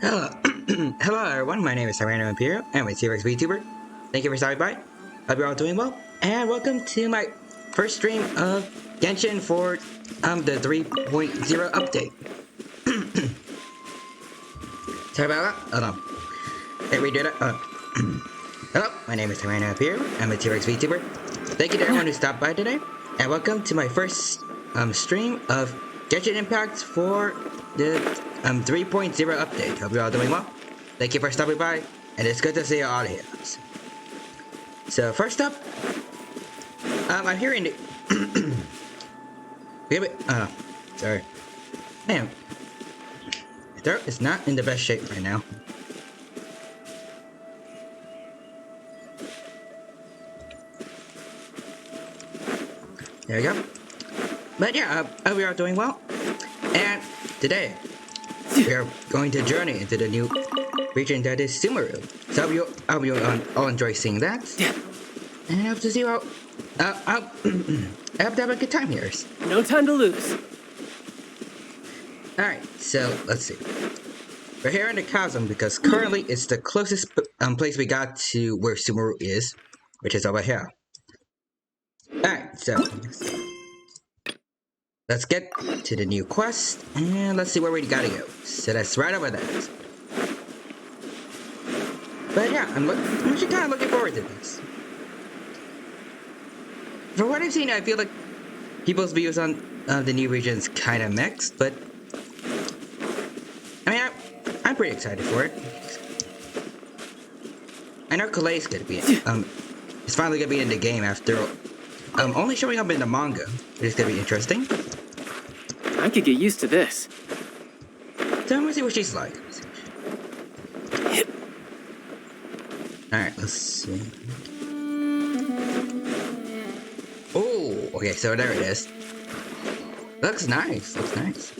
Hello, hello everyone. My name is Random Imperial. I'm a T-Rex VTuber. Thank you for stopping by. Hope you're all doing well. And welcome to my first stream of Genshin for the 3.0 update. Sorry about that. Hold on. Hey, redo that. Hello, my name is Random Imperial. I'm a T-Rex VTuber. Thank you to everyone who stopped by today. And welcome to my first stream of Genshin Impact for the 3.0 update. Hope you're all doing well. Thank you for stopping by, and it's good to see you all here. So first up, I'm here in the sorry. Man, my throat is not in the best shape right now. There we go. But yeah, we are doing well. And today, we are going to journey into the new region that is SUMERU. So I hope you'll all enjoy seeing that. And I hope to see you all. I hope to have a good time here. No time to lose. Alright, so let's see. We're here in the chasm because currently it's the closest place we got to where SUMERU is, which is over here. Alright, so let's get to the new quest, and let's see where we gotta go. So that's right over there. But yeah, I'm actually kind of looking forward to this. From what I've seen, I feel like people's views on the new region's kind of mixed, but I mean, I'm pretty excited for it. I know Kalei's gonna be it's finally gonna be in the game after only showing up in the manga, which is gonna be interesting. I could get used to this. So I'm gonna see what she's like. Alright, let's see. Oh, okay, so there it is. Looks nice, looks nice.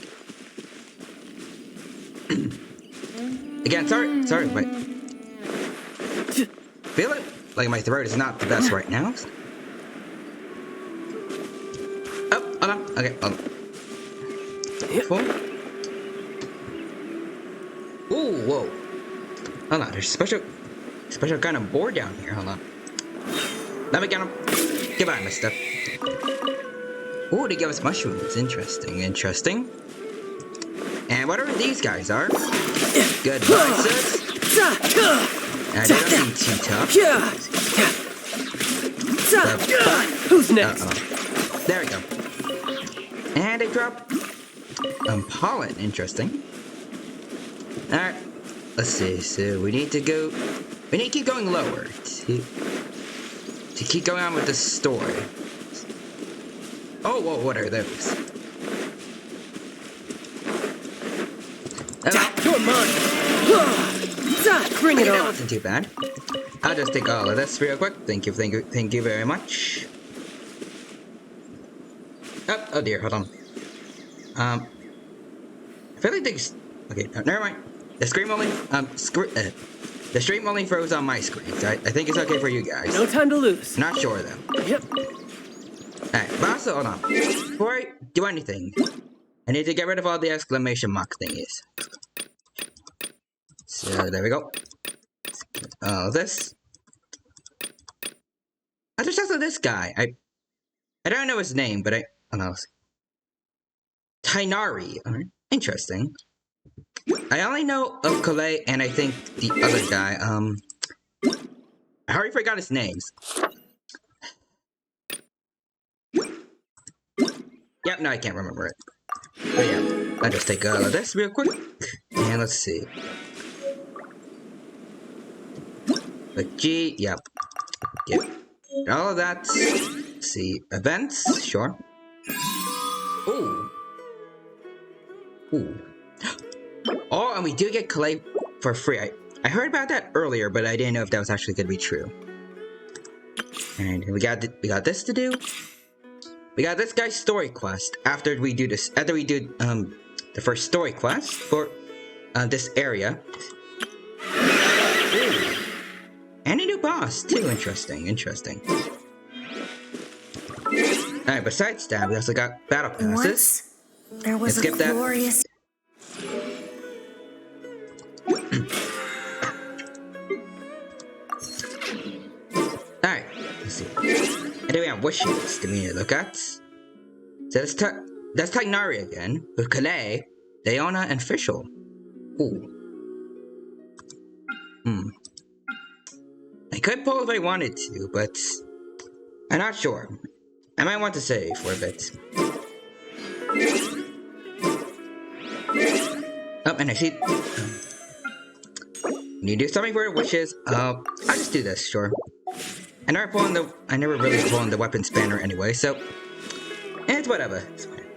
Again, sorry, but feel it like my throat is not the best right now. Oh, hold on. Okay, hold on. Ooh, whoa. Hold on, there's special kind of board down here. Hold on. Let me get him. Goodbye, mister. Ooh, they give us mushrooms. Interesting. And whatever these guys are. Goodbye, sis. They don't seem too tough. Who's next? There we go. And they drop pollen. Interesting. Alright. Let's see. So we need to keep going lower to keep going on with the story. Oh, whoa, what are those? You're mine. Bring it on. That wasn't too bad. I'll just take all of this real quick. Thank you very much. Oh dear, hold on. I feel like okay, never mind. The stream only froze on my screen, so I think it's okay for you guys. No time to lose. Not sure though. Yep. Alright, but also, hold on. Before I do anything, I need to get rid of all the exclamation mark thingies. So there we go. All this. There's also this guy. I don't know his name, but I don't know. Tainari. Interesting. I only know of Kalei and I think the other guy. I already forgot his names. Yep, no, I can't remember it. But yeah, I'll just take all of this real quick. And let's see. But G, yep. Get all of that. Let's see. Events, sure. Ooh. Ooh. Oh, and we do get Kalei for free. I heard about that earlier, but I didn't know if that was actually going to be true. And we got this to do. We got this guy's story quest after we do this. After we do the first story quest for this area. Ooh. And a new boss too. Interesting. Alright, besides that, we also got battle passes. Once there was a glorious... Alright, let's see. And then we have wishes to me to look at. So that's Tagnari again, with Kalei, Leona, and Fischl. Ooh. I could pull if I wanted to, but I'm not sure. I might want to save for a bit. Oh, and I see... When you do something for wishes, I'll just do this, sure. I never really pull on the weapon spanner anyway, so... It's whatever. It's fine.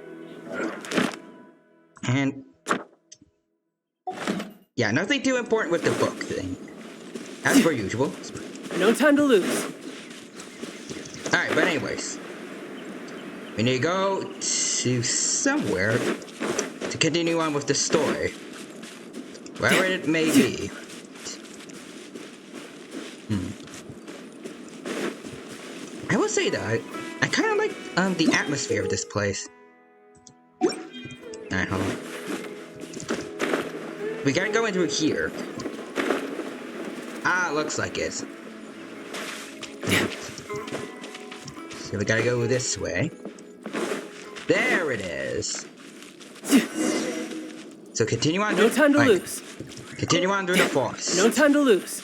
And... Yeah, nothing too important with the book thing. As per usual. No time to lose. Alright, but anyways. We need to go to somewhere to continue on with the story. Wherever it may be. I will say that I kind of like the atmosphere of this place. Alright, hold on. We gotta go into here. Ah, looks like it. So we gotta go this way. There it is. So continue on. No time to lose. Continue on through the forest. No time to lose.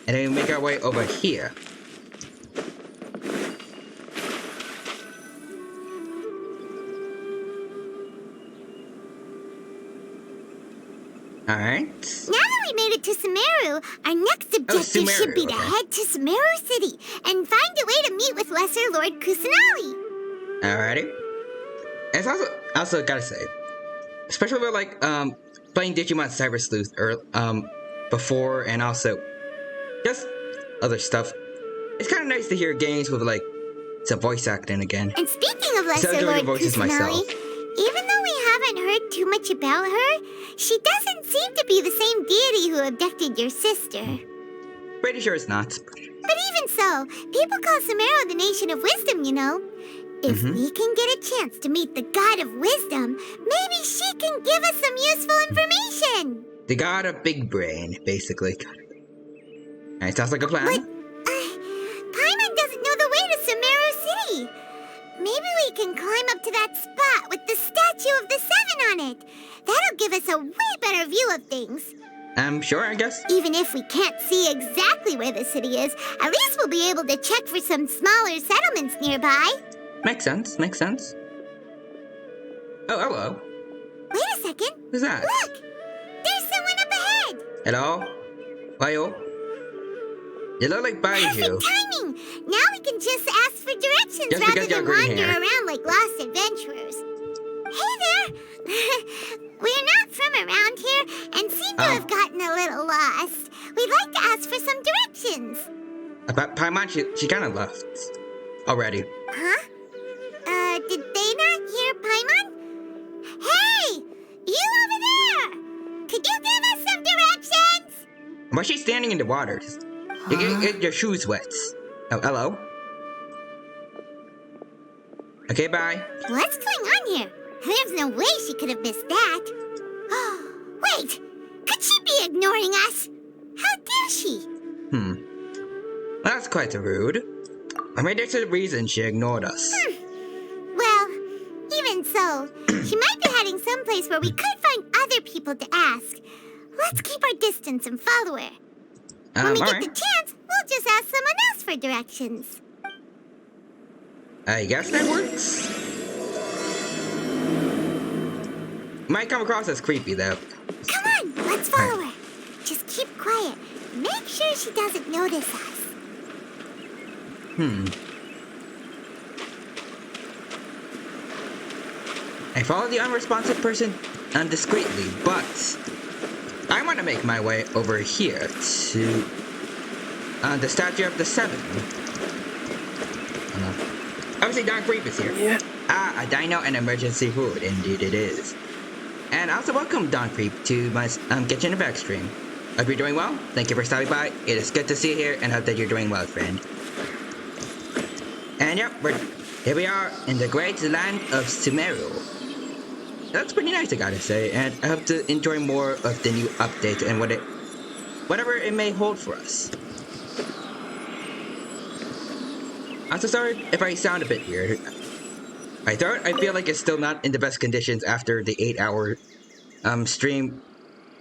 And then we make our way over here. Alright. Now that we made it to SUMERU, our next objective should be to head to SUMERU City and find a way to meet with Lesser Lord Kusanali. Alrighty. And it's also gotta say, especially with like playing Digimon Cyber Sleuth before, and also just other stuff. It's kind of nice to hear games with like some voice acting again. And speaking of Lesser Lord Kusanali, even though we haven't heard too much about her, she doesn't seem to be the same deity who abducted your sister. Pretty sure it's not. But even so, people call SUMERU the Nation of Wisdom, you know. If we can get a chance to meet the God of Wisdom, maybe she can give us some useful information. The God of Big Brain, basically. Alright, sounds like a plan. But, Paimon doesn't know the way to SUMERU City. Maybe we can climb up to that spot with the statue of the Seven on it. That'll give us a way better view of things. Sure, I guess. Even if we can't see exactly where the city is, at least we'll be able to check for some smaller settlements nearby. Makes sense, makes sense. Oh, hello. Wait a second. Who's that? Look! There's someone up ahead! Hello? Bayo? You look like Baiju. Perfect timing! Now we can just ask for directions Just rather because than you're green wander hair. around like lost adventurers. Hey there! We're not from around here and seem to have gotten a little lost. We'd like to ask for some directions. Paimon, she kind of left already. Huh? Did they not hear Paimon? Hey! You over there! Could you give us some directions? Why is she standing in the water? You get your shoes wet. Oh, hello. Okay, bye. What's going on here? There's no way she could have missed that. Wait! Could she be ignoring us? How dare she? Well, that's quite rude. I mean, there's a reason she ignored us. Well, even so, she might be heading someplace where we could find other people to ask. Let's keep our distance and follow her. When we get the chance, we'll just ask someone else for directions. I guess that works. Might come across as creepy, though. Come on, let's follow her. Just keep quiet. Make sure she doesn't notice us. I follow the unresponsive person discreetly, but I want to make my way over here to the statue of the Seven. Obviously, Don Creep is here. Yeah. A dino and emergency hood, indeed it is. And also welcome Don Creep to my Genshin Impact stream. Hope you're doing well. Thank you for stopping by. It is good to see you here, and hope that you're doing well, friend. And yep, here we are in the great land of SUMERU. That's pretty nice, I gotta say, and I hope to enjoy more of the new update and whatever it may hold for us. I'm so sorry if I sound a bit weird. My throat, I feel like it's still not in the best conditions after the 8-hour stream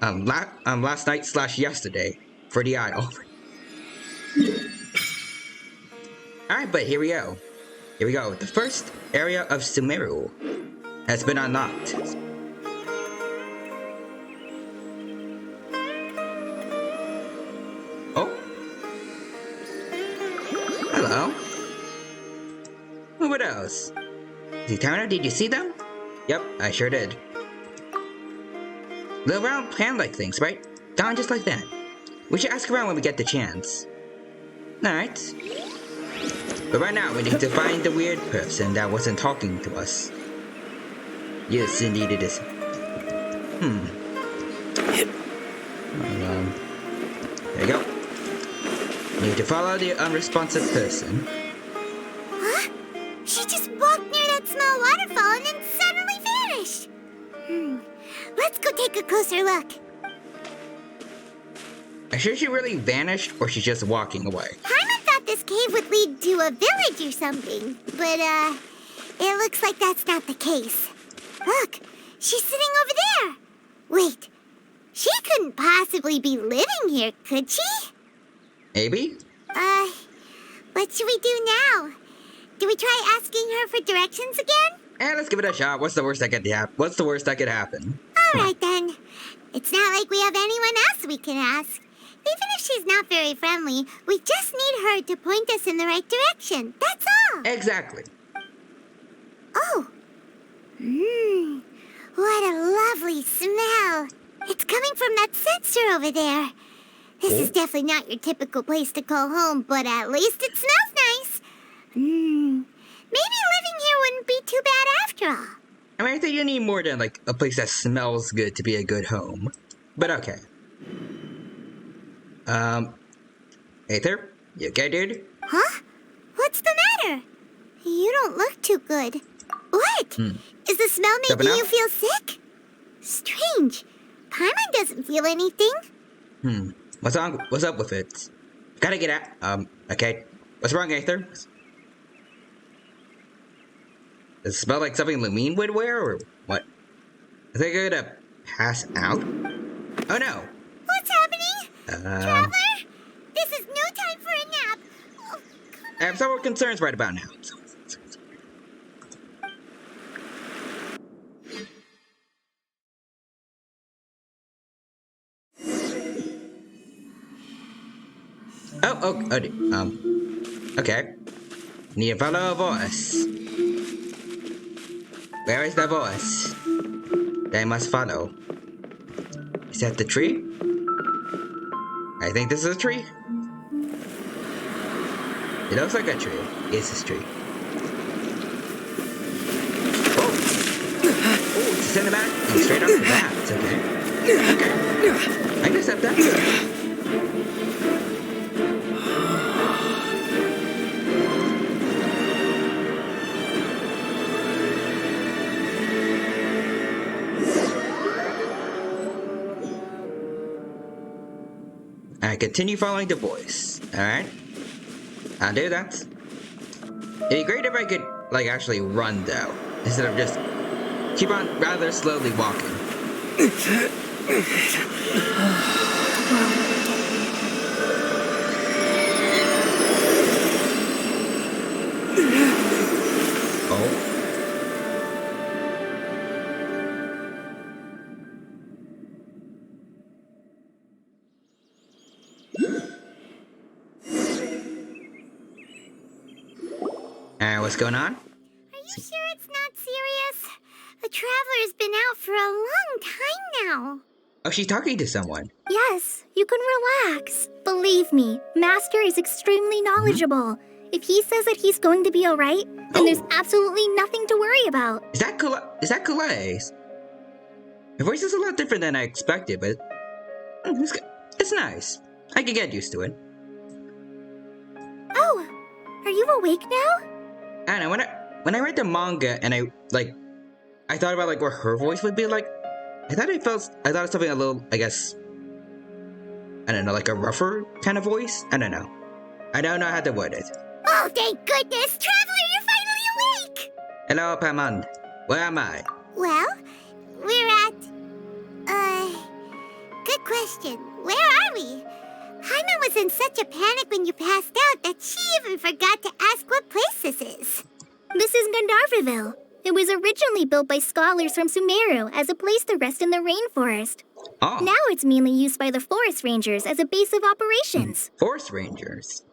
last night / yesterday for the Isle. Alright, but here we go. Here we go. The first area of SUMERU has been unlocked. Oh. Hello. Who were those? Zitana, did you see them? Yep, I sure did. Little round pan-like things, right? Down just like that. We should ask around when we get the chance. Alright. But right now, we need to find the weird person that wasn't talking to us. Yes, indeed it is. There you go. Need to follow the unresponsive person. Huh? She just walked near that small waterfall and then suddenly vanished. Let's go take a closer look. Are you sure she really vanished, or she's just walking away? Paimon thought this cave would lead to a village or something, but it looks like that's not the case. Look, she's sitting over there. Wait, she couldn't possibly be living here, could she? Maybe? What should we do now? Do we try asking her for directions again? Let's give it a shot. What's the worst that could happen? What's the worst that could happen? All right then. It's not like we have anyone else we can ask. Even if she's not very friendly, we just need her to point us in the right direction. That's all. Exactly. Oh. What a lovely smell. It's coming from that sensor over there. This is definitely not your typical place to call home, but at least it smells nice. Maybe living here wouldn't be too bad after all. I mean, I think you need more than, like, a place that smells good to be a good home. But okay. Aether? You okay, dude? Huh? What's the matter? You don't look too good. What? Is the smell making you feel sick? Strange. Paimon doesn't feel anything. What's wrong? What's up with it? Gotta get out. Okay. What's wrong, Aether? Does it smell like something Lumine would wear, or what? I think I'm gonna pass out. Oh no! What's happening? Traveler? This is no time for a nap. Oh, come I have several concerns right about now. Okay. Need to follow a voice. Where is the voice? They must follow. Is that the tree? I think this is a tree. It looks like a tree. It's this tree. Oh, it's a cinematic and straight off the bat. It's okay. I can accept that. I continue following the voice. Alright? I'll do that. It'd be great if I could, like, actually run, though. Instead of just keep on rather slowly walking. Oh. What's going on? Are you sure it's not serious? The Traveler's been out for a long time now. Oh, she's talking to someone. Yes, you can relax. Believe me, Master is extremely knowledgeable. If he says that he's going to be alright, then there's absolutely nothing to worry about. Is that Calais? Her voice is a lot different than I expected, but it's nice. I can get used to it. Oh, are you awake now? I don't know, when I read the manga and I thought about like what her voice would be like, I thought it was something a little, I guess, I don't know, like a rougher kind of voice? I don't know. I don't know how to word it. Oh, Oh, thank goodness! Traveler, you're finally awake! Hello, Paimon. Where am I? Well, we're at... Good question. Where are we? Paimon was in such a panic when you passed out that she even forgot to ask what place this is. This is Gandharvaville. It was originally built by scholars from SUMERU as a place to rest in the rainforest. Oh. Now it's mainly used by the forest rangers as a base of operations. Forest Rangers?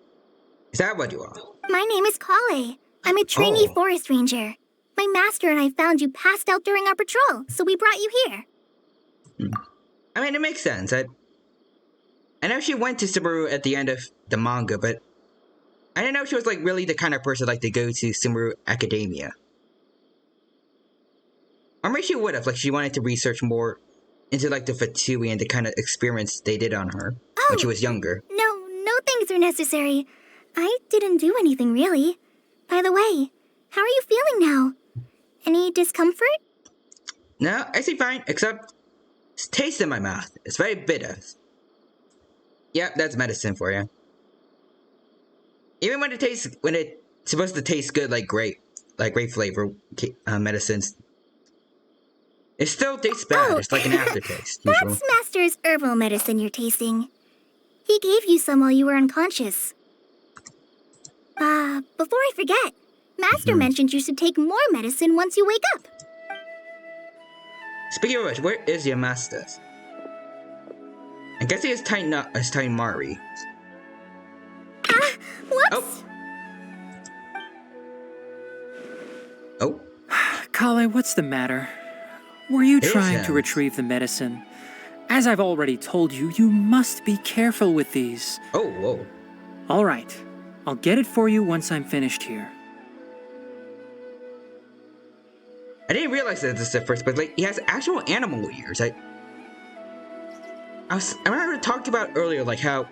Is that what you are? My name is Kale. I'm a trainee forest ranger. My master and I found you passed out during our patrol, so we brought you here. I mean, it makes sense. I know she went to SUMERU at the end of the manga, but I didn't know she was like really the kind of person like to go to SUMERU Academia. Or maybe she would have, like she wanted to research more into like the Fatui and the kind of experiments they did on her when she was younger. No things are necessary. I didn't do anything really. By the way, how are you feeling now? Any discomfort? No, I see fine, except it's taste in my mouth. It's very bitter. Yep, that's medicine for you. Even when it's supposed to taste good, like grape flavor medicines, it still tastes bad. It's like an aftertaste. That's usually. Master's herbal medicine you're tasting. He gave you some while you were unconscious. Before I forget, Master mentioned you should take more medicine once you wake up. Speaking of which, where is your master? I guess he is Taimari. Whoops! Oh. Kale, what's the matter? Were you trying to sounds- retrieve the medicine? As I've already told you, you must be careful with these. Oh, whoa. All right. I'll get it for you once I'm finished here. I didn't realize that this at first, but like he has actual animal ears. I remember we talked about earlier, like how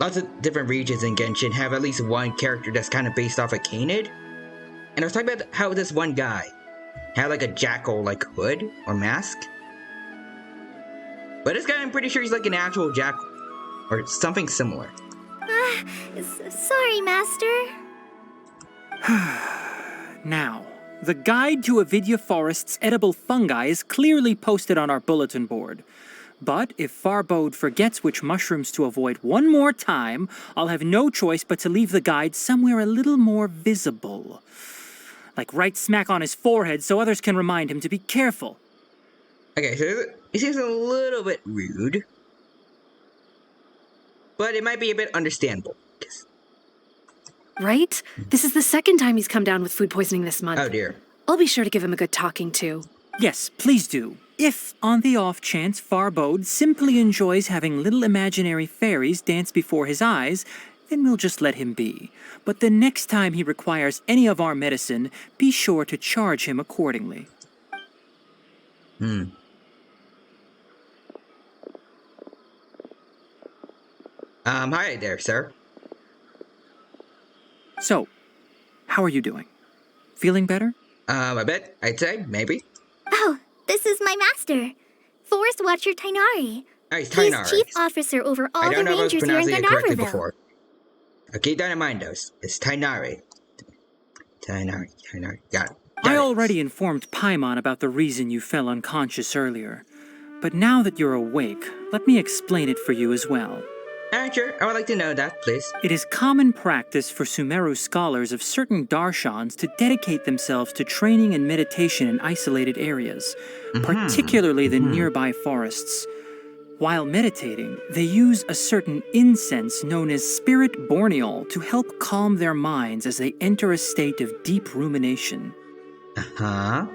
lots of different regions in Genshin have at least one character that's kind of based off a canid. And I was talking about how this one guy had like a jackal like hood or mask. But this guy, I'm pretty sure he's like an actual jackal or something similar. Sorry, Master. Now, the guide to Avidya Forest's edible fungi is clearly posted on our bulletin board. But if Farbode forgets which mushrooms to avoid one more time, I'll have no choice but to leave the guide somewhere a little more visible. Like right smack on his forehead so others can remind him to be careful. Okay, so it seems a little bit rude. But it might be a bit understandable. Right? This is the second time he's come down with food poisoning this month. Oh dear. I'll be sure to give him a good talking to. Yes, please do. If, on the off chance, Farbode simply enjoys having little imaginary fairies dance before his eyes, then we'll just let him be. But the next time he requires any of our medicine, be sure to charge him accordingly. Hi there, sir. So, how are you doing? Feeling better? A bit, I'd say, maybe. Oh, this is my master, Forest Watcher Tainari. Oh, he's He's Tainari. chief officer over all I the don't know if I was rangers here in pronouncing it correctly Gandharvaville. before. I'll keep that in mind, though. It's Tainari. Tainari. Got it. I already informed Paimon about the reason you fell unconscious earlier. But now that you're awake, let me explain it for you as well. Sure, I would like to know that, please. It is common practice for SUMERU scholars of certain darshans to dedicate themselves to training and meditation in isolated areas, particularly the nearby forests. While meditating, they use a certain incense known as spirit borneol to help calm their minds as they enter a state of deep rumination. Uh-huh.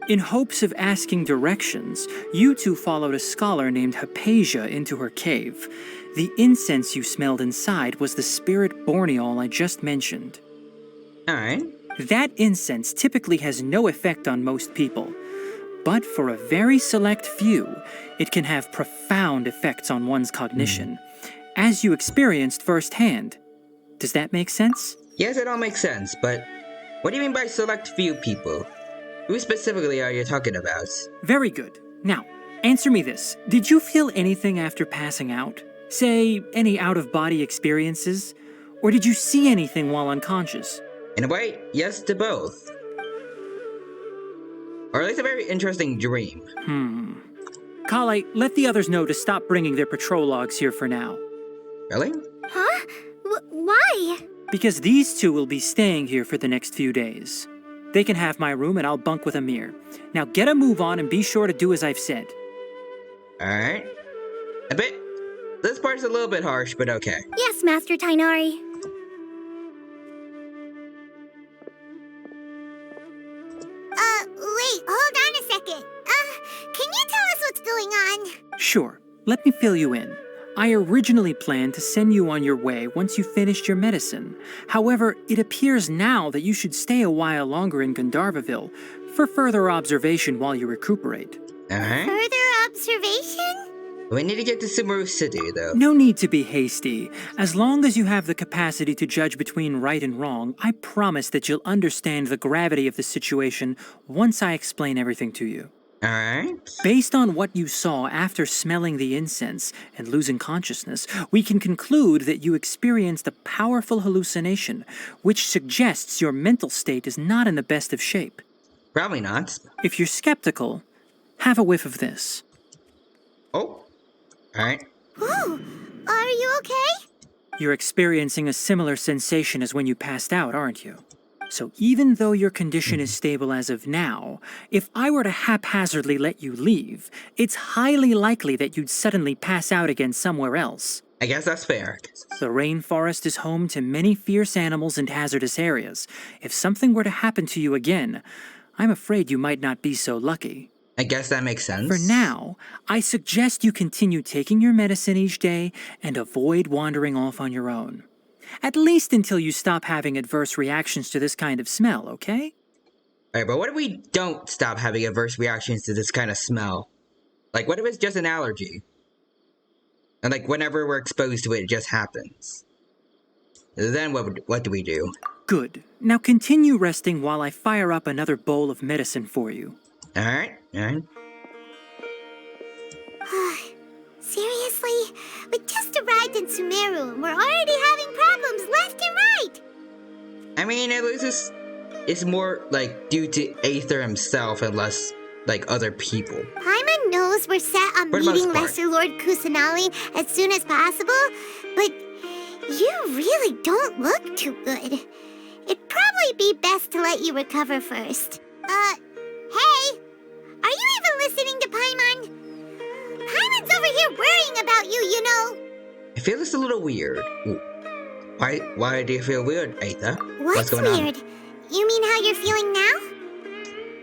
In hopes of asking directions, you two followed a scholar named Hypatia into her cave. The incense you smelled inside was the spirit borneol I just mentioned. Alright. That incense typically has no effect on most people, but for a very select few, it can have profound effects on one's cognition, as you experienced firsthand. Does that make sense? Yes, it all makes sense, but what do you mean by select few people? Who specifically are you talking about? Very good. Now, answer me this. Did you feel anything after passing out? Say, any out-of-body experiences? Or did you see anything while unconscious? In a way, yes to both. Or at least a very interesting dream. Kale, let the others know to stop bringing their patrol logs here for now. Really? Huh? Why? Because these two will be staying here for the next few days. They can have my room and I'll bunk with Amir. Now get a move on and be sure to do as I've said. Alright. This part's a little bit harsh, but okay. Yes, Master Tainari. Wait, hold on a second. Can you tell us what's going on? Sure, let me fill you in. I originally planned to send you on your way once you finished your medicine. However, it appears now that you should stay a while longer in Gandharvaville for further observation while you recuperate. Alright. Further observation? We need to get to SUMERU City, though. No need to be hasty. As long as you have the capacity to judge between right and wrong, I promise that you'll understand the gravity of the situation once I explain everything to you. Alright. Based on what you saw after smelling the incense and losing consciousness, we can conclude that you experienced a powerful hallucination, which suggests your mental state is not in the best of shape. Probably not. If you're skeptical, have a whiff of this. Oh. Alright. Whoa, are you okay? You're experiencing a similar sensation as when you passed out, aren't you? So even though your condition is stable as of now, if I were to haphazardly let you leave, it's highly likely that you'd suddenly pass out again somewhere else. I guess that's fair. The rainforest is home to many fierce animals and hazardous areas. If something were to happen to you again, I'm afraid you might not be so lucky. I guess that makes sense. For now, I suggest you continue taking your medicine each day and avoid wandering off on your own. At least until you stop having adverse reactions to this kind of smell, okay? Alright, but what if we don't stop having adverse reactions to this kind of smell? Like, what if it's just an allergy? And like, whenever we're exposed to it, it just happens. Then what do we do? Good. Now continue resting while I fire up another bowl of medicine for you. Alright. Seriously? We just arrived in SUMERU and we're already having problems left and right! I mean, at least it's more, like, due to Aether himself and less, like, other people. Paimon knows we're set on For the most meeting part. Lesser Lord Kusanali as soon as possible, but you really don't look too good. It'd probably be best to let you recover first. Hey! Are you even listening to Paimon? Paimon's over here worrying about you, you know. I feel this a little weird. Ooh. Why do you feel weird, Aether? What's going weird? on? You mean how you're feeling now?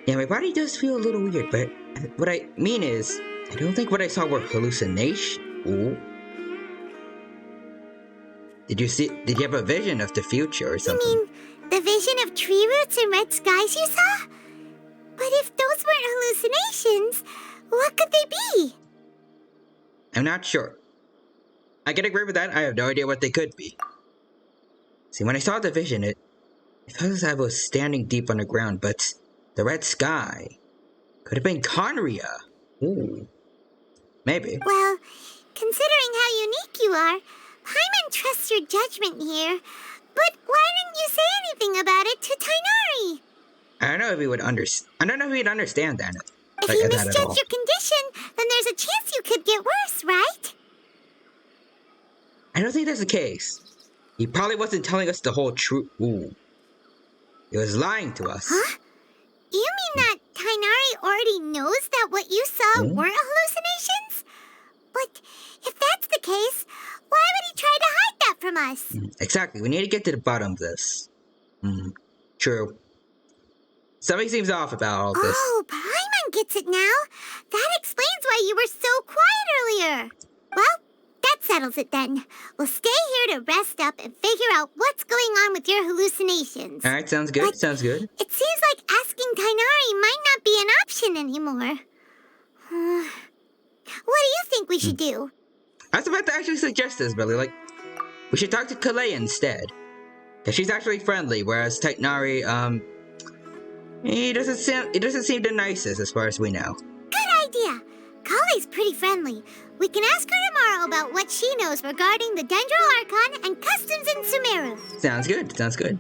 Yeah, my body does feel a little weird, but what I mean is, I don't think what I saw were hallucinations. Ooh. Did you have a vision of the future or something? You mean the vision of tree roots and red skies you saw? But if those weren't hallucinations, what could they be? I'm not sure. I can agree with that. I have no idea what they could be. See, when I saw the vision, it felt as if I was standing deep underground, but the red sky could have been Conria. Ooh. Maybe. Well, considering how unique you are, Paimon trusts your judgment here. But why didn't you say anything about it to Tainari? I don't know if he would I don't know if he'd understand that. If like, you that at misjudge all. your condition, then there's a chance you could get worse, right? I don't think that's the case. He probably wasn't telling us the whole truth. Ooh. He was lying to us. Huh? You mean that Tainari already knows that what you saw weren't hallucinations? But if that's the case, why would he try to hide that from us? Exactly. We need to get to the bottom of this. True. Something seems off about all this. Oh, Paimon gets it now. That explains why you were so quiet earlier. Well, that settles it then. We'll stay here to rest up and figure out what's going on with your hallucinations. Alright, sounds good. But sounds good. It seems like asking Tainari might not be an option anymore. What do you think we should do? I was about to actually suggest this, Billy. Like, we should talk to Kalei instead. Because she's actually friendly, whereas Tainari, he doesn't seem the nicest as far as we know. Good idea. Kale's pretty friendly. We can ask her tomorrow about what she knows regarding the Dendro Archon and customs in Sumeru. Sounds good, sounds good.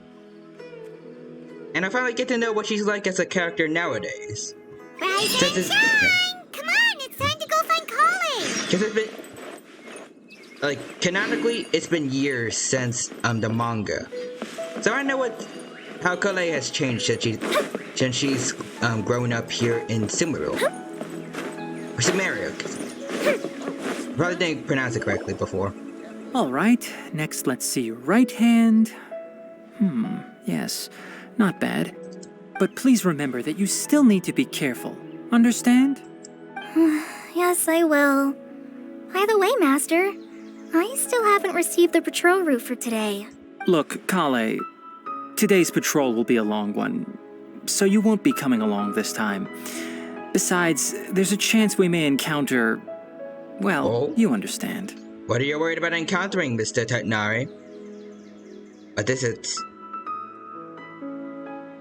And I finally get to know what she's like as a character nowadays. Rise and shine! Come on, it's time to go find Kale! Because it's been... Like, canonically, it's been years since, the manga. So I know how Kale has changed since she's, grown up here in Sumeru. Or Sumeru. Probably didn't pronounce it correctly before. All right, next let's see your right hand. Yes, not bad. But please remember that you still need to be careful. Understand? Yes, I will. By the way, Master, I still haven't received the patrol route for today. Look, Kale, today's patrol will be a long one, so you won't be coming along this time. Besides, there's a chance we may encounter... Well, you understand. What are you worried about encountering, Mr. Tatanari? But this is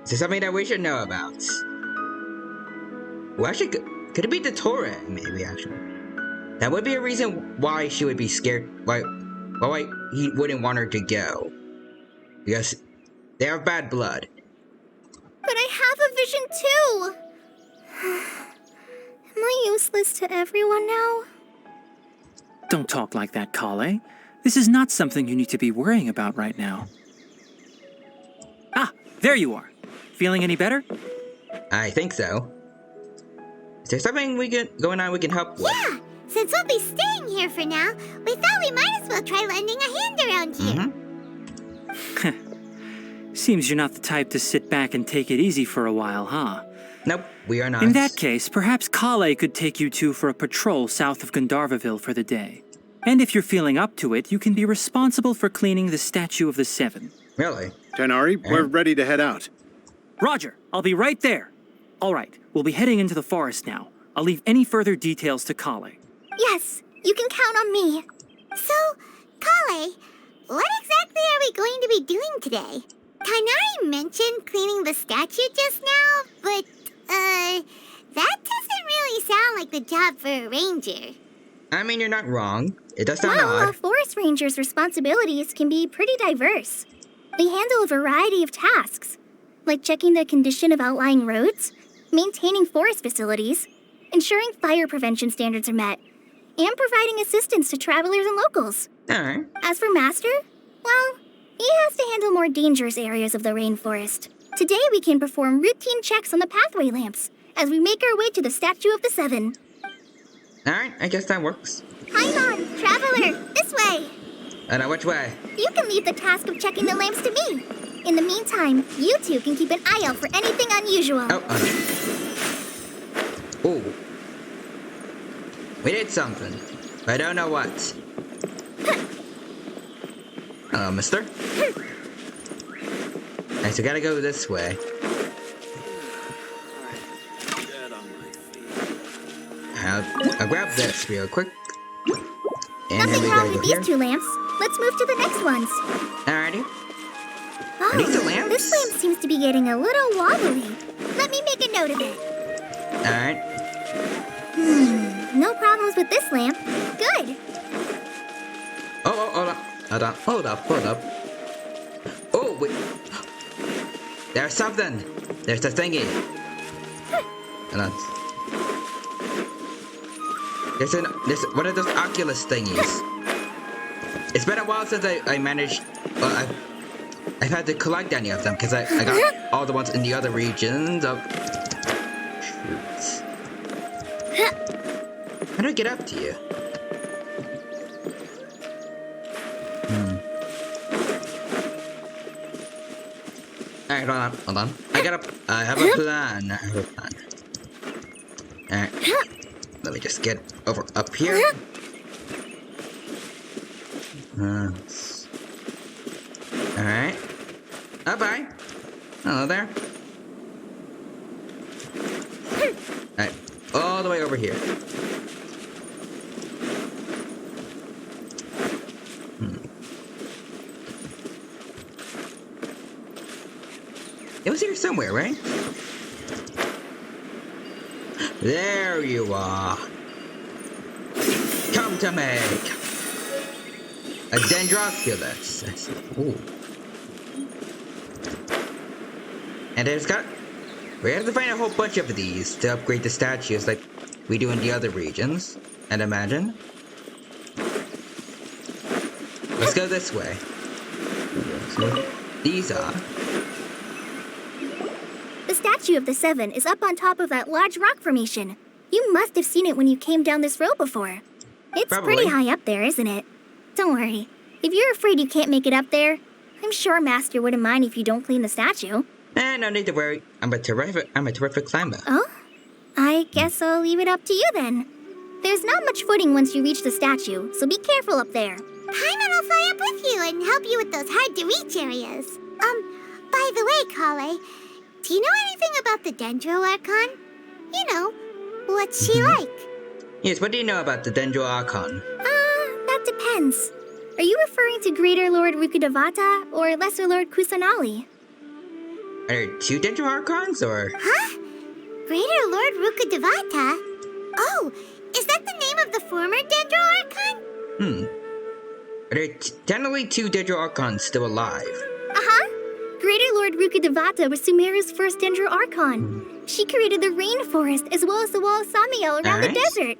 something that we should know about. Well, actually, could it be the Torah, maybe, actually? That would be a reason why she would be scared, why he wouldn't want her to go. Because they have bad blood. But I have a vision too! Am I useless to everyone now? Don't talk like that, Kale. This is not something you need to be worrying about right now. Ah, there you are. Feeling any better? I think so. Is there something going on we can help with? Yeah! Since we'll be staying here for now, we thought we might as well try lending a hand around here. Seems you're not the type to sit back and take it easy for a while, huh? Nope, we are not. In that case, perhaps Kale could take you two for a patrol south of Gandharvaville for the day. And if you're feeling up to it, you can be responsible for cleaning the Statue of the Seven. Really? Tanari, we're ready to head out. Roger, I'll be right there. All right, we'll be heading into the forest now. I'll leave any further details to Kale. Yes, you can count on me. So, Kale, what exactly are we going to be doing today? Tainari mentioned cleaning the statue just now, but, that doesn't really sound like the job for a ranger. I mean, you're not wrong. It does sound Well, a odd. forest ranger's responsibilities can be pretty diverse. They handle a variety of tasks, like checking the condition of outlying roads, maintaining forest facilities, ensuring fire prevention standards are met, and providing assistance to travelers and locals. Alright. As for Master, well, he has to handle more dangerous areas of the rainforest. Today we can perform routine checks on the pathway lamps as we make our way to the Statue of the Seven. Alright, I guess that works. Paimon, traveler, this way! I know which way. You can leave the task of checking the lamps to me. In the meantime, you two can keep an eye out for anything unusual. Ooh. We did something, but I don't know what. Mister? Alright, so gotta go this way. I'll grab this real quick. And then Nothing we wrong gotta go with here. these two lamps. Let's move to the next ones. Alrighty. Oh, Are these the lamps? this lamp seems to be getting a little wobbly. Let me make a note of it. Alright. No problems with this lamp. Good. Hold up. Oh, wait. There's something. There's a thingy. Hold on. There's one of those Oculus thingies. It's been a while since I managed. Well, I've had to collect any of them because I got all the ones in the other regions of. Shoot. How do I get up to you? Alright, hold on. I have a plan. Alright. Let me just get over up here. Alright. Oh, bye. Hello there. Alright. All the way over here. It was here somewhere, right? There you are. to make a Dendroculus. Ooh. And then we have to find a whole bunch of these to upgrade the statues like we do in the other regions, I'd imagine. Let's go this way. So these are... The statue of the Seven is up on top of that large rock formation. You must have seen it when you came down this road before. It's Probably. pretty high up there, isn't it? Don't worry. If you're afraid you can't make it up there, I'm sure Master wouldn't mind if you don't clean the statue. No need to worry. I'm a terrific climber. Oh? I guess I'll leave it up to you then. There's not much footing once you reach the statue, so be careful up there. Paimon will fly up with you and help you with those hard-to-reach areas. By the way, Kale, do you know anything about the Dendro Archon? You know, what's she like? Yes, what do you know about the Dendro Archon? That depends. Are you referring to Greater Lord Rukkhadevata or Lesser Lord Kusanali? Are there two Dendro Archons, or...? Huh? Greater Lord Rukkhadevata? Oh, is that the name of the former Dendro Archon? Are there technically two Dendro Archons still alive? Uh-huh. Greater Lord Rukkhadevata was Sumeru's first Dendro Archon. She created the rainforest as well as the wall of Samiel around the desert.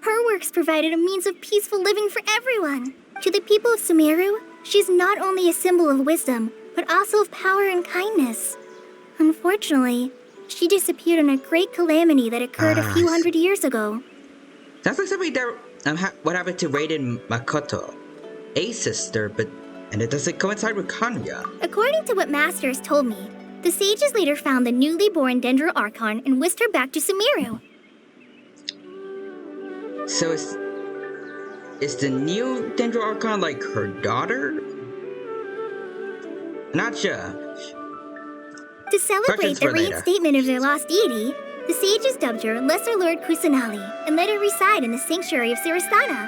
Her works provided a means of peaceful living for everyone. To the people of Sumeru, she's not only a symbol of wisdom, but also of power and kindness. Unfortunately, she disappeared in a great calamity that occurred a few hundred years ago. Sounds like something that what happened to Raiden Makoto, a sister, and it doesn't coincide with Kanya. According to what Master has told me, the sages later found the newly born Dendro Archon and whisked her back to Sumeru. So is the new Dendro Archon like her daughter? Not sure. To celebrate the reinstatement of their lost deity, the sages dubbed her Lesser Lord Kusanali and let her reside in the sanctuary of Siristana.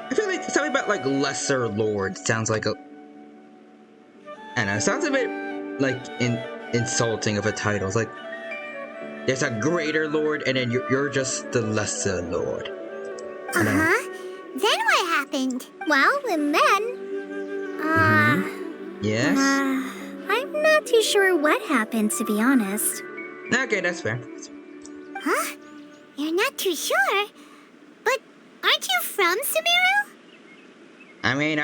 I feel like something about like Lesser Lord sounds like a... I don't know, sounds a bit like insulting of a title. It's like there's a Greater Lord and then you're just the Lesser Lord. Uh-huh. Then what happened? Well, and then... Yes? I'm not too sure what happened, to be honest. Okay, that's fair. Huh? You're not too sure? But aren't you from Sumeru? I mean,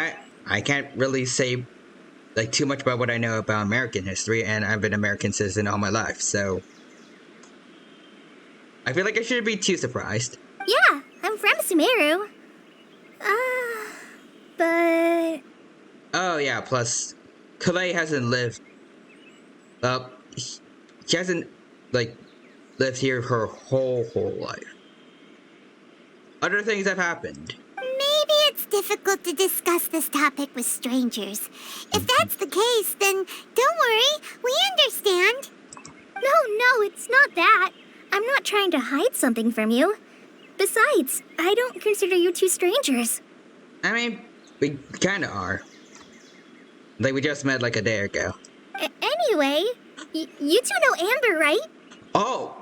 I can't really say like too much about what I know about American history, and I've been an American citizen all my life, so I feel like I shouldn't be too surprised. Yeah, I'm from Sumeru. But... Oh yeah, plus Kalei hasn't lived... she hasn't, like, lived here her whole life. Other things have happened. Maybe it's difficult to discuss this topic with strangers. If that's the case, then don't worry, we understand. No, it's not that. I'm not trying to hide something from you. Besides, I don't consider you two strangers. I mean, we kinda are. Like, we just met like a day ago. Anyway, you two know Amber, right? Oh!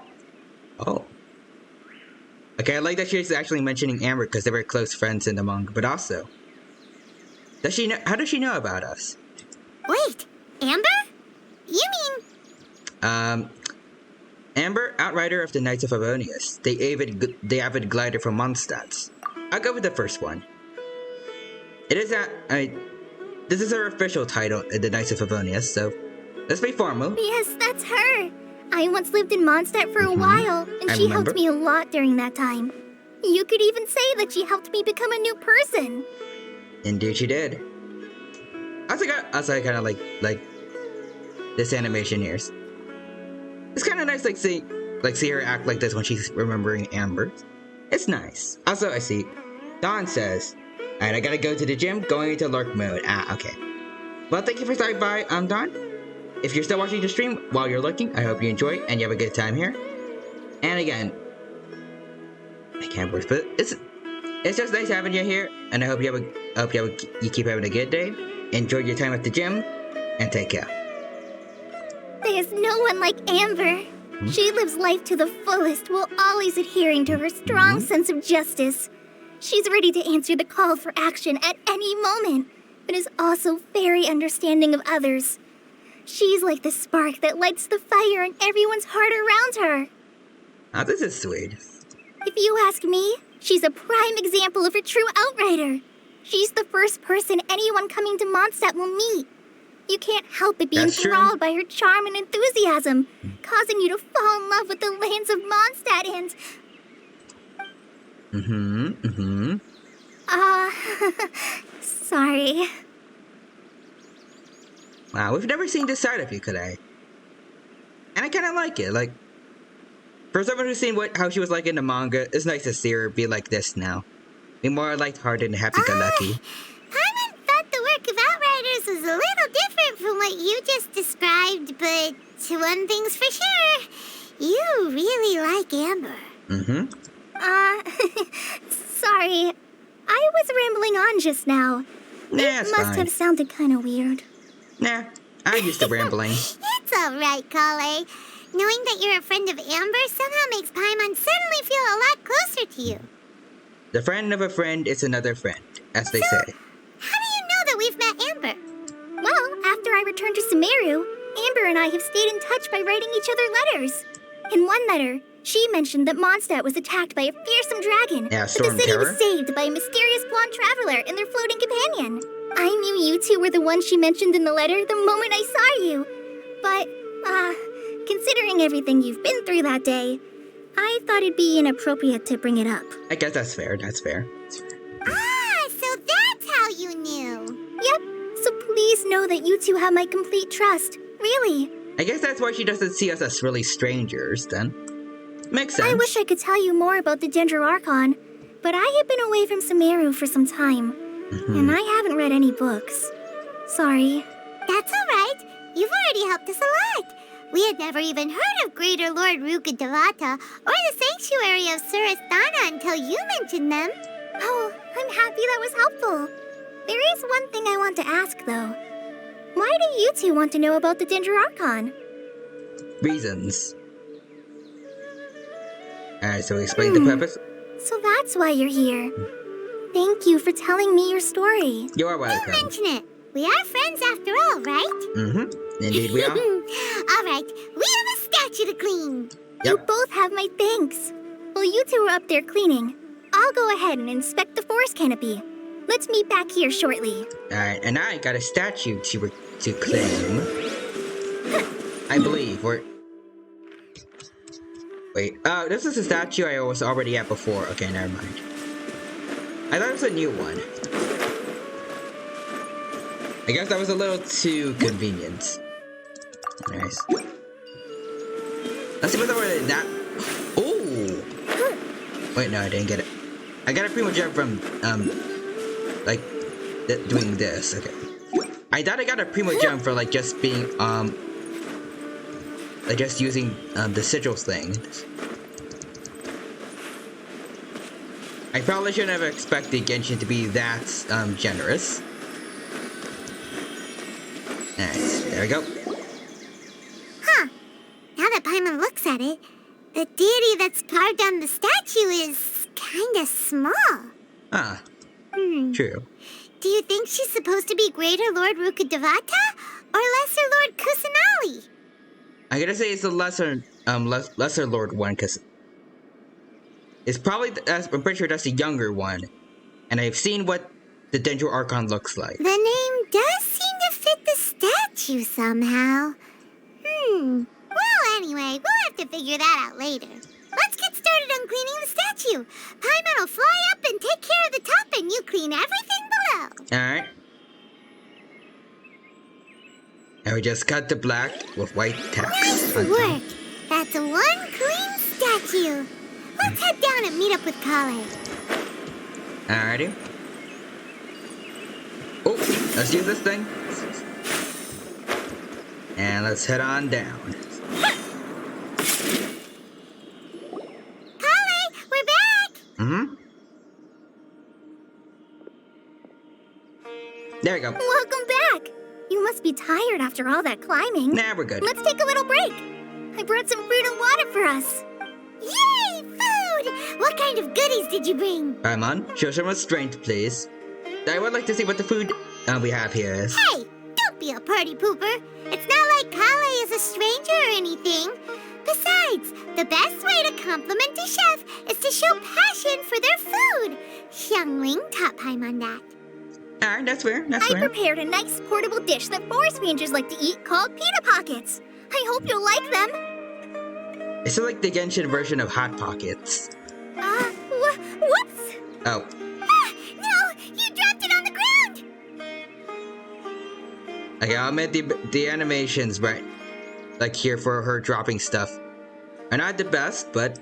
Okay, I like that she's actually mentioning Amber because they were close friends in the manga, but also... how does she know about us? Wait, Amber? You mean... Amber, outrider of the Knights of Favonius, the avid glider from Mondstadt. I'll go with the first one. This is her official title in the Knights of Favonius, so let's be formal. Yes, that's her. I once lived in Mondstadt for a while, and she helped me a lot during that time. You could even say that she helped me become a new person. Indeed she did. Also, I kind of like this animation here. It's kind of nice, see her act like this when she's remembering Amber. It's nice. Also, I see Dawn says, "Alright, I gotta go to the gym, going into lurk mode." Okay. Well, thank you for stopping by, Dawn. If you're still watching the stream while you're lurking, I hope you enjoy and you have a good time here. And again, I can't wait, but it's just nice having you here, and I hope you keep having a good day. Enjoy your time at the gym, and take care. There's no one like Amber. She lives life to the fullest while always adhering to her strong sense of justice. She's ready to answer the call for action at any moment, but is also very understanding of others. She's like the spark that lights the fire in everyone's heart around her. Oh, this is sweet. If you ask me, she's a prime example of a true outrider. She's the first person anyone coming to Mondstadt will meet. You can't help but be enthralled by her charm and enthusiasm, causing you to fall in love with the lands of Mondstadt and... Sorry. Wow, we've never seen this side of you, could I? And I kind of like it. Like, for someone who's seen how she was like in the manga, it's nice to see her be like this now. Be more lighthearted and happy-go-lucky. Paimon thought the work of Outriders was a little different from what you just described, but one thing's for sure, you really like Amber. Sorry. I was rambling on just now. Nah, It must have sounded kind of weird. Nah, I'm used to rambling. It's alright, Kale. Knowing that you're a friend of Amber somehow makes Paimon suddenly feel a lot closer to you. The friend of a friend is another friend, as they say. How do you know that we've met Amber? Well, after I returned to Sumeru, Amber and I have stayed in touch by writing each other letters. In one letter, she mentioned that Mondstadt was attacked by a fearsome dragon, Yeah, but the city was saved by a mysterious blonde traveler and their floating companion. I knew you two were the ones she mentioned in the letter the moment I saw you. But, considering everything you've been through that day, I thought it'd be inappropriate to bring it up. I guess that's fair, that's fair. So that's how you knew. Yep, so please know that you two have my complete trust. Really. I guess that's why she doesn't see us as really strangers, then. Makes sense. I wish I could tell you more about the Dendro Archon, but I have been away from Sumeru for some time, and I haven't read any books. Sorry. That's alright. You've already helped us a lot. We had never even heard of Greater Lord Ruka Devata or the Sanctuary of Surasthana until you mentioned them. Oh, I'm happy that was helpful. There is one thing I want to ask, though. Why do you two want to know about the Dendro Archon? Reasons. Alright, so explain the purpose. So that's why you're here. Thank you for telling me your story. You are welcome. You mention it. We are friends after all, right? Indeed we are. Alright, we have a statue to clean. You both have my thanks. While you two are up there cleaning, I'll go ahead and inspect the forest canopy. Let's meet back here shortly. Alright, and I got a statue to claim. I believe, or... Wait, oh, this is a statue I was already at before. Okay, never mind. I thought it was a new one. I guess that was a little too convenient. Nice. Let's see what's over that. Oh! Wait, no, I didn't get it. I got a pretty much jump from, like, doing this. Okay. I thought I got a primo jump for, like, just being, like, just using, the sigils thing. I probably shouldn't have expected Genshin to be that, generous. Nice. There we go. Huh. Now that Paimon looks at it, the deity that's carved on the statue is kinda small. Ah. True. Do you think she's supposed to be Greater Lord Ruka Devata or Lesser Lord Kusanali? I gotta say it's the lesser Lord one, because it's probably, I'm pretty sure that's the younger one. And I've seen what the Dendro Archon looks like. The name does seem to fit the statue somehow. Well, anyway, we'll have to figure that out later. Let's get started on cleaning the statue. Paimon will fly up and take care of the top, and you clean everything below. Alright. And we just cut the black with white text. Nice work. That's one clean statue. Let's head down and meet up with Kale. Alrighty. Oh, let's use this thing. And let's head on down. Kale, we're back. There we go. Welcome back. You must be tired after all that climbing. Nah, we're good. Let's take a little break. I brought some fruit and water for us. Yay, food! What kind of goodies did you bring? Paimon, show some restraint, please. I would like to see what the food we have here is. Hey, don't be a party pooper. It's not like Kale is a stranger or anything. Besides, the best way to compliment a chef is to show passion for their food. Xiangling taught Paimon that. Alright, that's fair, that's I fair. prepared a nice portable dish that forest rangers like to eat called pita pockets. I hope you'll like them. It's like the Genshin version of Hot Pockets. Whoops! Oh, Ah, no! You dropped it on the ground! okay, I'll admit the animations, right, like here for her dropping stuff, are not the best, but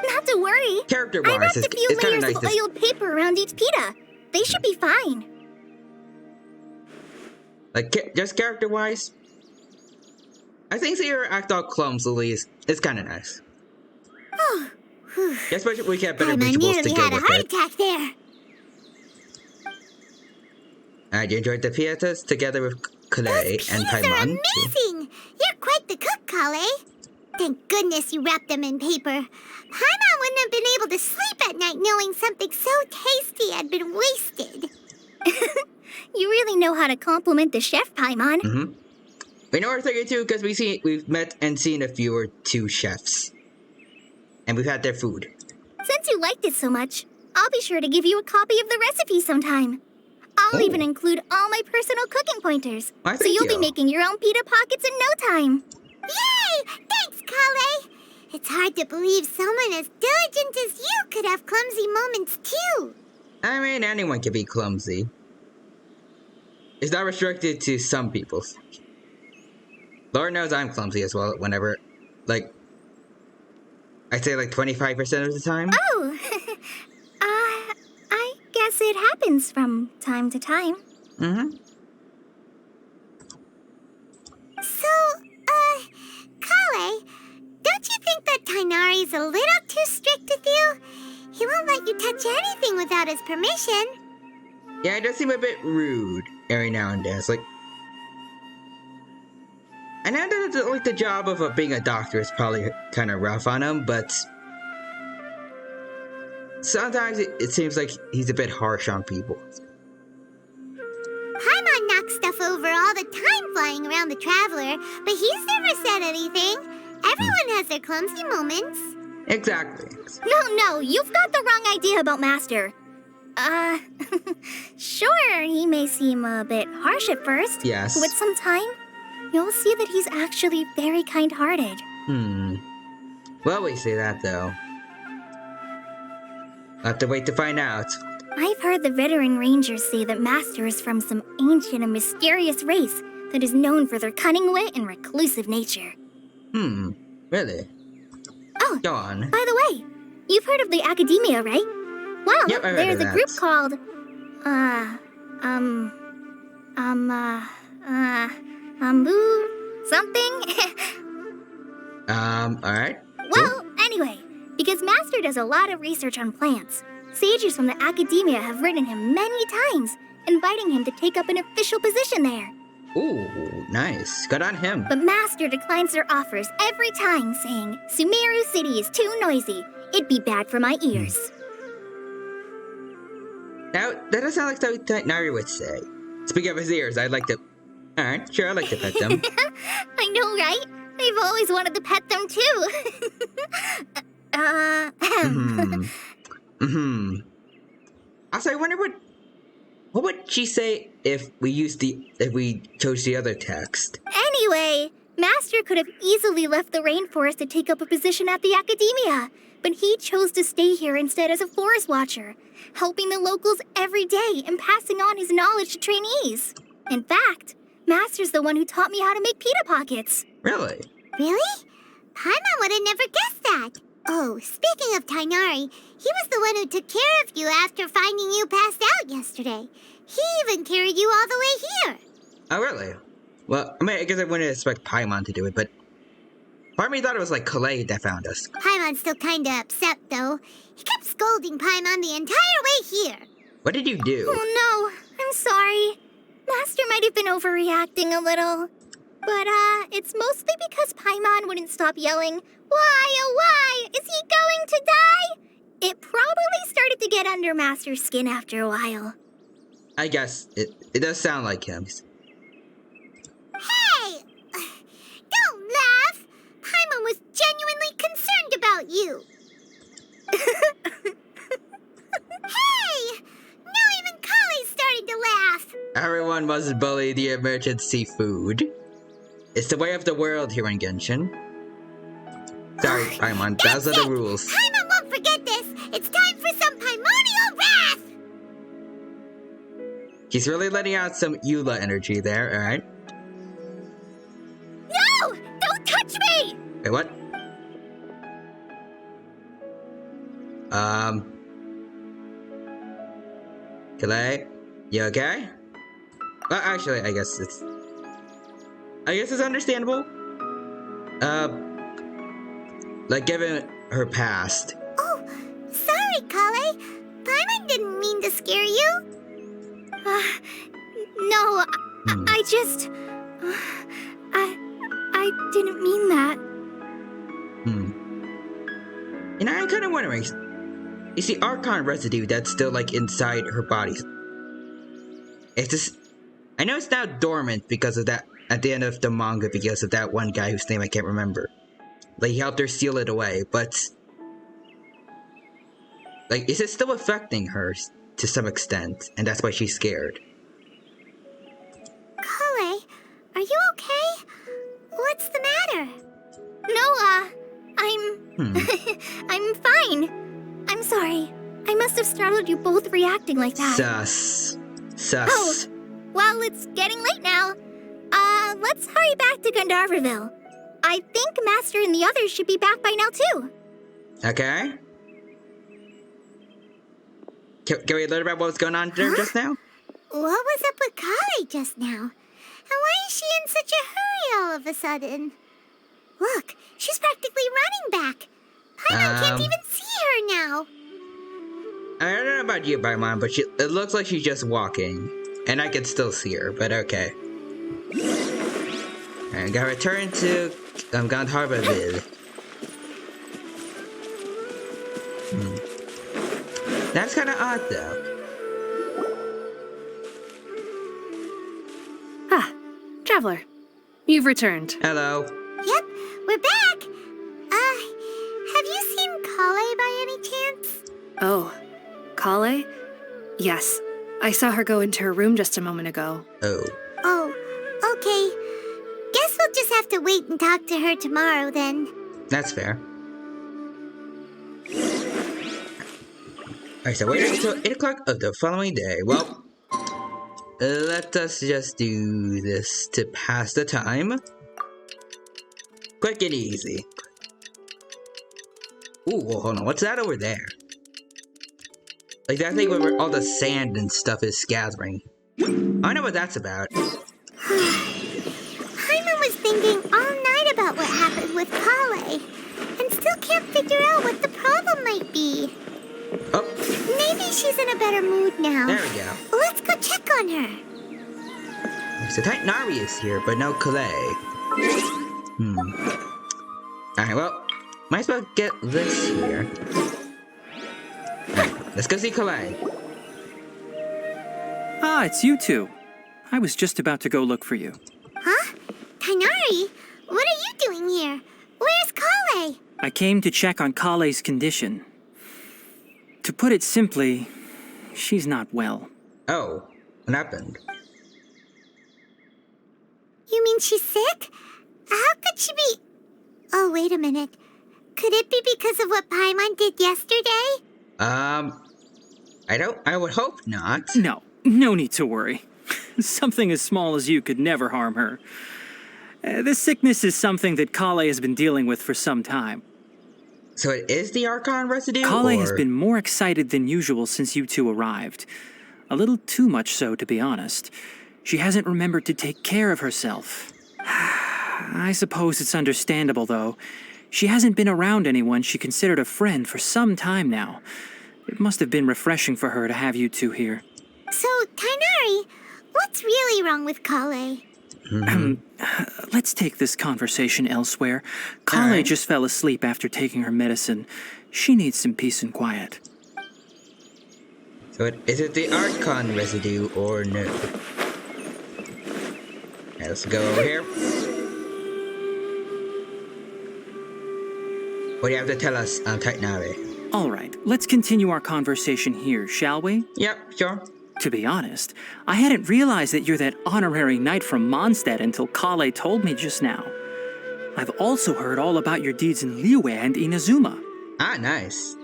Not to worry. I character-wise, wrapped a few it's kind of layers nice of to... oiled paper around each pita. They should be fine. Like, just character-wise, I think seeing her act all clumsily is kind of nice. Oh, whew. Especially if we get better Paimon visuals to nearly go had a with heart it. attack there. You enjoyed the piatas together with Clay Those and peas are Paimon. amazing! You're quite the cook, Kale. Thank goodness you wrapped them in paper. Paimon wouldn't have been able to sleep at night knowing something so tasty had been wasted. You really know how to compliment the chef, Paimon. Mm-hmm. We know our thing too because we've met and seen a few or two chefs. And we've had their food. Since you liked it so much, I'll be sure to give you a copy of the recipe sometime. I'll Oh. even include all my personal cooking pointers. Why, So thank you'll be you. making your own pita pockets in no time. Yay! Thanks, Kale. It's hard to believe someone as diligent as you could have clumsy moments too. I mean, anyone can be clumsy. It's not restricted to some people. Lord knows I'm clumsy as well whenever, like, I'd say like 25% of the time. Oh, I guess it happens from time to time. Mm-hmm. So, Kale, don't you think that Tainari's a little too strict with you? He won't let you touch anything without his permission. Yeah, it does seem a bit rude every now and then. It's like, I know that like the job of being a doctor is probably kind of rough on him, but sometimes it seems like he's a bit harsh on people. Paimon knocks stuff over all the time flying around the Traveler, but he's never said anything. Everyone has their clumsy moments. Exactly. No, you've got the wrong idea about Master. Sure, he may seem a bit harsh at first. Yes. But with some time, you'll see that he's actually very kind-hearted. Well, we say that though. I'll have to wait to find out. I've heard the veteran rangers say that Master is from some ancient and mysterious race that is known for their cunning wit and reclusive nature. Really? Oh, Go on. by the way, you've heard of the Academia, right? Well, Yep, I heard there's of a that. group called, something? Alright. Well, anyway, because Master does a lot of research on plants, sages from the Academia have written him many times, inviting him to take up an official position there. Ooh, nice. Good on him. But Master declines their offers every time, saying, Sumeru City is too noisy. It'd be bad for my ears. Now, that doesn't sound like something Nari would say. Speaking of his ears, I'd like to... Alright, sure, I'd like to pet them. I know, right? I've always wanted to pet them too. Also, I wonder what would she say if we chose the other text? Anyway, Master could have easily left the rainforest to take up a position at the Academia, but he chose to stay here instead as a forest watcher, helping the locals every day and passing on his knowledge to trainees. In fact, Master's the one who taught me how to make pita pockets. Really? Really? Paimon would have never guessed that. Oh, speaking of Tainari, he was the one who took care of you after finding you passed out yesterday. He even carried you all the way here. Oh, really? Well, I mean, I guess I wouldn't expect Paimon to do it, but part of me thought it was like Kalei that found us. Paimon's still kinda upset, though. He kept scolding Paimon the entire way here. What did you do? Oh no, I'm sorry. Master might have been overreacting a little. But, it's mostly because Paimon wouldn't stop yelling, "Why, oh why? Is he going to die?" It probably started to get under Master's skin after a while. I guess it does sound like him. Hey! Don't laugh! Paimon was genuinely concerned about you. Hey! Now even Kali's starting to laugh. Everyone must bully the emergency food. It's the way of the world here in Genshin. Sorry, Paimon, those are the rules. Paimon won't forget this. It's time for some primordial wrath. He's really letting out some Eula energy there, alright? No! Don't touch me! Wait, what? Kalei? You okay? Well, actually, I guess it's understandable. Like, given her past. Oh, sorry, Kale. Paimon didn't mean to scare you. No, I just... I didn't mean that. You know, I'm kind of wondering. It's the Archon residue that's still, like, inside her body. It's just... I know it's now dormant because of that... At the end of the manga, because of that one guy whose name I can't remember. Like, he helped her seal it away, but... Like, is it still affecting her to some extent? And that's why she's scared. Kale, are you okay? What's the matter? No, I'm fine. I'm sorry. I must have startled you both reacting like that. Sus. Oh, well, it's getting late now. Let's hurry back to Gandharvaville. I think Master and the others should be back by now, too. Okay. Can we learn about what was going on there just now? What was up with Kale just now? And why is she in such a hurry all of a sudden? Look, she's practically running back. Paimon can't even see her now. I don't know about you, Paimon, but it looks like she's just walking. And I can still see her, but okay. I gotta return to Gandharvaville. That's kind of odd, though. Ah, Traveler. You've returned. Hello. Yep, we're back. Have you seen Kale by any chance? Oh, Kale? Yes. I saw her go into her room just a moment ago. Oh. Oh, okay. Guess we'll just have to wait and talk to her tomorrow then. That's fair. Alright, so wait until 8 o'clock of the following day. Well, let us just do this to pass the time. Quick and easy. Ooh, well, hold on. What's that over there? Like that thing where all the sand and stuff is gathering. I know what that's about. Paimon was thinking all night about what happened with Kale, and still can't figure out what the problem might be. Oh. Maybe she's in a better mood now. There we go. Let's go check on her. So Titanari is here, but no Kalei. Alright, well, might as well get this here. Alright, let's go see Kalei. Ah, it's you two. I was just about to go look for you. Huh? Tainari? What are you doing here? Where's Kale? I came to check on Kale's condition. To put it simply, she's not well. Oh, what happened? You mean she's sick? How could she be... Oh, wait a minute. Could it be because of what Paimon did yesterday? I would hope not. No need to worry. Something as small as you could never harm her. This sickness is something that Kale has been dealing with for some time. So it is the Archon residue? Kale has been more excited than usual since you two arrived. A little too much so, to be honest. She hasn't remembered to take care of herself. I suppose it's understandable, though. She hasn't been around anyone she considered a friend for some time now. It must have been refreshing for her to have you two here. So, Tainari, what's really wrong with Kale? Let's take this conversation elsewhere. Kale just fell asleep after taking her medicine. She needs some peace and quiet. So is it the Archon residue or no? Okay, let's go over here. What do you have to tell us, Titanari? All right, let's continue our conversation here, shall we? Yep, sure. To be honest, I hadn't realized that you're that honorary knight from Mondstadt until Kale told me just now. I've also heard all about your deeds in Liyue and Inazuma. Ah, nice.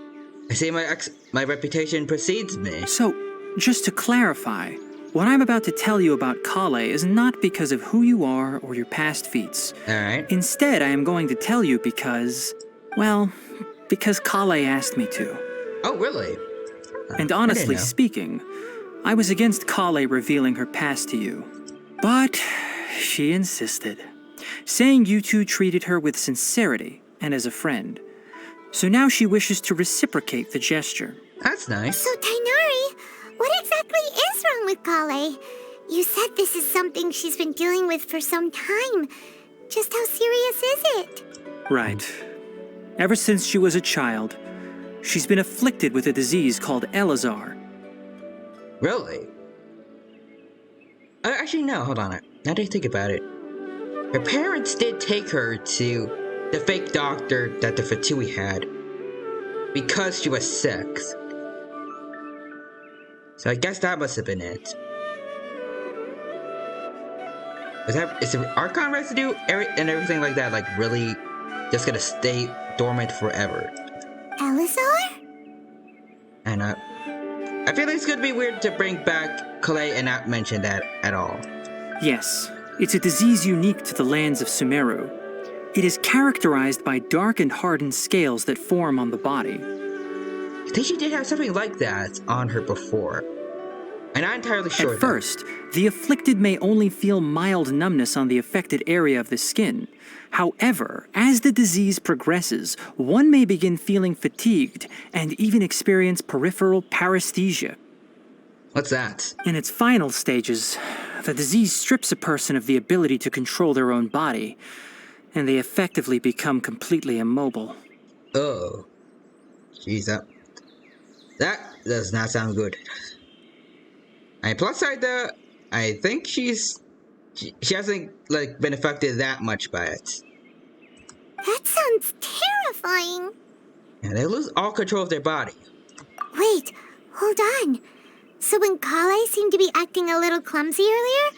I see my reputation precedes me. So, just to clarify, what I'm about to tell you about Kale is not because of who you are or your past feats. Alright. Instead, I am going to tell you because, well, because Kale asked me to. Oh, really? And honestly speaking, I was against Kale revealing her past to you. But she insisted, saying you two treated her with sincerity and as a friend. So now she wishes to reciprocate the gesture. That's nice. So, Tainari, what exactly is wrong with Kale? You said this is something she's been dealing with for some time. Just how serious is it? Right. Ever since she was a child, she's been afflicted with a disease called Elazar. Really? Actually, no, hold on. Now that I think about it, her parents did take her to the fake doctor that the Fatui had because she was sick. So I guess that must have been it. Is the Archon residue and everything like that, like, really just gonna stay dormant forever? Elazar? And I feel like it's gonna be weird to bring back Kale and not mention that at all. Yes, it's a disease unique to the lands of SUMERU. It is characterized by dark and hardened scales that form on the body. I think she did have something like that on her before. I'm not entirely sure. At first, the afflicted may only feel mild numbness on the affected area of the skin. However, as the disease progresses, one may begin feeling fatigued and even experience peripheral paresthesia. What's that? In its final stages, the disease strips a person of the ability to control their own body, and they effectively become completely immobile. Oh. Jeez, that does not sound good. And plus side though, I think she hasn't, like, been affected that much by it. That sounds terrifying. And they lose all control of their body. Wait, hold on. So when Kale seemed to be acting a little clumsy earlier,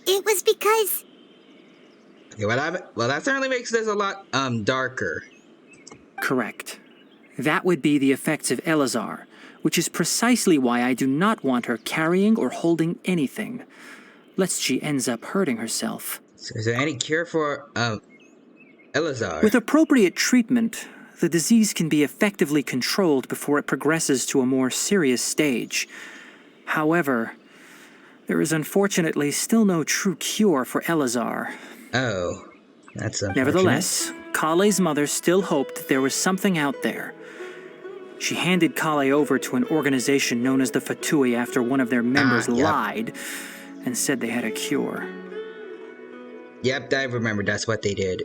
it was because... Okay, well, that certainly makes this a lot, darker. Correct. That would be the effects of Elazar, which is precisely why I do not want her carrying or holding anything, lest she ends up hurting herself. So is there any cure for, Elazar? With appropriate treatment, the disease can be effectively controlled before it progresses to a more serious stage. However, there is unfortunately still no true cure for Elazar. Oh, that's unfortunate. Nevertheless, Kale's mother still hoped that there was something out there. She handed Kale over to an organization known as the Fatui after one of their members lied and said they had a cure. Yep, I remember that's what they did.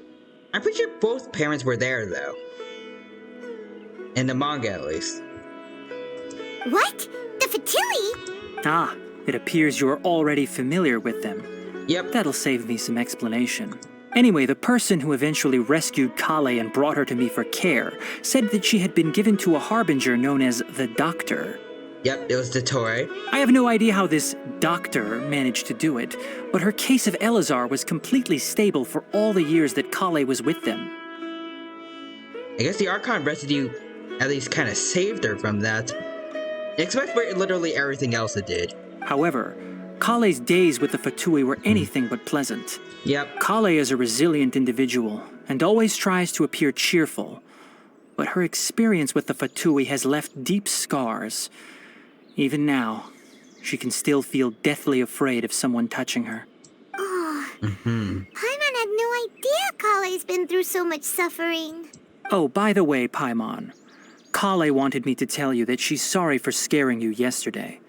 I'm pretty sure both parents were there, though. In the manga, at least. What? The Fatui? Ah, it appears you are already familiar with them. Yep. That'll save me some explanation. Anyway, the person who eventually rescued Kale and brought her to me for care said that she had been given to a harbinger known as the Doctor. Yep, it was the Toei. I have no idea how this doctor managed to do it, but her case of Elazar was completely stable for all the years that Kale was with them. I guess the Archon residue at least kind of saved her from that. Except for literally everything else it did. However, Kale's days with the Fatui were anything but pleasant. Yep. Kale is a resilient individual and always tries to appear cheerful, but her experience with the Fatui has left deep scars. Even now, she can still feel deathly afraid of someone touching her. Oh, Paimon had no idea Kale's been through so much suffering. Oh, by the way, Paimon, Kale wanted me to tell you that she's sorry for scaring you yesterday.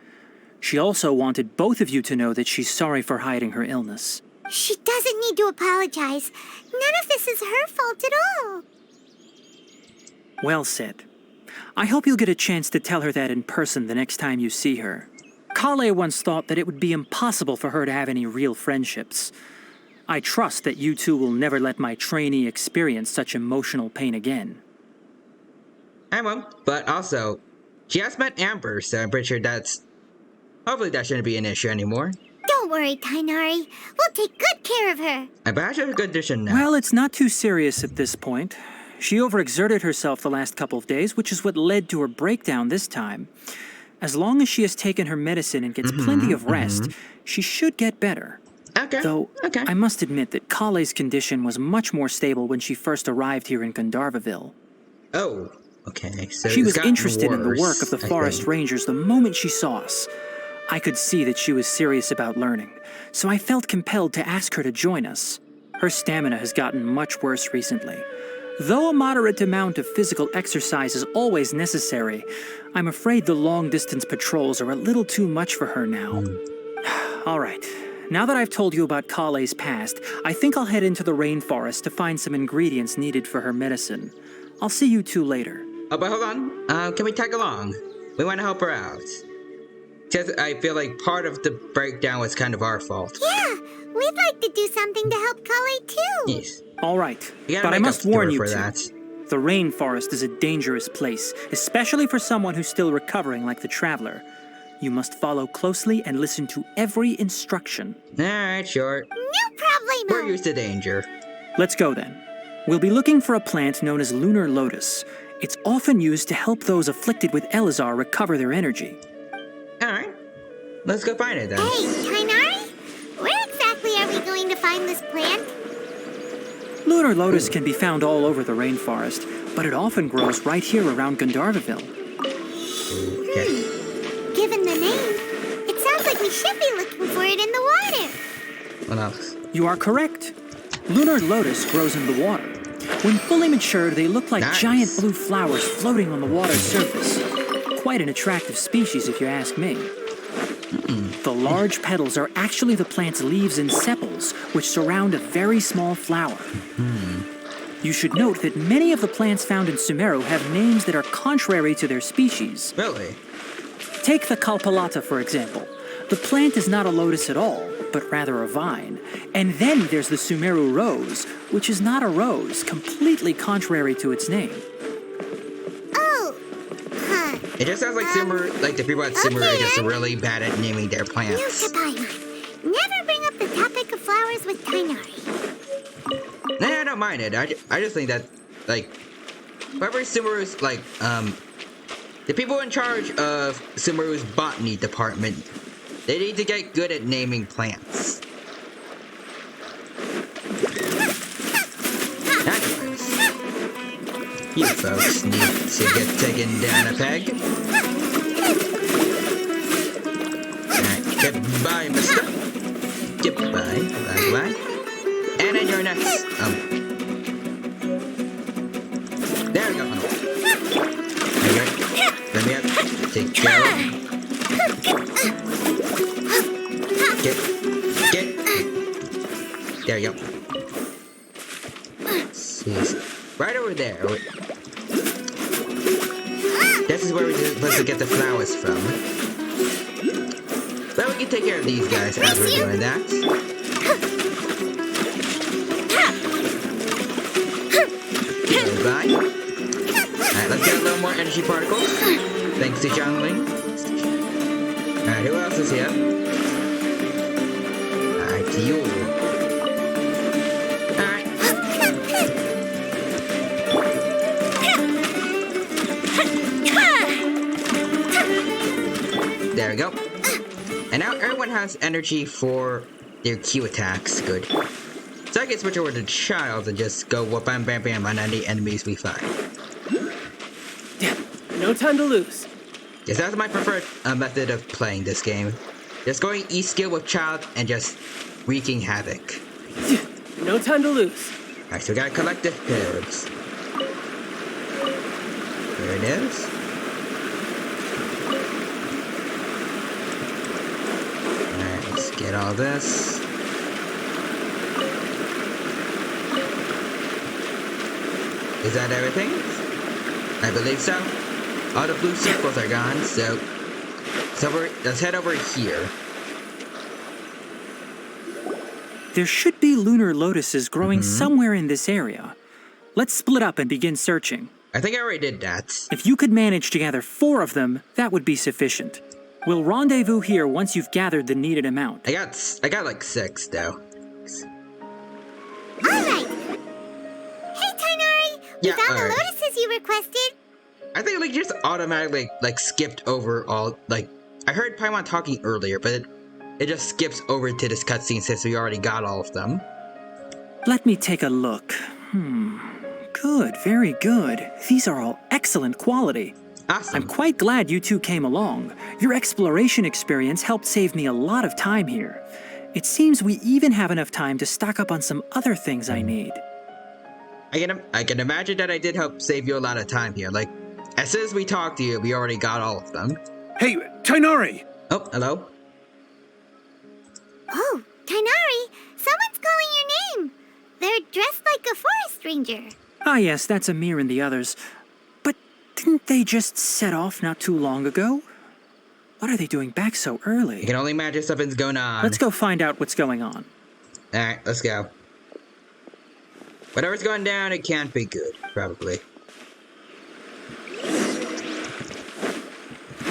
She also wanted both of you to know that she's sorry for hiding her illness. She doesn't need to apologize. None of this is her fault at all. Well said. I hope you'll get a chance to tell her that in person the next time you see her. Kale once thought that it would be impossible for her to have any real friendships. I trust that you two will never let my trainee experience such emotional pain again. I won't, but also, she has met Amber, so I'm pretty sure hopefully that shouldn't be an issue anymore. Don't worry, Tainari. We'll take good care of her. I bet she's a good addition now. Well, it's not too serious at this point. She overexerted herself the last couple of days, which is what led to her breakdown this time. As long as she has taken her medicine and gets plenty of rest, she should get better. Okay. Though, okay. I must admit that Kale's condition was much more stable when she first arrived here in Gandharvaville. Oh, okay. So She it's was gotten interested in the worse, work of the I forest think. rangers the moment she saw us. I could see that she was serious about learning, so I felt compelled to ask her to join us. Her stamina has gotten much worse recently. Though a moderate amount of physical exercise is always necessary, I'm afraid the long-distance patrols are a little too much for her now. All right. Now that I've told you about Kale's past, I think I'll head into the rainforest to find some ingredients needed for her medicine. I'll see you two later. Oh, but hold on. Can we tag along? We want to help her out. Because I feel like part of the breakdown was kind of our fault. Yeah, we'd like to do something to help Kale too. Yes. All right, You gotta but I make must up to warn her you for two. that. The rainforest is a dangerous place, especially for someone who's still recovering like the traveler. You must follow closely and listen to every instruction. Alright, sure. No problemo. We're used to danger. Let's go then. We'll be looking for a plant known as lunar lotus. It's often used to help those afflicted with Elazar recover their energy. Alright. Let's go find it then. Hey, Tainari, where exactly are we going to find this plant? Lunar lotus can be found all over the rainforest, but it often grows right here around Gandharvaville. Okay. Given the name, it sounds like we should be looking for it in the water. What else? You are correct. Lunar lotus grows in the water. When fully matured, they look like Nice. giant blue flowers floating on the water's surface. Quite an attractive species, if you ask me. The large petals are actually the plant's leaves and sepals, which surround a very small flower. You should note that many of the plants found in SUMERU have names that are contrary to their species. Really? Take the Kalpalata, for example. The plant is not a lotus at all, but rather a vine. And then there's the SUMERU rose, which is not a rose, completely contrary to its name. Oh, huh. It just sounds like SUMERU, like the people at SUMERU are just Okay. really bad at naming their New plants. Tapaimon. Never bring up the topic of flowers with Tainari. Nah, I don't mind it. I just think that, like, whoever SUMERU's, like, the people in charge of SUMERU's botany department, they need to get good at naming plants. Anyways, you folks need to get taken down a peg. Alright, goodbye, mister. Goodbye, bye-bye. And then you're next. There we go. Alright, let me up. Take care of it. Get. There you go. Let's see. Right over there. This is where we're supposed to get the flowers from. But we can take care of these guys as we're doing that. Goodbye. Alright, let's get a little more energy particles. Thanks to John Ling. Alright, who else is here? Alright, you. Alright. There we go. And now everyone has energy for their Q attacks. Good. So I can switch over to Child and just go whoop bam bam bam on any enemies we find. No time to lose. Yes, that's my preferred method of playing this game. Just going E-skill with Child and just wreaking havoc. No time to lose. Alright, so we gotta collect the herbs. There it is. Alright, let's get all this. Is that everything? I believe so. All the blue circles are gone, so let's head over here. There should be lunar lotuses growing somewhere in this area. Let's split up and begin searching. I think I already did that. If you could manage to gather 4 of them, that would be sufficient. We'll rendezvous here once you've gathered the needed amount. I got like 6 though. Alright! Hey, Tainari! We Yeah, found the alright. lotuses you requested! I think like just automatically like skipped over all like I heard Paimon talking earlier, but it just skips over to this cutscene since we already got all of them. Let me take a look. Good, very good. These are all excellent quality. Awesome. I'm quite glad you two came along. Your exploration experience helped save me a lot of time here. It seems we even have enough time to stock up on some other things I need. I can imagine that I did help save you a lot of time here. Like, as soon as we talked to you, we already got all of them. Hey, Tainari! Oh, hello? Oh, Tainari! Someone's calling your name! They're dressed like a forest ranger. Ah yes, that's Amir and the others. But didn't they just set off not too long ago? What are they doing back so I early? can only imagine something's going on. Let's go find out what's going on. Alright, let's go. Whatever's going down, it can't be good, probably.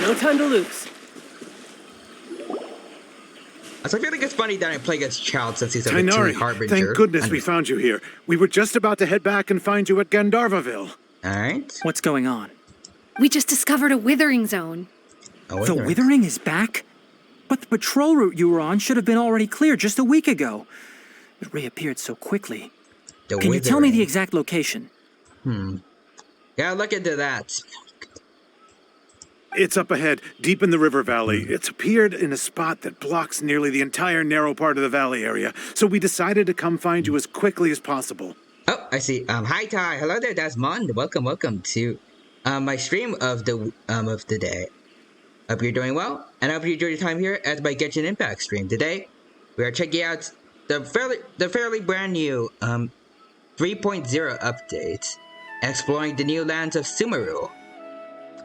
No time to lose. So I feel like it's funny that I play against Child since he's a true Tainari, harbinger. thank goodness we found you here. We were just about to head back and find you at Gandharvaville. Alright. What's going on? We just discovered a withering zone. Oh, The Withering is back? But the patrol route you were on should have been already clear just a week ago. It reappeared so quickly. Can you tell me the exact location? Yeah, look into that. It's up ahead, deep in the river valley. It's appeared in a spot that blocks nearly the entire narrow part of the valley area, so we decided to come find you as quickly as possible. Oh, I see. Hi Ty. Hello there, Desmond. Welcome to my stream of the day. Hope you're doing well, and I hope you enjoyed your time here at my Genshin Impact stream. Today, we are checking out the fairly brand new 3.0 update, exploring the new lands of SUMERU.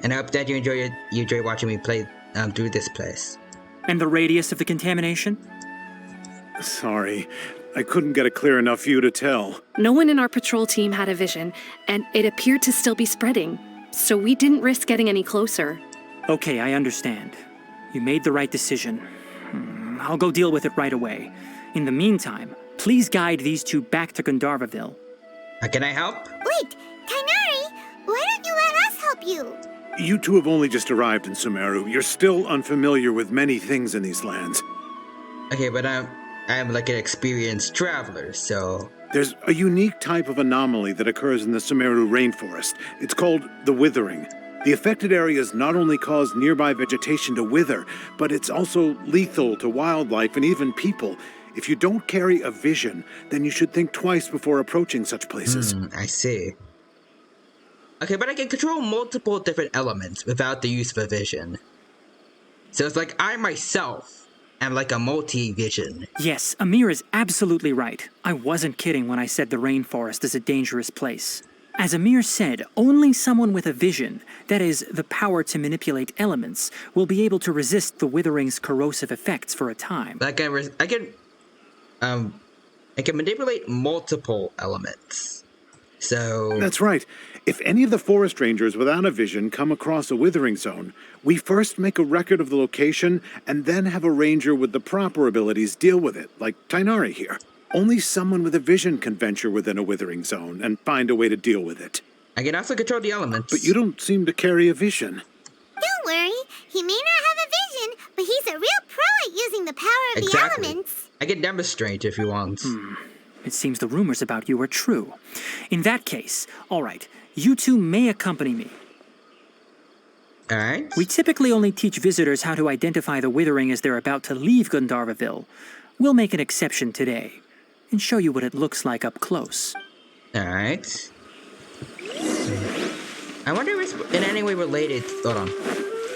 And I hope that you enjoy watching me play through this place. And the radius of the contamination? Sorry, I couldn't get a clear enough view to tell. No one in our patrol team had a vision, and it appeared to still be spreading, so we didn't risk getting any closer. Okay, I understand. You made the right decision. I'll go deal with it right away. In the meantime, please guide these two back to Gandharvaville. Can I help? Wait, Tainari! Why don't you let us help you? You two have only just arrived in SUMERU. You're still unfamiliar with many things in these lands. Okay, but I'm like an experienced traveler, so... There's a unique type of anomaly that occurs in the SUMERU rainforest. It's called the withering. The affected areas not only cause nearby vegetation to wither, but it's also lethal to wildlife and even people. If you don't carry a vision, then you should think twice before approaching such places. I see. Okay, but I can control multiple different elements without the use of a vision. So it's like I myself am like a multi-vision. Yes, Amir is absolutely right. I wasn't kidding when I said the rainforest is a dangerous place. As Amir said, only someone with a vision, that is, the power to manipulate elements, will be able to resist the withering's corrosive effects for a time. Like I can manipulate multiple elements. So... That's right. If any of the forest rangers without a vision come across a withering zone, we first make a record of the location and then have a ranger with the proper abilities deal with it, like Tainari here. Only someone with a vision can venture within a withering zone and find a way to deal with it. I can also control the elements. But you don't seem to carry a vision. Don't worry, he may not have a vision, but he's a real pro at using the power of the elements. I can demonstrate if you want. It seems the rumors about you are true. In that case, all right, you two may accompany me. Alright. We typically only teach visitors how to identify the withering as they're about to leave Gandharvaville. We'll make an exception today and show you what it looks like up close. Alright. I wonder if it's in any way related... Hold on.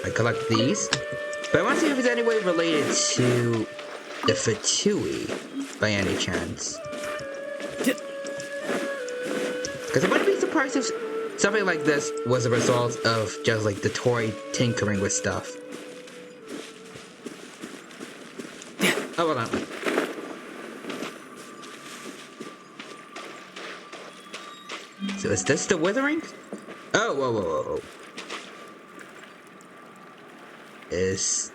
I collect these. But I want to see if it's any way related to the Fatui by any chance. Because I wouldn't be some parts of something like this was a result of just like the toy tinkering with stuff. Oh, hold on. So is this the withering? Oh, whoa, whoa, whoa, whoa. Is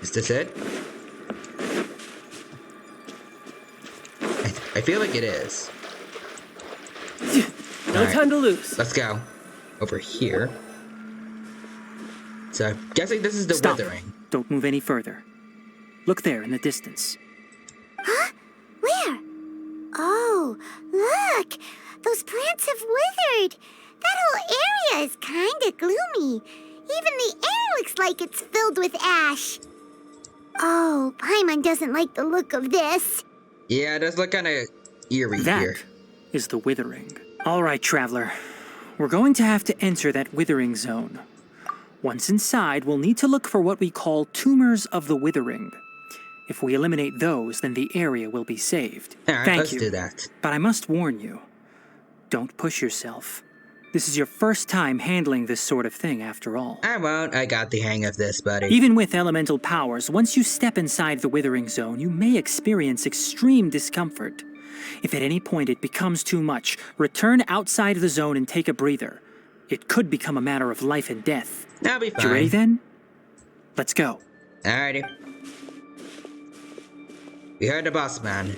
this it? I feel like it is. No time to lose. Let's go. Over here. So I'm guessing this is the Stop. withering. Don't move any further. Look there in the distance. Huh? Where? Oh, look! Those plants have withered. That whole area is kinda gloomy. Even the air looks like it's filled with ash. Oh, Paimon doesn't like the look of this. Yeah, it does look kind of eerie That here. is the withering. All right, traveler. We're going to have to enter that withering zone. Once inside, we'll need to look for what we call tumors of the withering. If we eliminate those, then the area will be saved. Alright, Thank let's you. do that. But I must warn you, don't push yourself. This is your first time handling this sort of thing, after all. I won't. I got the hang of this, buddy. Even with elemental powers, once you step inside the withering zone, you may experience extreme discomfort. If at any point it becomes too much, return outside the zone and take a breather. It could become a matter of life and death. I'll be fine. You ready then? Let's go. Alrighty. We heard the boss man.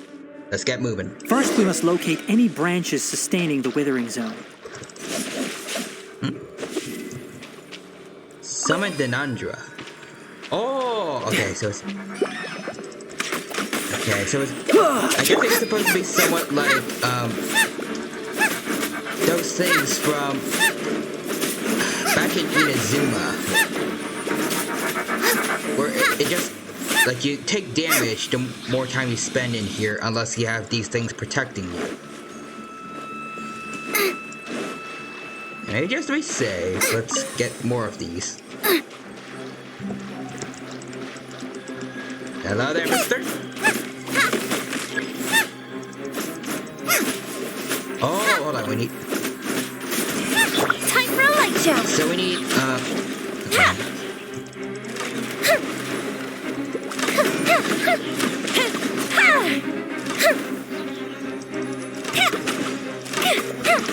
Let's get moving. First, we must locate any branches sustaining the withering zone. Summon Denandra. Oh, okay, so it's... Okay, so it's... I guess it's supposed to be somewhat like, those things from... back in Inazuma. Where it just... Like, you take damage the more time you spend in here, unless you have these things protecting you. And just to be safe, let's get more of these. Hello there, mister. Oh, hold on, we need... Time for a light show. So we need, okay.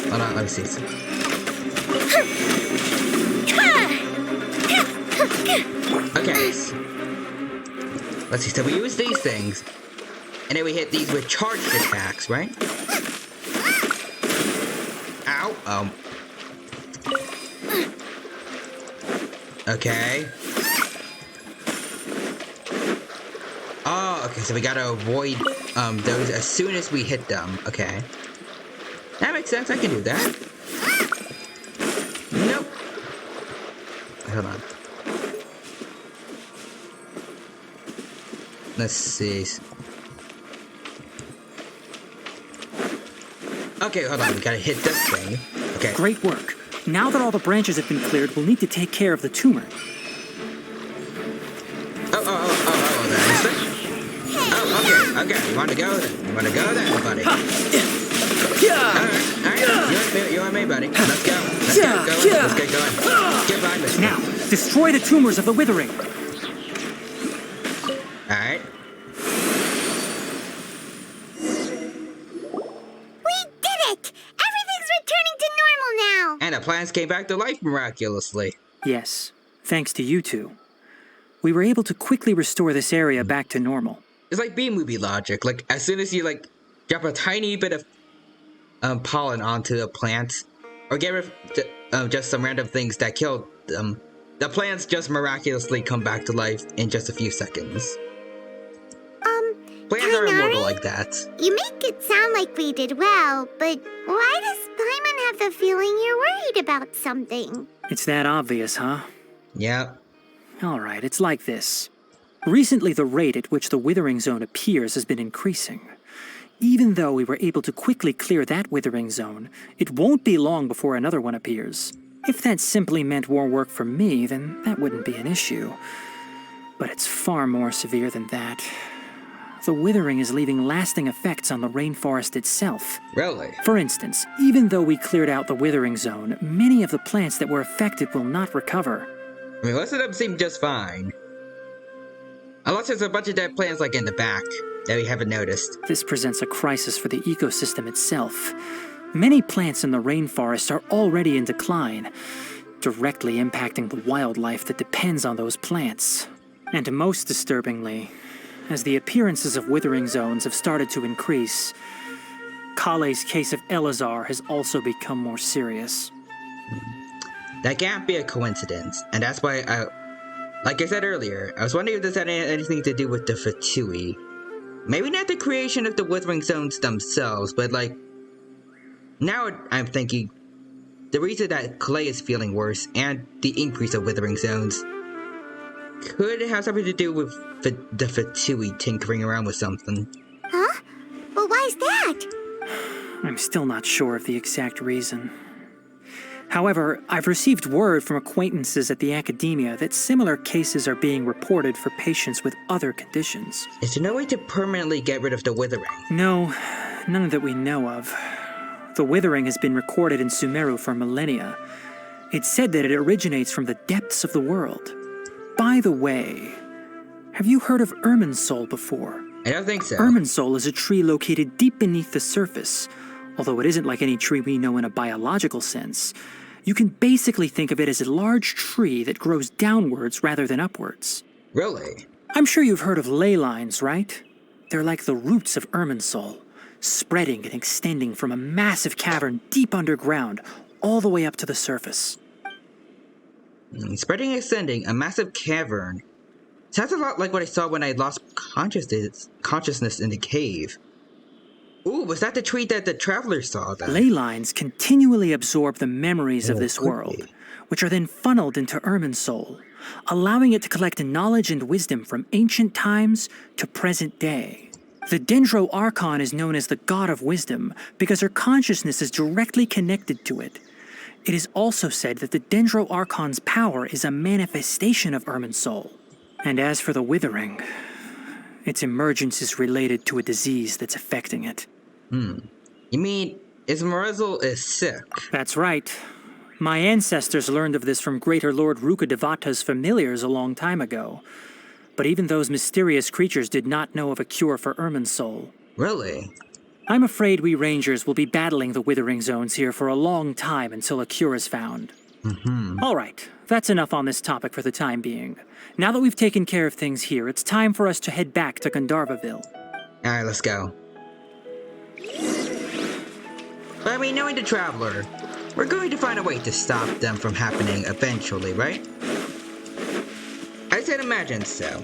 Hold on, let me see. Okay. Let's see, so we use these things, and then we hit these with charged attacks, right? Ow, okay. Oh, okay, so we gotta avoid, those as soon as we hit them, okay. That makes sense, I can do that. Nope. Hold on. Let's see. Okay, hold on, we gotta hit this thing. Okay. Great work. Now that all the branches have been cleared, we'll need to take care of the tumor. There, mister. Oh, okay. You wanna go then? You wanna go then, buddy? Alright. You and me, buddy. Let's go. Let's get going. Get behind us. Now, destroy the tumors of the withering. Alright. We did it! Everything's returning to normal now. And the plants came back to life miraculously. Yes, thanks to you two. We were able to quickly restore this area back to normal. It's like B-movie logic. Like, as soon as you, like, drop a tiny bit of pollen onto the plant, or get rid of just some random things that killed them, the plants just miraculously come back to life in just a few seconds. Plants are immortal like that. You make it sound like we did well, but why does Paimon have the feeling you're worried about something? It's that obvious, huh? Yeah. All right, it's like this. Recently, the rate at which the withering zone appears has been increasing. Even though we were able to quickly clear that withering zone, it won't be long before another one appears. If that simply meant more work for me, then that wouldn't be an issue. But it's far more severe than that. the withering is leaving lasting effects on the rainforest itself. Really? For instance, even though we cleared out the withering zone, many of the plants that were affected will not recover. I mean, most of them seem just fine. Unless there's a bunch of dead plants like in the back that we haven't noticed. This presents a crisis for the ecosystem itself. Many plants in the rainforest are already in decline, directly impacting the wildlife that depends on those plants. And most disturbingly, as the appearances of withering zones have started to increase, Kale's case of Elazar has also become more serious. That can't be a coincidence, and that's why like I said earlier, I was wondering if this had anything to do with the Fatui. Maybe not the creation of the withering zones themselves, but like, now I'm thinking, the reason that Kale is feeling worse and the increase of withering zones could have something to do with the Fatui tinkering around with something. Huh? Well, why is that? I'm still not sure of the exact reason. However, I've received word from acquaintances at the academia that similar cases are being reported for patients with other conditions. Is there no way to permanently get rid of the withering? No, none that we know of. The withering has been recorded in Sumeru for millennia. It's said that it originates from the depths of the world. By the way, have you heard of Irminsul before? I don't think so. Irminsul is a tree located deep beneath the surface. Although it isn't like any tree we know in a biological sense, you can basically think of it as a large tree that grows downwards rather than upwards. Really? I'm sure you've heard of ley lines, right? They're like the roots of Irminsul, spreading and extending from a massive cavern deep underground all the way up to the surface. Spreading and extending, a massive cavern. Sounds a lot like what I saw when I lost consciousness in the cave. Ooh, was that the tree that the traveler saw then? Ley lines continually absorb the memories of this world, which are then funneled into Irminsul, allowing it to collect knowledge and wisdom from ancient times to present day. The Dendro Archon is known as the God of Wisdom because her consciousness is directly connected to it. It is also said that the Dendro Archon's power is a manifestation of Irminsul. And as for the withering, its emergence is related to a disease that's affecting it. You mean Ismarizal is sick? That's right. My ancestors learned of this from Greater Lord Rukadevata's familiars a long time ago. But even those mysterious creatures did not know of a cure for Irminsul. Really? I'm afraid we rangers will be battling the withering zones here for a long time until a cure is found. All right, that's enough on this topic for the time being. Now that we've taken care of things here, it's time for us to head back to Gandharvaville. Alright, let's go. But I mean, knowing the Traveler, we're going to find a way to stop them from happening eventually, right? I said imagine so.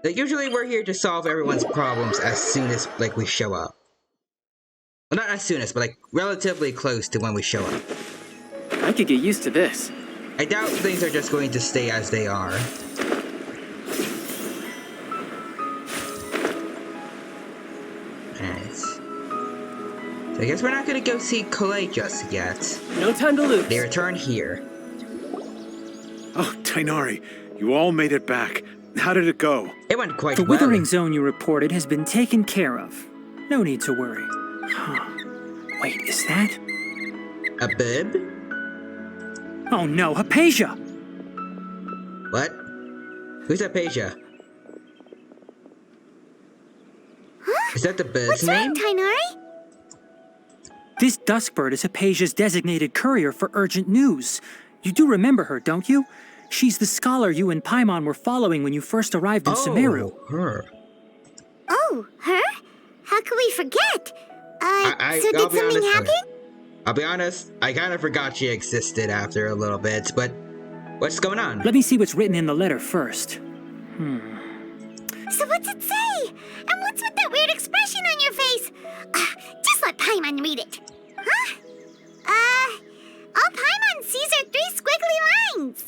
Like, usually we're here to solve everyone's problems as soon as, like, we show up. Well, not as soon as, but, like, relatively close to when we show up. I could get used to this. I doubt things are just going to stay as they are. Alright. So I guess we're not gonna go see Kale just yet. No time to lose. They return here. Oh, Tainari, you all made it back. How did it go? It went quite The well. withering zone you reported has been taken care of. No need to worry. Huh. Wait, is that? A bib? Oh no, Hypatia! What? Who's Hypatia? Is that the bib's What's name? wrong, Tainari? This Duskbird is Hypatia's designated courier for urgent news. You do remember her, don't you? She's the scholar you and Paimon were following when you first arrived in Sumeru. Her. Oh, her? How could we forget? So I'll did be something honest, happen? I'll be honest, I kind of forgot she existed after a little bit, but what's going on? Let me see what's written in the letter first. So what's it say? And what's with that weird expression on your face? Just let Paimon read it. Huh? All Paimon sees are 3 squiggly lines.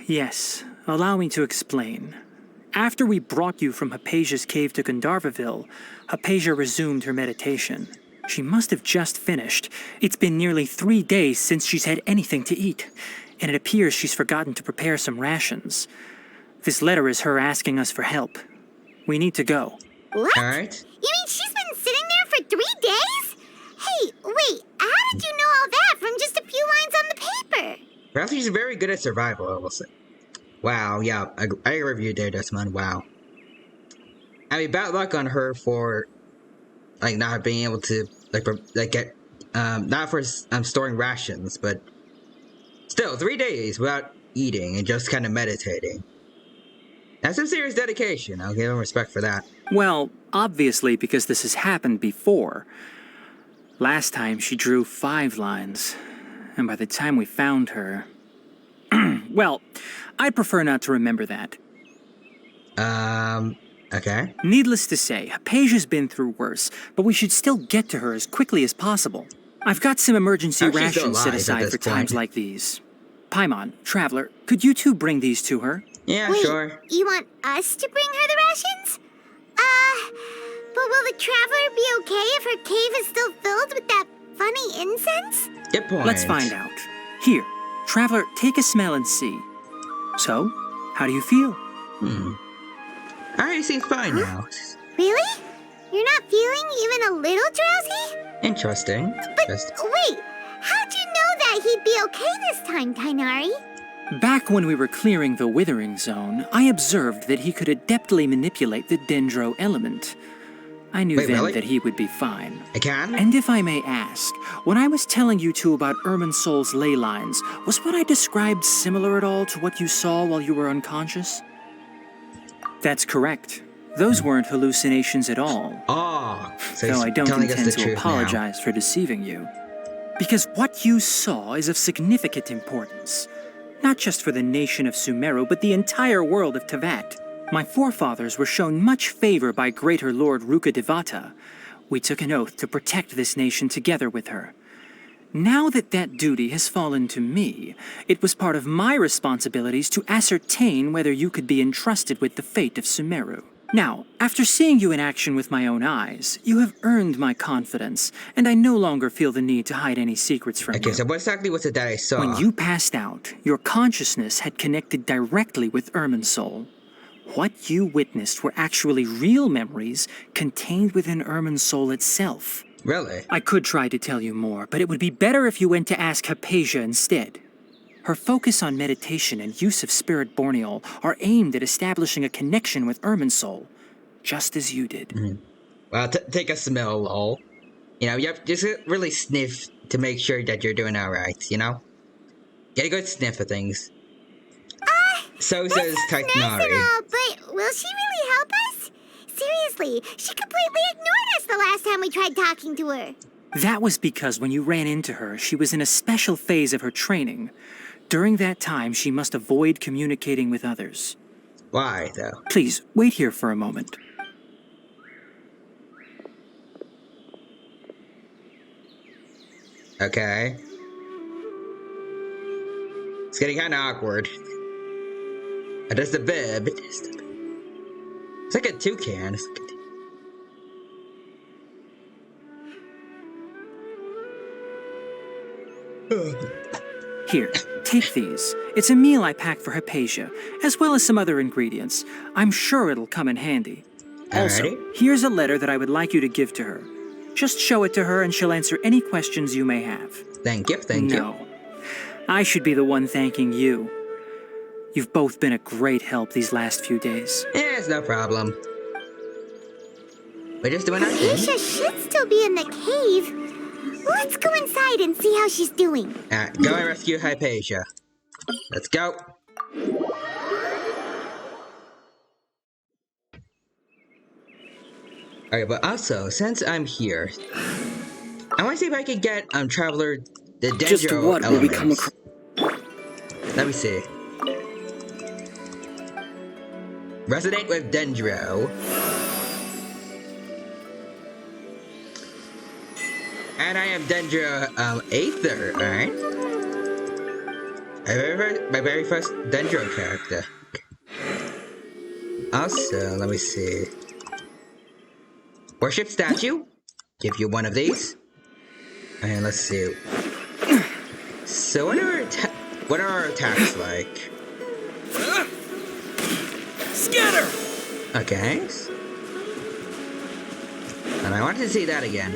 Yes, allow me to explain. After we brought you from Hypatia's cave to Gandharvaville, Hypatia resumed her meditation. She must have just finished. It's been nearly 3 days since she's had anything to eat, and it appears she's forgotten to prepare some rations. This letter is her asking us for help. We need to go. What? Alright. You mean she's been sitting there for 3 days? Hey, wait, how did you know all that from just a few lines on the paper? Perhaps she's very good at survival, I will say. Wow, yeah, I agree with you there, Desmond. Wow. I mean, bad luck on her for, like, not being able to, get, not for storing rations, but still, 3 days without eating and just kind of meditating. That's some serious dedication. I'll give him respect for that. Well, obviously, because this has happened before. Last time she drew 5 lines, and by the time we found her... well, I'd prefer not to remember that. Okay. Needless to say, Hypatia's been through worse, but we should still get to her as quickly as possible. I've got some emergency She's still rations set alive at aside this for times point. like these. Paimon, Traveler, could you two bring these to her? Yeah, Wait, sure. you want us to bring her the rations? But will the traveler be okay if her cave is still filled with that funny incense? Good point. Let's find out. Here, Traveler, take a smell and see. So, how do you feel? Alright, seems fine now. Really? You're not feeling even a little drowsy? Interesting. But wait, how'd you know that he'd be okay this time, Tainari? Back when we were clearing the Withering Zone, I observed that he could adeptly manipulate the Dendro element. I knew Wait, then really? that he would be fine. I can? And if I may ask, when I was telling you two about Irminsol's ley lines, was what I described similar at all to what you saw while you were unconscious? That's correct. Those weren't hallucinations at all. Oh, so Though he's I don't telling us intend the to truth apologize for deceiving you. Because what you saw is of significant importance. Not just for the nation of Sumeru, but the entire world of Tevat. My forefathers were shown much favor by Greater Lord Rukkhadevata. We took an oath to protect this nation together with her. Now that that duty has fallen to me, it was part of my responsibilities to ascertain whether you could be entrusted with the fate of Sumeru. Now, after seeing you in action with my own eyes, you have earned my confidence, and I no longer feel the need to hide any secrets from now. Okay, you. so what exactly was it that I saw? When you passed out, your consciousness had connected directly with Irminsul. What you witnessed were actually real memories contained within Irminsul itself. Really? I could try to tell you more, but it would be better if you went to ask Hypatia instead. Her focus on meditation and use of Spirit Borneol are aimed at establishing a connection with Irminsul, just as you did. Well, take a smell, lol. You know, you have to just really sniff to make sure that you're doing alright, you know? Get a good sniff of things. So says Nice and Tainari. all, but will she really help us? Seriously, she completely ignored us the last time we tried talking to her. That was because when you ran into her, she was in a special phase of her training. During that time, she must avoid communicating with others. Why, though? Please, wait here for a moment. Okay. It's getting kind of awkward. There's the bib. It's like a toucan. It's like Here, take these. It's a meal I packed for Hypatia, as well as some other ingredients. I'm sure it'll come in handy. Also, Alrighty. here's a letter that I would like you to give to her. Just show it to her and she'll answer any questions you may have. Thank you, thank you. No. I should be the one thanking you. You've both been a great help these last few days. Yeah, it's no problem. We're just doing our thing. Aisha should still be in the cave. Let's go inside and see how she's doing. Alright, go and rescue Hypatia. Let's go. Alright, but also, since I'm here, I want to see if I can get Traveler the Dendro Just what will we come elements. Let me see. Resonate with Dendro. And I am Dendro Aether, alright? My very first Dendro character. Also, let me see. Worship statue. Give you one of these. And let's see. So what are our attacks like? Scatter! Okay. I wanted to see that again.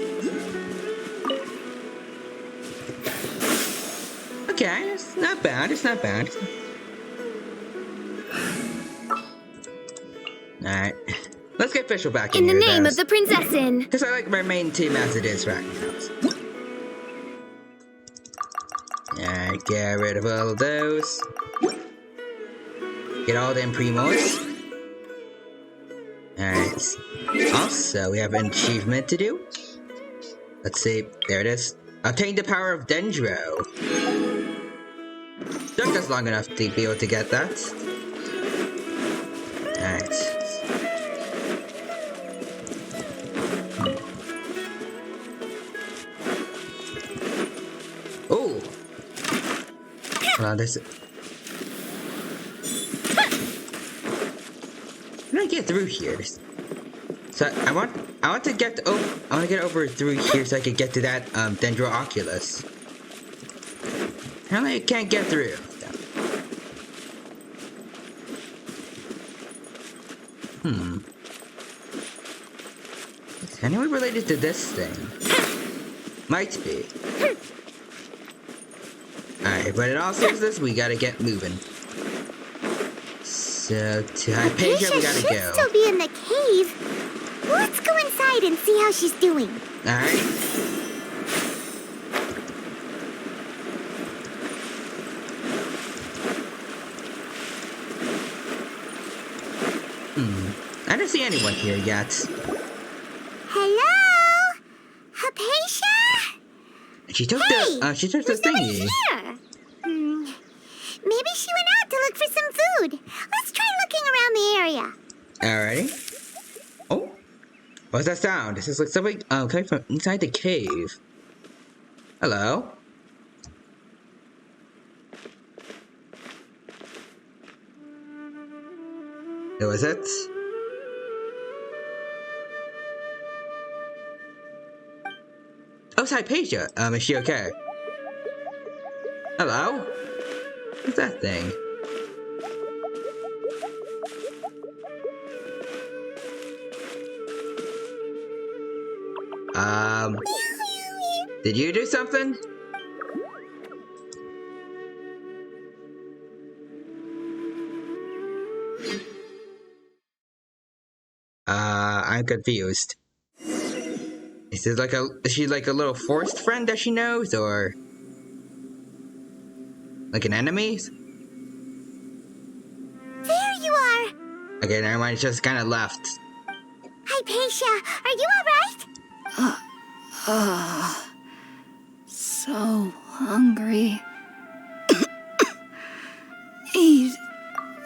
Okay, it's not bad, it's not bad. Alright. Let's get Fischl back in In the here, name though. of the princessin. Because I like my main team as it is right now. Alright, get rid of all of those. Get all them primos. Alright. Also, we have an achievement to do. Let's see. There it is. Obtain the power of Dendro. Took us long enough to be able to get that. Alright. Oh! Hold on, this. How do I get through here? So I want to get over through here so I can get to that Dendro Oculus. Apparently I can't get through. Is anyone related to this thing? Might be. Alright, but in all seriousness, we gotta get moving. So, to Hypatia, we gotta should go. still be in the cave. Let's go inside and see how she's doing. Alright. I don't see anyone here yet. Hello? Hypatia? She took Hey, the there's nobody thingy. here. Maybe she went out to look for some food. Let's try looking around the area. Alrighty. Oh. What's that sound? This is like something coming from inside the cave. Hello? Who is it? Oh, it's Hypatia. Is she okay? Hello? What's that thing? Did you do something? I'm confused. Is she like a little forced friend that she knows, or like an enemy? There you are. Okay, never mind. It's just kind of left. Hypatia, are you alright? So hungry. Need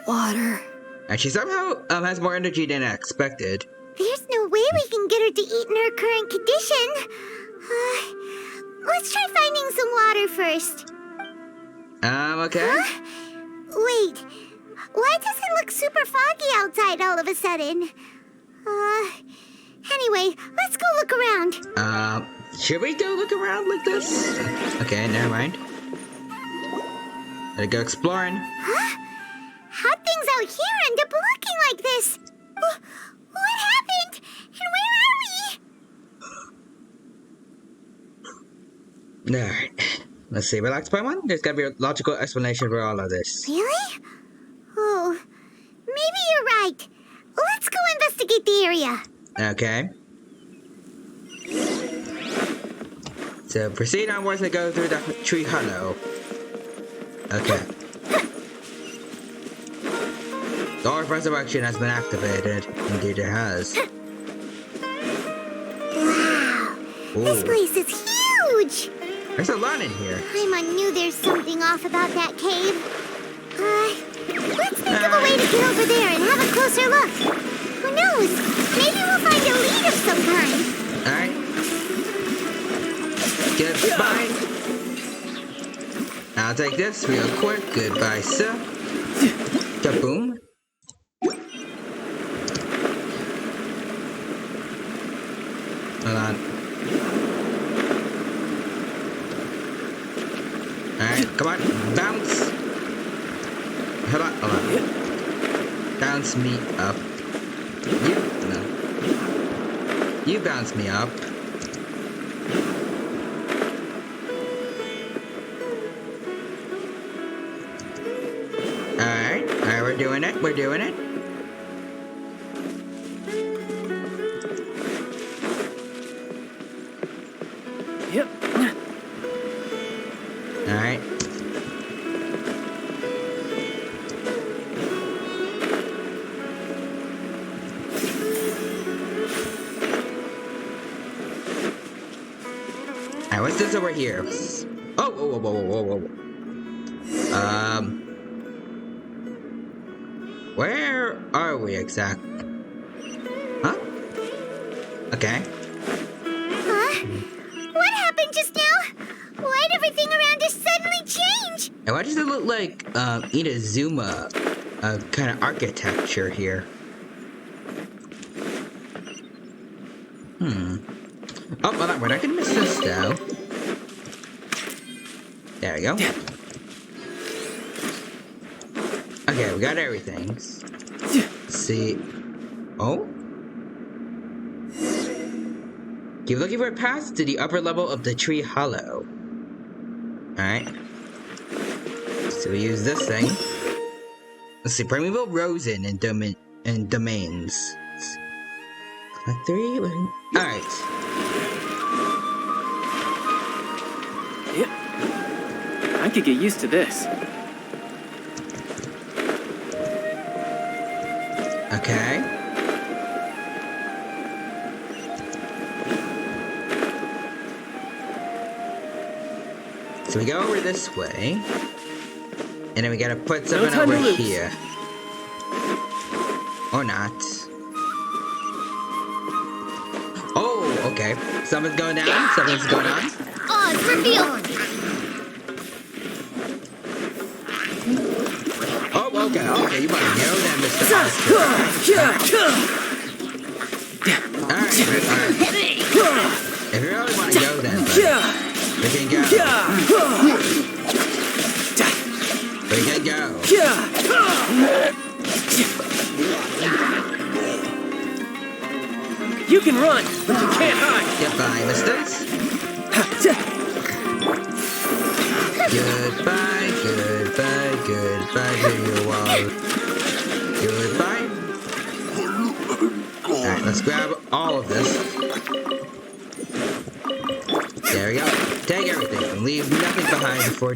water. And she somehow has more energy than I expected. There's no way we can get her to eat in her current condition. Let's try finding some water first. Okay. Huh? Wait, why does it look super foggy outside all of a sudden? Anyway, let's go look around. Should we go look around like this? Okay, never mind. Gotta go exploring. Huh? How'd things out here end up looking like this? What happened? And where are we? Alright. Let's see. Relax, Paimon. There's gotta be a logical explanation for all of this. Really? Oh, maybe you're right. Let's go investigate the area. Okay. So proceed onwards and go through the tree hollow. Okay. Door of resurrection has been activated. Indeed it has. Wow, this Ooh. place is huge. There's a lot in here. Paimon knew there's something off about that cave. Let's think of a way to get over there and have a closer look. Who knows? Maybe we'll find a lead of some kind. Alright. Goodbye. I'll take this real quick. Goodbye, sir. Kaboom. Hold on. Alright, come on. Bounce. Hold on. Bounce me up. You? No. You bounce me up. Alright, we're doing it, we're doing it. Yep. Alright. Alright, what's this over here? Oh, whoa, whoa, whoa, whoa, whoa, whoa. Where are we exactly? Huh? Okay. Huh? What happened just now? Why'd everything around us suddenly change? And why does it look like Inazuma kind of architecture here? Oh, hold on, we're not gonna miss this though. There we go. Okay, we got everything. Let's see. Oh? Keep looking for a path to the upper level of the tree hollow. Alright. So we use this thing. Let's see, primeval rosin and domains. Collect 3. Alright. Yep. I could get used to this. Okay. So we go over this way. And then we gotta put something over here. Or not. Oh, okay. Something's going down. Something's going on. Oh, it's revealed. Oh, okay. Okay, you might know that, Mr. Alright. If you really want to go then, we can go. We can go. You can run, but you can't hide. Goodbye, misters. Goodbye, goodbye, goodbye to you all. Goodbye. Alright, let's grab all of this. There we go. Take everything and leave nothing behind before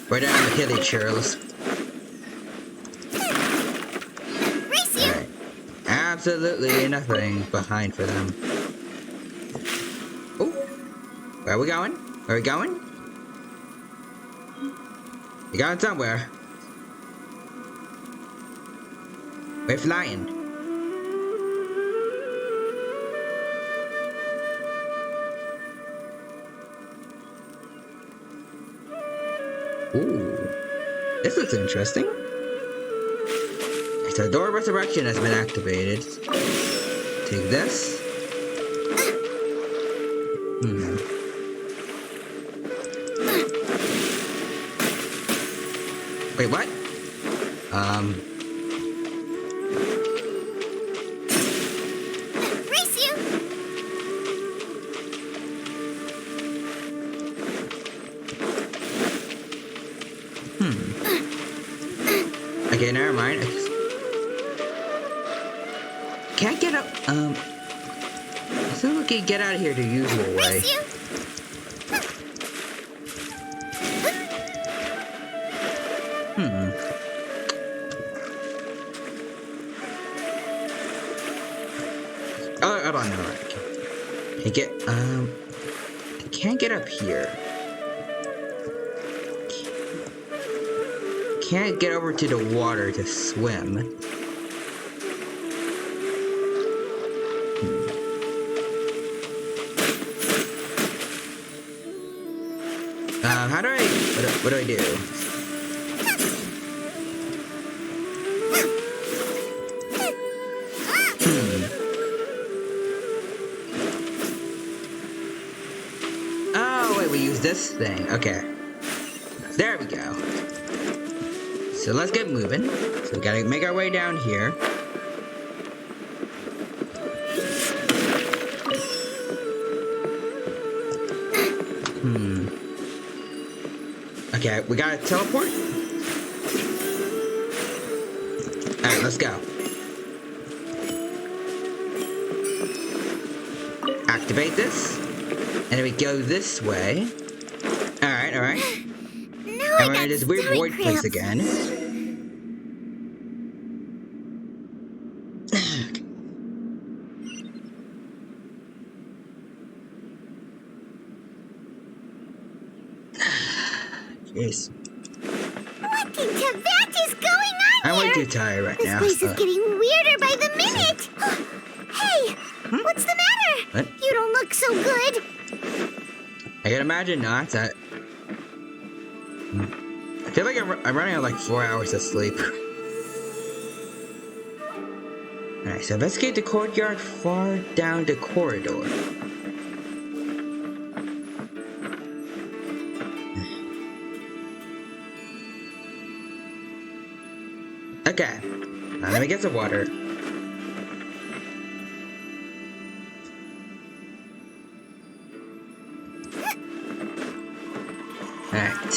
we're down the hilly trails. Alright. Absolutely nothing behind for them. Oh, where are we going? Where are we going? We going somewhere. We're flying. Ooh, this looks interesting. So, Door of Resurrection has been activated. Take this. Wait, what? Race you. Okay, never mind. Can't get up. So we can get out of here the usual way. Race you. Oh, hold on, no. I can't get up here. Can't get over to the water to swim. How do I, what do I do? Oh, wait, we use this thing. Okay. There we go. So let's get moving. So we gotta make our way down here. Okay, we gotta teleport? Alright, let's go. Activate this. And then we go this way. Alright, alright. Now And we're in this weird void place again. Jeez. What in that is going on I'm way here? too tired right This now. place is getting weirder by the minute. Hey, what's the matter? What? You don't look so good. I can imagine not. I feel like I'm running on like 4 hours of sleep. Alright, so investigate the courtyard far down the corridor. Okay, now let me get some water. Alright.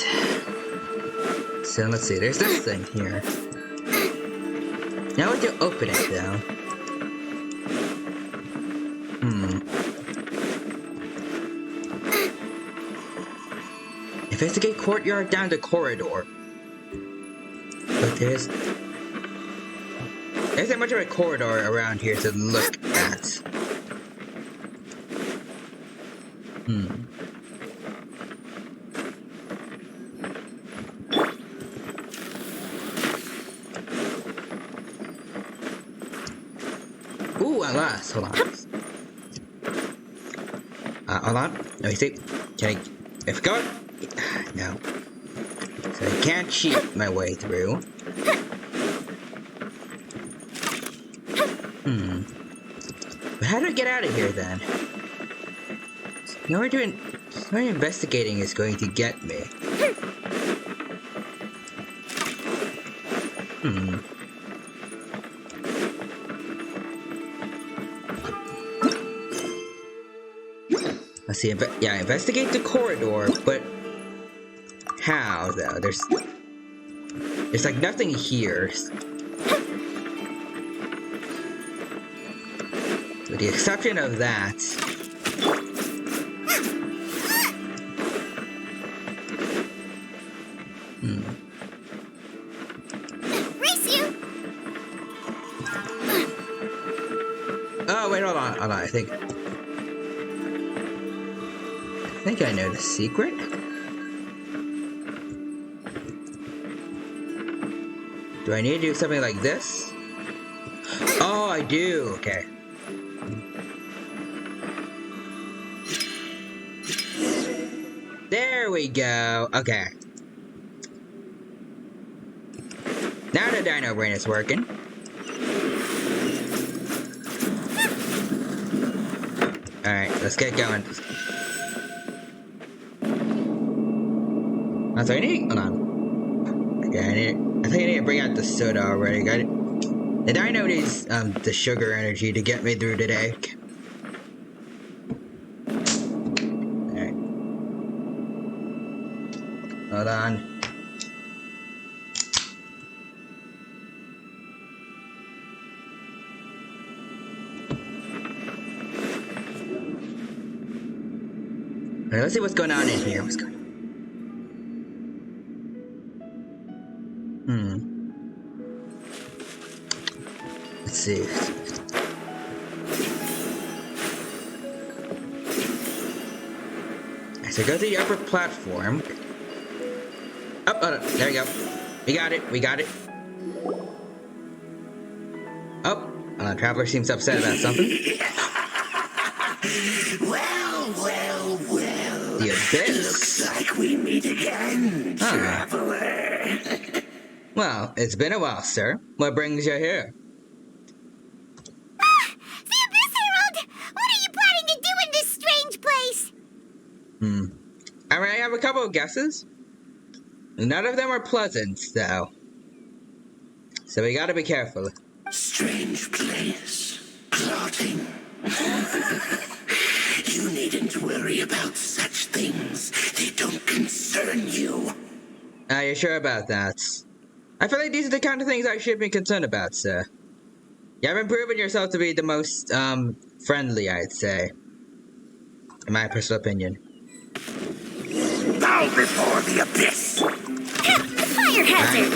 So let's see, there's this thing here. Now we do open it though. Investigate courtyard down the corridor. But there isn't much of a corridor around here to look at. Ooh, alas, hold on. Hold on. Let me see. Can I... If go... No. So I can't cheat my way through. But how do I get out of here then? Nowhere investigating is going to get me. Let's see. Yeah, investigate the corridor, but how though? There's like nothing here. With the exception of that. Race you! Oh wait, hold on. I think I know the secret. Do I need to do something like this? Oh, I do. Okay. There we go. Okay. Now the dino brain is working. Alright, let's get going. So I need... Hold on. Okay, I think I need to bring out the soda already. Got it. The dino needs the sugar energy to get me through today. Alright. Hold on. Alright, let's see what's going on in here. What's going on? Let's see. So go to the upper platform. Oh, there we go. We got it. Oh, Traveler seems upset about something. Well. The Abyss. Looks like we meet again, traveler. Well, it's been a while, sir. What brings you here? The Abyss Herald! What are you planning to do in this strange place? I have a couple of guesses. None of them are pleasant, though. So we gotta be careful. Strange place. Plotting. You need an Don't worry about such things. They don't concern you. Are you sure about that? I feel like these are the kind of things I should be concerned about, sir. You haven't proven yourself to be the most, friendly, I'd say. In my personal opinion. Bow before the abyss! Fire hazard!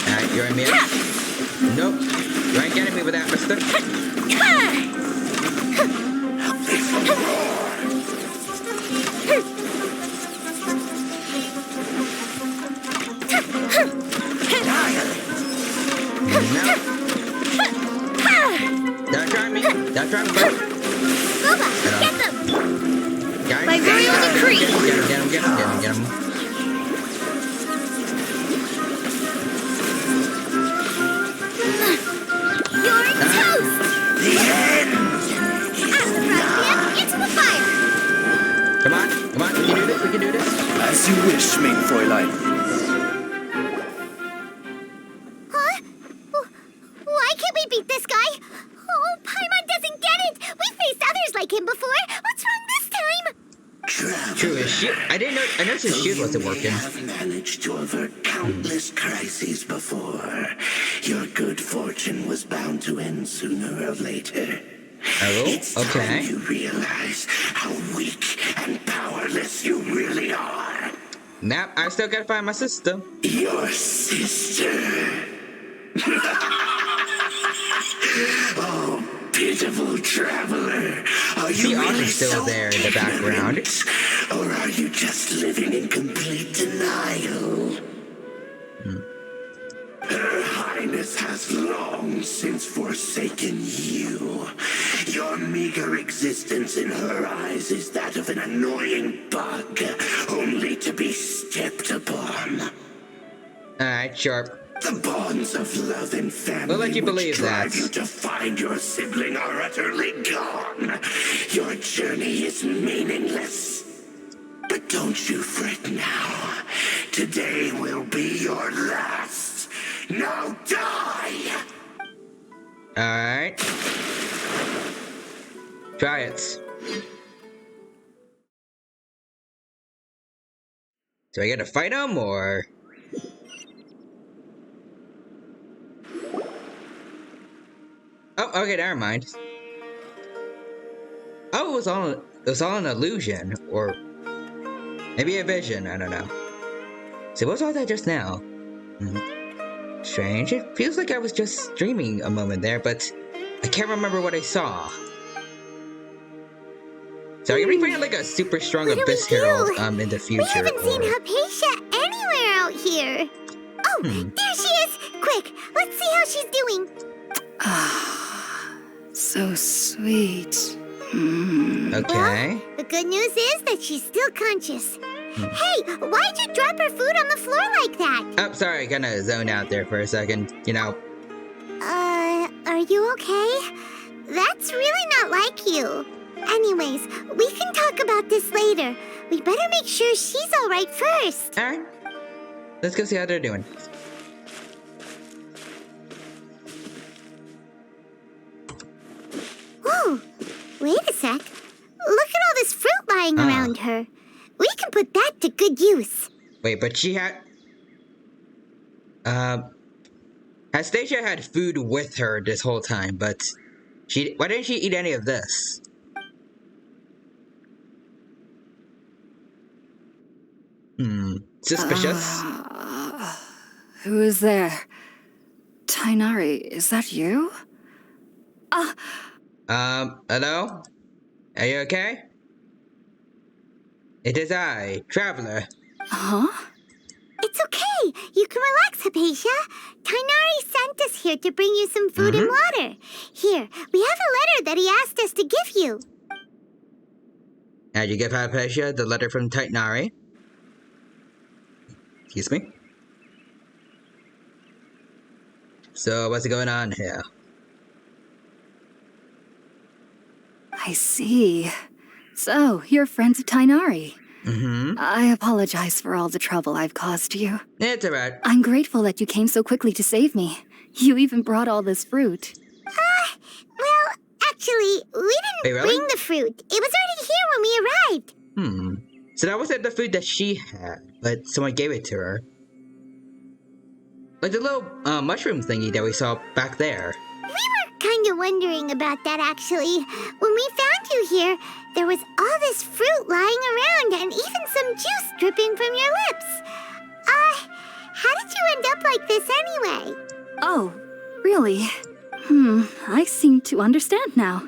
Alright, you're immune. Nope. You ain't getting me with that, mister. Don't try me. Don't try me, bro. Boba, get them! Guys, By royal decree! Get him. You're toast! The end! Astropia, into the fire! Come on, we can do this. As you wish, mein Fräulein. Huh? Why can't we beat this guy? Oh, Paimon doesn't get it! We faced others like him before! What's wrong this time? True, his shield. I noticed his shield wasn't working. You have managed to avert countless crises before. Your good fortune was bound to end sooner or later. Oh, It's okay. time you realize how weak and powerless you really are. Now, I still gotta find my sister. Your sister. Oh, pitiful traveler. Are you See, really Arthur's still so there in the background. ignorant? Or are you just living in complete denial? Her Highness has long since forsaken you. Your meager existence in her eyes is that of an annoying bug, only to be stepped upon. Alright, sure. The bonds of love and family We'll let you believe which drive that. you to find your sibling are utterly gone. Your journey is meaningless. But don't you fret now. Today will be your last. Now die! Alright. Try it. Do I get to fight him, or...? Oh, okay, never mind. Oh, it was all an illusion, or... maybe a vision, I don't know. So what was all that just now? Strange, it feels like I was just dreaming a moment there, but I can't remember what I saw. So are you bringing like a super strong What do Abyss we do? Herald in the future? We haven't seen or... Hypatia anywhere out here. Oh, there she is! Quick, let's see how she's doing. So sweet. Okay. The good news is that she's still conscious. Hey, why'd you drop her food on the floor like that? Oh, sorry, gonna zone out there for a second. You know. Are you okay? That's really not like you. Anyways, we can talk about this later. We better make sure she's alright first. Alright. Let's go see how they're doing. Whoa, wait a sec. Look at all this fruit lying around her. We can put that to good use. Wait, but she had... Anastasia had food with her this whole time, but... Why didn't she eat any of this? Suspicious? Who is there? Tainari, is that you? Hello? Are you okay? It is I, Traveler. Huh? It's okay. You can relax, Hypatia. Tainari sent us here to bring you some food and water. Here, we have a letter that he asked us to give you. Did you give Hypatia the letter from Tainari? Excuse me? So, what's going on here? I see. So, you're friends of Tainari. I apologize for all the trouble I've caused you. It's alright. I'm grateful that you came so quickly to save me. You even brought all this fruit. Well, actually, Wait, really? Bring the fruit. It was already here when we arrived. So that wasn't the food that she had, but someone gave it to her. Like the little mushroom thingy that we saw back there. We were kind of wondering about that, actually. When we found you here, there was all this fruit lying around and even some juice dripping from your lips. How did you end up like this anyway? Oh, really? I seem to understand now.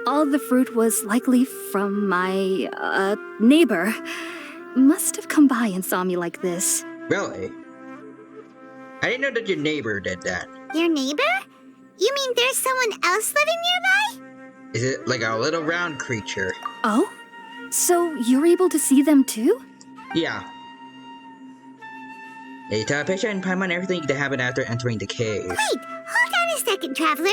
All the fruit was likely from my, neighbor. Must have come by and saw me like this. Really? I didn't know that your neighbor did that. Your neighbor? You mean there's someone else living nearby? Is it like a little round creature? Oh? So you're able to see them too? Yeah. You tell a picture and Paimon everything that happened after entering the cave. Wait, hold on a second, Traveler.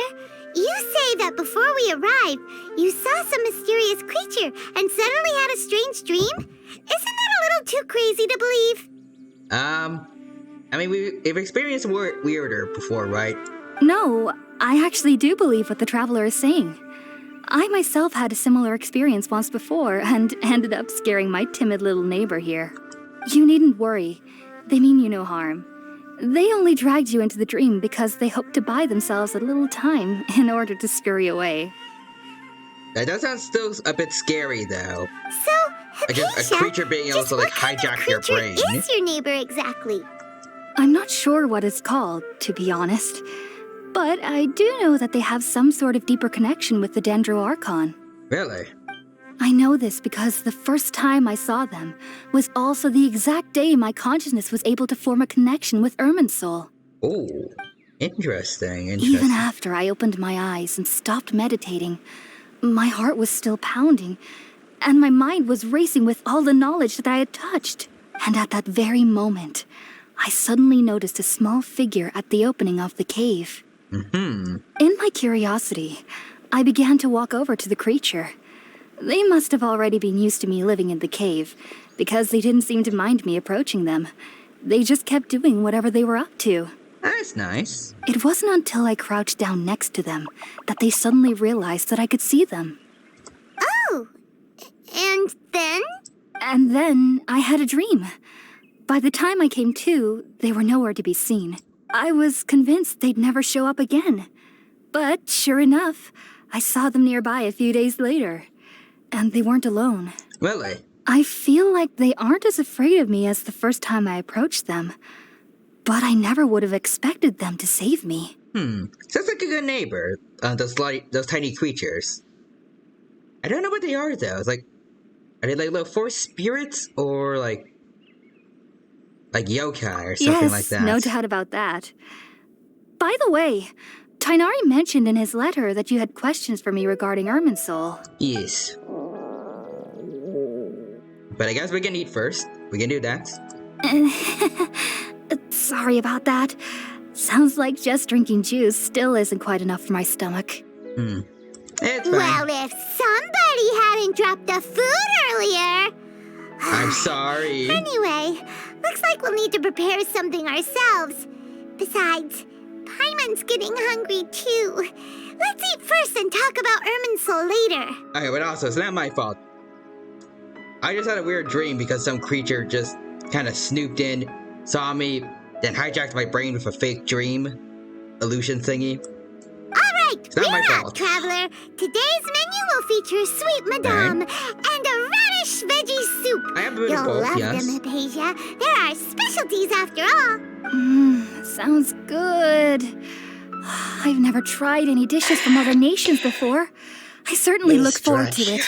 You say that before we arrived, you saw some mysterious creature and suddenly had a strange dream? Isn't that a little too crazy to believe? I mean, we've experienced weirder before, right? No, I actually do believe what the traveler is saying. I myself had a similar experience once before and ended up scaring my timid little neighbor here. You needn't worry. They mean you no harm. They only dragged you into the dream because they hoped to buy themselves a little time in order to scurry away. That does sound still a bit scary, though. So, Like a creature being able to, like, hijack your brain. What is your neighbor exactly? I'm not sure what it's called, to be honest. But I do know that they have some sort of deeper connection with the Dendro Archon. Really? I know this because the first time I saw them was also the exact day my consciousness was able to form a connection with Irminsul. Oh, interesting. Even after I opened my eyes and stopped meditating, my heart was still pounding, and my mind was racing with all the knowledge that I had touched. And at that very moment, I suddenly noticed a small figure at the opening of the cave. In my curiosity, I began to walk over to the creature. They must have already been used to me living in the cave, because they didn't seem to mind me approaching them. They just kept doing whatever they were up to. That's nice. It wasn't until I crouched down next to them that they suddenly realized that I could see them. Oh, and then? And then I had a dream. By the time I came to, they were nowhere to be seen. I was convinced they'd never show up again. But sure enough, I saw them nearby a few days later. And they weren't alone. Really? I feel like they aren't as afraid of me as the first time I approached them. But I never would have expected them to save me. Sounds like a good neighbor. Those tiny creatures. I don't know what they are, though. It's like, are they like little forest spirits or like yokai or something like that? Yes, no doubt about that. By the way, Tainari mentioned in his letter that you had questions for me regarding Irminsul. Yes. But I guess we can eat first. We can do that. Sorry about that. Sounds like just drinking juice still isn't quite enough for my stomach. It's fine. Well, if somebody hadn't dropped the food earlier... I'm sorry. Anyway, looks like we'll need to prepare something ourselves. Besides, Paimon's getting hungry too. Let's eat first and talk about Irminsul later. Okay, but also, it's not my fault. I just had a weird dream because some creature just kind of snooped in, saw me, then hijacked my brain with a fake dream illusion thingy. Alright, It's not my we're up, fault. Traveler. Today's menu will feature sweet madame and a radish veggie soup. I have a bit You'll of both, love yes. them, Hypatia. They're our specialties after all. Sounds good. I've never tried any dishes from other nations before. I certainly look forward to it.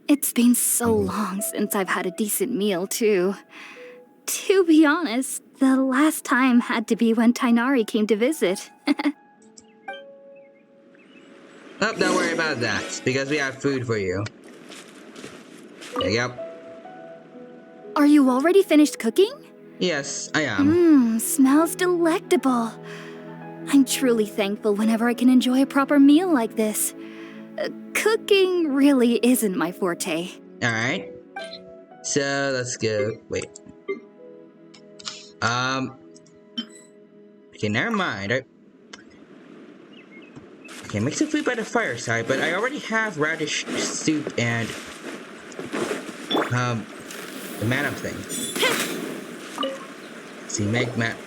It's been so long since I've had a decent meal, too. To be honest, the last time had to be when Tainari came to visit. Oh, don't worry about that, because we have food for you. There you go. Are you already finished cooking? Yes, I am. Smells delectable. I'm truly thankful whenever I can enjoy a proper meal like this. Cooking really isn't my forte. Alright. So, let's go. Wait. Okay, never mind. Okay, Okay, make some food by the fireside, but I already have radish soup and the manna thing. See, make mat.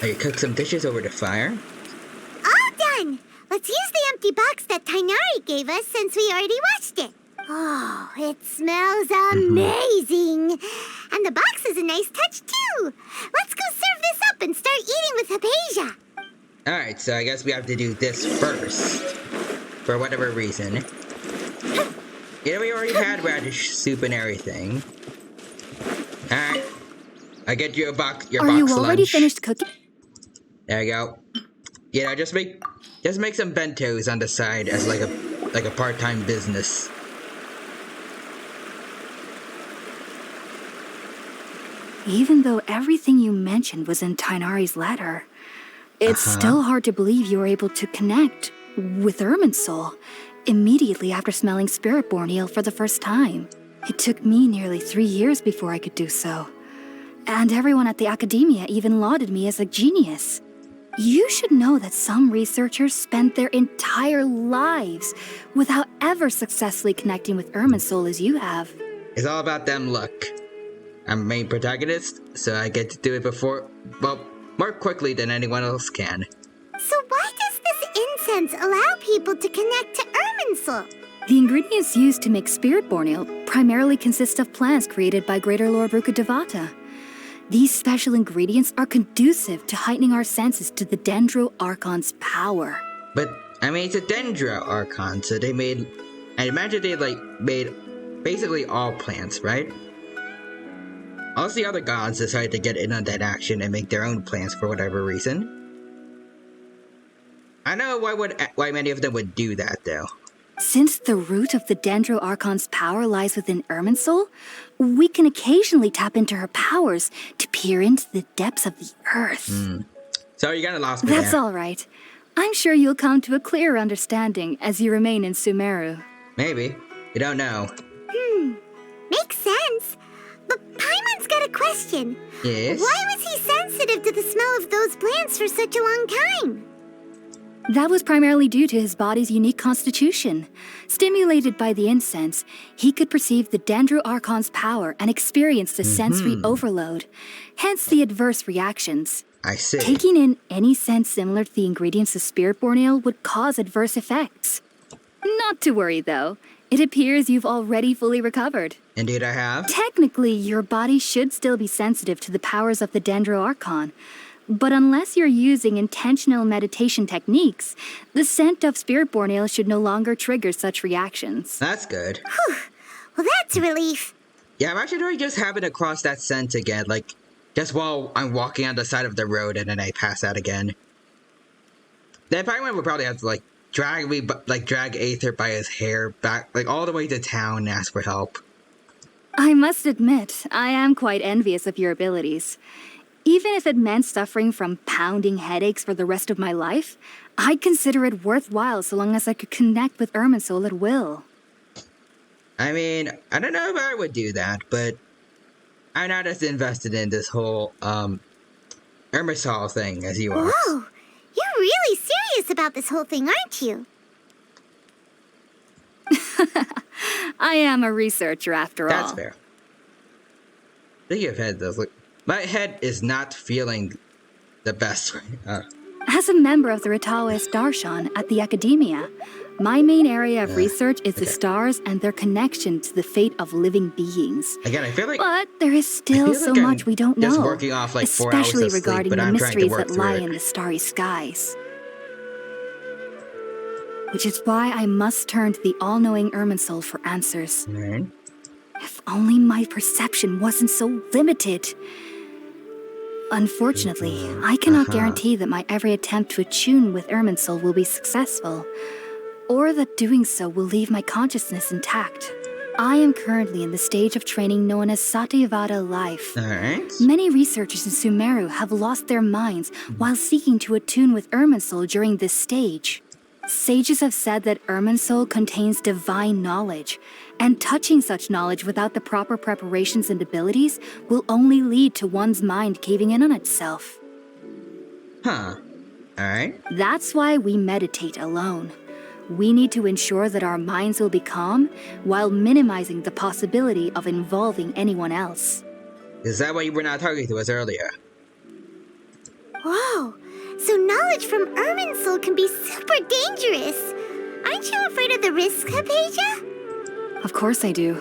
Oh, you cook some dishes over the fire. All done! Let's use the empty box that Tainari gave us since we already washed it. Oh, it smells amazing! And the box is a nice touch, too! Let's go serve this up and start eating with Hypatia! Alright, so I guess we have to do this first. For whatever reason. Yeah, we already had radish soup and everything. Alright. I get you a box, your Are box you already lunch. finished cooking? There you go. You know, just make some bentos on the side as like a part-time business. Even though everything you mentioned was in Tainari's letter, it's still hard to believe you were able to connect with Irminsul immediately after smelling Spiritborn eel for the first time. It took me nearly 3 years before I could do so. And everyone at the academia even lauded me as a genius. You should know that some researchers spent their entire lives without ever successfully connecting with Irminsul as you have. It's all about them luck. I'm the main protagonist, so I get to do it more quickly than anyone else can. So why does this incense allow people to connect to Irminsul? The ingredients used to make Spiritborn eel primarily consist of plants created by Greater Lord Rukkhadevata. These special ingredients are conducive to heightening our senses to the Dendro Archon's power. But, I mean, it's a Dendro Archon, so I imagine they, made basically all plants, right? All the other gods decided to get in on that action and make their own plants for whatever reason. I know why many of them would do that, though. Since the root of the Dendro Archon's power lies within Irminsul, we can occasionally tap into her powers to peer into the depths of the earth. So you're gonna lost me That's there. all right. I'm sure you'll come to a clearer understanding as you remain in SUMERU. Maybe. You don't know. Makes sense. But Paimon's got a question. Yes? Why was he sensitive to the smell of those plants for such a long time? That was primarily due to his body's unique constitution. Stimulated by the incense, he could perceive the Dendro Archon's power and experience the sensory overload, hence the adverse reactions. I see. Taking in any scent similar to the ingredients of Spiritborn ale would cause adverse effects. Not to worry, though. It appears you've already fully recovered. Indeed I have. Technically, your body should still be sensitive to the powers of the Dendro Archon. But unless you're using intentional meditation techniques, the scent of Spiritborn ale should no longer trigger such reactions. That's good. Well, that's a relief. Yeah, I'm actually just having to cross that scent again, just while I'm walking on the side of the road and then I pass out again. Then Paimon would probably have to, drag Aether by his hair back, all the way to town and ask for help. I must admit, I am quite envious of your abilities. Even if it meant suffering from pounding headaches for the rest of my life, I'd consider it worthwhile so long as I could connect with Irminsul at will. I mean, I don't know if I would do that, but I'm not as invested in this whole, Irminsul thing as you are. Whoa, you're really serious about this whole thing, aren't you? I am a researcher after all. That's fair. Speaking of head, though, my head is not feeling the best right now. As a member of the Ritaoist Darshan at the Academia, my main area of research is the stars and their connection to the fate of living beings. Again, I feel like... But there is still so much we don't just know, working off 4 hours especially of sleep, regarding but the I'm trying to mysteries work that through lie it. in the starry skies. Which is why I must turn to the all-knowing Irminsul for answers. Alright. If only my perception wasn't so limited. Unfortunately, I cannot guarantee that my every attempt to attune with Irminsul will be successful, or that doing so will leave my consciousness intact. I am currently in the stage of training known as Satyavada life. Alright. Many researchers in SUMERU have lost their minds while seeking to attune with Irminsul during this stage. Sages have said that Irminsul contains divine knowledge, and touching such knowledge without the proper preparations and abilities will only lead to one's mind caving in on itself. Huh. Alright. That's why we meditate alone. We need to ensure that our minds will be calm while minimizing the possibility of involving anyone else. Is that why you were not talking to us earlier? Whoa, so knowledge from Irminsul can be super dangerous. Aren't you afraid of the risks, Hypatia? Of course I do.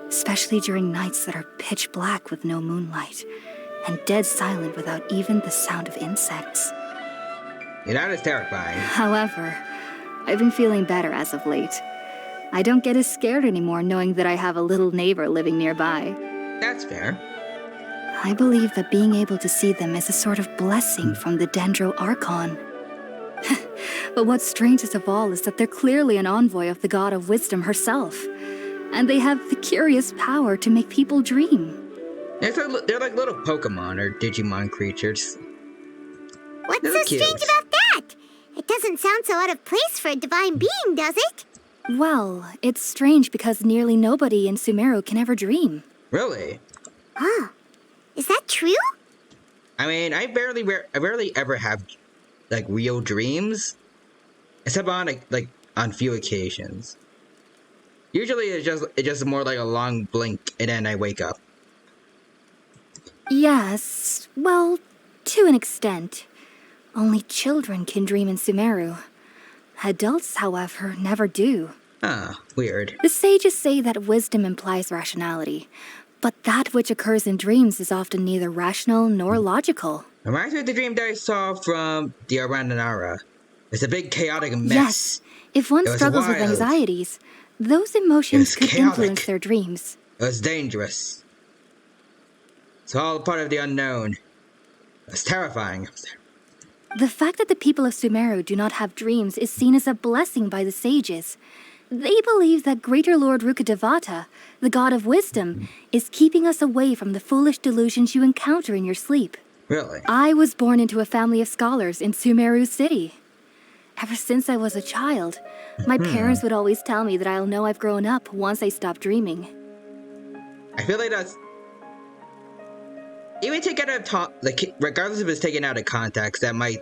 Especially during nights that are pitch black with no moonlight, and dead silent without even the sound of insects. You're not as terrifying. However, I've been feeling better as of late. I don't get as scared anymore knowing that I have a little neighbor living nearby. That's fair. I believe that being able to see them is a sort of blessing from the Dendro Archon. But what's strangest of all is that they're clearly an envoy of the God of Wisdom herself. And they have the curious power to make people dream. They're like little Pokemon or Digimon creatures. What's They're so cute. strange about that? It doesn't sound so out of place for a divine being, does it? Well, it's strange because nearly nobody in SUMERU can ever dream. Really? Huh. Is that true? I mean, I rarely ever have like real dreams, except on like on few occasions. Usually it's just more like a long blink and then I wake up. Yes, well, to an extent. Only children can dream in SUMERU. Adults, however, never do. Ah, weird. The sages say that wisdom implies rationality, but that which occurs in dreams is often neither rational nor logical. Reminds me of the dream that I saw from the Arandanara. It's a big chaotic mess. Yes, if one It was struggles with wild. anxieties, those emotions was could chaotic. influence their dreams. It was dangerous. It's all part of the unknown. It's terrifying. The fact that the people of SUMERU do not have dreams is seen as a blessing by the sages. They believe that Greater Lord Rukkhadevata, the god of wisdom, is keeping us away from the foolish delusions you encounter in your sleep. Really? I was born into a family of scholars in SUMERU City. Ever since I was a child, my parents would always tell me that I'll know I've grown up once I stop dreaming. I feel like that's even taken out of regardless if it's taken out of context, that might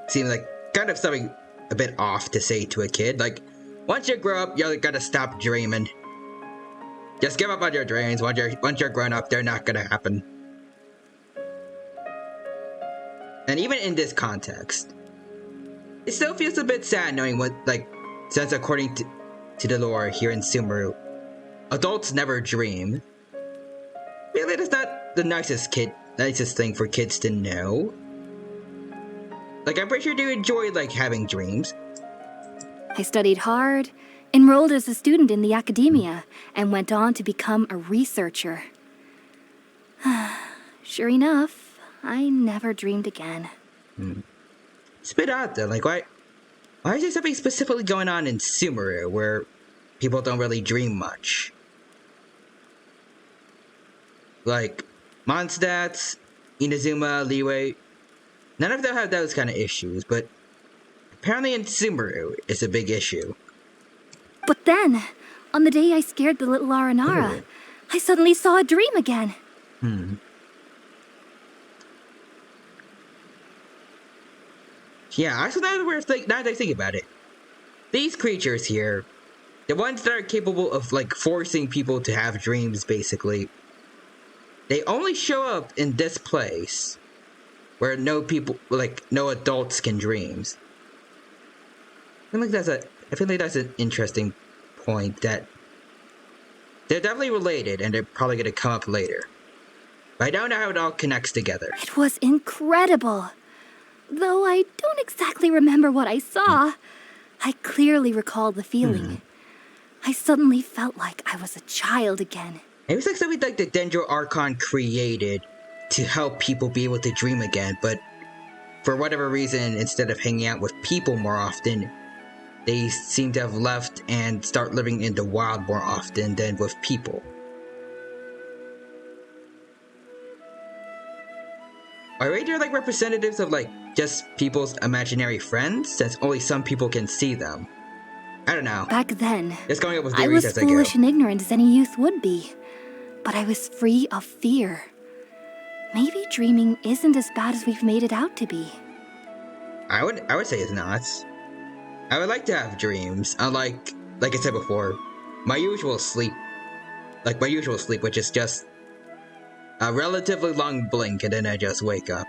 seem like kind of something a bit off to say to a kid. Like, once you grow up, you're gonna stop dreaming. Just give up on your dreams. Once you're grown up, they're not gonna happen. And even in this context, it still feels a bit sad knowing what, like, since according to the lore here in SUMERU, adults never dream. Really, that's not the nicest thing for kids to know. Like, I'm pretty sure they enjoy, like, having dreams. I studied hard, enrolled as a student in the academia, and went on to become a researcher. Sure enough, I never dreamed again. It's a bit odd though, like why is there something specifically going on in SUMERU where people don't really dream much? Like, Mondstadt, Inazuma, Liyue, none of them have those kind of issues, but apparently in SUMERU it's a big issue. But then, on the day I scared the little Aranara, I suddenly saw a dream again. Yeah, actually now that I think about it, these creatures here, the ones that are capable of like forcing people to have dreams basically, they only show up in this place where no adults can dreams. I feel like that's an interesting point, that they're definitely related and they're probably gonna come up later. But I don't know how it all connects together. It was incredible. Though I don't exactly remember what I saw, I clearly recall the feeling. I suddenly felt like I was a child again. It was like something like the Dendro Archon created to help people be able to dream again, but for whatever reason, instead of hanging out with people more often, they seem to have left and start living in the wild more often than with people. Are they like representatives of like just people's imaginary friends, since only some people can see them? I don't know. Back then, Just going up with I theories was as I go. foolish and ignorant as any youth would be. But I was free of fear. Maybe dreaming isn't as bad as we've made it out to be. I would say it's not. I would like to have dreams, unlike, like I said before, my usual sleep, which is just a relatively long blink and then I just wake up.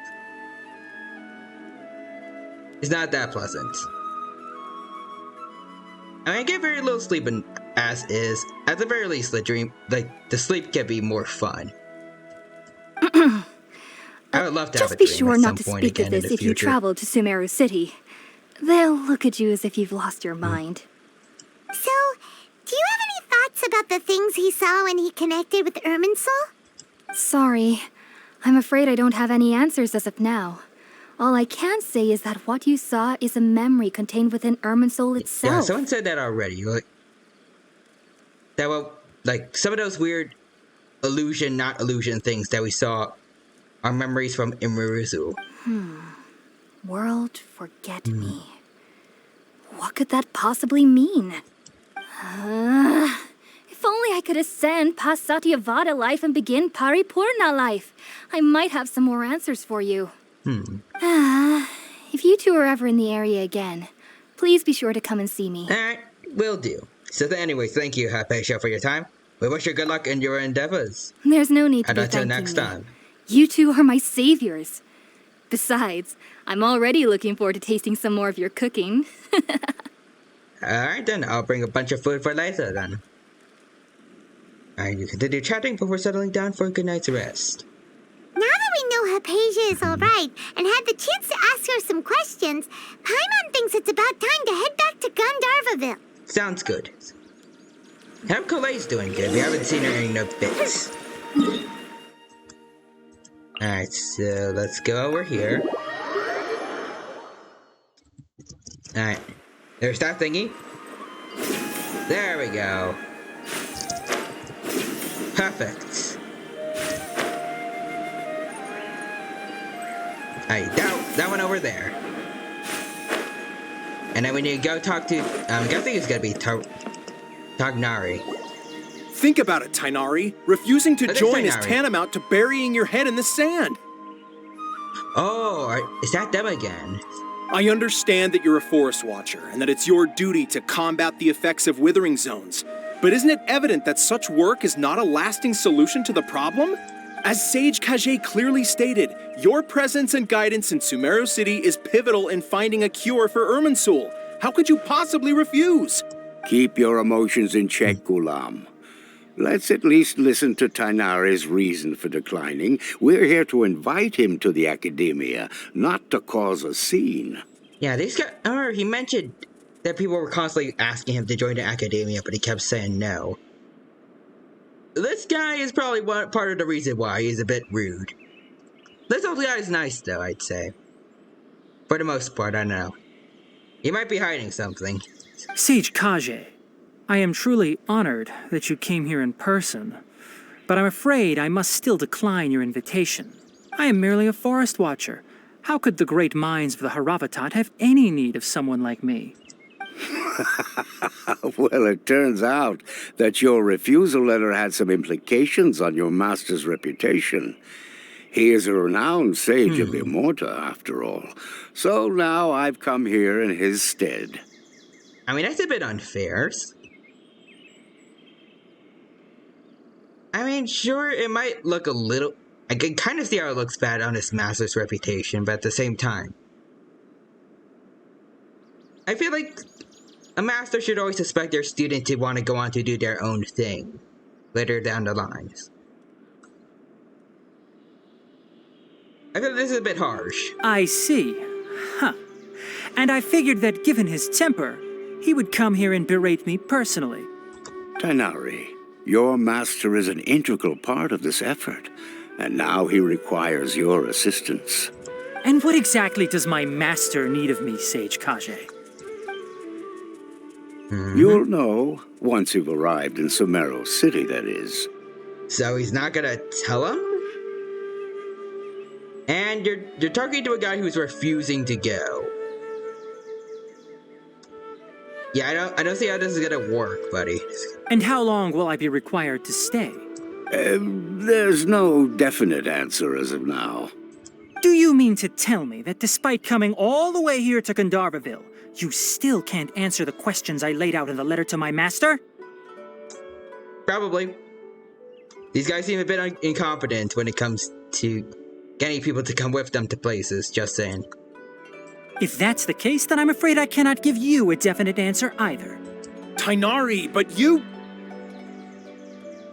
It's not that pleasant. I get very little sleep as is. At the very least, the sleep can be more fun. I would love to have a dream Just be sure at not some to point speak of again in this the if you future. travel to SUMERU City. They'll look at you as if you've lost your mind. So, do you have any thoughts about the things he saw when he connected with Irminsul? Sorry. I'm afraid I don't have any answers as of now. All I can say is that what you saw is a memory contained within Irminsul itself. Yeah, someone said that already. Like some of those weird illusion, not illusion things that we saw are memories from SUMERU. World forget me. What could that possibly mean? If only I could ascend past Satyavada life and begin Paripurna life. I might have some more answers for you. If you two are ever in the area again, please be sure to come and see me. Alright, will do. So anyway, thank you, Hypatia, for your time. We wish you good luck in your endeavors. There's no need to And be until thanking next me. time. You two are my saviors. Besides, I'm already looking forward to tasting some more of your cooking. Alright then, I'll bring a bunch of food for later then. And you continue chatting before settling down for a good night's rest. Now that we know Hypatia is alright and had the chance to ask her some questions, Paimon thinks it's about time to head back to Gandharvaville. Sounds good. How Colette's doing good? We haven't seen her in a bit. Alright, so let's go over here. Alright. There's that thingy. There we go. Perfect. Alright, that one over there. And then we need to go talk to, I'm guessing it's gonna be Tagnari. Think about it, Tainari. Refusing to Oh, there's join is Tainari. tantamount to burying your head in the sand. Oh, is that them again? I understand that you're a forest watcher and that it's your duty to combat the effects of withering zones. But isn't it evident that such work is not a lasting solution to the problem? As Sage Kage clearly stated, your presence and guidance in SUMERU City is pivotal in finding a cure for Irminsul. How could you possibly refuse? Keep your emotions in check, Gulam. Let's at least listen to Tainari's reason for declining. We're here to invite him to the academia, not to cause a scene. Yeah, these guys, I remember he mentioned that people were constantly asking him to join the academia, but he kept saying no. This guy is probably part of the reason why he's a bit rude. This old guy is nice, though, I'd say. For the most part, I don't know. He might be hiding something. Sage Kage, I am truly honored that you came here in person, but I'm afraid I must still decline your invitation. I am merely a forest watcher. How could the great minds of the Haravatat have any need of someone like me? Well, it turns out that your refusal letter had some implications on your master's reputation. He is a renowned sage of the Immorta, after all. So now I've come here in his stead. I mean, that's a bit unfair. I mean, sure, it might look a little... I can kind of see how it looks bad on his master's reputation, but at the same time... I feel like a master should always expect their student to want to go on to do their own thing later down the lines. I feel this is a bit harsh. I see. Huh. And I figured that given his temper, he would come here and berate me personally. Tainari, your master is an integral part of this effort, and now he requires your assistance. And what exactly does my master need of me, Sage Kage? You'll know once you've arrived in SUMERU City, that is. So he's not gonna tell him? And you're talking to a guy who's refusing to go. Yeah, I don't see how this is gonna work, buddy. And how long will I be required to stay? There's no definite answer as of now. Do you mean to tell me that despite coming all the way here to Gandharvaville, you still can't answer the questions I laid out in the letter to my master? Probably. These guys seem a bit incompetent when it comes to getting people to come with them to places, just saying. If that's the case, then I'm afraid I cannot give you a definite answer either. Tainari, but you...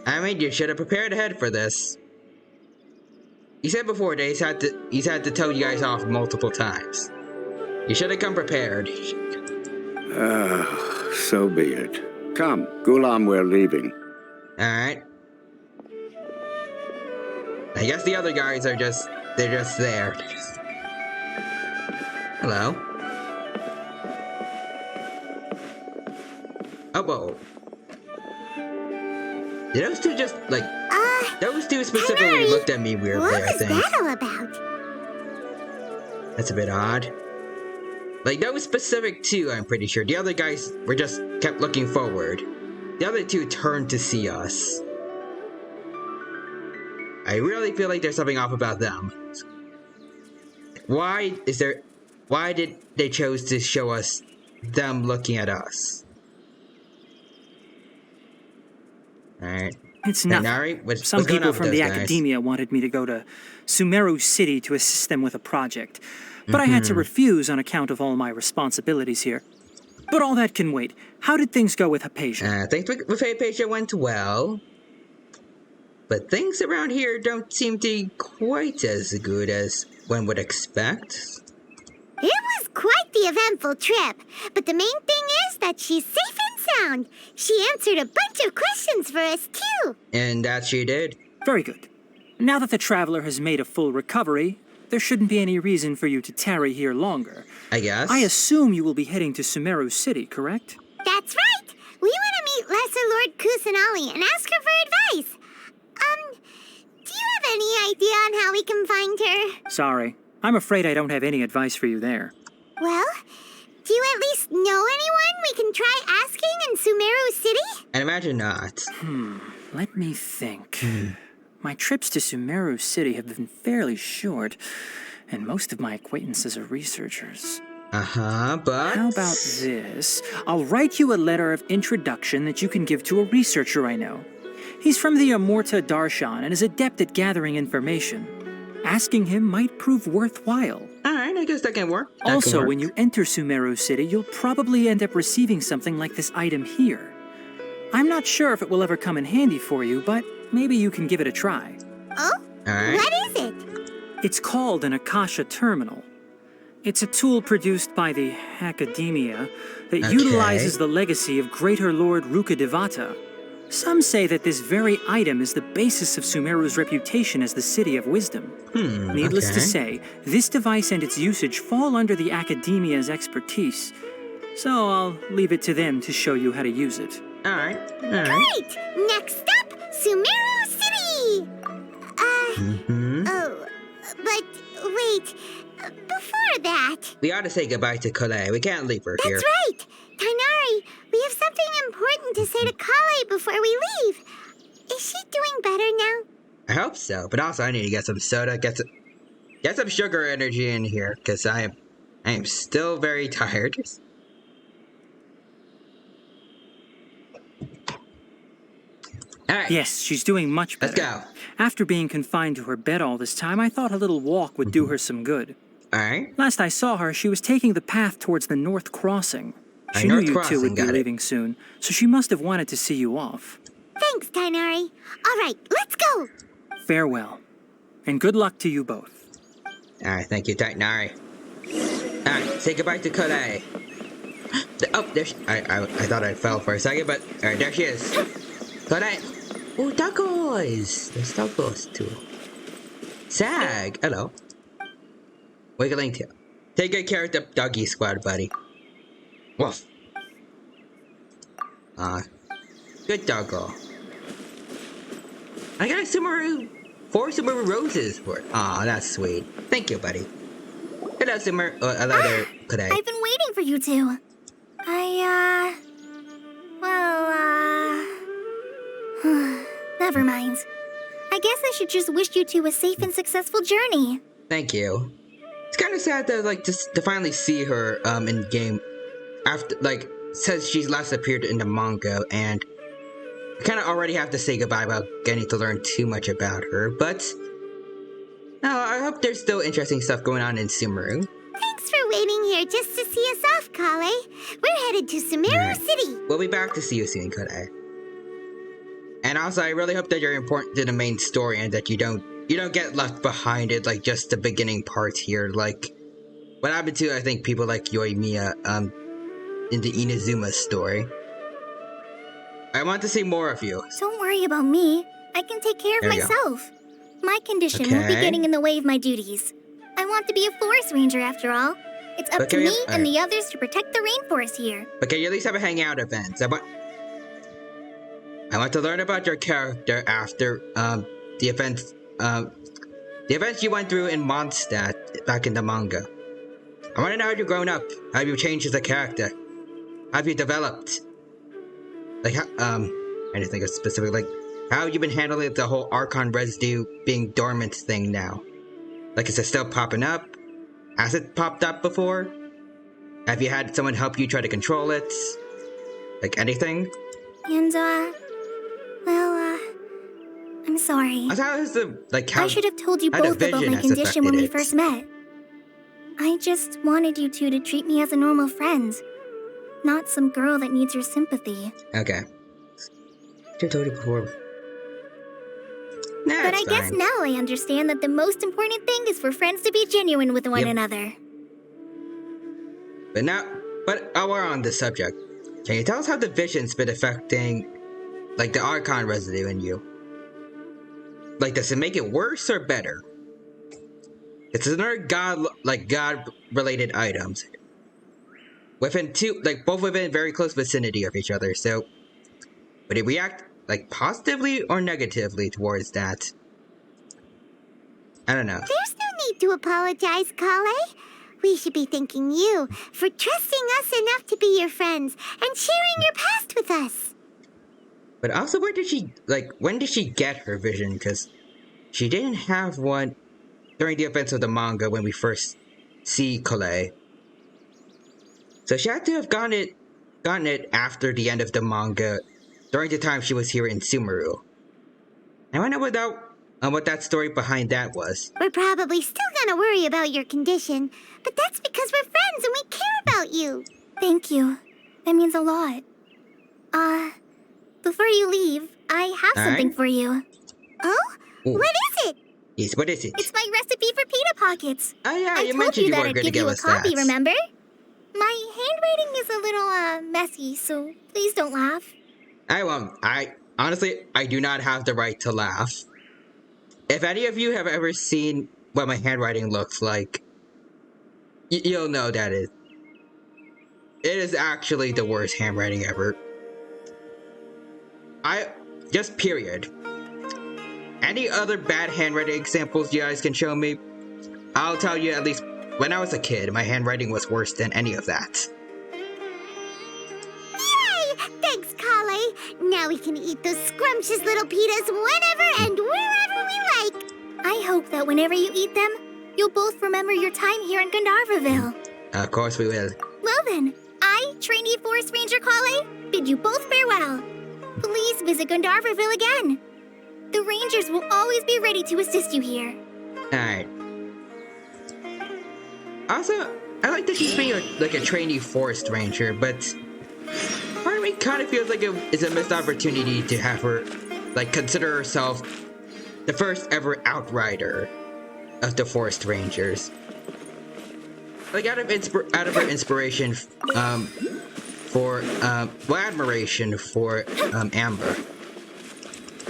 I mean, you should have prepared ahead for this. He said before that he's had to tell you guys off multiple times. You should have come prepared. So be it. Come, Gulam, we're leaving. Alright. I guess the other guys are just... they're just there. Hello? Oh, whoa. Did those two just, like... those two specifically Tainari, looked at me weirdly, I what was think. that all about? That's a bit odd. Like, those specific two, I'm pretty sure. The other guys were just kept looking forward. The other two turned to see us. I really feel like there's something off about them. Why did they chose to show us them looking at us? Alright. It's nothing. Tainari, what's Some going people on from with the those guys? academia wanted me to go to SUMERU City to assist them with a project, but I had to refuse on account of all my responsibilities here. But all that can wait. How did things go with Hypatia? Things with Hypatia went well. But things around here don't seem to be quite as good as one would expect. It was quite the eventful trip, but the main thing is that she's safe and sound. She answered a bunch of questions for us, too. And that she did. Very good. Now that the traveler has made a full recovery, there shouldn't be any reason for you to tarry here longer. I guess. I assume you will be heading to SUMERU City, correct? That's right. We want to meet Lesser Lord Kusanali and ask her for advice. Do you have any idea on how we can find her? Sorry. I'm afraid I don't have any advice for you there. Well, do you at least know anyone we can try asking in SUMERU City? I'd imagine not. Let me think. My trips to SUMERU City have been fairly short, and most of my acquaintances are researchers. But... How about this? I'll write you a letter of introduction that you can give to a researcher I know. He's from the Amorta Darshan and is adept at gathering information. Asking him might prove worthwhile. Alright, I guess that can work. Also, when you enter SUMERU City, you'll probably end up receiving something like this item here. I'm not sure if it will ever come in handy for you, but maybe you can give it a try. Oh? Alright. What is it? It's called an Akasha Terminal. It's a tool produced by the academia that utilizes the legacy of Greater Lord Rukadevata. Some say that this very item is the basis of Sumeru's reputation as the City of Wisdom. Needless to say, this device and its usage fall under the academia's expertise, so I'll leave it to them to show you how to use it. Alright. Great! Next up, SUMERU City! Oh, but wait, before that... We ought to say goodbye to Kale. We can't leave her here. That's right! Tainari, we have something important to say to Kale before we leave. Is she doing better now? I hope so, but also I need to get some soda, get some sugar energy in here, because I am still very tired. Alright. Yes, she's doing much better. Let's go. After being confined to her bed all this time, I thought a little walk would do her some good. Alright. Last I saw her, she was taking the path towards the North Crossing. She knew you two would be leaving soon, so she must have wanted to see you off. Thanks, Tainari. All right, let's go. Farewell, and good luck to you both. Alright, thank you, Tainari. Alright, say goodbye to Kale. Oh, there she... I thought I fell for a second, but... Alright, there she is. Kale! Oh, tacos! There's tacos, too. Sag! Hello. Wiggling tail. Take good care of the doggy squad, buddy. Woof. Good doggo. I got a SUMERU... 4 SUMERU roses for it. Aw, that's sweet. Thank you, buddy. Hello, SUMERU... hello there, Kale. I've been waiting for you two. Never mind. I guess I should just wish you two a safe and successful journey. Thank you. It's kind of sad to just to finally see her in game after since she's last appeared in the manga, and I kind of already have to say goodbye about getting to learn too much about her. But no, I hope there's still interesting stuff going on in Sumeru. Thanks for waiting here just to see us off, Kale. We're headed to SUMERU City. We'll be back to see you soon, Kode. And also, I really hope that you're important to the main story and that you don't get left behind it like just the beginning parts here, like what happened to I think people like Yoimiya in the Inazuma story. I want to see more of you. Don't worry about me. I can take care of There you go. myself. My condition won't be Okay. getting in the way of my duties. I want to be a forest ranger after all. It's up to Okay, me and the others to protect the rainforest here. But can you at least have a hangout event? I want to learn about your character after the events you went through in Mondstadt back in the manga. I want to know how you've grown up, how you changed as a character, how have you developed. Like how, I didn't think of specific, like how you've been handling the whole Archon residue being dormant thing now. Like, is it still popping up? Has it popped up before? Have you had someone help you try to control it? Like anything? And, I'm sorry. How is the, like, how... I should have told you how the both about vision my has condition when we affected it. first met. I just wanted you two to treat me as a normal friend, not some girl that needs your sympathy. Okay. I told you before. Nah, But it's I guess fine. now I understand that the most important thing is for friends to be genuine with one Yep. another. But while we're on this subject, can you tell us how the vision's been affecting, like, the Archon residue in you? Like, does it make it worse or better? It's another God-related items. Within both within very close vicinity of each other, so would it react, like, positively or negatively towards that? I don't know. There's no need to apologize, Kale. We should be thanking you for trusting us enough to be your friends and sharing your past with us. But also, when did she get her vision? Because she didn't have one during the events of the manga when we first see Kale. So she had to have gotten it after the end of the manga, during the time she was here in Sumeru. I wonder what that story behind that was. We're probably still gonna worry about your condition, but that's because we're friends and we care about you. Thank you. That means a lot. Before you leave, I have something Alright. for you. Oh? Ooh. What is it? Yes, what is it? It's my recipe for pita pockets. Oh yeah, I you told mentioned you you that were I'd going to give you give a us copy, that. remember? My handwriting is a little, messy, so please don't laugh. I won't. I do not have the right to laugh. If any of you have ever seen what my handwriting looks like, you'll know that it is actually the worst handwriting ever. Period. Any other bad handwriting examples you guys can show me? I'll tell you, at least when I was a kid, my handwriting was worse than any of that. Yay! Thanks, Kale. Now we can eat those scrumptious little pitas whenever and wherever we like. I hope that whenever you eat them, you'll both remember your time here in Gandharvaville. Of course we will. Well then, I, trainee Forest Ranger Kale, bid you both farewell. Please visit Gandharvaville again. The Rangers will always be ready to assist you here. Alright. Also, I like that she's being a trainee forest ranger, but part of me kind of feels like it's a missed opportunity to have her, consider herself the first ever outrider of the forest rangers. Out of her inspiration, admiration for Amber,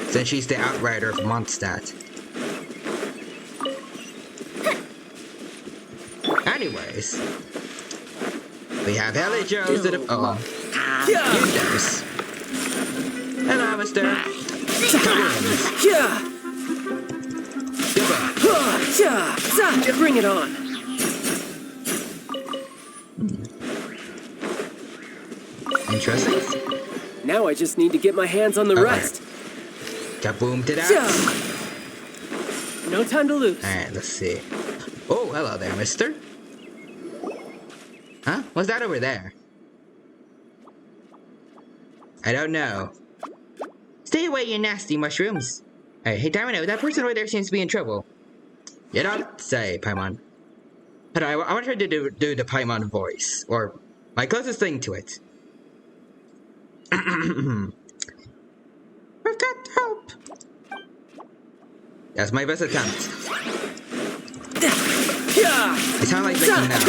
since she's the outrider of Mondstadt. Anyways, we have Ellie Joes that have. Oh, you dose. Hello, mister. Goodbye. Bring it on. Interesting. Now I just need to get my hands on the Okay. rest. Kaboom to that. No time to lose. Alright, let's see. Oh, hello there, mister. Huh? What's that over there? I don't know. Stay away, you nasty mushrooms. Hey, Domino, that person over there seems to be in trouble. You don't say, Paimon. But I want her to do the Paimon voice, or my closest thing to it. We've got help. That's my best attempt. It sounds like Mickey Mouse.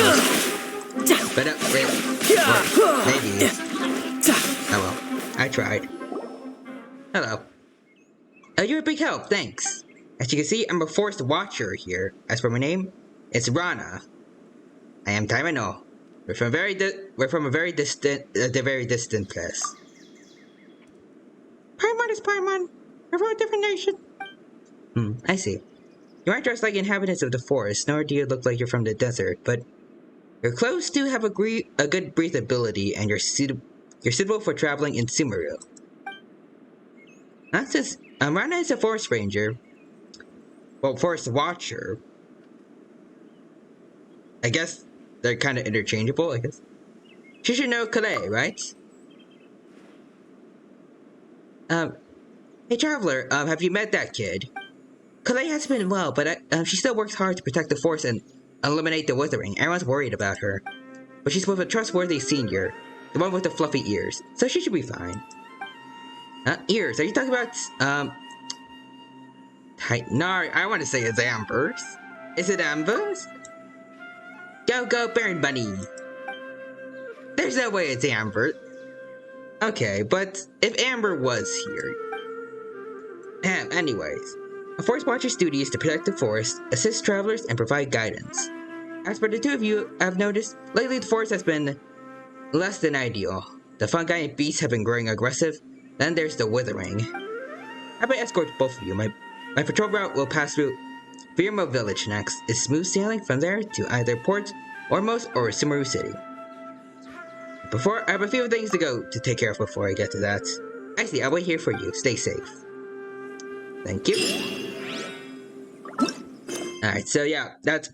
But wait, maybe. Oh well, I tried. Hello. You're a big help, thanks. As you can see, I'm a forced watcher here. As for my name, it's Rana. I am Taimano. We're from a very distant place. Paimon is Paimon. We're from a different nation. I see. You aren't dressed like inhabitants of the forest, nor do you look like you're from the desert, but your clothes do have a good breathability, and you're suitable for traveling in SUMERU. That says, Rana is a forest ranger. Well, forest watcher. I guess they're kind of interchangeable, I guess. She should know Calais, right? Hey traveler, have you met that kid? Calais has been well, but she still works hard to protect the forest and eliminate the withering. Everyone's worried about her. But she's with a trustworthy senior, the one with the fluffy ears, so she should be fine. Ears, are you talking about, no, I want to say it's Amber's. Is it Amber's? Go, Burn Bunny! There's no way it's Amber. Okay, but if Amber was here... anyways, a forest watcher's duty is to protect the forest, assist travelers, and provide guidance. As for the two of you, I've noticed, lately the forest has been less than ideal. The fungi and beasts have been growing aggressive, then there's the withering. How about I escort both of you? My patrol route will pass through Firmo village next. It's smooth sailing from there to either Port, Ormos, or SUMERU City. I have a few things to take care of before I get to that. I see, I'll wait here for you. Stay safe. Thank you. Alright, so yeah, that's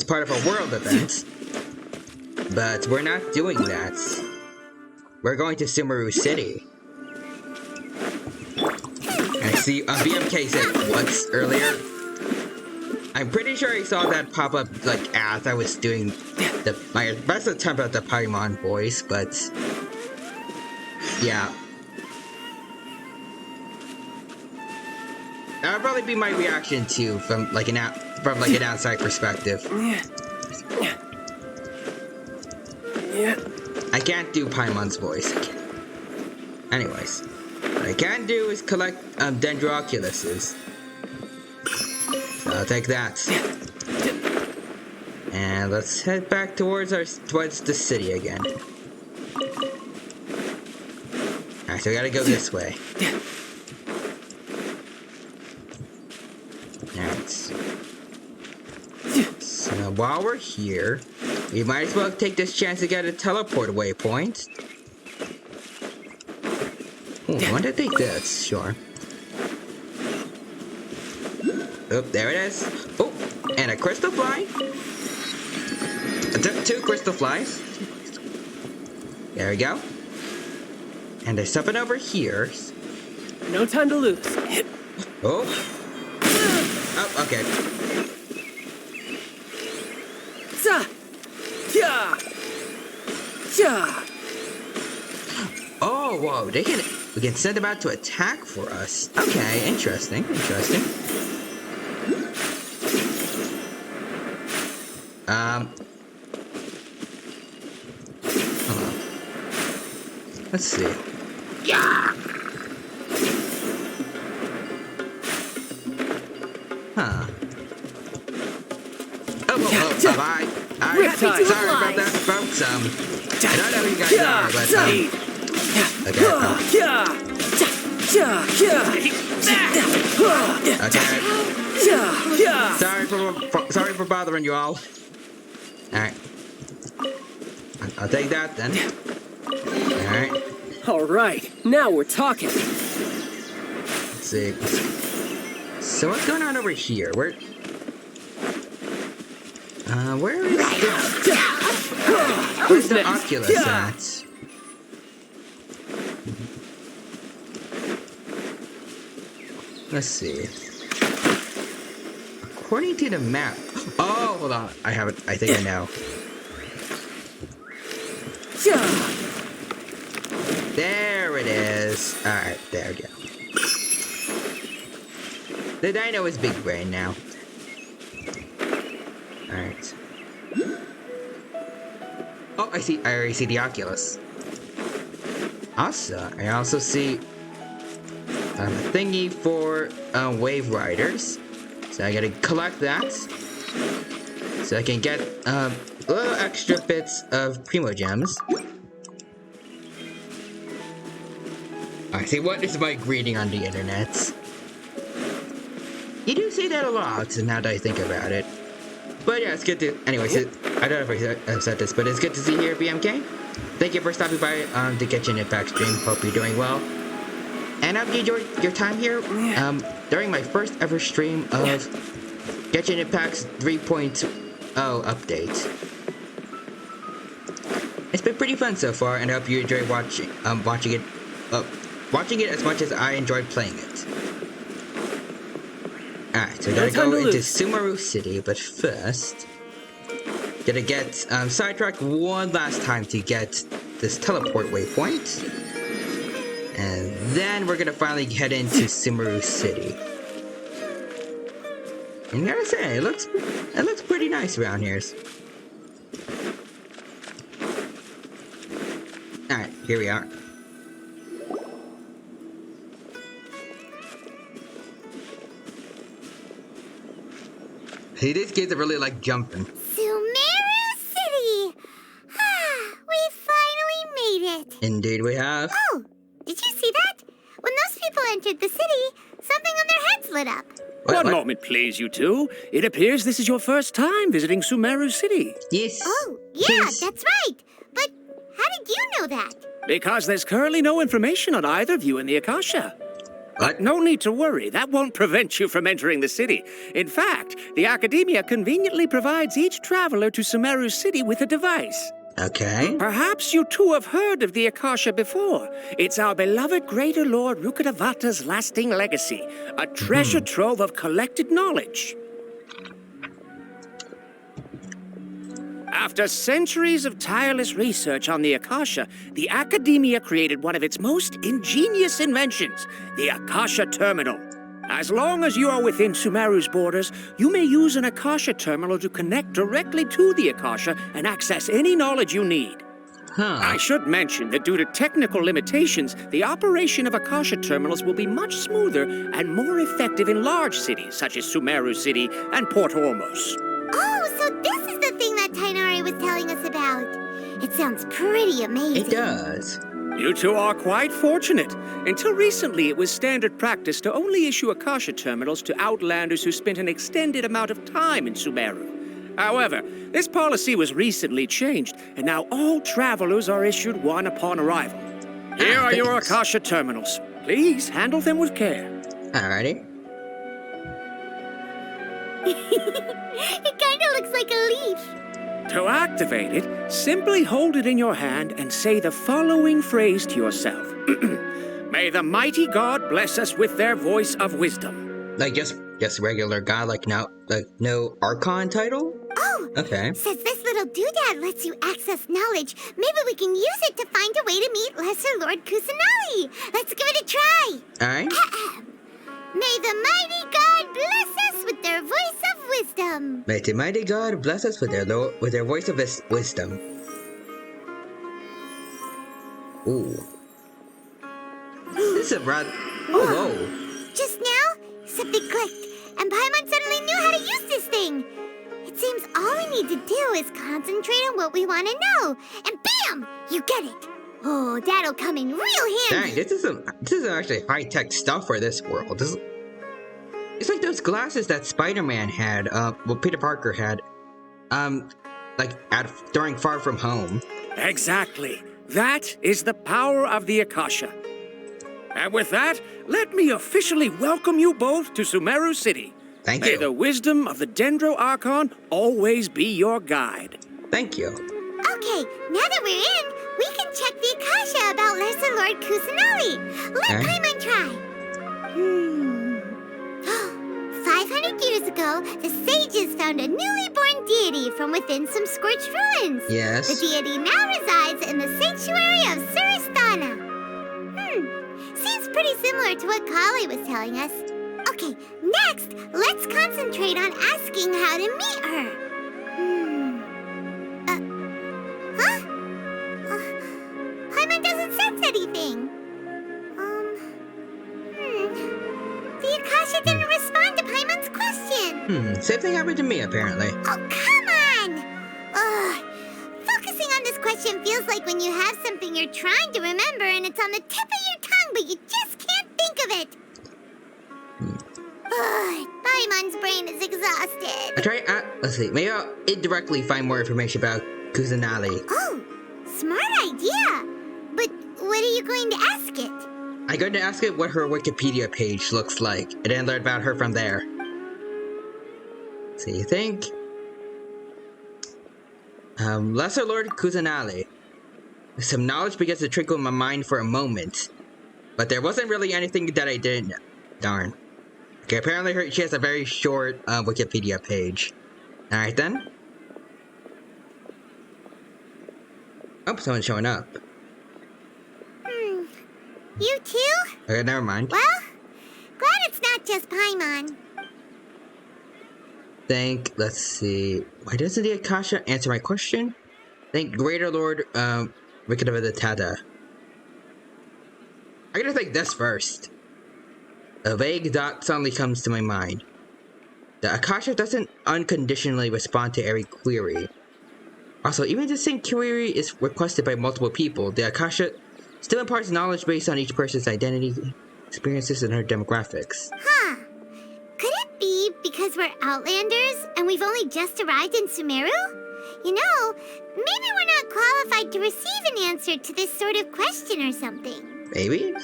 part of a world event. But we're not doing that. We're going to SUMERU City. And I see BMK said once earlier. I'm pretty sure I saw that pop up like as I was doing my best attempt at the Paimon voice, but yeah. That would probably be my reaction too, from like an outside perspective. I can't do Paimon's voice. Anyways, what I can do is collect Dendroculuses. So I'll take that. And let's head back towards the city again. Alright, so we gotta go this way. Alright. So while we're here, we might as well take this chance to get a teleport waypoint. I want to take this, sure. Oh, there it is. Oh, and a crystal fly. Two crystal flies. There we go. And there's something over here. No time to lose. Oh. Oh, okay. Oh, whoa, we can send them out to attack for us. Okay, interesting. Hold on. Let's see. Huh. Oh, bye. Sorry about that, folks. I don't know who you guys are, but, Okay. Sorry for bothering you all. Alright. I'll take that then. Alright. Alright, now we're talking. Let's see. So what's going on over here? Where is where's the Oculus at? Let's see. According to the map. Oh, hold on. I have it. I think I know. There it is. Alright, there we go. The dino is big brain now. Alright. Oh, I already see the Oculus. Also, I also see a thingy for wave riders. So I gotta collect that. So I can get little extra bits of Primo Gems. I see, what is my greeting on the internet? You do say that a lot, now that I think about it. But yeah, it's good to... Anyways, I don't know if I said this, but it's good to see you here, BMK. Thank you for stopping by the Genshin Impact stream. Hope you're doing well. And I hope you enjoyed your time here during my first ever stream of Genshin Impact's 3.0 update. It's been pretty fun so far, and I hope you enjoy watching it as much as I enjoyed playing it. Alright, so we gotta go into SUMERU City, but first, gotta get sidetracked one last time to get this teleport waypoint. And then we're gonna finally head into SUMERU City. And I gotta say, it looks pretty nice around here. Alright, here we are. Hey, these kids are really like jumping. Sumeru City! We finally made it! Indeed we have. Oh, did you see that? When those people entered the city, something on their heads lit up. One moment, please, you two. It appears this is your first time visiting Sumeru City. Yes. Oh, yeah, Please. that's right. But how did you know that? Because there's currently no information on either of you in the Akasha. What? No need to worry. That won't prevent you from entering the city. In fact, the Academia conveniently provides each traveler to Sumeru City with a device. Okay. Perhaps you two have heard of the Akasha before. It's our beloved Greater Lord Rukkhadevata's lasting legacy, a treasure trove of collected knowledge. After centuries of tireless research on the Akasha, the Academia created one of its most ingenious inventions, the Akasha Terminal. As long as you are within Sumeru's borders, you may use an Akasha Terminal to connect directly to the Akasha and access any knowledge you need. I should mention that due to technical limitations, the operation of Akasha Terminals will be much smoother and more effective in large cities such as Sumeru City and Port Ormos. Oh, so this is the thing that Tainari was telling us about. It sounds pretty amazing. It does. You two are quite fortunate. Until recently, it was standard practice to only issue Akasha Terminals to outlanders who spent an extended amount of time in Sumeru. However, this policy was recently changed, and now all travelers are issued one upon arrival. Here are your Akasha Terminals. Please handle them with care. Alrighty. It kind of looks like a leaf. To activate it, simply hold it in your hand and say the following phrase to yourself. May the mighty God bless us with their voice of wisdom. Like just regular guy, like no Archon title? Oh, Okay. since this little doodad lets you access knowledge, maybe we can use it to find a way to meet Lesser Lord Kusanali. Let's give it a try. Alright. May the mighty God bless us with their voice of wisdom. May the mighty God bless us with their voice of wisdom. Ooh. This is a rather... Oh, whoa. Just now, something clicked, and Paimon suddenly knew how to use this thing. It seems all we need to do is concentrate on what we want to know, and bam! You get it. Oh, that'll come in real handy. Dang, this is actually high-tech stuff for this world. It's like those glasses that Spider-Man had, Peter Parker had, during Far From Home. Exactly. That is the power of the Akasha. And with that, let me officially welcome you both to Sumeru City. Thank May you. the wisdom of the Dendro Archon always be your guide. Thank you. Okay, now that we're in, we can check the Akasha about Lesser Lord Kusanali. Let Okay. Paimon try. 500 years ago, the sages found a newly born deity from within some scorched ruins. Yes. The deity now resides in the sanctuary of Suristana. Seems pretty similar to what Kali was telling us. Okay, next, let's concentrate on asking how to meet her. Paimon doesn't sense anything. The Akasha didn't respond to Paimon's question. Same thing happened to me, apparently. Oh, come on! Ugh. Focusing on this question feels like when you have something you're trying to remember and it's on the tip of your tongue, but you just can't think of it. Ugh, Paimon's brain is exhausted. I try, let's see, maybe I'll indirectly find more information about Kusanali. Oh, smart idea. But what are you going to ask it? I'm going to ask it what her Wikipedia page looks like, and then learn about her from there. So you think? Lesser Lord Kusanali. Some knowledge begins to trickle in my mind for a moment, but there wasn't really anything that I didn't know. Darn. Okay, apparently she has a very short Wikipedia page. Alright then. Oh, someone's showing up. You too? Okay, never mind. Well, glad it's not just Paimon. Let's see. Why doesn't the Akasha answer my question? Thank Greater Lord, Rikidava the Tada. I gotta think this first. A vague thought suddenly comes to my mind. The Akasha doesn't unconditionally respond to every query. Also, even if the same query is requested by multiple people, the Akasha still imparts knowledge based on each person's identity, experiences, and her demographics. Huh. Could it be because we're Outlanders and we've only just arrived in Sumeru? You know, maybe we're not qualified to receive an answer to this sort of question or something. Maybe?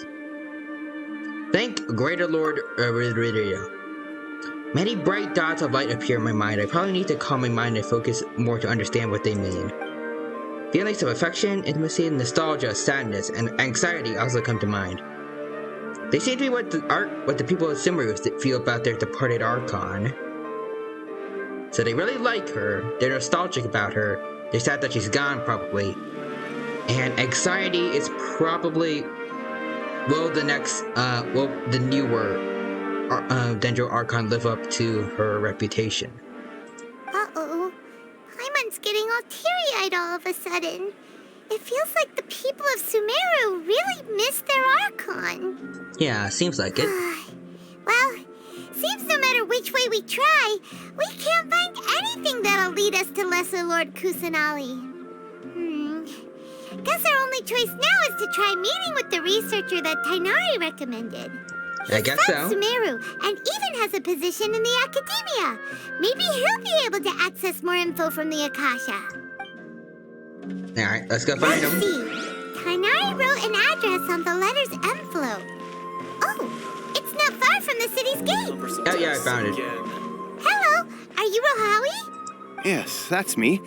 Thank Greater Lord Iridia. Many bright dots of light appear in my mind. I probably need to calm my mind and focus more to understand what they mean. Feelings of affection, intimacy, nostalgia, sadness, and anxiety also come to mind. They seem to be what the people of SUMERU feel about their departed Archon. So they really like her, they're nostalgic about her, they're sad that she's gone probably. And anxiety is probably, will the newer Dendro Archon live up to her reputation? Uh-oh. Paimon's getting all teary-eyed all of a sudden. It feels like the people of Sumeru really miss their Archon. Yeah, seems like it. Well, seems no matter which way we try, we can't find anything that'll lead us to Lesser Lord Kusanali. Guess our only choice now is to try meeting with the researcher that Tainari recommended. I guess so. He's from Sumeru, and even has a position in the academia. Maybe he'll be able to access more info from the Akasha. Alright, let's go find him. Let's see. Tainari wrote an address on the letter's envelope. Oh, it's not far from the city's gate. Oh yeah, I found it. Hello, are you Rohawi? Yes, that's me.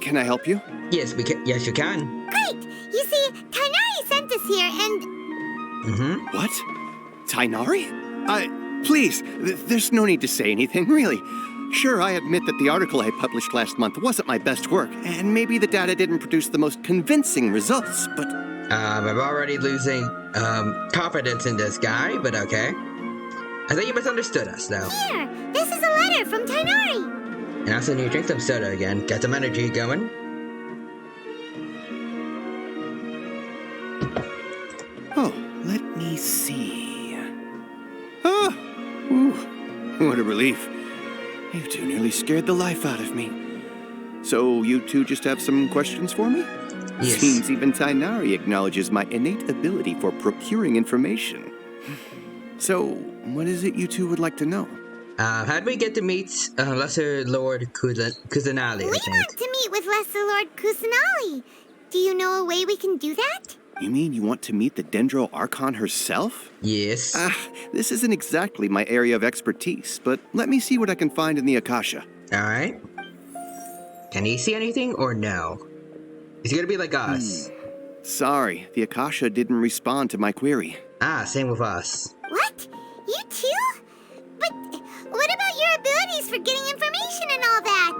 Can I help you? Yes, we can. Yes, you can. Great. You see, Tainari sent us here and... What? Tainari? Please, there's no need to say anything, really. Sure, I admit that the article I published last month wasn't my best work, and maybe the data didn't produce the most convincing results, but... I'm already losing, confidence in this guy, but okay. I think you misunderstood us, though. Here, this is a letter from Tainari. And also need to drink some soda again. Get some energy going. Oh, let me see. Oh! Ooh, what a relief. You two nearly scared the life out of me. So, you two just have some questions for me? Yes. Seems even Tainari acknowledges my innate ability for procuring information. So, what is it you two would like to know? How do we get to meet Lesser Lord Kusanali, We want to meet with Lesser Lord Kusanali. Do you know a way we can do that? You mean you want to meet the Dendro Archon herself? Yes. This isn't exactly my area of expertise, but let me see what I can find in the Akasha. Alright. Can he see anything or no? Is he gonna be like us? Sorry, the Akasha didn't respond to my query. Same with us. What? You too? But what about your abilities for getting information and all that?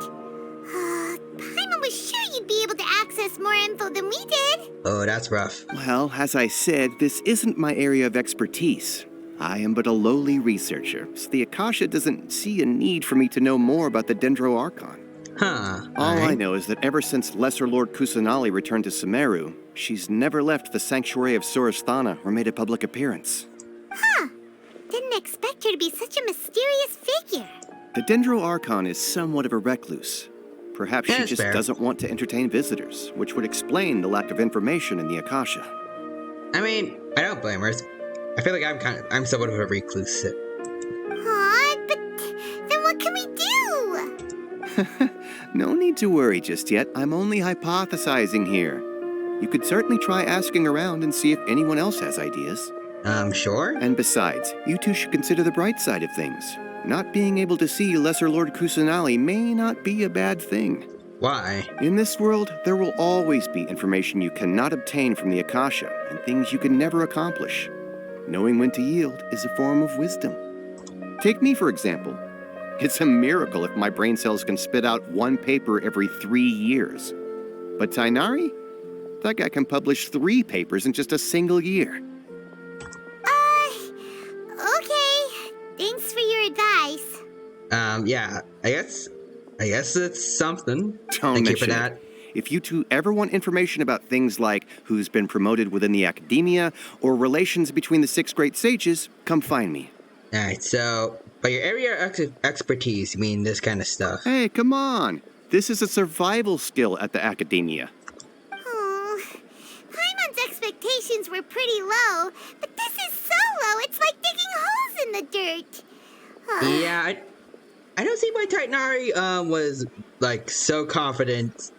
Paimon was sure you'd be able to access more info than we did. Oh, that's rough. Well, as I said, this isn't my area of expertise. I am but a lowly researcher, so the Akasha doesn't see a need for me to know more about the Dendro Archon. All I know is that ever since Lesser Lord Kusanali returned to SUMERU, she's never left the Sanctuary of Surasthana or made a public appearance. Didn't expect her to be such a mysterious figure. The Dendro Archon is somewhat of a recluse. Perhaps she just doesn't want to entertain visitors, which would explain the lack of information in the Akasha. I mean, I don't blame her. I feel like I'm somewhat of a recluse. But then what can we do? No need to worry just yet. I'm only hypothesizing here. You could certainly try asking around and see if anyone else has ideas. Sure. And besides, you two should consider the bright side of things. Not being able to see Lesser Lord Kusanali may not be a bad thing. Why? In this world, there will always be information you cannot obtain from the Akasha, and things you can never accomplish. Knowing when to yield is a form of wisdom. Take me, for example. It's a miracle if my brain cells can spit out one paper every 3 years. But Tainari? That guy can publish 3 papers in just a single year. Okay. Thanks for your advice. Yeah, I guess it's something. Don't Thank you for that. If you two ever want information about things like who's been promoted within the academia or relations between the 6 great sages, come find me. Alright, so, by your area of expertise, you mean this kind of stuff? Hey, come on. This is a survival skill at the academia. Paimon's expectations were pretty low, but this is so low, it's like digging holes in the dirt. Yeah, I don't see why Tainari was like so confident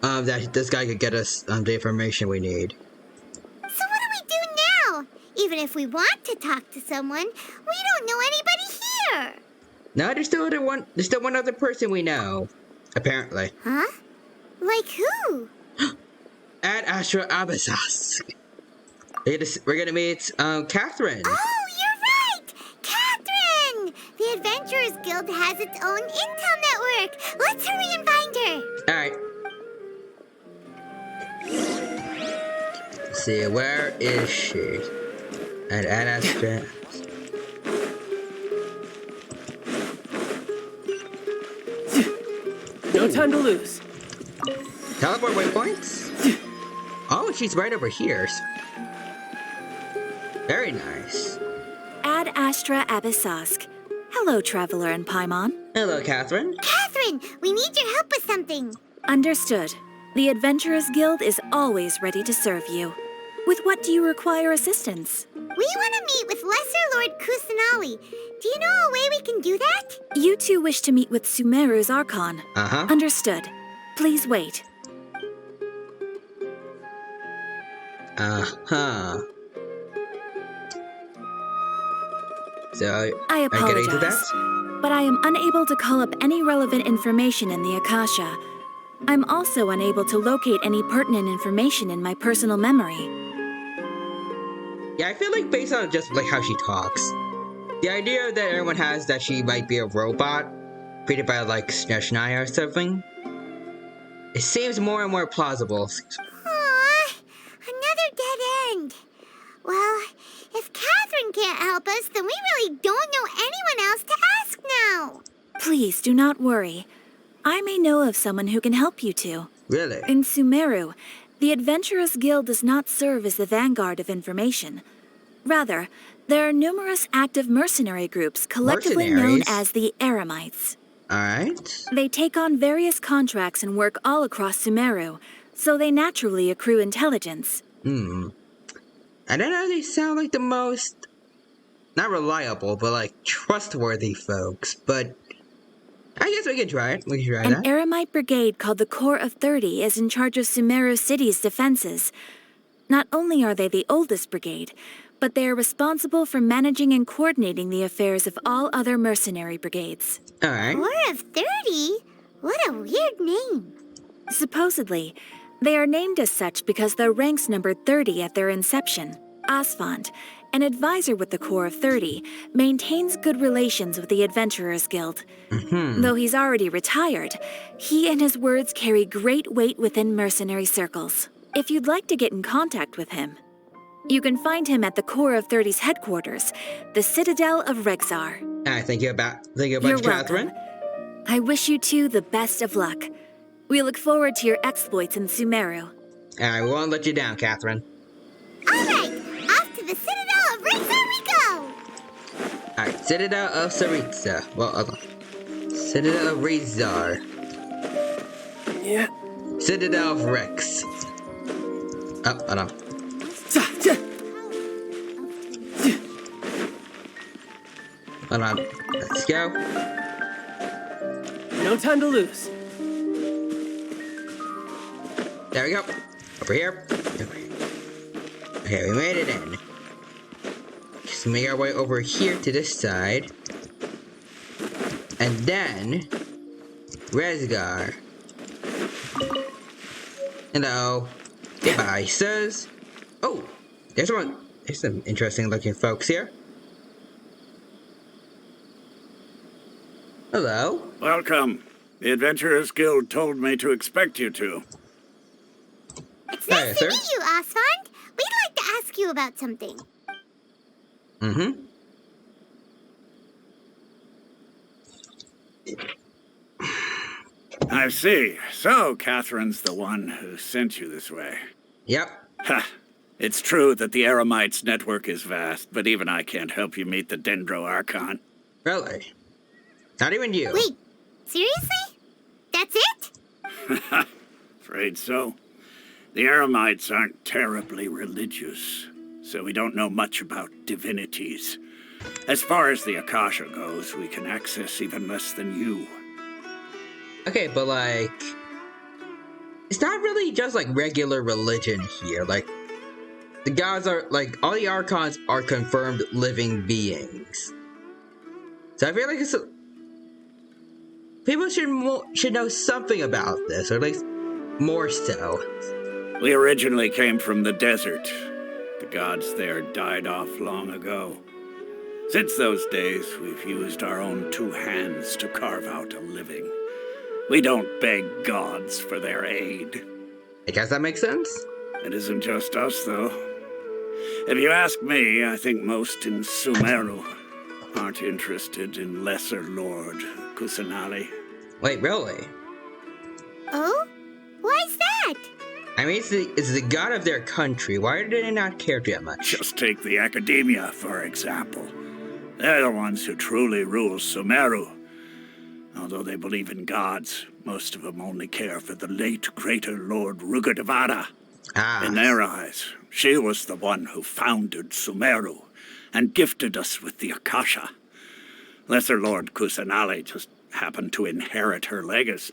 that this guy could get us the information we need. So what do we do now? Even if we want to talk to someone, we don't know anybody here. No, there's still one other person we know, apparently. Huh? Like who? Ad Astra Abyssosque. We're gonna meet Catherine. Oh, you're right! Catherine! The Adventurers Guild has its own intel network. Let's hurry and find her. Alright. Let's see, where is she? Ad Astra. No time to lose. Teleport waypoints? Oh, she's right over here. Very nice. Ad Astra Abyssosque. Hello, Traveler and Paimon. Hello, Catherine. Catherine, we need your help with something. Understood. The Adventurers Guild is always ready to serve you. With what do you require assistance? We want to meet with Lesser Lord Kusanali. Do you know a way we can do that? You two wish to meet with SUMERU's Archon. Uh-huh. Understood. Please wait. Uh-huh. So, I are you getting to apologize, that? but I am unable to call up any relevant information in the Akasha. I'm also unable to locate any pertinent information in my personal memory. Yeah, I feel like based on just like how she talks, the idea that everyone has that she might be a robot created by like Snezhnaya or something, it seems more and more plausible. Aww, another dead end. Well, if Catherine can't help us, then we really don't know anyone else to ask now. Please do not worry. I may know of someone who can help you two. Really? In SUMERU, the Adventurers Guild does not serve as the vanguard of information. Rather, there are numerous active mercenary groups collectively known as the Eremites. Alright. They take on various contracts and work all across SUMERU, so they naturally accrue intelligence. I don't know, they sound like the most, not reliable, but like trustworthy folks, but I guess we can try it. We can try that. An Eremite brigade called the Corps of 30 is in charge of SUMERU City's defenses. Not only are they the oldest brigade, but they are responsible for managing and coordinating the affairs of all other mercenary brigades. Alright. Corps of 30? What a weird name. Supposedly, they are named as such because their ranks numbered 30 at their inception. Asfand, an advisor with the Corps of 30, maintains good relations with the Adventurers Guild. Though he's already retired, he and his words carry great weight within mercenary circles. If you'd like to get in contact with him, you can find him at the Corps of 30's headquarters, the Citadel of Rexar. Alright, thank you a You're bunch, welcome. Catherine. I wish you two the best of luck. We look forward to your exploits in Sumeru. I won't let you down, Catherine. Alright, off to the Citadel of Rexar we go! Alright, Citadel of Saritsa. Well, hold on. Citadel of Rezar. Yeah. Citadel of Rex. Oh, hold on. Hold on. Let's go. No time to lose. There we go. Over here. Okay, we made it in. Just make our way over here to this side. And then Rezgar. Hello. Goodbye, sirs. Oh, there's some interesting looking folks here. Hello. Welcome. The Adventurers Guild told me to expect you two. It's nice to meet you, Asfand. We'd like to ask you about something. I see. So, Catherine's the one who sent you this way. Yep. Ha! It's true that the Eremites network is vast, but even I can't help you meet the Dendro Archon. Really? Not even you. Wait, seriously? That's it? Afraid so. The Eremites aren't terribly religious, so we don't know much about divinities. As far as the Akasha goes, we can access even less than you. Okay, but like, it's not really just like regular religion here. Like, the gods are like, all the archons are confirmed living beings. So I feel like it's people should know something about this, or at least more so. We originally came from the desert. The gods there died off long ago. Since those days, we've used our own two hands to carve out a living. We don't beg gods for their aid. I guess that makes sense. It isn't just us, though. If you ask me, I think most in Sumeru aren't interested in Lesser Lord Kusanali. Wait, really? Oh? Why's that? I mean, it's the god of their country. Why do they not care too much? Just take the Academia, for example. They're the ones who truly rule Sumeru. Although they believe in gods, most of them only care for the late Greater Lord Rukkhadevata. In their eyes, she was the one who founded Sumeru and gifted us with the Akasha. Lesser Lord Kusanali just happened to inherit her legacy.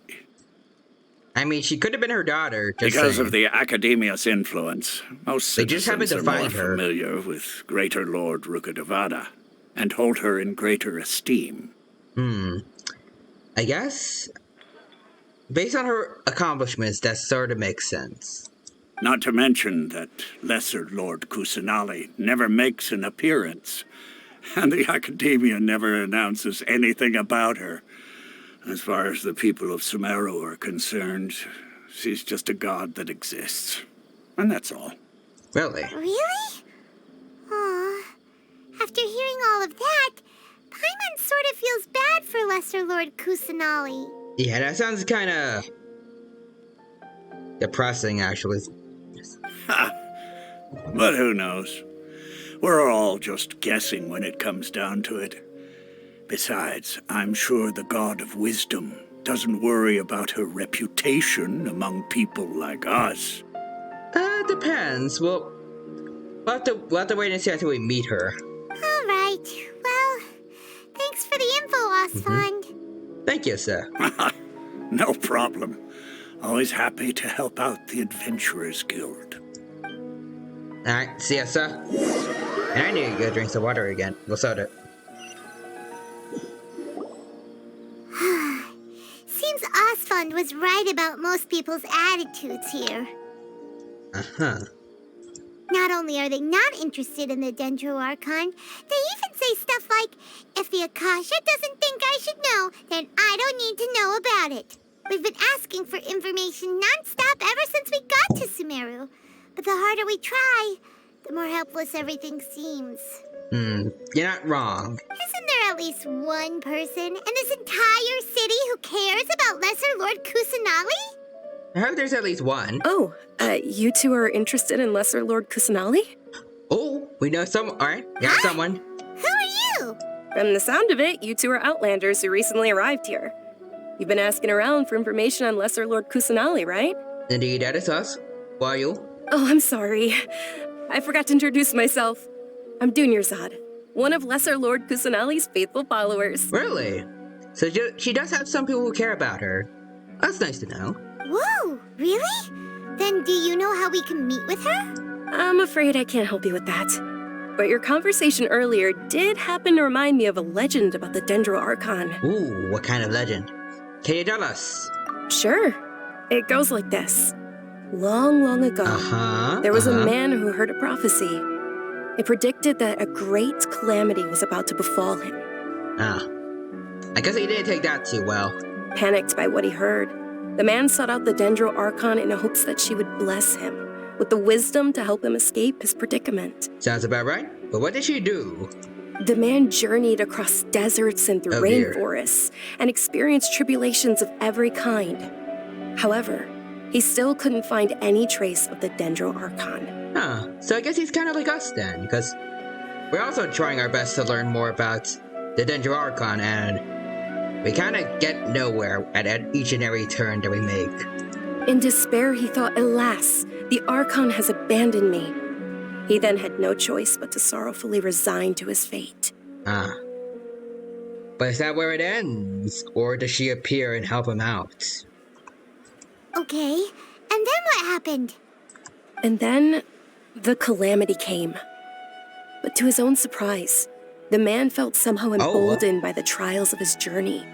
I mean, she could have been her daughter. Because of the Academia's influence, most they just happened citizens to are more find her. familiar with Greater Lord Rukkhadevata and hold her in greater esteem. I guess, based on her accomplishments, that sort of makes sense. Not to mention that Lesser Lord Kusanali never makes an appearance, and the Academia never announces anything about her. As far as the people of Sumeru are concerned, she's just a god that exists. And that's all. Really? Really? Aw. After hearing all of that, Paimon sort of feels bad for Lesser Lord Kusanali. Yeah, that sounds kind of depressing, actually. But who knows? We're all just guessing when it comes down to it. Besides, I'm sure the God of Wisdom doesn't worry about her reputation among people like us. Depends. We'll have to wait and see until we meet her. All right. Well, thanks for the info, Asfand. Thank you, sir. No problem. Always happy to help out the Adventurers Guild. Alright, see ya, sir. And I need to go drink some water again. Well, soda. Seems Osfond was right about most people's attitudes here. Uh-huh. Not only are they not interested in the Dendro Archon, they even say stuff like, if the Akasha doesn't think I should know, then I don't need to know about it. We've been asking for information non-stop ever since we got to SUMERU. But the harder we try, the more helpless everything seems. You're not wrong. Isn't there at least one person in this entire city who cares about Lesser Lord Kusanali? I heard there's at least one. Oh, you two are interested in Lesser Lord Kusanali? Oh, we know someone. Alright, got someone. Who are you? From the sound of it, you two are Outlanders who recently arrived here. You've been asking around for information on Lesser Lord Kusanali, right? Indeed, that is us. Who are you? Oh, I'm sorry. I forgot to introduce myself. I'm Dunyarzad, one of Lesser Lord Kusanali's faithful followers. Really? So she does have some people who care about her. That's nice to know. Whoa, really? Then do you know how we can meet with her? I'm afraid I can't help you with that. But your conversation earlier did happen to remind me of a legend about the Dendro Archon. Ooh, what kind of legend? Can you tell us? Sure. It goes like this. Long, long ago, there was a man who heard a prophecy. It predicted that a great calamity was about to befall him. I guess he didn't take that too well. Panicked by what he heard, the man sought out the Dendro Archon in hopes that she would bless him with the wisdom to help him escape his predicament. Sounds about right. But what did she do? The man journeyed across deserts and through rainforests and experienced tribulations of every kind. However, he still couldn't find any trace of the Dendro Archon. So I guess he's kind of like us then, because we're also trying our best to learn more about the Dendro Archon, and we kind of get nowhere at each and every turn that we make. In despair, he thought, alas, the Archon has abandoned me. He then had no choice but to sorrowfully resign to his fate. But is that where it ends? Or does she appear and help him out? Okay, and then what happened? And then, the calamity came. But to his own surprise, the man felt somehow emboldened by the trials of his journey.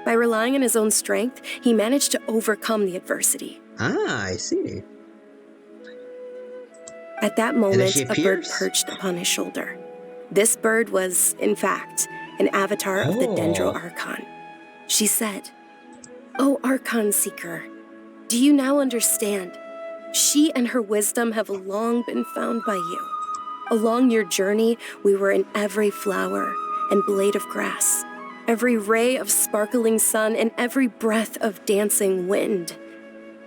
By relying on his own strength, he managed to overcome the adversity. I see. At that moment, a bird perched upon his shoulder. This bird was, in fact, an avatar of the Dendro Archon. She said, "O Archon Seeker, do you now understand? She and her wisdom have long been found by you. Along your journey, we were in every flower and blade of grass, every ray of sparkling sun, and every breath of dancing wind.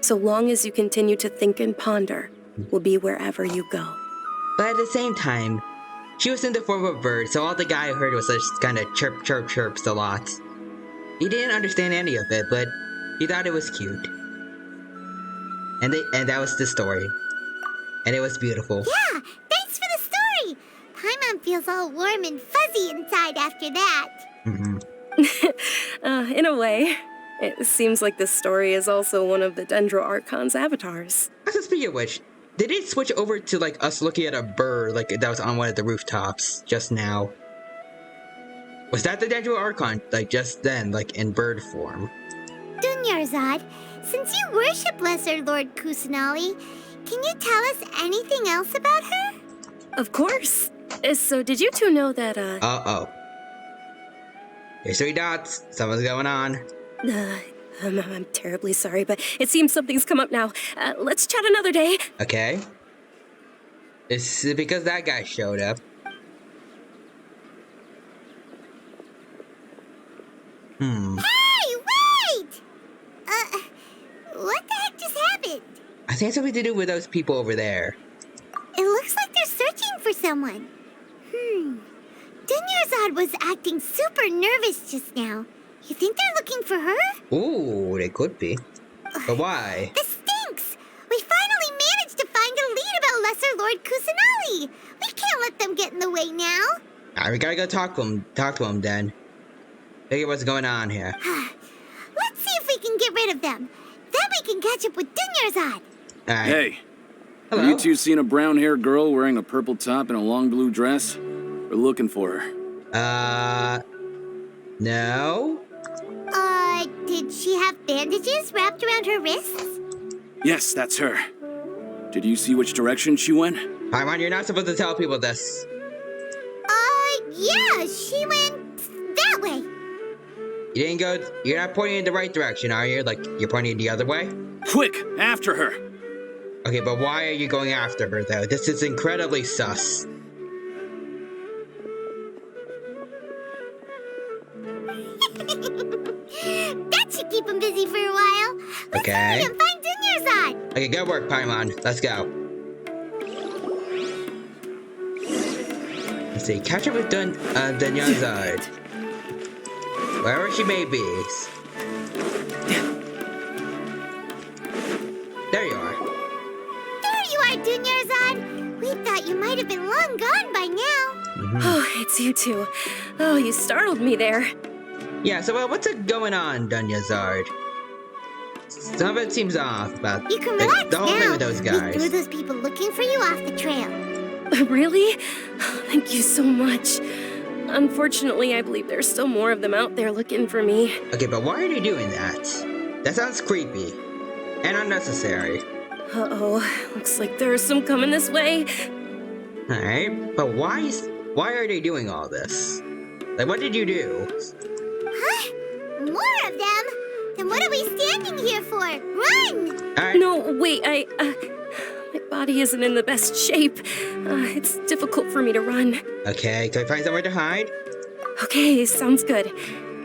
So long as you continue to think and ponder, we'll be wherever you go." But at the same time, she was in the form of a bird, so all the guy heard was just kind of chirp, chirp, chirps a lot. He didn't understand any of it, but he thought it was cute. And that was the story. And it was beautiful. Yeah, thanks for the story. Paimon feels all warm and fuzzy inside after that. In a way. It seems like this story is also one of the Dendro Archon's avatars. Speaking of which, did it switch over to like us looking at a bird like that was on one of the rooftops just now? Was that the Dendro Archon, like just then, like in bird form? Dunyarzad, since you worship Lesser Lord Kusanali, can you tell us anything else about her? Of course. So did you two know that, Uh-oh. Here's 3 dots. Something's going on. I'm terribly sorry, but it seems something's come up now. Let's chat another day. Okay. It's because that guy showed up. Hey, wait! What the heck just happened? I think it's something to do with those people over there. It looks like they're searching for someone. Dunyarzad was acting super nervous just now. You think they're looking for her? Ooh, they could be. But why? This stinks! We finally managed to find a lead about Lesser Lord Kusanali! We can't let them get in the way now! Alright, we gotta go talk to him then. Figure what's going on here. Let's see if we can get rid of them. Then we can catch up with Dunyarzad. Hey, Hello. Have you two seen a brown-haired girl wearing a purple top and a long blue dress? We're looking for her. No. Did she have bandages wrapped around her wrists? Yes, that's her. Did you see which direction she went? Paimon, you're not supposed to tell people this. Yeah, she went that way. You didn't go. You're not pointing in the right direction, are you? Like, you're pointing the other way? Quick, after her! Okay, but why are you going after her, though? This is incredibly sus. That should keep him busy for a while. Let's Okay. hurry and find Dunyarzad. Okay, good work, Paimon. Let's go. Let's see. Catch up with Dunyarzad. Wherever she may be. There you are. There you are, Dunyarzad. We thought you might have been long gone by now. Oh, it's you two. Oh, you startled me there. Yeah, so what's going on, Dunyarzad? Some of it seems off about You can relax the whole now. thing with those We guys. threw those people looking for you off the trail. Really? Thank you so much. Unfortunately, I believe there's still more of them out there looking for me. Okay, but why are they doing that? That sounds creepy. And unnecessary. Uh-oh. Looks like there's some coming this way. Alright, but why are they doing all this? Like, what did you do? Huh? More of them? Then what are we standing here for? Run! Alright. No, wait, my body isn't in the best shape. It's difficult for me to run. Okay, can I find somewhere to hide? Okay, sounds good.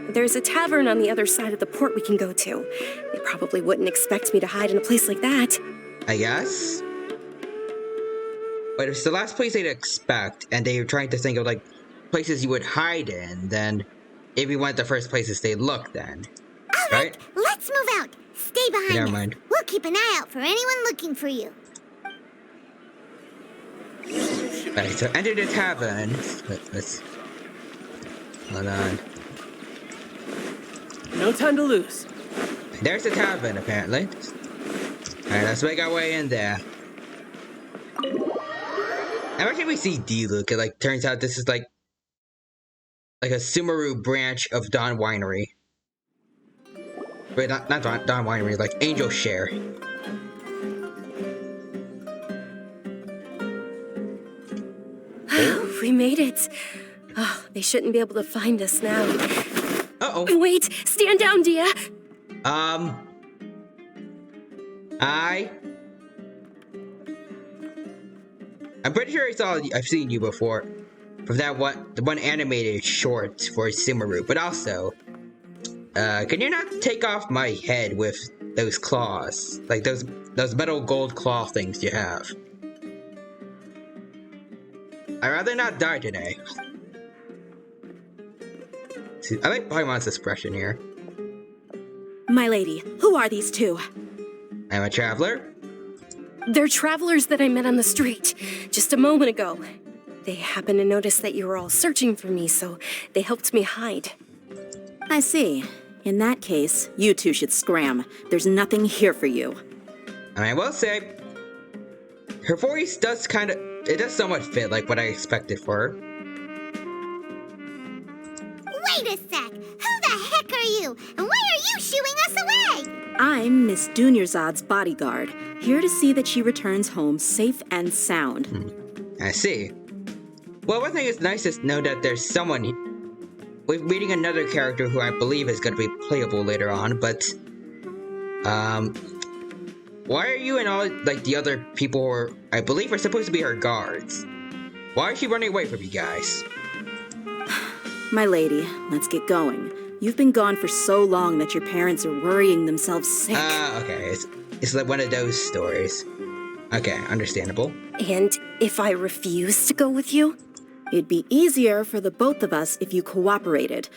There's a tavern on the other side of the port we can go to. They probably wouldn't expect me to hide in a place like that. I guess? But if it's the last place they'd expect, and they were trying to think of, like, places you would hide in, then if you went the first places they'd look, then. All right, let's move out. Stay behind Never us. mind. We'll keep an eye out for anyone looking for you. Alright, so enter the tavern. Let's hold on. No time to lose. There's the tavern, apparently. Alright, let's make our way in there. Every time we see D-Luke, it like turns out this is like a SUMERU branch of Dawn Winery. Wait, not Dawn Winery, like Angel Share. We made it. Oh, they shouldn't be able to find us now. Uh-oh. Wait, stand down, Dia. I'm pretty sure I've seen you before. From the one animated short for SUMERU, but also, can you not take off my head with those claws? Like those metal gold claw things you have. I'd rather not die today. See, I like Paimon's expression here. My lady, who are these two? I'm a traveler. They're travelers that I met on the street just a moment ago. They happened to notice that you were all searching for me, so they helped me hide. I see. In that case, you two should scram. There's nothing here for you. I will say, her voice does it does somewhat fit like what I expected for her. Wait a sec. Who the heck are you? And why are you shooing us away? I'm Miss Dunyarzad's bodyguard, here to see that she returns home safe and sound. I see. Well, one thing is nice to know that there's someone. We're meeting another character who I believe is going to be playable later on, but why are you and all like the other people who are, I believe, are supposed to be her guards? Why is she running away from you guys? My lady, let's get going. You've been gone for so long that your parents are worrying themselves sick. Okay. It's like one of those stories. Okay, understandable. And if I refuse to go with you? It'd be easier for the both of us if you cooperated.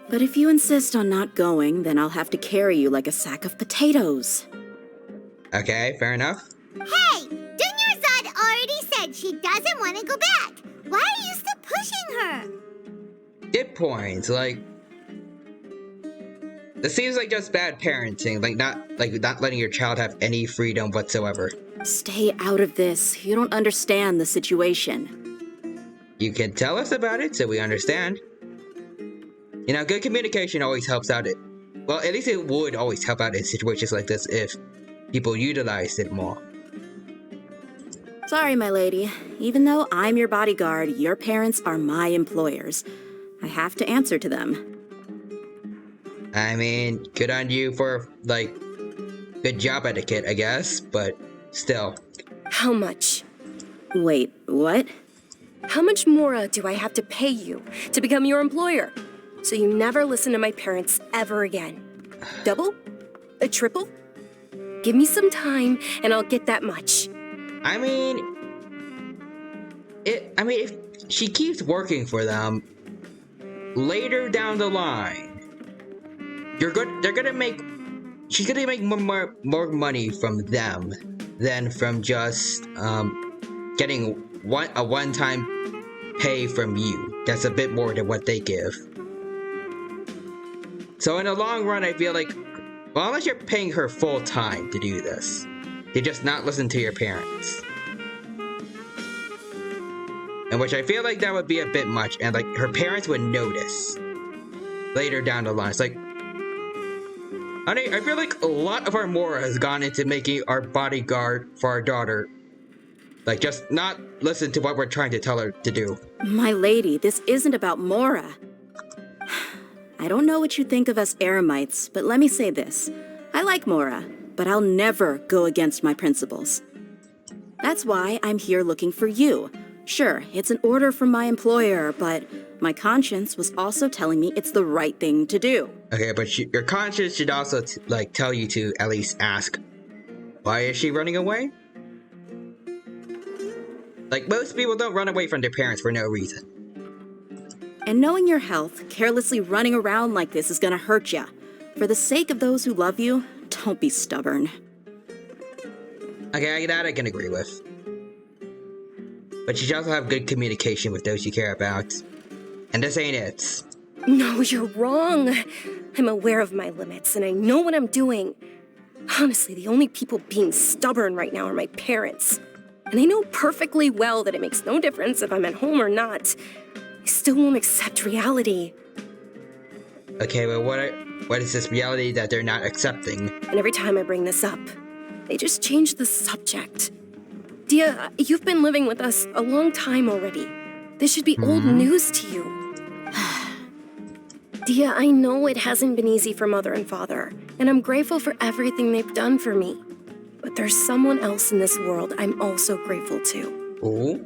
But if you insist on not going, then I'll have to carry you like a sack of potatoes. Okay, fair enough. Hey! Dunyarzad already said she doesn't want to go back. Why are you still pushing her? Good points. Like, this seems like just bad parenting. Like not letting your child have any freedom whatsoever. Stay out of this. You don't understand the situation. You can tell us about it so we understand. You know, good communication always helps out well, at least it would always help out in situations like this if people utilized it more. Sorry, my lady. Even though I'm your bodyguard, your parents are my employers. I have to answer to them. I mean, good on you for, like, good job etiquette, I guess, but still. How much? Wait, what? How much more do I have to pay you to become your employer? So you never listen to my parents ever again. Double? A triple? Give me some time and I'll get that much. I mean, if she keeps working for them, later down the line, she's gonna make more money from them than from just getting a one-time pay from you. That's a bit more than what they give. So in the long run, I feel like, well, unless you're paying her full time to do this, you just not listen to your parents. And which I feel like that would be a bit much, and like her parents would notice later down the line. It's like, honey, I feel like a lot of our Mora has gone into making our bodyguard for our daughter. Like, just not listen to what we're trying to tell her to do. My lady, this isn't about Mora. I don't know what you think of us Eremites, but let me say this. I like Mora, but I'll never go against my principles. That's why I'm here looking for you. Sure, it's an order from my employer, but my conscience was also telling me it's the right thing to do. Okay, but your conscience should also tell you to at least ask, why is she running away? Like, most people don't run away from their parents for no reason. And knowing your health, carelessly running around like this is gonna hurt ya. For the sake of those who love you, don't be stubborn. Okay, that I can agree with. But you should also have good communication with those you care about. And this ain't it. No, you're wrong. I'm aware of my limits, and I know what I'm doing. Honestly, the only people being stubborn right now are my parents. And I know perfectly well that it makes no difference if I'm at home or not. I still won't accept reality. Okay, well, what is this reality that they're not accepting? And every time I bring this up, they just change the subject. Dia, you've been living with us a long time already. This should be old news to you. Dia, I know it hasn't been easy for Mother and Father, and I'm grateful for everything they've done for me. But there's someone else in this world I'm also grateful to. Who?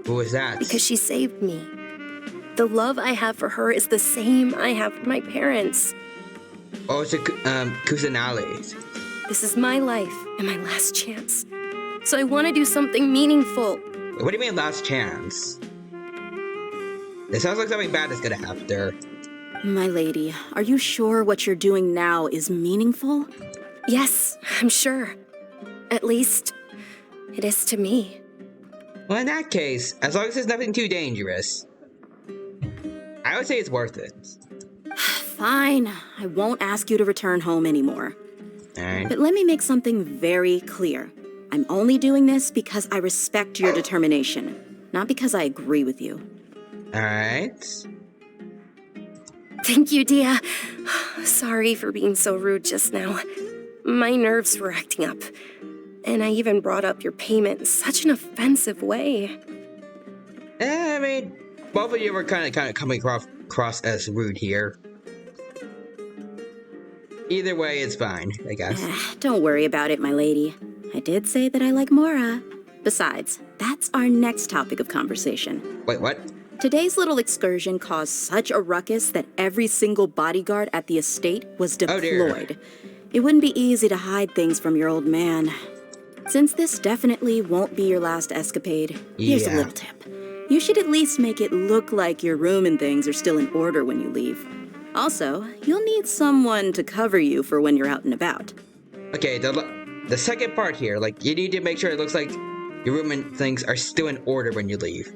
Who is that? Because she saved me. The love I have for her is the same I have for my parents. Oh, it's a Kusanale. This is my life and my last chance. So I want to do something meaningful. What do you mean last chance? It sounds like something bad is gonna happen there. My lady, are you sure what you're doing now is meaningful? Yes, I'm sure. At least, it is to me. Well, in that case, as long as it's nothing too dangerous, I would say it's worth it. Fine, I won't ask you to return home anymore. Alright. But let me make something very clear. I'm only doing this because I respect your determination, not because I agree with you. Alright. Thank you, Dia. Sorry for being so rude just now. My nerves were acting up. And I even brought up your payment in such an offensive way. I mean, both of you were kind of coming across as rude here. Either way, it's fine, I guess. Don't worry about it, my lady. I did say that I like Mora. Besides, that's our next topic of conversation. Wait, what? Today's little excursion caused such a ruckus that every single bodyguard at the estate was deployed. It wouldn't be easy to hide things from your old man. Since this definitely won't be your last escapade, here's a little tip. You should at least make it look like your room and things are still in order when you leave. Also, you'll need someone to cover you for when you're out and about. Okay, the second part here, like, you need to make sure it looks like your room and things are still in order when you leave.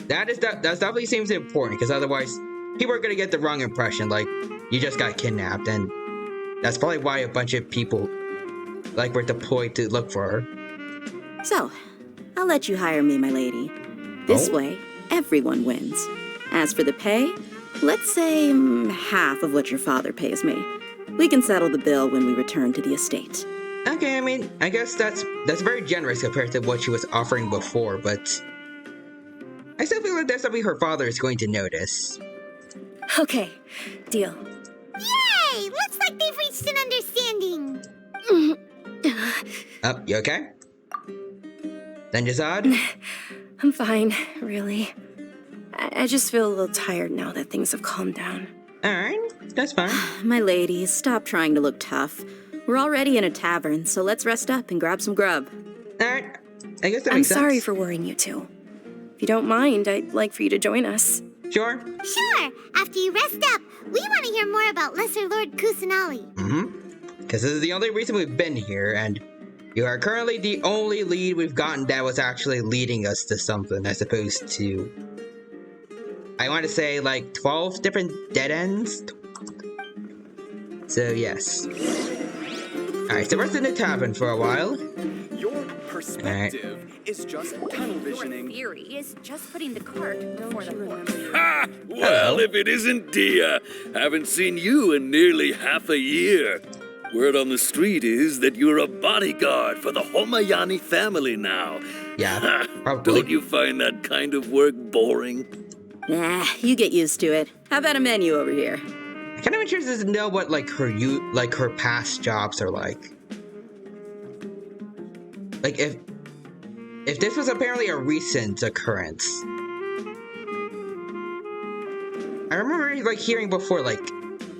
That definitely seems important, because otherwise, people are gonna get the wrong impression, like, you just got kidnapped, and that's probably why a bunch of people like, were deployed to look for her. So, I'll let you hire me, my lady. This Oh. way, everyone wins. As for the pay, let's say half of what your father pays me. We can settle the bill when we return to the estate. Okay, I mean, I guess that's very generous compared to what she was offering before, but I still feel like that's something her father is going to notice. Okay, deal. Yay! Looks like they've reached an understanding. You okay? Then Jazad? I'm fine, really. I just feel a little tired now that things have calmed down. Alright, that's fine. My lady, stop trying to look tough. We're already in a tavern, so let's rest up and grab some grub. Alright, I guess that I'm makes sense. sorry for worrying you two. If you don't mind, I'd like for you to join us. Sure. Sure. After you rest up, we want to hear more about Lesser Lord Kusanali. Because this is the only reason we've been here, and you are currently the only lead we've gotten that was actually leading us to something, as opposed to, I want to say, like 12 different dead ends. So yes. Alright, so we're in the tavern for a while. Your perspective is just tunnel visioning. Your theory is just putting the cart before the horse. Ha! Well, if it isn't Dia. Haven't seen you in nearly half a year. Word on the street is that you're a bodyguard for the Homayani family now. Yeah, probably. Don't you find that kind of work boring? Nah, you get used to it. How about a menu over here? I'm kind of interested to know what like her past jobs are like. Like if this was apparently a recent occurrence. I remember like hearing before like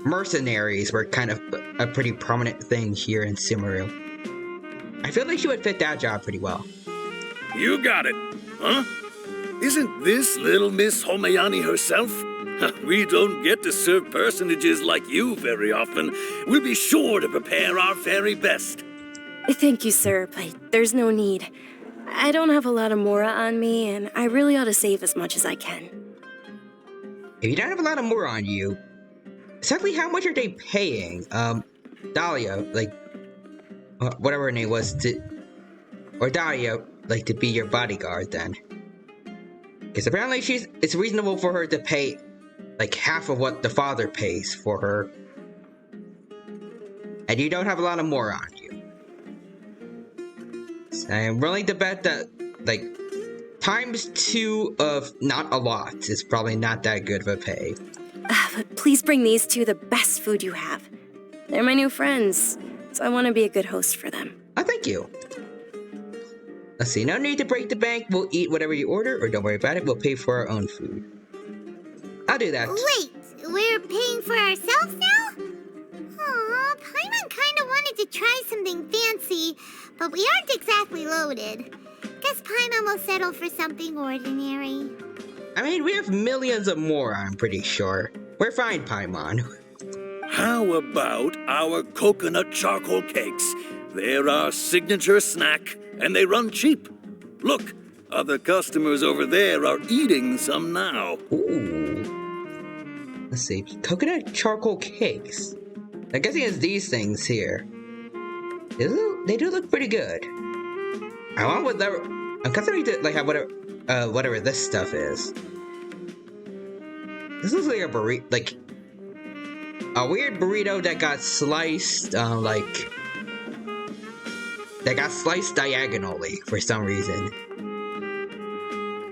mercenaries were kind of a pretty prominent thing here in SUMERU. I feel like she would fit that job pretty well. You got it, huh? Isn't this little Miss Homayani herself? We don't get to serve personages like you very often. We'll be sure to prepare our very best. Thank you, sir, but there's no need. I don't have a lot of Mora on me, and I really ought to save as much as I can. If you don't have a lot of more on you, exactly how much are they paying? Dahlia, like, whatever her name was, or Dahlia, like, to be your bodyguard then. Because apparently it's reasonable for her to pay, like, half of what the father pays for her. And you don't have a lot of more on you. So I'm willing to bet that, like, ×2 of not a lot is probably not that good of a pay. But please bring these two the best food you have. They're my new friends, so I want to be a good host for them. Oh, thank you. Let's see, no need to break the bank. We'll eat whatever you order, or don't worry about it. We'll pay for our own food. I'll do that. Wait, we're paying for ourselves now? Aw, Paimon kinda wanted to try something fancy, but we aren't exactly loaded. Guess Paimon will settle for something ordinary. I mean, we have millions of more, I'm pretty sure. We're fine, Paimon. How about our coconut charcoal cakes? They're our signature snack, and they run cheap. Look, other customers over there are eating some now. Ooh. Let's see, coconut charcoal cakes. I'm guessing it's these things here. They do look pretty good. I want whatever. I'm considering to like have whatever this stuff is. This looks like a burrito, like a weird burrito that got sliced, that got sliced diagonally for some reason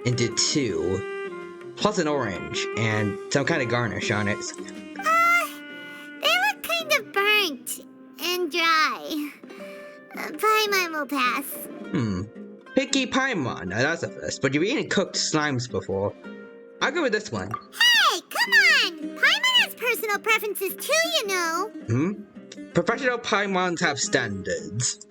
into two, plus an orange and some kind of garnish on it. They look kind of burnt and dry. Paimon will pass. Picky Paimon. Now that's a first, but you've eaten cooked slimes before. I'll go with this one. Hey, come on! Paimon has personal preferences too, you know. Professional Paimons have standards.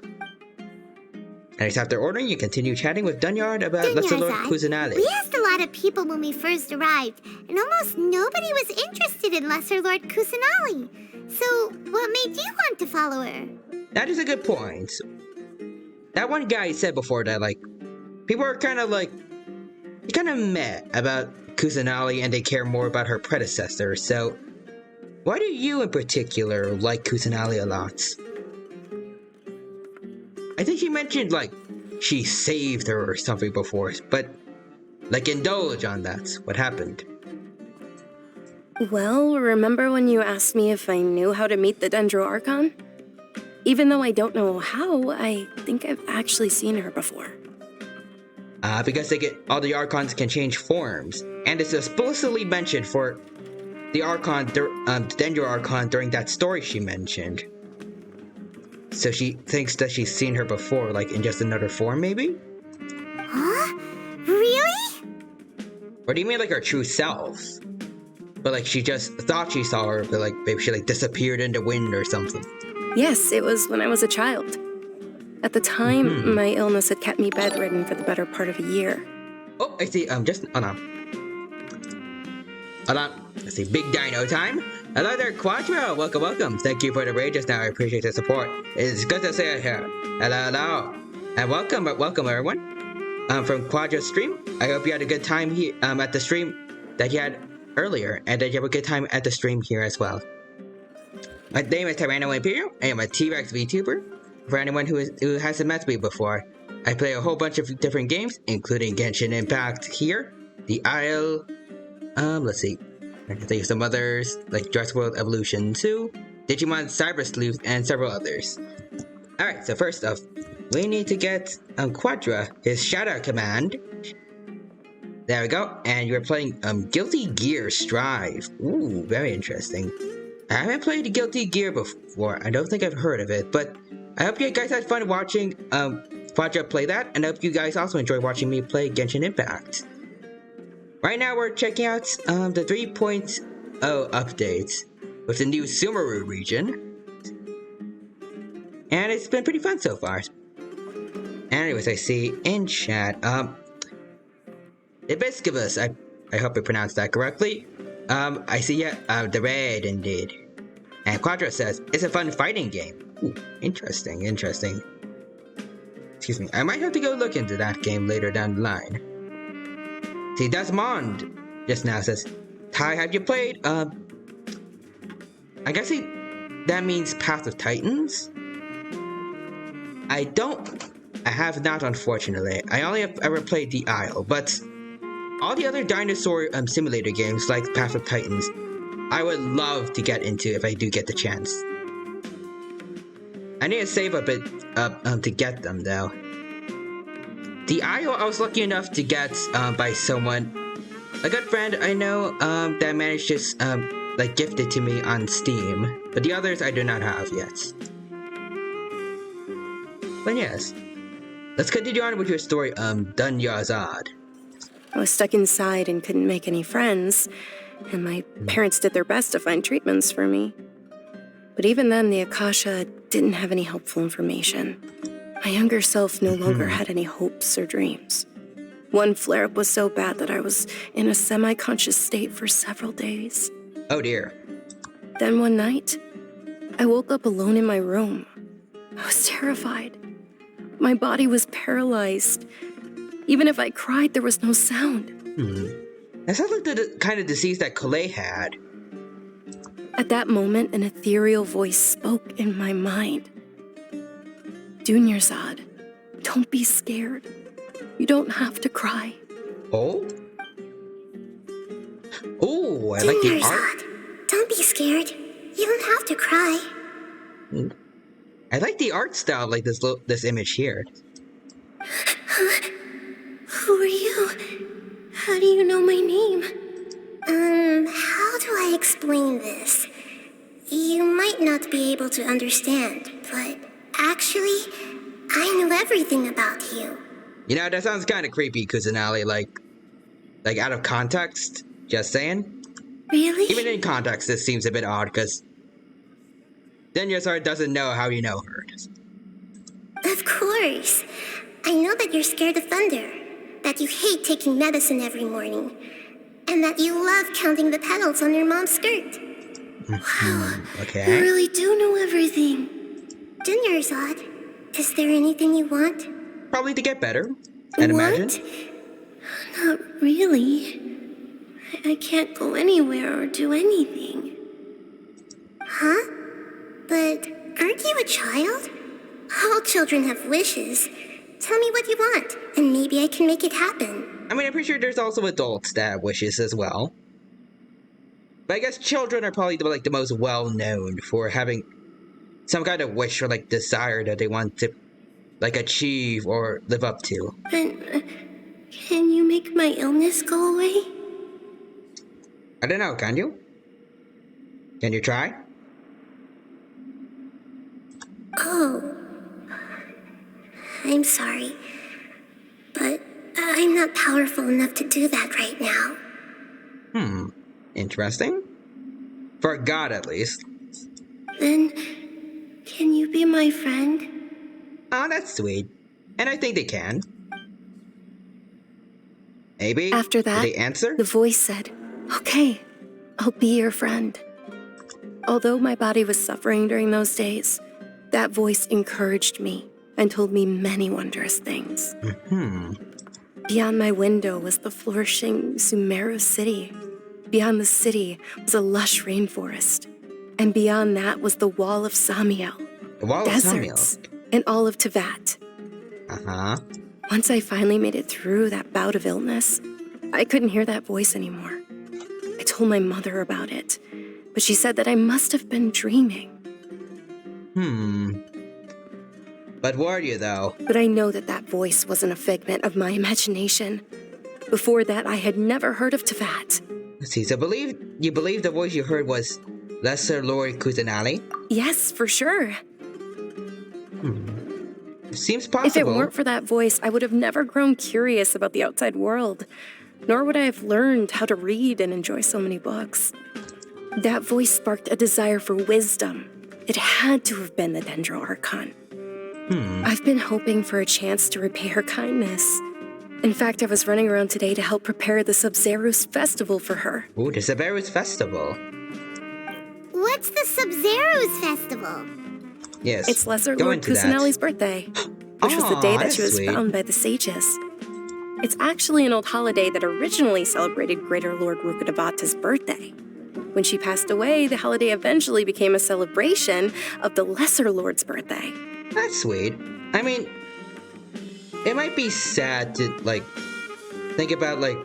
And after ordering, you continue chatting with Dunyard about Lesser Lord Kusanali. We asked a lot of people when we first arrived, and almost nobody was interested in Lesser Lord Kusanali. So, what made you want to follow her? That is a good point. That one guy said before that, like, people are kind of meh about Kusanali and they care more about her predecessor, so why do you in particular like Kusanali a lot? I think she mentioned, like, she saved her or something before, but, like, indulge on that. What happened? Well, remember when you asked me if I knew how to meet the Dendro Archon? Even though I don't know how, I think I've actually seen her before. Because all the Archons can change forms, and it's explicitly mentioned for the Archon, the Dendro Archon during that story she mentioned. So she thinks that she's seen her before, like in just another form, maybe? Huh? Really? Or do you mean like her true self? But like she just thought she saw her, but like maybe she like disappeared in the wind or something. Yes, it was when I was a child. At the time, my illness had kept me bedridden for the better part of a year. Oh, I see. Just hold on. Let's see. Big Dino time. Hello there, Quadro. Welcome, welcome. Thank you for the raid just now. I appreciate the support. It's good to see you here. Hello, and welcome everyone. From Quadro's stream. I hope you had a good time here. At the stream that you had earlier, and that you have a good time at the stream here as well. My name is Tyranno Imperial. I am a T-Rex VTuber. For anyone who hasn't met me before, I play a whole bunch of different games, including Genshin Impact here, The Isle, let's see, I can think of some others, like Jurassic World Evolution 2, Digimon Cyber Sleuth, and several others. Alright, so first off, we need to get Quadra his shoutout command. There we go, and you're playing Guilty Gear Strive. Ooh, very interesting. I haven't played Guilty Gear before, I don't think I've heard of it, but I hope you guys had fun watching Quadra play that, and I hope you guys also enjoy watching me play Genshin Impact. Right now we're checking out the 3.0 updates with the new SUMERU region, and it's been pretty fun so far. Anyways, I see in chat, Ibiscus, I hope I pronounced that correctly. I see the red indeed. And Quadra says, it's a fun fighting game. Ooh, interesting. Excuse me, I might have to go look into that game later down the line. See, Desmond just now says, Ty, have you played, I guess that means Path of Titans? I have not, unfortunately. I only have ever played The Isle, but all the other dinosaur simulator games like Path of Titans, I would love to get into if I do get the chance. I need to save a bit to get them though. The Isle I was lucky enough to get by someone, a good friend I know that managed to like gift it to me on Steam, but the others I do not have yet. But yes, let's continue on with your story, Dunyazad. I was stuck inside and couldn't make any friends, and my parents did their best to find treatments for me. But even then, the Akasha didn't have any helpful information. My younger self no longer had any hopes or dreams. One flare-up was so bad that I was in a semi-conscious state for several days. Oh dear. Then one night, I woke up alone in my room. I was terrified. My body was paralyzed. Even if I cried, there was no sound. That sounds like the kind of disease that Kalei had. At that moment, an ethereal voice spoke in my mind. Dunyarzad, don't be scared. You don't have to cry. Oh? Oh, I like the art. Don't be scared. You don't have to cry. I like the art style, like this image here. Who are you? How do you know my name? How do I explain this? You might not be able to understand, but actually, I know everything about you. You know, that sounds kind of creepy, Kusanali, like out of context, just saying. Really? Even in context, this seems a bit odd, because Dunyazad doesn't know how you know her. Of course. I know that you're scared of thunder, that you hate taking medicine every morning, and that you love counting the petals on your mom's skirt. Wow, okay. You really do know everything. Dunyarzad, is there anything you want? Probably to get better, I'd imagine. Not really. I can't go anywhere or do anything. Huh? But aren't you a child? All children have wishes. Tell me what you want, and maybe I can make it happen. I mean, I'm pretty sure there's also adults that have wishes as well. But I guess children are probably the most well-known for having some kind of wish or desire that they want to achieve or live up to. But can you make my illness go away? I don't know, can you? Can you try? Oh. I'm sorry. But I'm not powerful enough to do that right now. Interesting. For a god, at least. Then, can you be my friend? Oh, that's sweet. And I think they can. Maybe? After that, did they answer? The voice said, "Okay, I'll be your friend." Although my body was suffering during those days, that voice encouraged me and told me many wondrous things. Beyond my window was the flourishing SUMERU city. Beyond the city was a lush rainforest. And beyond that was the Wall of Samiel. The Wall of Samiel? And all of Tevat. Uh-huh. Once I finally made it through that bout of illness, I couldn't hear that voice anymore. I told my mother about it, but she said that I must have been dreaming. But were you, though? But I know that that voice wasn't a figment of my imagination. Before that, I had never heard of Tevat. Let's see, so you believe the voice you heard was Lesser Lord Kusanali? Yes, for sure. Seems possible. If it weren't for that voice, I would have never grown curious about the outside world, nor would I have learned how to read and enjoy so many books. That voice sparked a desire for wisdom. It had to have been the Dendro Archon. I've been hoping for a chance to repay her kindness. In fact, I was running around today to help prepare the Sub-Zerus festival for her. Ooh, the Sub-Zerus festival. What's the Sub-Zerus festival? Yes. It's Lesser Lord Kusanali's birthday, which was the day that she was found by the sages. It's actually an old holiday that originally celebrated Greater Lord Rukkhadevata's birthday. When she passed away, the holiday eventually became a celebration of the Lesser Lord's birthday. That's sweet. I mean, it might be sad to think about the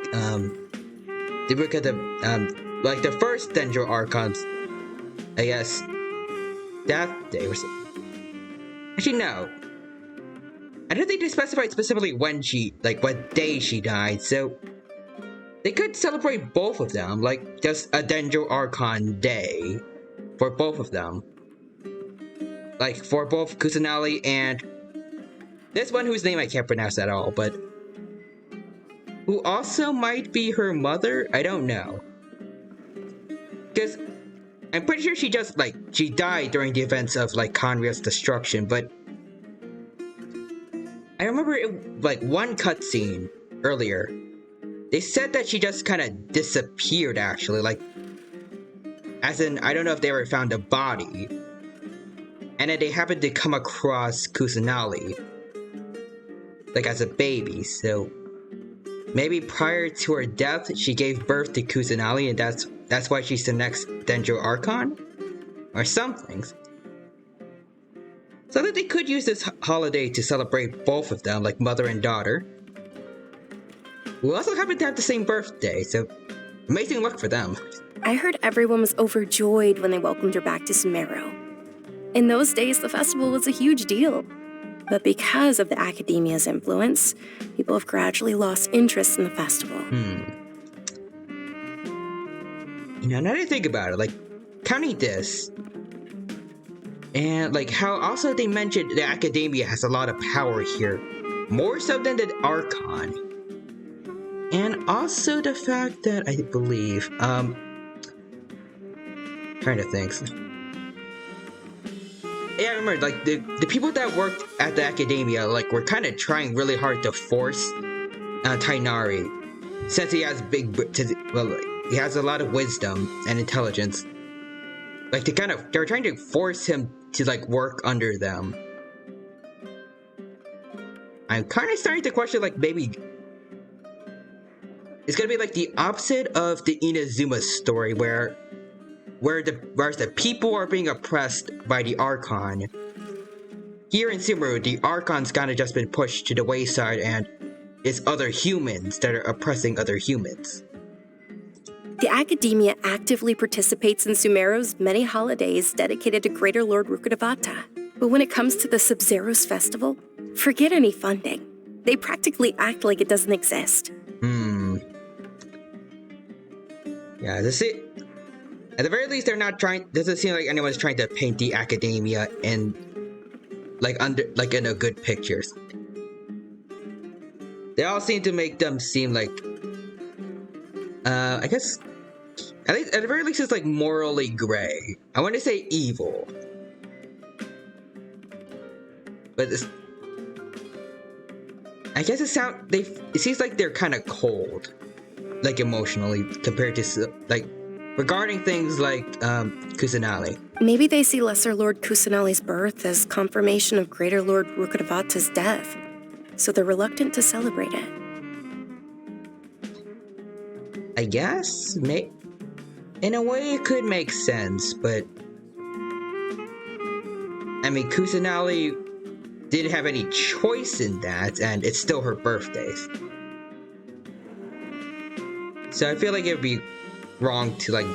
the first Dendro Archon's, I guess, death day or something. Actually, no. I don't think they specified specifically when what day she died, so they could celebrate both of them, just a Dendro Archon day for both of them. For both Kusanali and this one whose name I can't pronounce at all, but who also might be her mother? I don't know. Because I'm pretty sure she just, she died during the events of, Conria's destruction, but I remember one cutscene earlier. They said that she just kind of disappeared, actually, as in, I don't know if they ever found a body, and then they happened to come across Kusanali, as a baby, so maybe prior to her death, she gave birth to Kusanali, and that's why she's the next Dendro Archon? Or something. So that they could use this holiday to celebrate both of them, mother and daughter. Who also happen to have the same birthday, so amazing luck for them. I heard everyone was overjoyed when they welcomed her back to SUMERU. In those days, the festival was a huge deal. But because of the academia's influence, people have gradually lost interest in the festival. Now that I think about it, counting this, and how also they mentioned the academia has a lot of power here, more so than the Archon. And also the fact that I believe, trying to think. Yeah, I remember, the people that worked at the academia, were kind of trying really hard to force Tainari, since he has he has a lot of wisdom and intelligence. They're trying to force him to, work under them. I'm kind of starting to question, maybe it's gonna be, the opposite of the Inazuma story, whereas the people are being oppressed by the Archon, here in SUMERU, the Archon's kind of just been pushed to the wayside, and it's other humans that are oppressing other humans. The Academia actively participates in SUMERU's many holidays dedicated to Greater Lord Rukkhadevata. But when it comes to the Sub-Zero's festival, forget any funding. They practically act like it doesn't exist. Yeah, at the very least, they're not trying. Doesn't seem like anyone's trying to paint the Academia in in a good picture. They all seem to make them seem like, I guess, at the very least, it's like morally gray. I want to say evil, but I guess it seems like they're kind of cold, like emotionally, compared to like regarding things like Kusanali. Maybe they see Lesser Lord Kusanali's birth as confirmation of Greater Lord Rukkhadevata's death, so they're reluctant to celebrate it. I guess, in a way, it could make sense, but I mean, Kusanali didn't have any choice in that, and it's still her birthday. So I feel like it would be wrong to, like,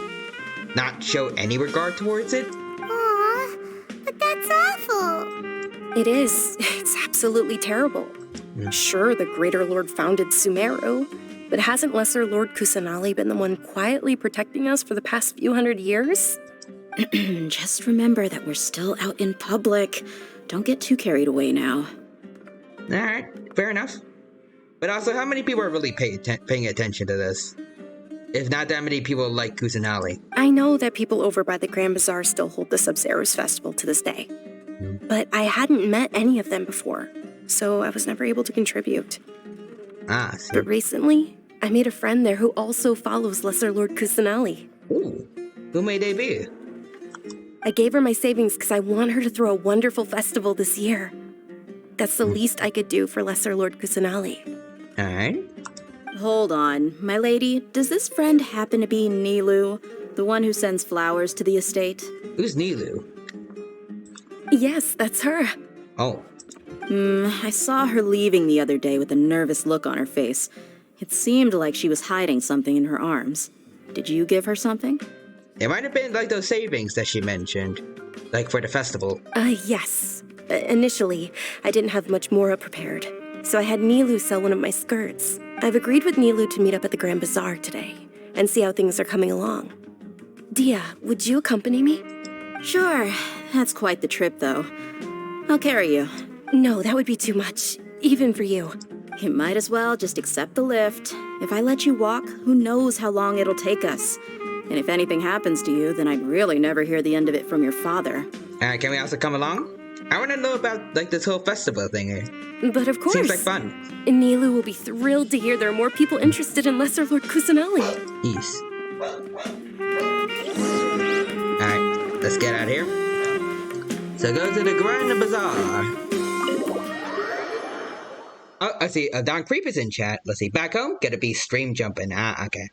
not show any regard towards it. Aw, but that's awful. It is. It's absolutely terrible. Sure, the Greater Lord founded SUMERU, but hasn't Lesser Lord Kusanali been the one quietly protecting us for the past few hundred years? Just remember that we're still out in public. Don't get too carried away now. Alright, fair enough. But also, how many people are really paying attention to this? If not that many people like Kusanali. I know that people over by the Grand Bazaar still hold the Sub-Zero's festival to this day. But I hadn't met any of them before, so I was never able to contribute. But recently, I made a friend there who also follows Lesser Lord Kusanali. Ooh, who may they be? I gave her my savings because I want her to throw a wonderful festival this year. That's the least I could do for Lesser Lord Kusanali. Alright. Hold on, my lady. Does this friend happen to be Nilu, the one who sends flowers to the estate? Who's Nilu? Yes, that's her. Oh. I saw her leaving the other day with a nervous look on her face. It seemed like she was hiding something in her arms. Did you give her something? It might have been like those savings that she mentioned, like for the festival. Yes. Initially, I didn't have much more prepared, so I had Nilu sell one of my skirts. I've agreed with Nilu to meet up at the Grand Bazaar today and see how things are coming along. Dia, would you accompany me? Sure. That's quite the trip, though. I'll carry you. No, that would be too much, even for you. You might as well just accept the lift. If I let you walk, who knows how long it'll take us. And if anything happens to you, then I'd really never hear the end of it from your father. Can we also come along? I want to know about, like, this whole festival thing. But of course. Seems like fun. Nilu will be thrilled to hear there are more people interested in Lesser Lord Kusanali. Yes. Alright, let's get out of here. So go to the Grand Bazaar. Oh, I see. Don Creep is in chat. Let's see. Back home, gotta be stream jumping. Okay.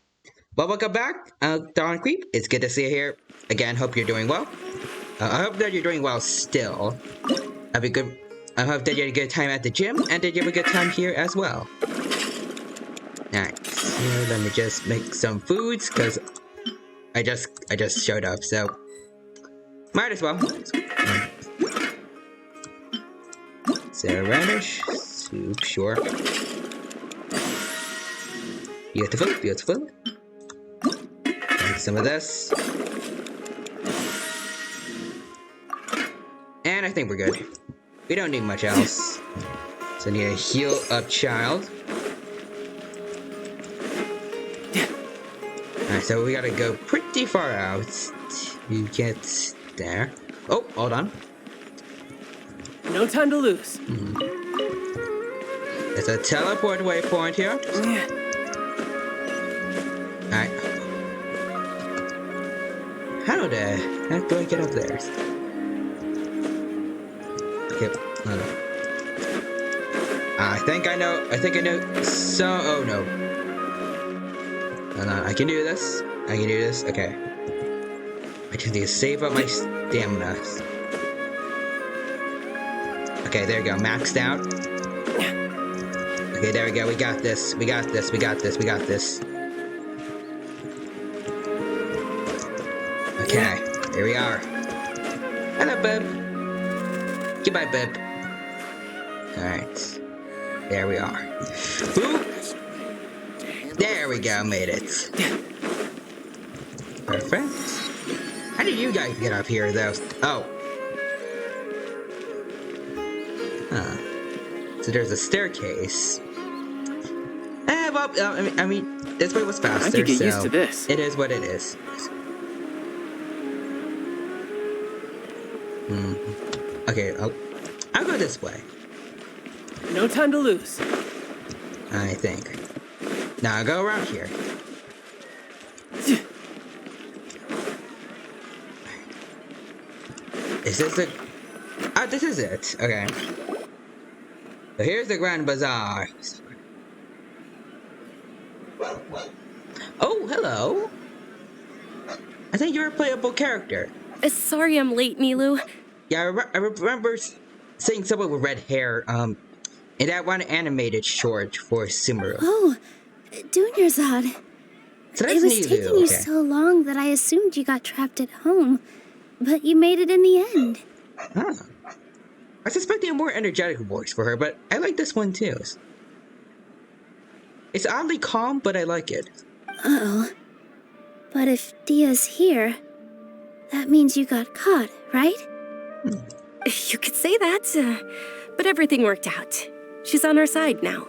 Well, welcome back, Don Creep. It's good to see you here. Again, hope you're doing well. I hope that you're doing well still. I hope that you had a good time at the gym, and that you have a good time here as well. Alright, so let me just make some foods, because I just showed up, so might as well. So radish, soup, sure. Beautiful, beautiful. Take some of this. And I think we're good. We don't need much else. So I need a heal up child. Alright, so we gotta go pretty far out to get there. Oh, hold on. No time to lose. There's a teleport waypoint here. Alright. How do I get up there? Yep, hold on. I think I know. So, oh no. Hold on, I can do this. Okay. I just need to save up my stamina. Okay, there we go. Maxed out. Okay, there we go. We got this. We got this. We got this. We got this. Okay, here we are. Hello, bub. Goodbye, bub. Alright. There we are. Boop. There we go. Made it. Perfect. How did you guys get up here, though? Oh. Huh. So there's a staircase. Well, I mean, this way was faster, I could get so used to this. It is what it is. Okay, I'll go this way. No time to lose. I think. Now I'll go around here. Is this the... Oh, this is it. Okay. So here's the Grand Bazaar. Oh, hello. I think you're a playable character. Sorry I'm late, Milu. Yeah, I remember seeing someone with red hair, in that one animated short for SUMERU. Oh, Dunyarzad. So It was taking you so long that I assumed you got trapped at home, but you made it in the end. Huh. I suspected a more energetic voice for her, but I like this one too. It's oddly calm, but I like it. Uh-oh. But if Dia's here, that means you got caught, right? You could say that, but everything worked out. She's on our side now.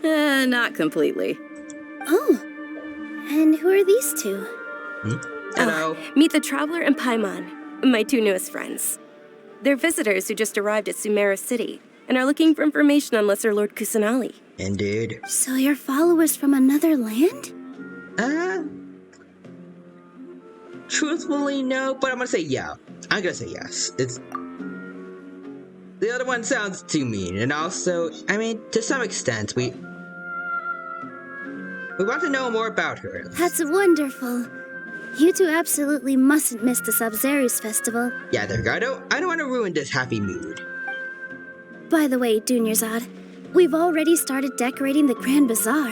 Not completely. Oh, and who are these two? Hello. Meet the Traveler and Paimon, my two newest friends. They're visitors who just arrived at SUMERU City and are looking for information on Lesser Lord Kusanali. Indeed. So you're followers from another land? Truthfully, no, but I'm gonna say yeah. I'm gonna say yes. It's... The other one sounds too mean, and also, I mean, to some extent, we want to know more about her. That's wonderful. You two absolutely mustn't miss the Sub-Zerus festival. Yeah, there we go. I don't want to ruin this happy mood. By the way, Dunyarzad, we've already started decorating the Grand Bazaar.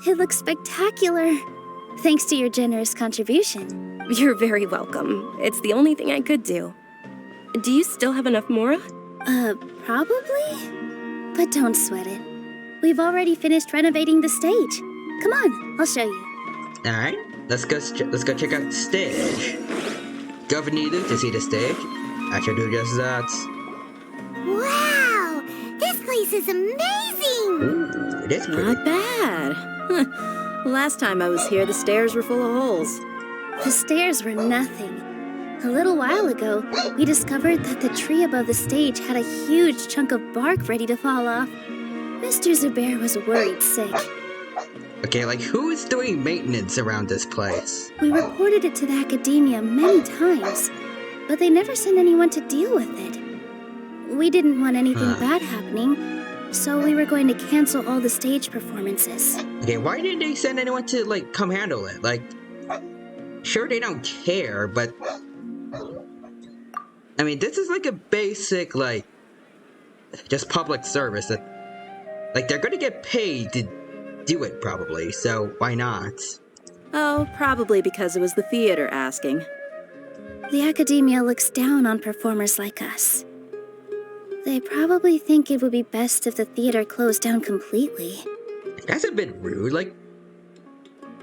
It looks spectacular. Thanks to your generous contribution. You're very welcome. It's the only thing I could do. Do you still have enough Mora? Probably? But don't sweat it. We've already finished renovating the stage. Come on, I'll show you. Alright, let's go check out the stage. Go for Nilu to see the stage. I shall do just that. Wow! This place is amazing! Ooh, it is pretty. Not bad. Last time I was here, the stairs were full of holes. The stairs were nothing. A little while ago, we discovered that the tree above the stage had a huge chunk of bark ready to fall off. Mr. Zubair was worried sick. Okay, like, who is doing maintenance around this place? We reported it to the academia many times, but they never sent anyone to deal with it. We didn't want anything bad happening, so we were going to cancel all the stage performances. Okay, why didn't they send anyone to, like, come handle it? Like, sure they don't care, but... I mean, this is like a basic, like, just public service that... Like, they're gonna get paid to do it, probably, so why not? Oh, probably because it was the theater asking. The academia looks down on performers like us. They probably think it would be best if the theater closed down completely. That's a bit rude, like...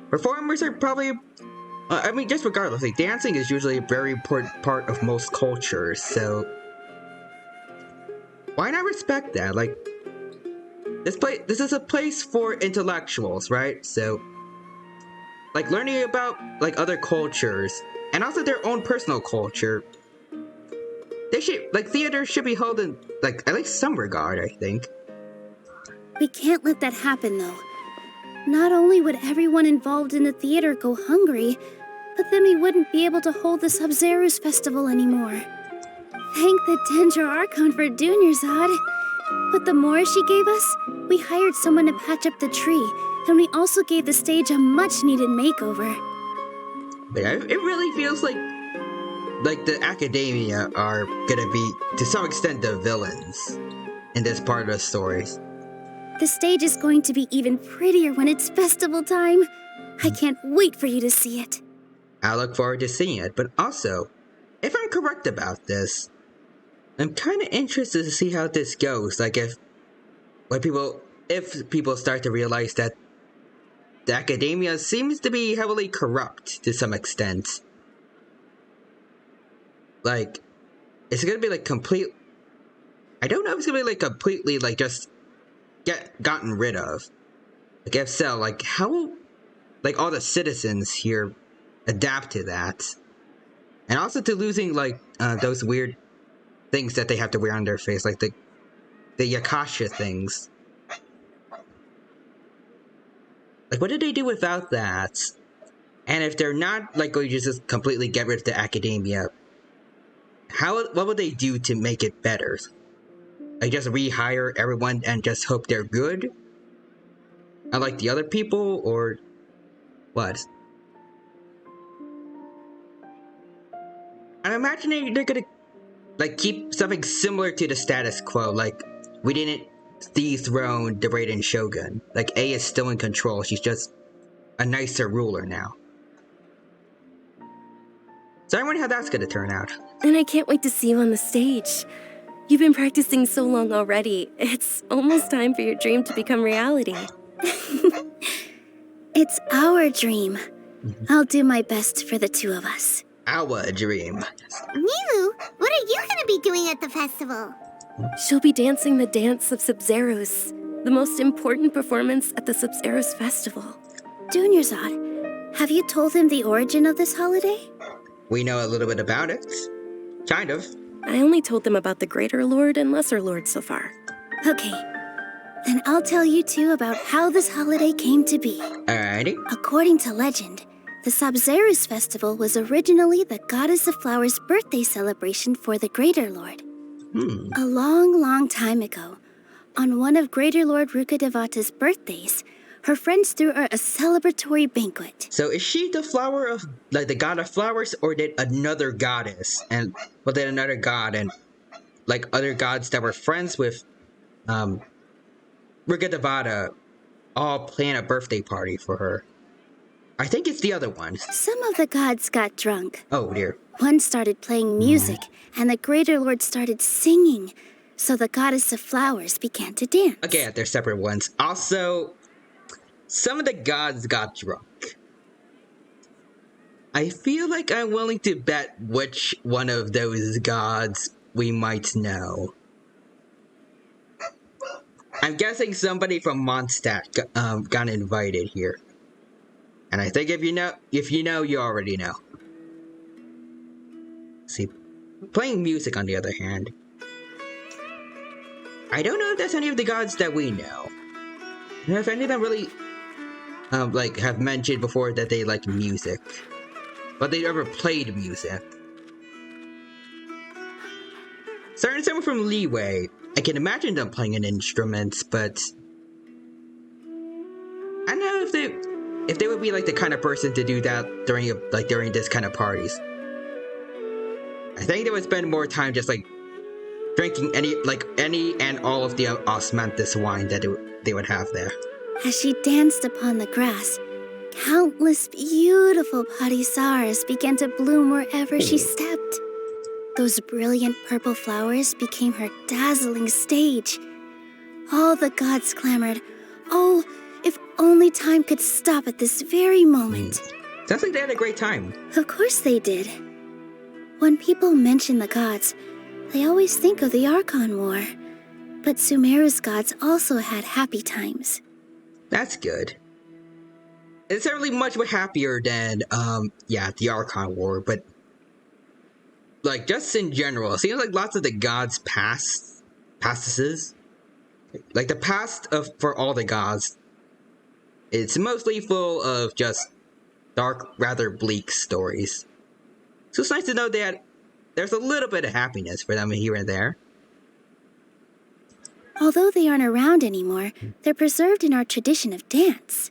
Performers are probably... I mean, just regardless, like, dancing is usually a very important part of most cultures, so... Why not respect that? Like... This is a place for intellectuals, right? So... Like, learning about, like, other cultures, and also their own personal culture... They should, like, theater should be held in, like, at least some regard, I think. We can't let that happen, though. Not only would everyone involved in the theater go hungry, but then we wouldn't be able to hold the Sub-Zerus festival anymore. Thank the Dendro Archon for Dunyarzad. With the Mora she gave us, we hired someone to patch up the tree, and we also gave the stage a much-needed makeover. But it really feels like like the academia are gonna be, to some extent, the villains in this part of the stories. The stage is going to be even prettier when it's festival time. I can't wait for you to see it. I look forward to seeing it, but also, if I'm correct about this, I'm kind of interested to see how this goes. Like if people start to realize that the academia seems to be heavily corrupt to some extent. Like, it's gonna be like complete. I don't know if it's gonna be like completely like just gotten rid of. Like if so, like how, like all the citizens here adapt to that, and also to losing like those weird things that they have to wear on their face, like the Yakasha things. Like, what did they do without that? And if they're not like going to just completely get rid of the academia, what would they do to make it better? Like just rehire everyone and just hope they're good, unlike the other people, or what? I'm imagining they're gonna like keep something similar to the status quo. Like, we didn't dethrone the Raiden Shogun. Like, A is still in control. She's just a nicer ruler now. So I wonder how that's gonna turn out. And I can't wait to see you on the stage. You've been practicing so long already. It's almost time for your dream to become reality. It's our dream. I'll do my best for the two of us. Our dream. Milu, what are you gonna be doing at the festival? She'll be dancing the dance of Sub-Zeros, the most important performance at the Sub-Zeros festival. Dunyarzad, have you told him the origin of this holiday? We know a little bit about it. Kind of. I only told them about the Greater Lord and Lesser Lord so far. Okay. Then I'll tell you two about how this holiday came to be. Alrighty. According to legend, the Sub-Zeros festival was originally the Goddess of Flowers' birthday celebration for the Greater Lord. A long, long time ago, on one of Greater Lord Rukkhadevata's birthdays, her friends threw her a celebratory banquet. So is she the flower of, like, the god of flowers, or did another goddess, and, well, then another god, and, like, other gods that were friends with, Rukkhadevata all plan a birthday party for her? I think it's the other ones. Some of the gods got drunk. Oh, dear. One started playing music, and the Greater Lord started singing, so the Goddess of Flowers began to dance. Okay, they're separate ones. Also, some of the gods got drunk. I feel like I'm willing to bet which one of those gods we might know. I'm guessing somebody from Mondstadt got invited here. And I think if you know, you already know. See, playing music on the other hand, I don't know if there's any of the gods that we know. And if any of them really, like, have mentioned before that they like music. But they ever played music. Starting someone from Leeway, I can imagine them playing an instrument, but I don't know if they would be like the kind of person to do that during this kind of parties. I think they would spend more time just like drinking any and all of the osmanthus wine that they would have there. As she danced upon the grass, countless beautiful parisaras began to bloom wherever she stepped. Those brilliant purple flowers became her dazzling stage. All the gods clamored, "Oh, if only time could stop at this very moment." Sounds like they had a great time. Of course they did. When people mention the gods, they always think of the Archon War. But Sumeru's gods also had happy times. That's good. It's certainly much more happier than, the Archon War, but, like, just in general, it seems like lots of the gods' pastices, like, the past for all the gods, it's mostly full of just dark, rather bleak stories. So it's nice to know that there's a little bit of happiness for them here and there. Although they aren't around anymore, they're preserved in our tradition of dance.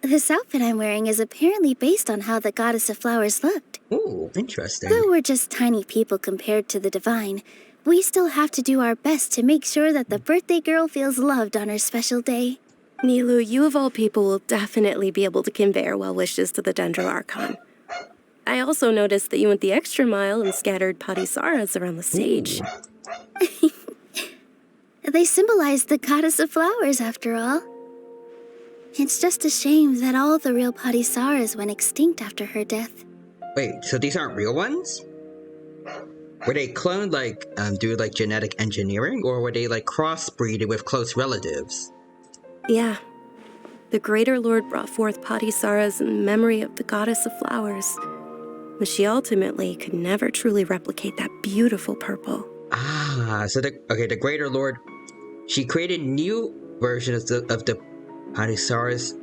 This outfit I'm wearing is apparently based on how the goddess of flowers looked. Ooh, interesting. Though we're just tiny people compared to the divine, we still have to do our best to make sure that the birthday girl feels loved on her special day. Nilu, you of all people will definitely be able to convey our well wishes to the Dendro Archon. I also noticed that you went the extra mile and scattered Patisaras around the stage. They symbolize the goddess of flowers, after all. It's just a shame that all the real Patisaras went extinct after her death. Wait, so these aren't real ones? Were they cloned, like, due like genetic engineering, or were they like crossbreeded with close relatives? Yeah. The Greater Lord brought forth Patisaras in memory of the goddess of flowers, but she ultimately could never truly replicate that beautiful purple. Ah, so the Greater Lord, she created new versions of the Patisaras,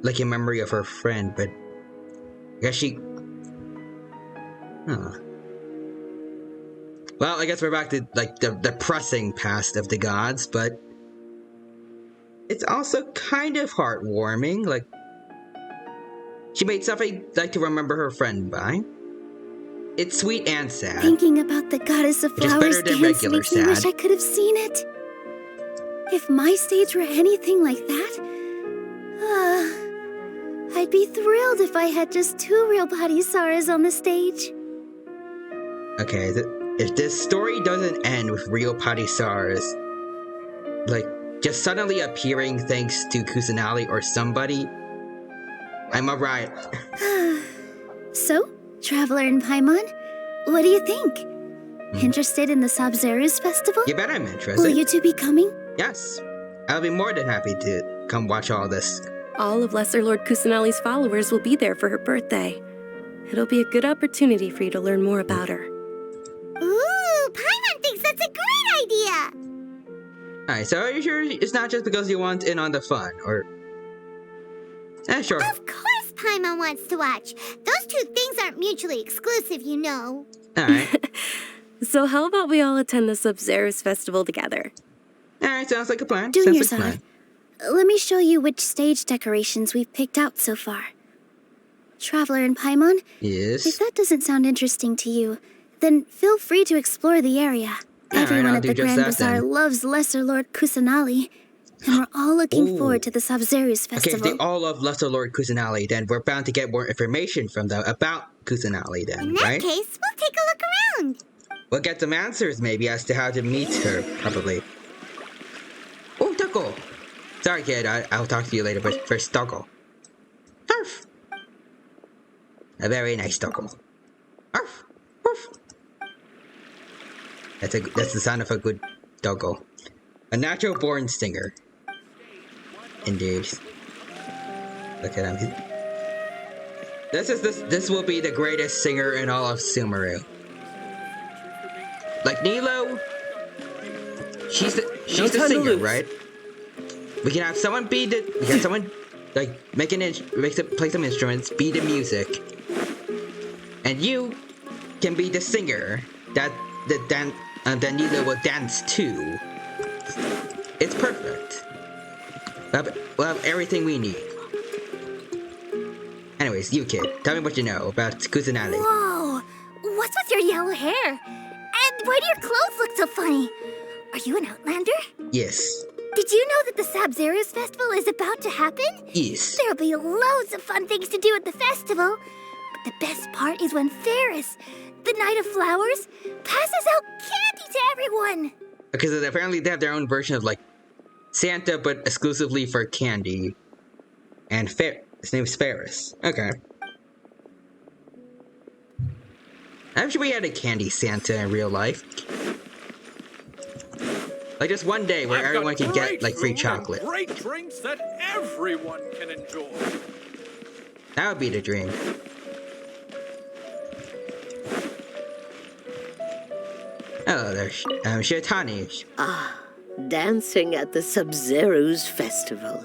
like in memory of her friend, but I guess she... Huh. Well, I guess we're back to, like, the depressing past of the gods, but it's also kind of heartwarming. Like, she made something like to remember her friend by. It's sweet and sad. Thinking about the goddess of flowers dance makes me sad. wish I could have seen it. If my stage were anything like that, I'd be thrilled if I had just 2 real Patisaras on the stage. Okay, if this story doesn't end with real Patisaras, like, just suddenly appearing thanks to Kusanali or somebody, I'm alright. So, Traveler and Paimon, what do you think? Interested in the Sabzeruz festival? You bet I'm interested. Will you two be coming? Yes. I'll be more than happy to come watch all this. All of Lesser Lord Kusanali's followers will be there for her birthday. It'll be a good opportunity for you to learn more about her. Ooh, Paimon thinks that's a great idea! Alright, so are you sure it's not just because you want in on the fun, or... sure. Of course Paimon wants to watch. Those 2 things aren't mutually exclusive, you know. Alright. So how about we all attend the Sabzeruz festival together? Alright, sounds like a plan. Do your side. Let me show you which stage decorations we've picked out so far. Traveler and Paimon? Yes? If that doesn't sound interesting to you, then feel free to explore the area. Everyone at the Grand Bazaar loves Lesser Lord Kusanali, and we're all looking forward to the Sabzeruz festival. Okay, if they all love Lesser Lord Kusanali, then we're bound to get more information from them about Kusanali then, In that right? case, we'll take a look around. We'll get some answers maybe as to how to meet her, probably. Oh, Tuckle! Sorry, kid, I'll talk to you later, but first, Tuckle. Arf! A very nice Tuckle. Arf! Arf! That's the sound of a good doggo. A natural-born singer. Indeed. Look at him. This will be the greatest singer in all of SUMERU. Like Nilo, she's the singer, right? We can have someone like play some instruments, be the music, and you can be the singer that Nilo will dance to. It's perfect. We'll have everything we need. Anyways, you kid, tell me what you know about Kusanali. Whoa! What's with your yellow hair? And why do your clothes look so funny? Are you an Outlander? Yes. Did you know that the Sabzeruz festival is about to happen? Yes. There'll be loads of fun things to do at the festival. But the best part is when Ferris, the Knight of Flowers, passes out candy to everyone. Because apparently they have their own version of, like, Santa, but exclusively for candy. And his name is Ferris. Okay. I wish we had a candy Santa in real life. Like just one day where everyone can get like free chocolate. Great drinks that everyone can enjoy. That would be the dream. Hello there, Shaitani. Ah, dancing at the Sabzeruz festival.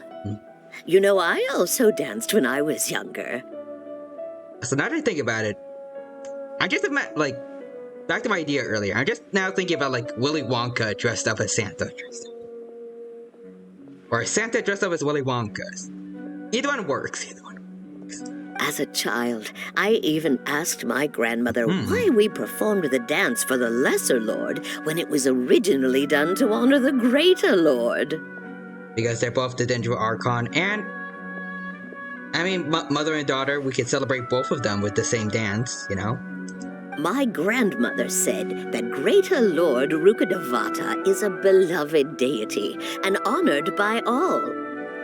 You know, I also danced when I was younger. So now that I think about it, I just imagine, like, back to my idea earlier, I'm just now thinking about, like, Willy Wonka dressed up as Santa. Or Santa dressed up as Willy Wonka. Either one works. As a child, I even asked my grandmother why we performed the dance for the Lesser Lord when it was originally done to honor the Greater Lord. Because they're both the Dendro Archon, and I mean, mother and daughter, we could celebrate both of them with the same dance, you know? My grandmother said that Greater Lord Rukkhadevata is a beloved deity and honored by all.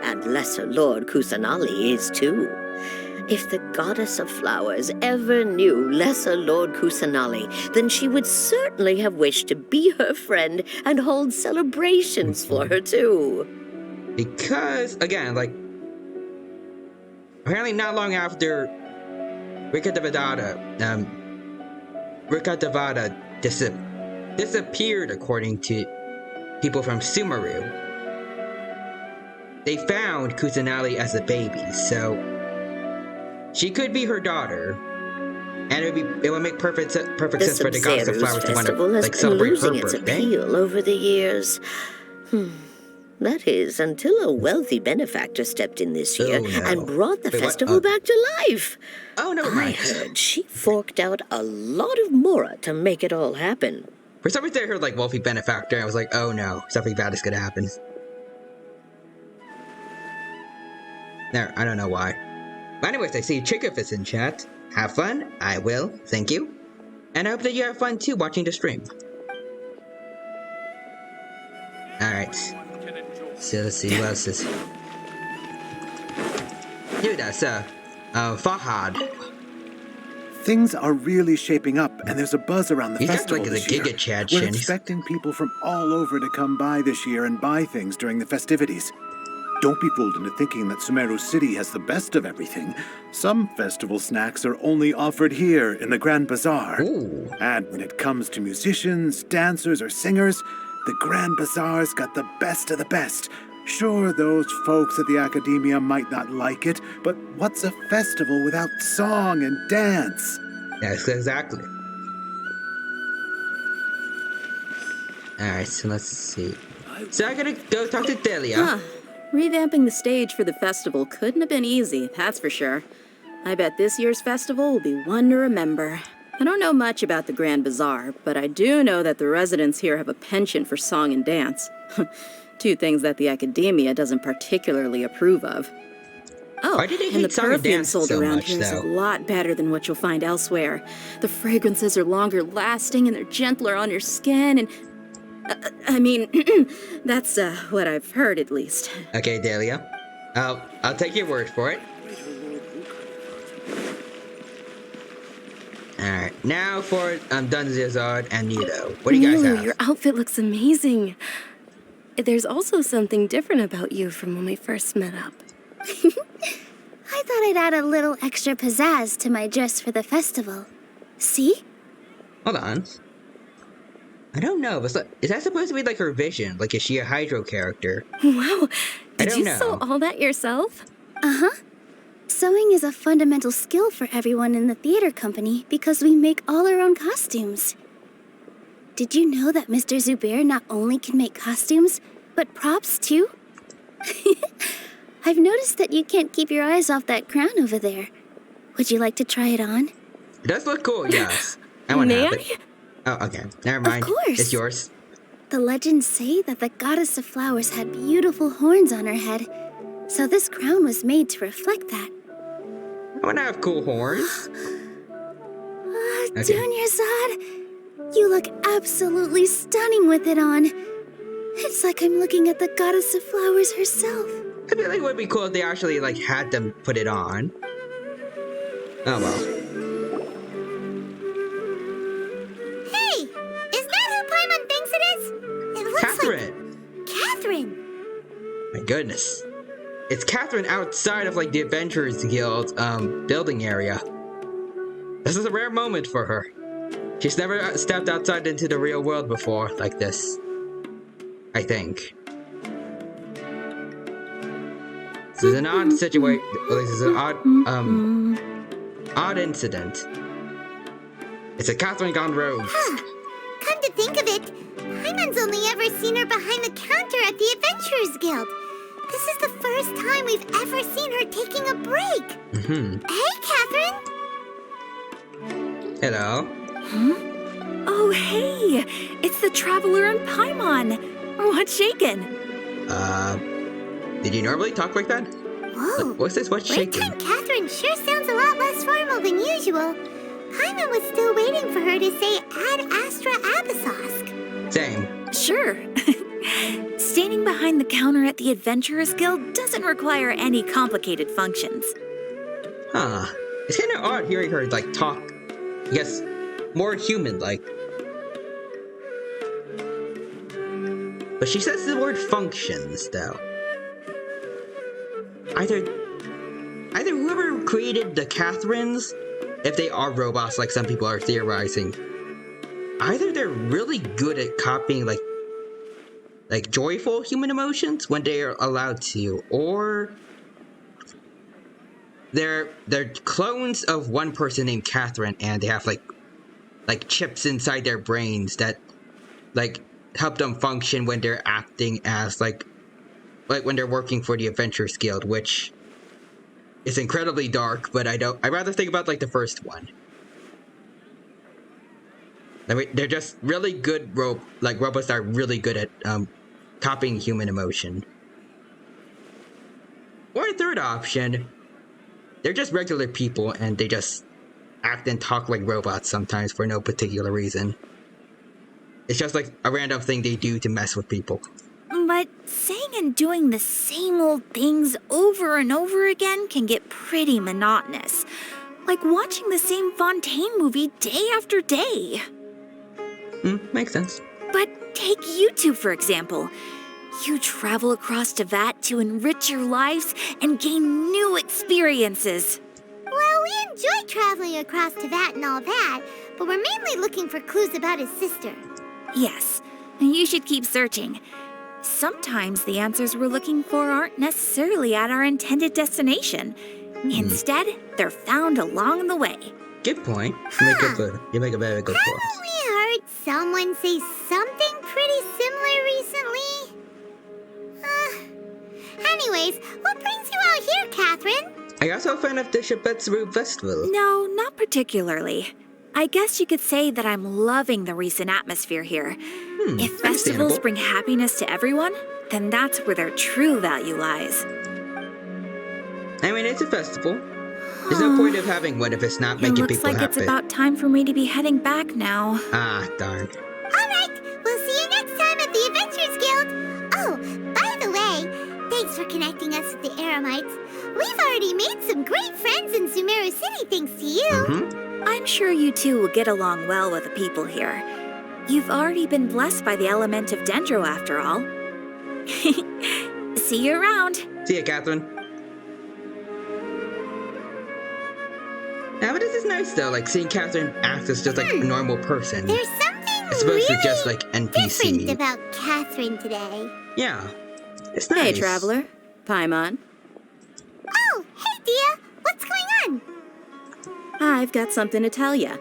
And Lesser Lord Kusanali is too. If the goddess of flowers ever knew Lesser Lord Kusanali, then she would certainly have wished to be her friend and hold celebrations for her too. Because, again, like, apparently not long after Rukkhadevata disappeared, according to people from SUMERU. They found Kusanali as a baby, so she could be her daughter, and it would make perfect sense for the goddess of flowers to want to like celebrate her birthday. Its appeal over the years. That is, until a wealthy benefactor stepped in this year and brought the festival back to life. Oh, never mind. I heard she forked out a lot of mora to make it all happen. For some reason I heard like wealthy benefactor, and I was like, oh no, something bad is gonna happen. There, I don't know why. But anyways, I see Chickup is in chat. Have fun. I will. Thank you. And I hope that you have fun too watching the stream. Alright. So let's see what else is. Dude, that's Fahad. Things are really shaping up, and there's a buzz around the festival like this the year. Giga Chad We're expecting people from all over to come by this year and buy things during the festivities. Don't be fooled into thinking that Sumeru City has the best of everything. Some festival snacks are only offered here in the Grand Bazaar. Ooh. And when it comes to musicians, dancers, or singers, the Grand Bazaar's got the best of the best. Sure, those folks at the Academia might not like it, but what's a festival without song and dance? Yes, exactly. Alright, so let's see. So I'm gonna go talk to Delia. Revamping the stage for the festival couldn't have been easy, that's for sure. I bet this year's festival will be one to remember. I don't know much about the Grand Bazaar, but I do know that the residents here have a penchant for song and dance. Two things that the Academia doesn't particularly approve of. Oh, and the perfume sold around here is a lot better than what you'll find elsewhere. The fragrances are longer lasting and they're gentler on your skin and... I mean, that's what I've heard at least. Okay, Delia. I'll take your word for it. Alright, now for Dunzizard and Nido. What do you guys have? Your outfit looks amazing. There's also something different about you from when we first met up. I thought I'd add a little extra pizzazz to my dress for the festival. See? Hold on. I don't know, but is that supposed to be like her vision? Like, is she a Hydro character? Wow, did you know. sew all that yourself? Uh-huh. Sewing is a fundamental skill for everyone in the theater company because we make all our own costumes. Did you know that Mr. Zubair not only can make costumes, but props too? I've noticed that you can't keep your eyes off that crown over there. Would you like to try it on? It does look cool, yes. I want to have it. Oh, okay. Never mind. Of course. It's yours. The legends say that the goddess of flowers had beautiful horns on her head, so this crown was made to reflect that. I want to have cool horns. Okay. Dunyazad, you look absolutely stunning with it on. It's like I'm looking at the goddess of flowers herself. I feel like it would be cool if they actually like had them put it on. Oh well. Hey, is that who Paimon thinks it is? It looks Catherine. like Catherine. My goodness. It's Catherine outside of like the Adventurers Guild building area. This is a rare moment for her. She's never stepped outside into the real world before like this. I think. This is an odd situation. This is an odd incident. It's a Catherine gone rogue. Come to think of it, Paimon's only ever seen her behind the counter at the Adventurers Guild. This is the first time we've ever seen her taking a break. Hey, Catherine. Hello. Oh, hey! It's the Traveler and Paimon. What's shaken? Did you normally talk like that? Whoa. What's this? What's shaking? Break time Catherine sure sounds a lot less formal than usual. Paimon was still waiting for her to say Ad Astra Abyssosque. Same. Sure. Standing behind the counter at the Adventurers Guild doesn't require any complicated functions. Huh. It's kind of odd hearing her, like, talk, I guess, more human-like. But she says the word functions, though. Either whoever created the Catherines, if they are robots like some people are theorizing, either they're really good at copying, like joyful human emotions when they are allowed to, or they're clones of one person named Catherine, and they have like chips inside their brains that like help them function when they're acting as like when they're working for the Adventurers Guild, which is incredibly dark. But I'd rather think about like the first one. I mean, they're just really good robots that are really good at copying human emotion. Or a third option, they're just regular people and they just act and talk like robots sometimes for no particular reason. It's just like a random thing they do to mess with people. But saying and doing the same old things over and over again can get pretty monotonous. Like watching the same Fontaine movie day after day. Makes sense. But take you two, for example. You travel across Teyvat to enrich your lives and gain new experiences. Well, we enjoy traveling across Teyvat and all that, but we're mainly looking for clues about his sister. Yes, you should keep searching. Sometimes the answers we're looking for aren't necessarily at our intended destination. Instead, they're found along the way. Good point. You make a very good point. Haven't we heard someone say something pretty similar recently? Anyways, what brings you out here, Catherine? Are you also a fan of the SUMERU Festival? No, not particularly. I guess you could say that I'm loving the recent atmosphere here. If festivals bring happiness to everyone, then that's where their true value lies. I mean, it's a festival. There's no point of having one if it's not making people happy. It looks like it's about time for me to be heading back now. Ah, darn. Alright, we'll see you next time at the Adventurers Guild. Oh, by the way, thanks for connecting us with the Eremites. We've already made some great friends in SUMERU City thanks to you. I'm sure you two will get along well with the people here. You've already been blessed by the element of Dendro after all. See you around. See ya, Catherine. Yeah, but this is nice though, like seeing Catherine act as just like a normal person. There's something as opposed really to just like NPC. different about Catherine today. Yeah, it's nice. Hey, Traveler. Paimon. Oh, hey, Dia. What's going on? I've got something to tell ya.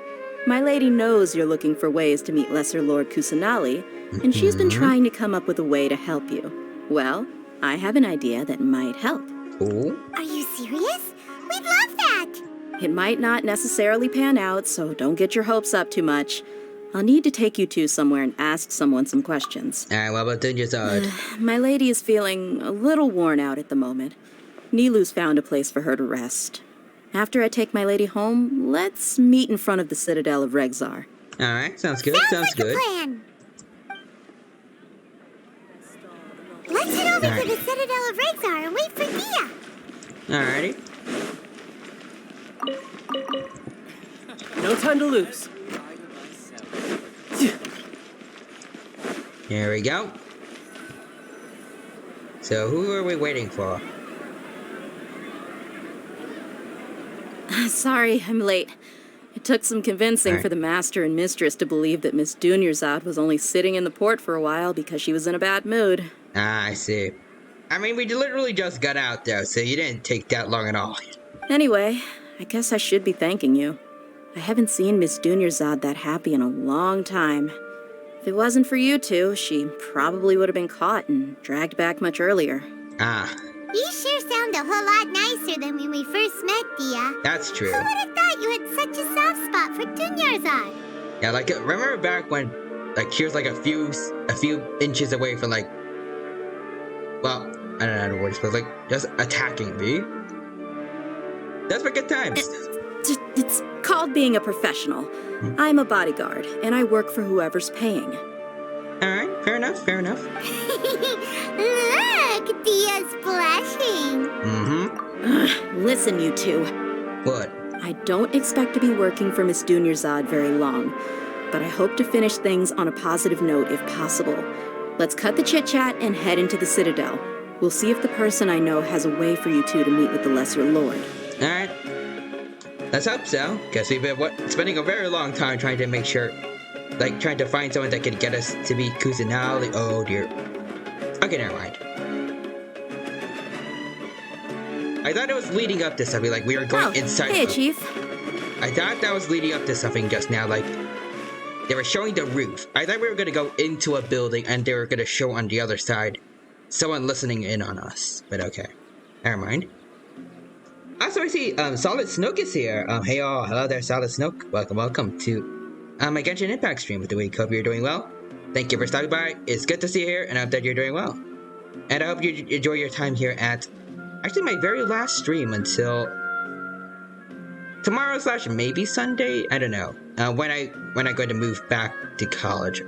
My lady knows you're looking for ways to meet Lesser Lord Kusanali, and she's been trying to come up with a way to help you. Well, I have an idea that might help. Oh? Are you serious? We'd love that! It might not necessarily pan out, so don't get your hopes up too much. I'll need to take you two somewhere and ask someone some questions. Alright, what about Dungeon? My lady is feeling a little worn out at the moment. Nilu's found a place for her to rest. After I take my lady home, let's meet in front of the Citadel of Regzar. Alright, sounds good, sounds like good. A plan. Let's head over to the Citadel of Regzar and wait for Dia. Alrighty. No time to lose. Here we go. So who are we waiting for? Sorry, I'm late. It took some convincing for the master and mistress to believe that Miss Dunyarzad was only sitting in the port for a while because she was in a bad mood. Ah, I see. I mean, we literally just got out there, so you didn't take that long at all. Anyway, I guess I should be thanking you. I haven't seen Miss Dunyarzad that happy in a long time. If it wasn't for you two, she probably would have been caught and dragged back much earlier. Ah. You sure sound a whole lot nicer than when we first met, Dia. That's true. Who would have thought you had such a soft spot for Dunyarzad? Yeah, like, remember back when, like, she was, like, a few inches away from, like, well, I don't know how to words, but, like, just attacking me? That's for good times. It's called being a professional. I'm a bodyguard, and I work for whoever's paying. Alright, fair enough, fair enough. Look, Dia's blushing. Listen, you two. What? I don't expect to be working for Miss Dunyarzad very long, but I hope to finish things on a positive note if possible. Let's cut the chit-chat and head into the Citadel. We'll see if the person I know has a way for you two to meet with the Lesser Lord. Alright. Let's hope so, because we've been spending a very long time trying to make sure, like, trying to find someone that could get us to be Kusanali. Oh dear. Okay, never mind. I thought it was leading up to something, like we were going inside. Hey, Chief. I thought that was leading up to something just now, like they were showing the roof. I thought we were gonna go into a building and they were gonna show on the other side someone listening in on us. But okay, never mind. Also, I see Solid Snook is here. Hey all, hello there, Solid Snook. Welcome to my Genshin Impact stream with the week. Hope you're doing well. Thank you for stopping by. It's good to see you here, and I hope that you're doing well. And I hope you enjoy your time here at actually my very last stream until tomorrow / maybe Sunday. I don't know. When I go to move back to college.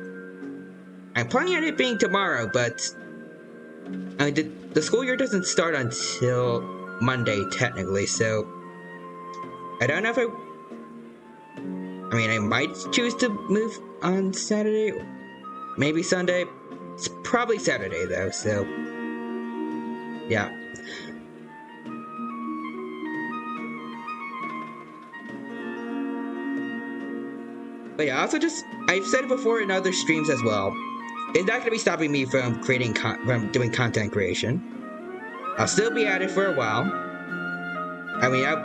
I'm planning on it being tomorrow, but the school year doesn't start until Monday technically, so I don't know if I mean, I might choose to move on Saturday, maybe Sunday. It's probably Saturday though, so yeah. But yeah, also I've said it before in other streams as well. It's not gonna be stopping me from from doing content creation. I'll still be at it for a while. I mean, I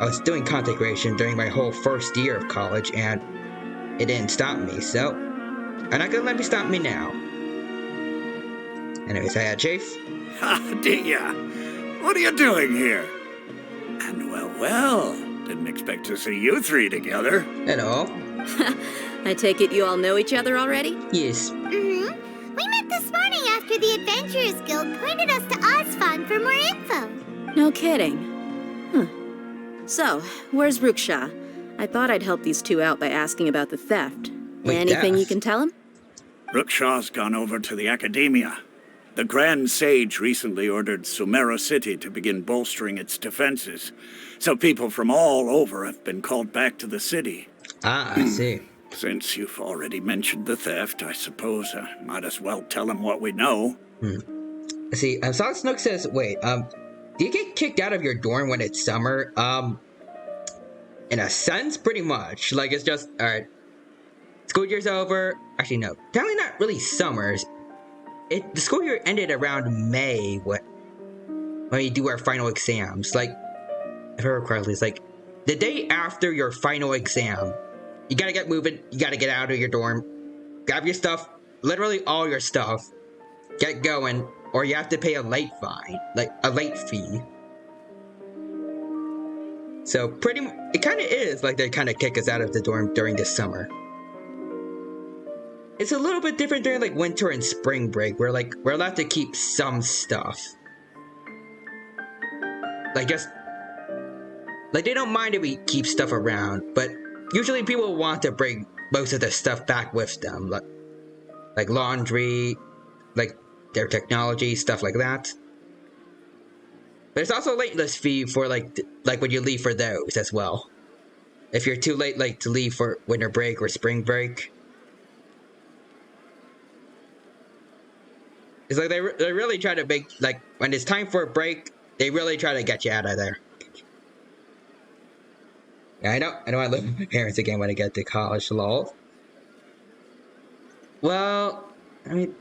was doing content creation during my whole first year of college, and it didn't stop me, so I'm not gonna let me stop me now. Anyways, I had Chafe. Ha, Dia! What are you doing here? And well, didn't expect to see you three together. Hello. I take it you all know each other already? Yes. We met this morning after the Adventurers Guild pointed us to Osfon for more info. No kidding. So, where's Ruksha? I thought I'd help these two out by asking about the theft. Anything you can tell him? Ruksha's gone over to the Academia. The Grand Sage recently ordered SUMERU City to begin bolstering its defenses. So people from all over have been called back to the city. Ah, I see. Since you've already mentioned the theft, I suppose I might as well tell him what we know. I see. Solid Snook says, wait, do you get kicked out of your dorm when it's summer? In a sense, pretty much. Like, it's just, alright, school year's over. Actually, no, technically not really summers. The school year ended around May when we do our final exams. Like, if I remember correctly, it's like the day after your final exam. You gotta get moving, you gotta get out of your dorm, grab your stuff, literally all your stuff, get going, or you have to pay a late fine, like a late fee. So it kind of is like they kind of kick us out of the dorm during the summer. It's a little bit different during like winter and spring break, where like we're allowed to keep some stuff. Like they don't mind if we keep stuff around, but usually people want to bring most of the stuff back with them, like laundry, like their technology, stuff like that. But it's also a late list fee for like when you leave for those as well. If you're too late, like to leave for winter break or spring break. It's like they really try to make, like, when it's time for a break, they really try to get you out of there. Yeah, I don't want to live with my parents again when I get to college, lol. Well, I mean,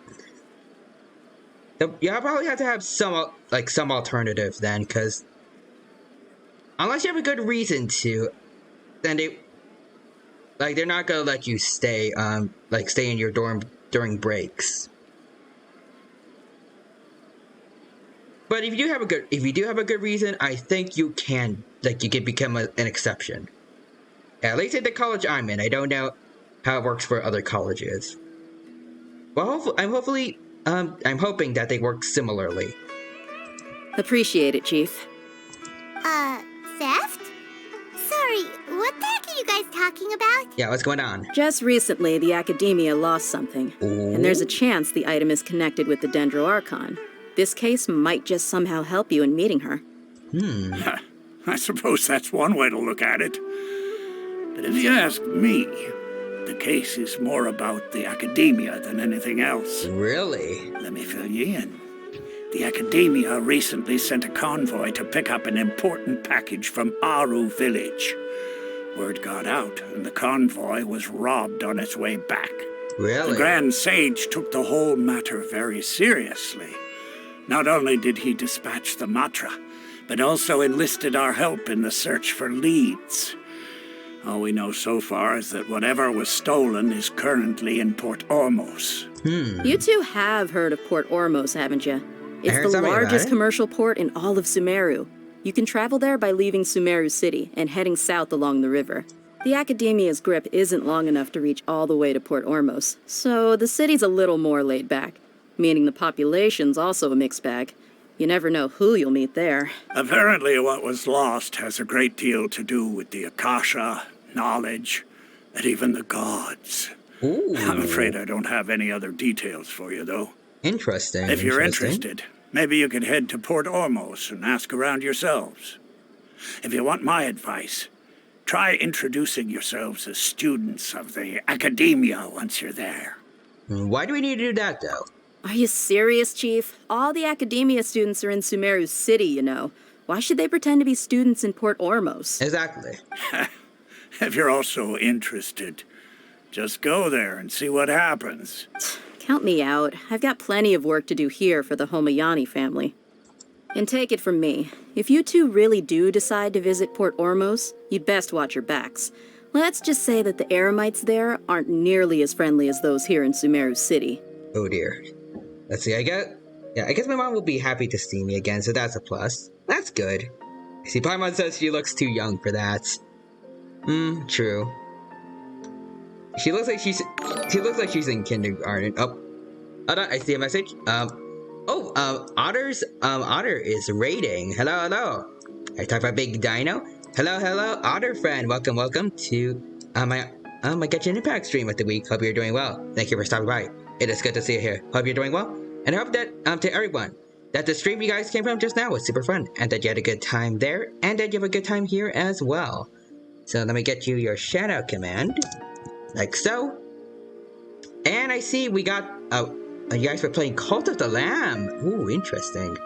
you probably have to have some alternative then, because unless you have a good reason to, then they're not gonna let you stay in your dorm during breaks. But if you do have a good reason, I think you can become an exception. At least at the college I'm in. I don't know how it works for other colleges. Well, I'm hoping that they work similarly. Appreciate it, Chief. Theft? Sorry, what the heck are you guys talking about? Yeah, what's going on? Just recently, the Academia lost something. Ooh. And there's a chance the item is connected with the Dendro Archon. This case might just somehow help you in meeting her. I suppose that's one way to look at it. But if you ask me, the case is more about the Academia than anything else. Really? Let me fill you in. The Academia recently sent a convoy to pick up an important package from Aru village. Word got out, and the convoy was robbed on its way back. Really? The Grand Sage took the whole matter very seriously. Not only did he dispatch the Matra, but also enlisted our help in the search for leads. All we know so far is that whatever was stolen is currently in Port Ormos. You two have heard of Port Ormos, haven't you? It's the largest commercial port in all of Sumeru. You can travel there by leaving Sumeru City and heading south along the river. The Academia's grip isn't long enough to reach all the way to Port Ormos, so the city's a little more laid back, meaning the population's also a mixed bag. You never know who you'll meet there. Apparently what was lost has a great deal to do with the Akasha, knowledge, and even the gods. Ooh. I'm afraid I don't have any other details for you, though. Interesting. If you're interested, maybe you could head to Port Ormos and ask around yourselves. If you want my advice, try introducing yourselves as students of the Academia once you're there. Why do we need to do that, though? Are you serious, Chief? All the Academia students are in Sumeru City, you know. Why should they pretend to be students in Port Ormos? Exactly. If you're also interested, just go there and see what happens. Count me out. I've got plenty of work to do here for the Homayani family. And take it from me, if you two really do decide to visit Port Ormos, you'd best watch your backs. Let's just say that the Eremites there aren't nearly as friendly as those here in Sumeru City. Oh dear. Let's see, I guess my mom will be happy to see me again, so that's a plus. That's good. See, Paimon says she looks too young for that. True. She looks like she's in kindergarten. Oh, hold on, I see a message. Otter is raiding. Hello. I talk about Big Dino. Hello, Otter friend. Welcome to my Genshin Impact stream of the week. Hope you're doing well. Thank you for stopping by. It is good to see you here. Hope you're doing well, and I hope that to everyone that the stream you guys came from just now was super fun, and that you had a good time there, and that you have a good time here as well. So let me get you your shout out command. Like so. And I see we got, you guys were playing Cult of the Lamb. Ooh, interesting.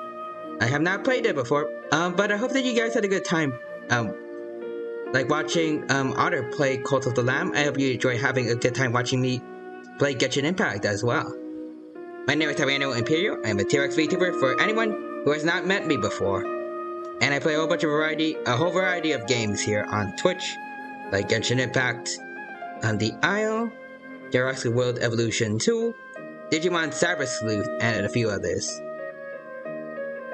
I have not played it before, but I hope that you guys had a good time, like watching, Otter play Cult of the Lamb. I hope you enjoy having a good time watching me play Genshin Impact as well. My name is Tyranno Imperial. I am a T-Rex VTuber for anyone who has not met me before. And I play a whole variety of games here on Twitch, like Genshin Impact, The Isle, Jurassic World Evolution 2, Digimon Cyber Sleuth, and a few others.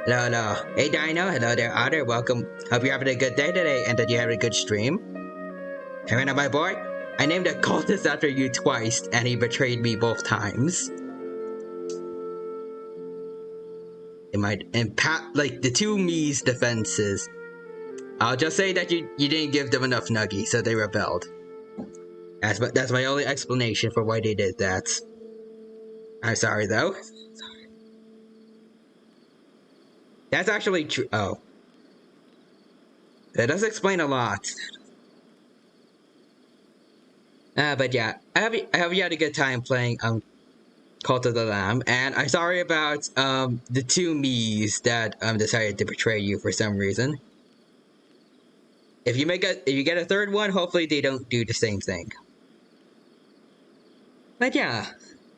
Hello. Hey Dino, hello there Otter, welcome. Hope you're having a good day today and that you had a good stream. Tyranno, my boy, I named a cultist after you twice and he betrayed me both times. It might impact, like, the two Mii's defenses. I'll just say that you didn't give them enough nuggies, so they rebelled. That's my only explanation for why they did that. I'm sorry, though. That's actually true. Oh. That does explain a lot. But yeah, I hope you had a good time playing, Cult of the Lamb, and I'm sorry about the two Mii's that decided to betray you for some reason. If you get a third one, hopefully they don't do the same thing. But yeah,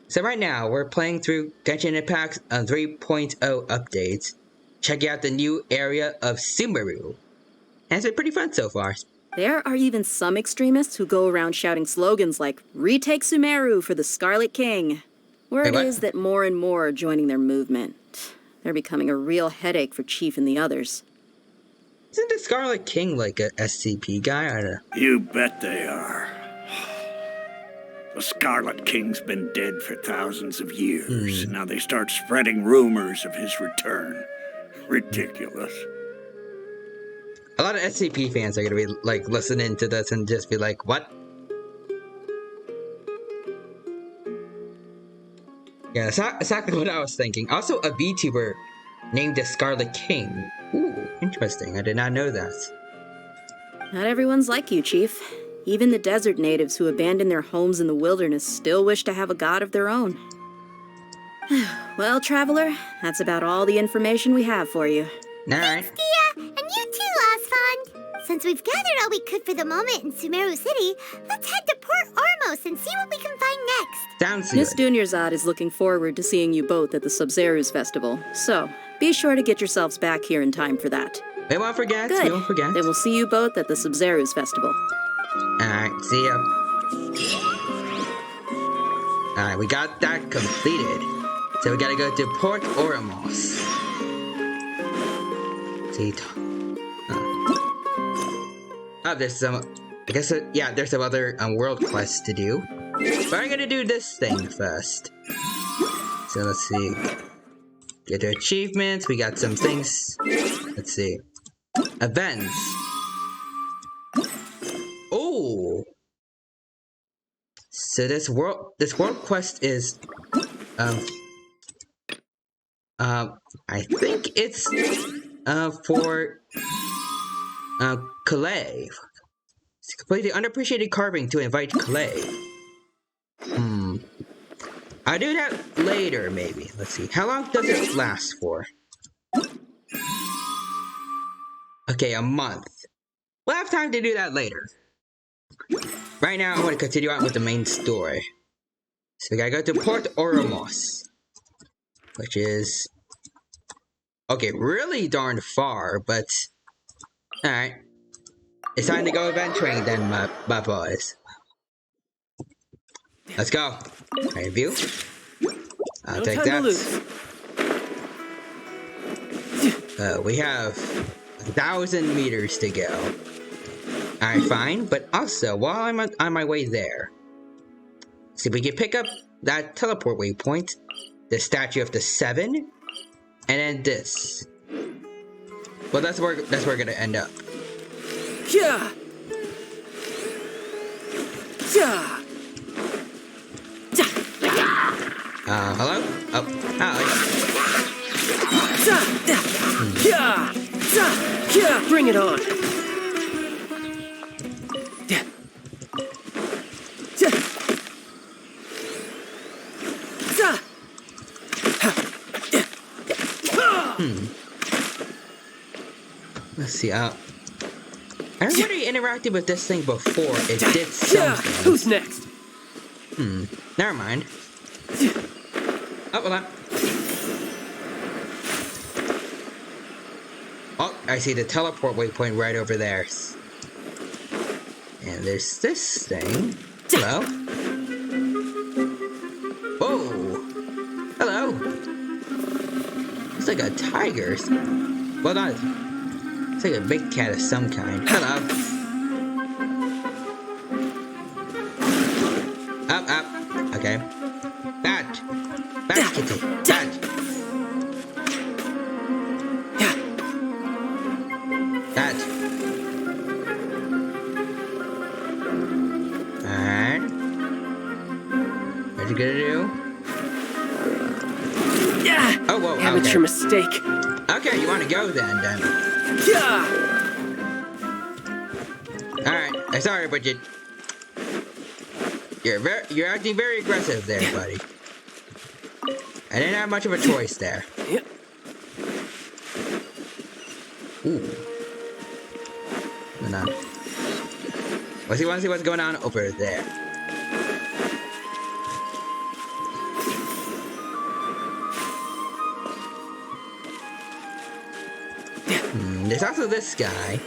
so right now we're playing through Genshin Impact 3.0 updates, checking out the new area of SUMERU, and it's been pretty fun so far. There are even some extremists who go around shouting slogans like "Retake Sumeru for the Scarlet King." Word is that more and more are joining their movement. They're becoming a real headache for Chief and the others. Isn't the Scarlet King like a SCP guy? I don't know. You bet they are. The Scarlet King's been dead for thousands of years. Now they start spreading rumors of his return. Ridiculous. A lot of SCP fans are gonna be like listening to this and just be like, what? Yeah, that's exactly what I was thinking. Also, a VTuber named the Scarlet King. Ooh, interesting. I did not know that. Not everyone's like you, Chief. Even the desert natives who abandoned their homes in the wilderness still wish to have a god of their own. Well, Traveler, that's about all the information we have for you. Alright. Dia, and you too, Osfond. Since we've gathered all we could for the moment in Sumeru City, let's head to Port Ormos and see what we can find next. Sounds Miss Dunyarzad is looking forward to seeing you both at the Sub-Zeru's festival, so be sure to get yourselves back here in time for that. We won't forget. Good. We won't forget. Then we'll see you both at the Sub-Zeru's festival. Alright, see ya. Alright, we got that completed. So we gotta go to Port Ormos. See. Oh, there's some. I guess. Yeah, there's some other world quests to do. But I'm gonna do this thing first. So let's see. Get the achievements. We got some things. Let's see. Events. Oh. So this world quest is. I think it's for Calais. Complete the unappreciated carving to invite Calais. I'll do that later, maybe. Let's see. How long does it last for? Okay, a month. We'll have time to do that later. Right now, I want to continue on with the main story. So we gotta go to Port Ormos, which is okay, really darn far, but alright. It's time to go adventuring then, my boys. Let's go. Right, view. I'll take that. We have 1,000 meters to go. Alright, fine. But also, while I'm on my way there, see if we can pick up that teleport waypoint, the Statue of the Seven, and then this. Well, that's where we're gonna end up. Yeah. Yeah. Hello? Oh, hi. Yeah. Bring it on. Let's see, I already interacted with this thing before. It did something. Who's next? Never mind. Oh, well, oh, I see the teleport waypoint right over there. And there's this thing. Hello. Whoa. Hello. It's like a tiger. Well, not. It's like a big cat of some kind. Hello. Up. Okay. Bat, kitty. Bat. Bat. Alright. What you gonna do? Yeah. Oh, whoa. Amateur mistake. Okay, you wanna go then? Yeah. Alright, I'm sorry, but you're acting very aggressive there, buddy. I didn't have much of a choice there. Yep. Ooh. Hold on. Wanna see what's going on over there. There's also this guy.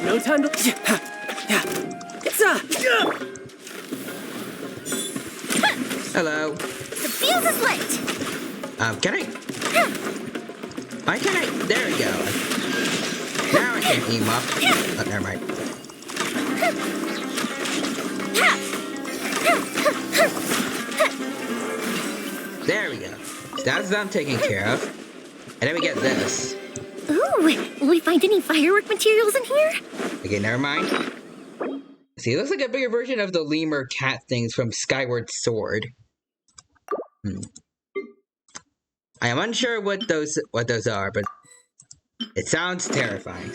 No time to. Hello. The fuse is lit. Can I? Why can't I? There we go. Now I can aim up. Oh, never mind. There we go. So that's them taken care of. And then we get this. Ooh, will we find any firework materials in here? Okay, never mind. See, it looks like a bigger version of the lemur cat things from Skyward Sword. I am unsure what those are, but it sounds terrifying.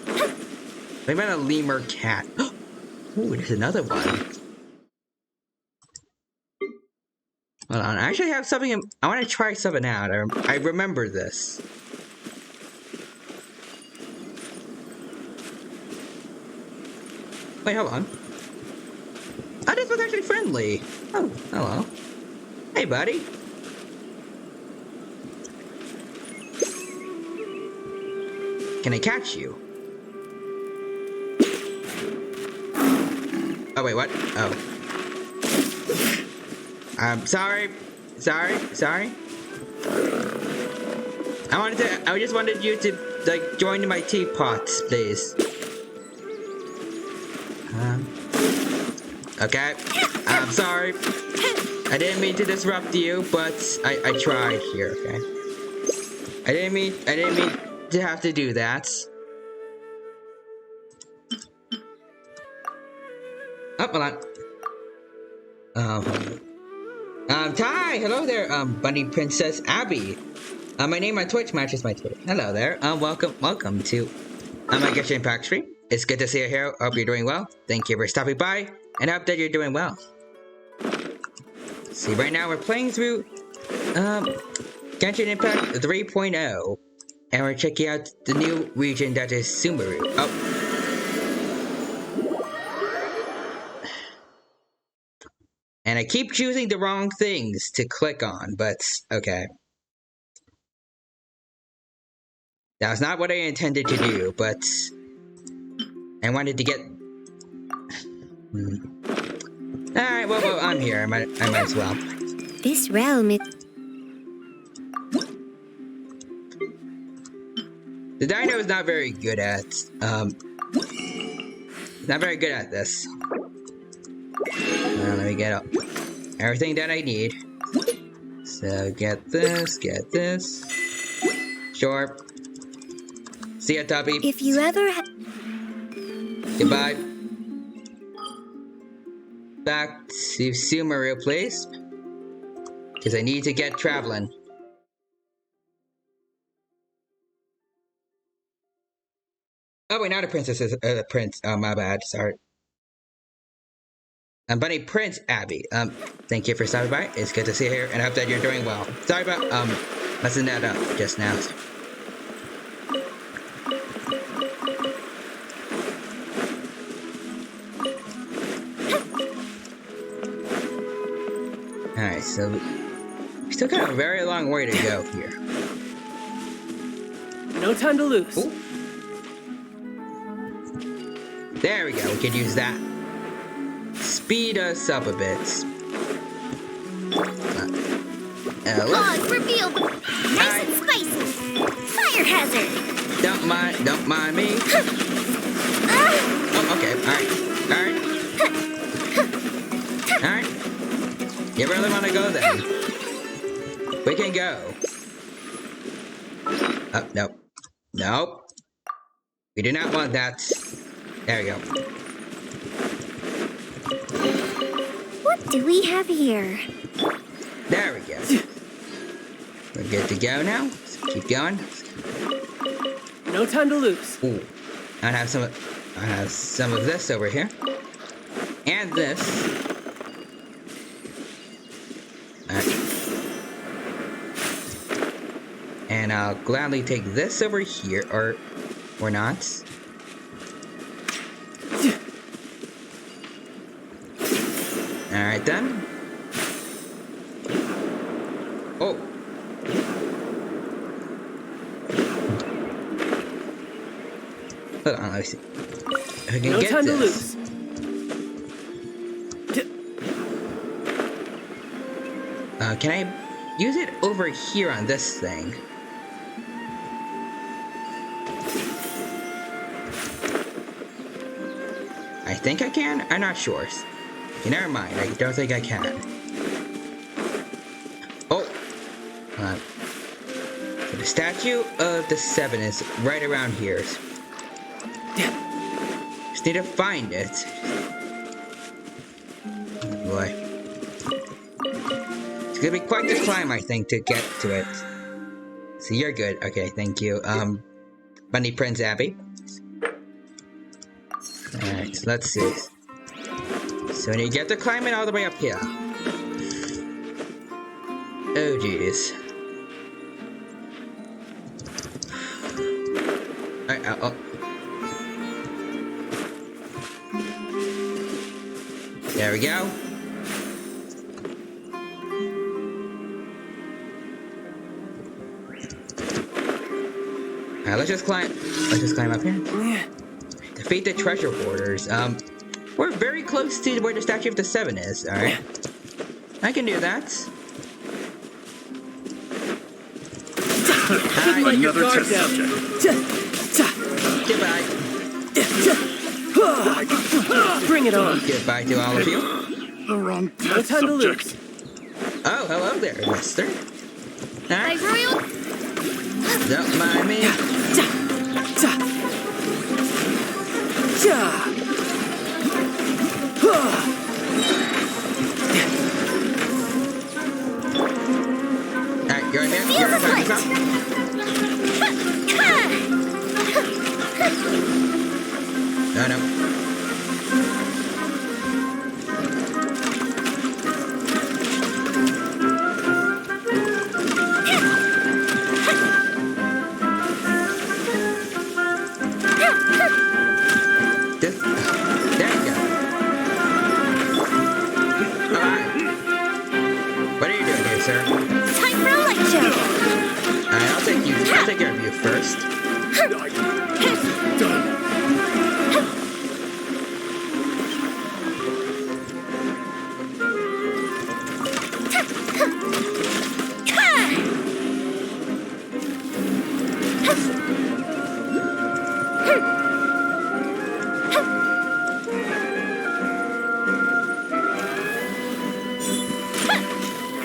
What about a lemur cat? Ooh, there's another one. Hold on, I actually have something. I want to try something out. I remember this. Wait, hold on. Oh, this was actually friendly. Oh, hello. Hey, buddy. Can I catch you? Oh, wait, what? Oh. Sorry. I just wanted you to, like, join my teapots, please. Okay. I'm sorry. I didn't mean to disrupt you, but I tried here, okay? I didn't mean to have to do that. Oh, hold on. Hi, hello there, Bunny Princess Abby. My name on Twitch matches my Twitter. Hello there. Welcome to my Genshin Impact stream. It's good to see you here. Hope you're doing well. Thank you for stopping by, and I hope that you're doing well. See, right now we're playing through Genshin Impact 3.0, and we're checking out the new region that is SUMERU. Oh. And I keep choosing the wrong things to click on, but okay. That was not what I intended to do, but I wanted to get... Alright, well, I'm here. I might as well. This realm is... The dino is not very good at, not very good at this. Let me get up everything that I need. So, get this. Sure. See ya, Tubby. If you ever Goodbye. Back to SUMERU, please. Because I need to get traveling. Oh, wait, not a princess. A prince. Oh, my bad. Sorry. Bunny Prince Abby. Thank you for stopping by. It's good to see you here, and I hope that you're doing well. Sorry about, messing that up just now. Alright, so we still got a very long way to go here. No time to lose. Ooh. There we go. We could use that. Speed us up a bit. Pause, reveal. Nice and spicy. Fire hazard. Don't mind me. Oh, okay. Alright. You really want to go then? We can go. Oh, nope. We do not want that. There we go. What do we have here? There we go. We're good to go now. Let's keep going. No time to lose. Ooh. I have some of this over here. And this. Alright. And I'll gladly take this over here, or not. Alright then. Oh. Hold on, let me see. I can no get time this. to lose. Can I use it over here on this thing. I think I can? I'm not sure. Okay, never mind. I don't think I can. Oh! The statue of the 7 is right around here. Just need to find it. Oh boy. It's gonna be quite the climb, I think, to get to it. So you're good. Okay, thank you. Bunny Prince Abby. Alright, so let's see. So when you get to climb it all the way up here. Oh jeez. Alright, oh. There we go. Alright, let's just climb up here. Defeat the treasure hoarders. We're very close to where the statue of the 7 is, alright? I can do that. Another test subject. Goodbye. Bring it on. Goodbye to all of you. The wrong No test time to subject. lose. Oh, hello there, mister. Alright. Royal. Don't mind me. Alright, go ahead, man. No, no. There you go. Alright. What are you doing here, sir? Time for a light show. Alright, I'll take care of you first. Done.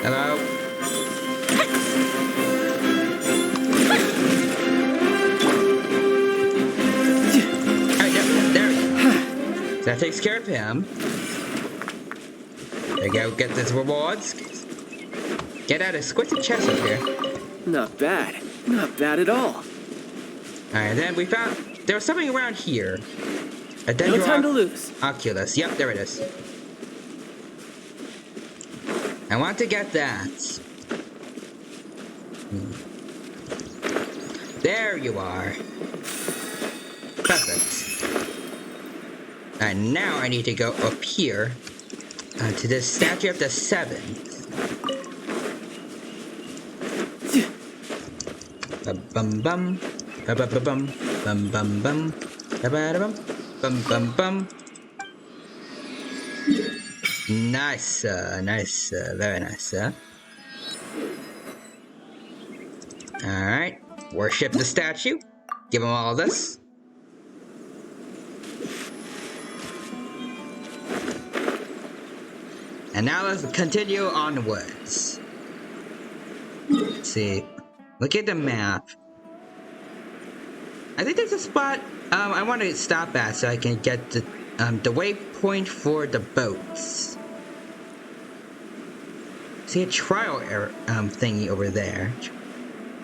Hello? Alright, there we go. So that takes care of him. There you go, get these rewards. Get out of squishy chest up here. Not bad. Not bad at all. Alright, then we found there was something around here. A No time to lose. Oculus. Yep, there it is. I want to get that. There you are. Perfect. And now I need to go up here to the statue of the 7. Bum bum bum bum bum bum bum bum bum bum bum bum. Nice, nice, very nice, Alright, worship the statue. Give him all this. And now let's continue onwards. Let's see. Look at the map. I think there's a spot I want to stop at so I can get the waypoint for the boats. See a trial thingy over there.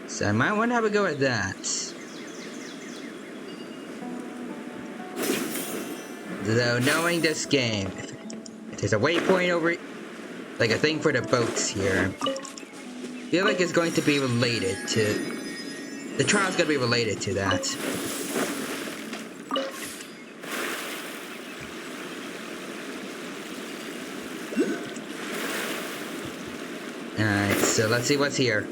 So I might want to have a go at that. Though knowing this game, if there's a waypoint over, like a thing for the boats here, I feel like it's going to be related to, the trial's going to be related to that. Alright, so let's see what's here.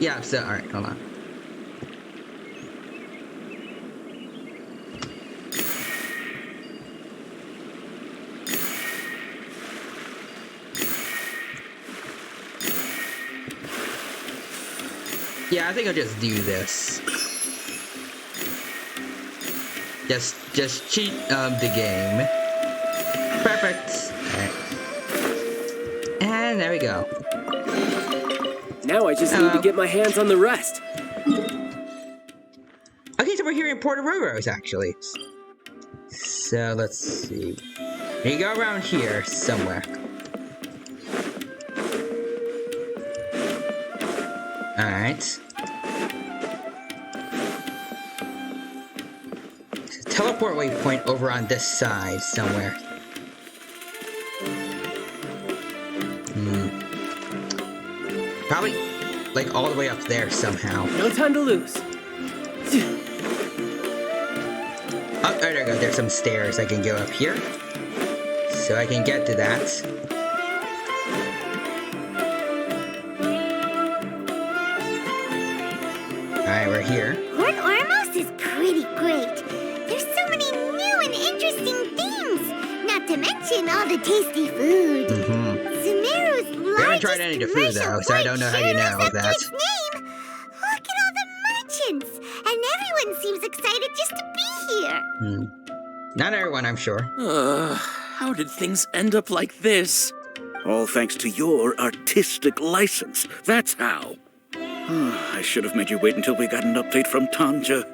Yeah, so, alright, hold on. Yeah, I think I'll just do this. Just cheat the game. Perfect. Alright. And there we go. Now I just need to get my hands on the rest. Okay, so we're here in Port Auroros, actually. So let's see. You go around here somewhere. Alright. Teleport waypoint over on this side somewhere. Probably like all the way up there somehow. No time to lose. Oh, there we go. There's some stairs. I can go up here. So I can get to that. Alright, we're here. Port Ormos is pretty great. There's so many new and interesting things. Not to mention all the tasty food. Sumeru's I haven't tried any of the food though, so I don't know how you know that. Its name. Look at all the merchants. And everyone seems excited just to be here. Not everyone, I'm sure. How did things end up like this? All thanks to your artistic license. That's how. I should have made you wait until we got an update from Tanja.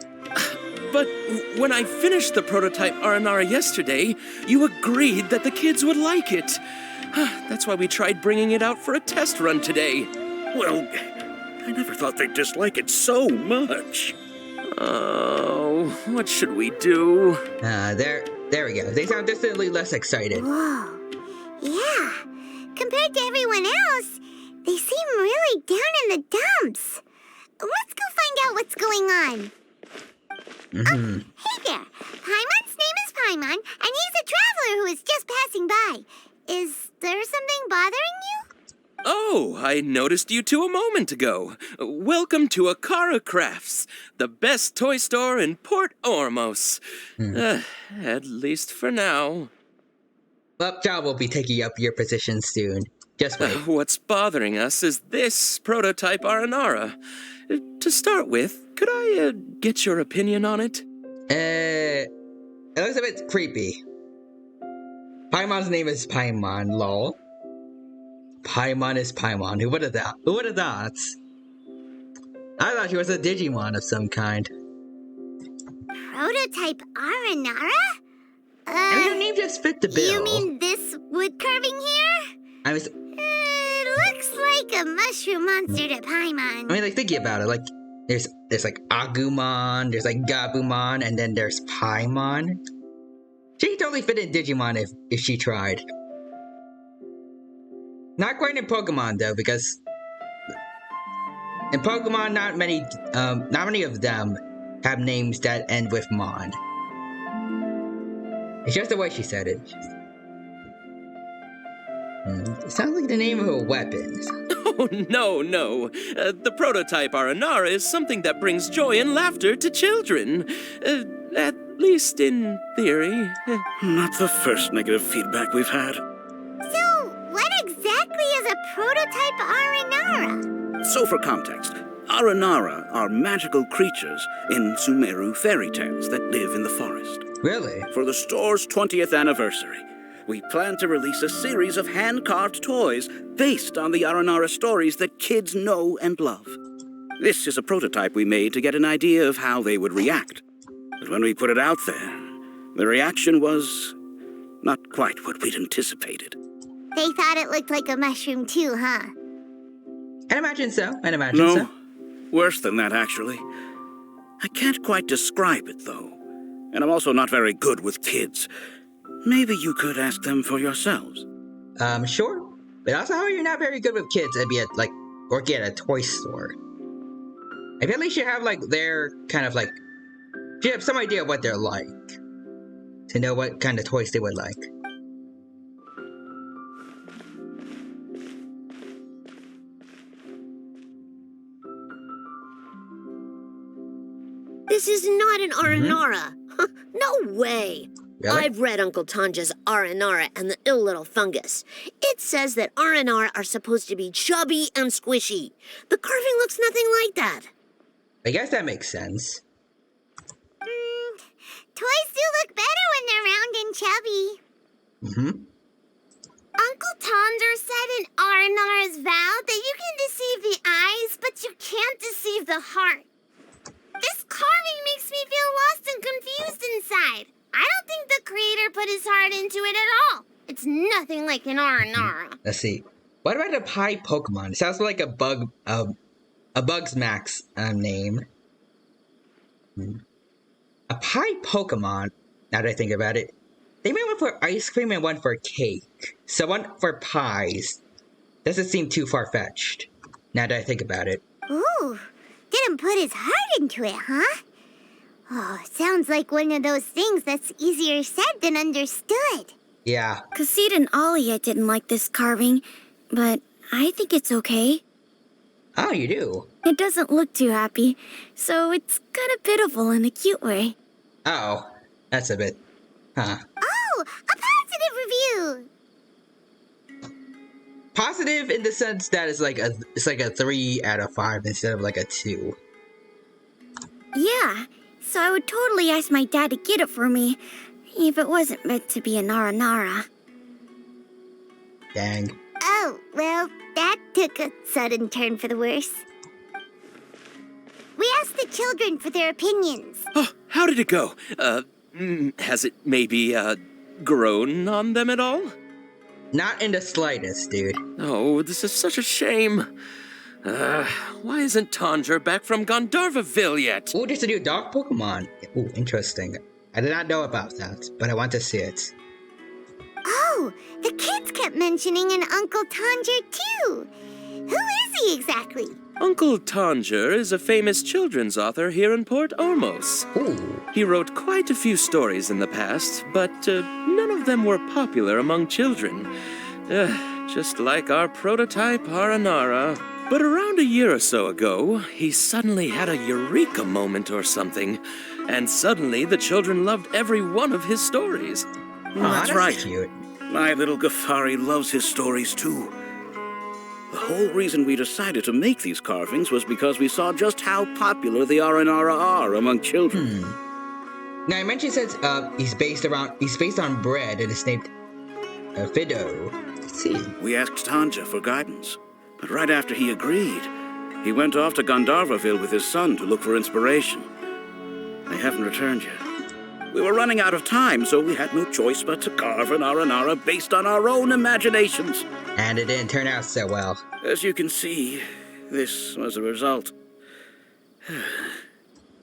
But when I finished the prototype Aranara yesterday, you agreed that the kids would like it. That's why we tried bringing it out for a test run today. Well, I never thought they'd dislike it so much. Oh, what should we do? There we go. They sound distantly less excited. Whoa. Yeah. Compared to everyone else, they seem really down in the dumps. Let's go find out what's going on. Hey there. Paimon's name is Paimon, and he's a traveler who is just passing by. Is there something bothering you? Oh, I noticed you two a moment ago. Welcome to Akara Crafts, the best toy store in Port Ormos. At least for now. Well, John will be taking up your position soon. Just wait. What's bothering us is this prototype Aranara. To start with, could I get your opinion on it? It looks a bit creepy. Paimon's name is Paimon, lol. Paimon is Paimon. Who would have thought? Who would have thought? I thought she was a Digimon of some kind. Prototype Aranara? I mean, her name just fit the bill. You mean this wood carving here? It looks like a mushroom monster to Paimon. I mean, like, thinking about it, like, there's like Agumon, there's like Gabumon, and then there's Paimon. She could totally fit in Digimon if she tried. Not quite in Pokemon though, because in Pokemon, not many of them have names that end with Mon. It's just the way she said it. It sounds like the name of a weapon. Oh, no. The prototype Aranara is something that brings joy and laughter to children. At least in theory. Not the first negative feedback we've had. So, what exactly is a prototype Aranara? So for context, Aranara are magical creatures in Sumeru fairy tales that live in the forest. Really? For the store's 20th anniversary, we plan to release a series of hand-carved toys based on the Aranara stories that kids know and love. This is a prototype we made to get an idea of how they would react. But when we put it out there, the reaction was not quite what we'd anticipated. They thought it looked like a mushroom too, huh? I'd imagine so. No, worse than that, actually. I can't quite describe it, though. And I'm also not very good with kids. Maybe you could ask them for yourselves. Sure. But also, how are you not very good with kids and be at, like, working at a toy store? I feel like you should have, like, their kind of, like, you have some idea of what they're like. To know what kind of toys they would like. This is not an Aranara. No way. Really? I've read Uncle Tanja's Aranara and the Ill Little Fungus. It says that R&R are supposed to be chubby and squishy. The carving looks nothing like that. I guess that makes sense. Toys do look better when they're round and chubby. Mm-hmm. Uncle Tonder said in R&R's vow that you can deceive the eyes, but you can't deceive the heart. This carving makes me feel lost and confused inside. I don't think the creator put his heart into it at all. It's nothing like an R&R. Let's see. What about a pie Pokemon? It sounds like a Bugsmax name. A pie Pokemon, now that I think about it. They made one for ice cream and one for cake. So one for pies. Doesn't seem too far-fetched, now that I think about it. Ooh, didn't put his heart into it, huh? Oh, sounds like one of those things that's easier said than understood. Yeah. Kassid and Alia didn't like this carving, but I think it's okay. Oh, you do? It doesn't look too happy, so it's kind of pitiful in a cute way. Oh, that's a bit... Huh. Oh, a positive review! Positive in the sense that it's like a 3 out of 5 instead of like a 2. Yeah, so I would totally ask my dad to get it for me, if it wasn't meant to be a Nara. Dang. Oh, well, that took a sudden turn for the worse. We asked the children for their opinions. Oh, how did it go? Has it maybe, grown on them at all? Not in the slightest, dude. Oh, this is such a shame. Why isn't Tanger back from Gandharvaville yet? Oh, there's a new dog Pokemon. Oh, interesting. I did not know about that, but I want to see it. Oh, the kids kept mentioning an Uncle Tanger, too. Who is he exactly? Uncle Tanger is a famous children's author here in Port Ormos. Ooh. He wrote quite a few stories in the past, but none of them were popular among children. Just like our prototype Aranara. But around a year or so ago, he suddenly had a eureka moment or something. And suddenly the children loved every one of his stories. That's right. Cute. My little Ghaffari loves his stories too. The whole reason we decided to make these carvings was because we saw just how popular the Aranara are among children. Now, I mentioned since he's based on bread and it's named Fido. Let's see. We asked Tanja for guidance, but right after he agreed, he went off to Gandharvaville with his son to look for inspiration. They haven't returned yet. We were running out of time, so we had no choice but to carve an Aranara based on our own imaginations. And it didn't turn out so well. As you can see, this was the result.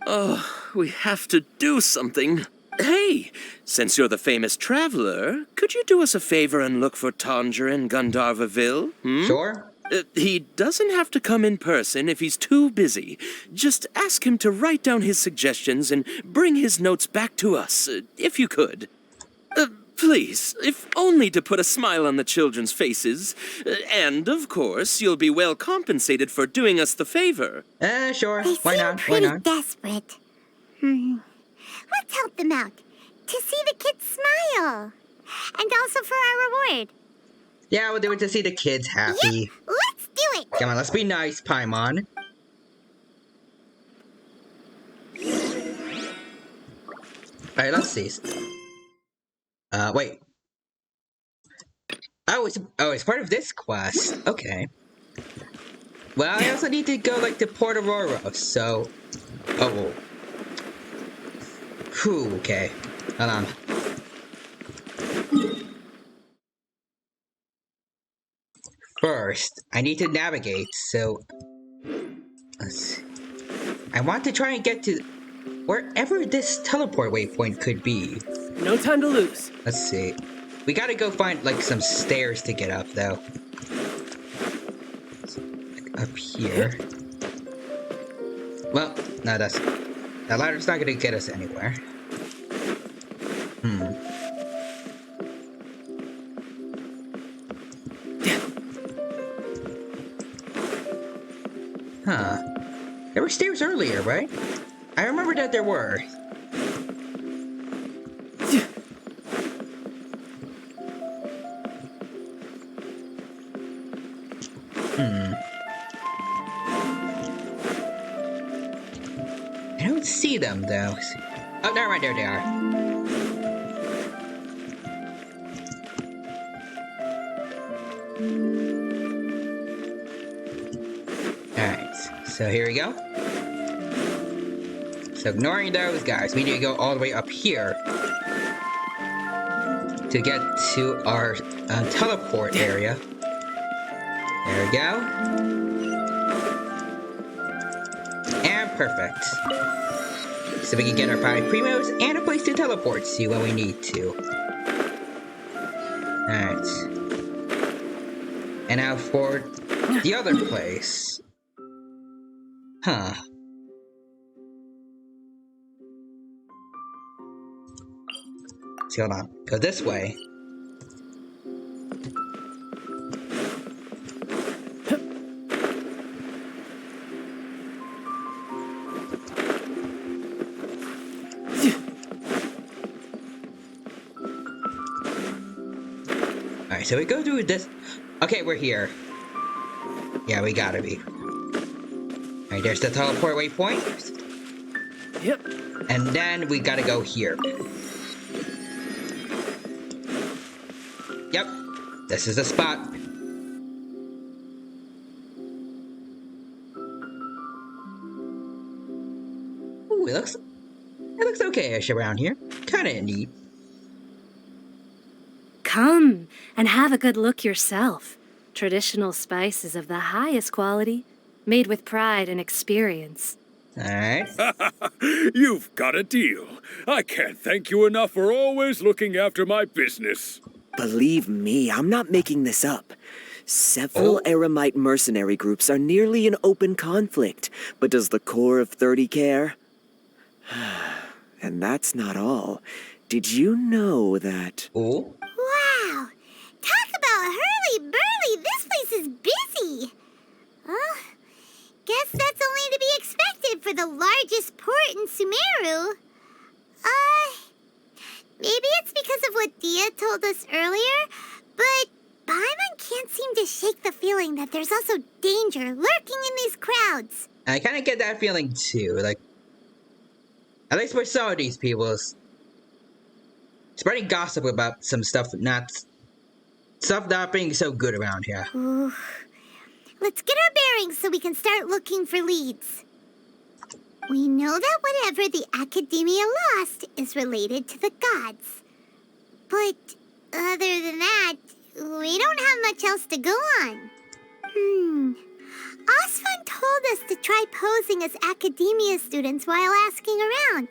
Oh, we have to do something. Hey, since you're the famous traveler, could you do us a favor and look for Tanger in Gandharvaville? Sure. He doesn't have to come in person if he's too busy. Just ask him to write down his suggestions and bring his notes back to us, if you could. Please, if only to put a smile on the children's faces. And, of course, you'll be well compensated for doing us the favor. Sure. They Why seem not? pretty Why not? desperate. Let's help them out. To see the kids smile. And also for our reward. Yeah, we'll do it to see the kids happy. Yeah, let's do it. Come on, let's be nice, Paimon. Alright, let's see. Wait. Oh, it's part of this quest. Okay. Well, I also need to go, like, to Port Aurora, so... Oh. Whew, okay. Hold on. First, I need to navigate, so... Let's see. I want to try and get to wherever this teleport waypoint could be. No time to lose. Let's see. We gotta go find, like, some stairs to get up, though. Like, up here. Well, no, that ladder's not gonna get us anywhere. Huh. There were stairs earlier, right? I remember that there were. I don't see them, though. Oh, never mind, there they are. Alright, so here we go. So ignoring those guys, we need to go all the way up here to get to our teleport area. There we go. And perfect. So we can get our 5 primos and a place to teleport to when we need to. Alright. And now for the other place. Huh. So hold on. Go this way. Alright, so we go through this. Okay, we're here. Yeah, we gotta be. Alright, there's the teleport waypoint. Yep. And then we gotta go here. Yep, this is the spot. Ooh, it looks okay-ish around here. Kinda neat. Come and have a good look yourself. Traditional spices of the highest quality, made with pride and experience. Alright. You've got a deal. I can't thank you enough for always looking after my business. Believe me, I'm not making this up. Several Eremite mercenary groups are nearly in open conflict, but does the core of 30 care? And that's not all. Did you know that... Oh? Wow! Talk about hurly-burly! This place is busy! Well, guess that's only to be expected for the largest port in Sumeru. Maybe it's because of what Dia told us earlier, but Paimon can't seem to shake the feeling that there's also danger lurking in these crowds. I kind of get that feeling too, like, at least for some of these people, spreading gossip about some stuff not being so good around here. Ooh. Let's get our bearings so we can start looking for leads. We know that whatever the Academia lost is related to the gods. But other than that, we don't have much else to go on. Osfan told us to try posing as Academia students while asking around.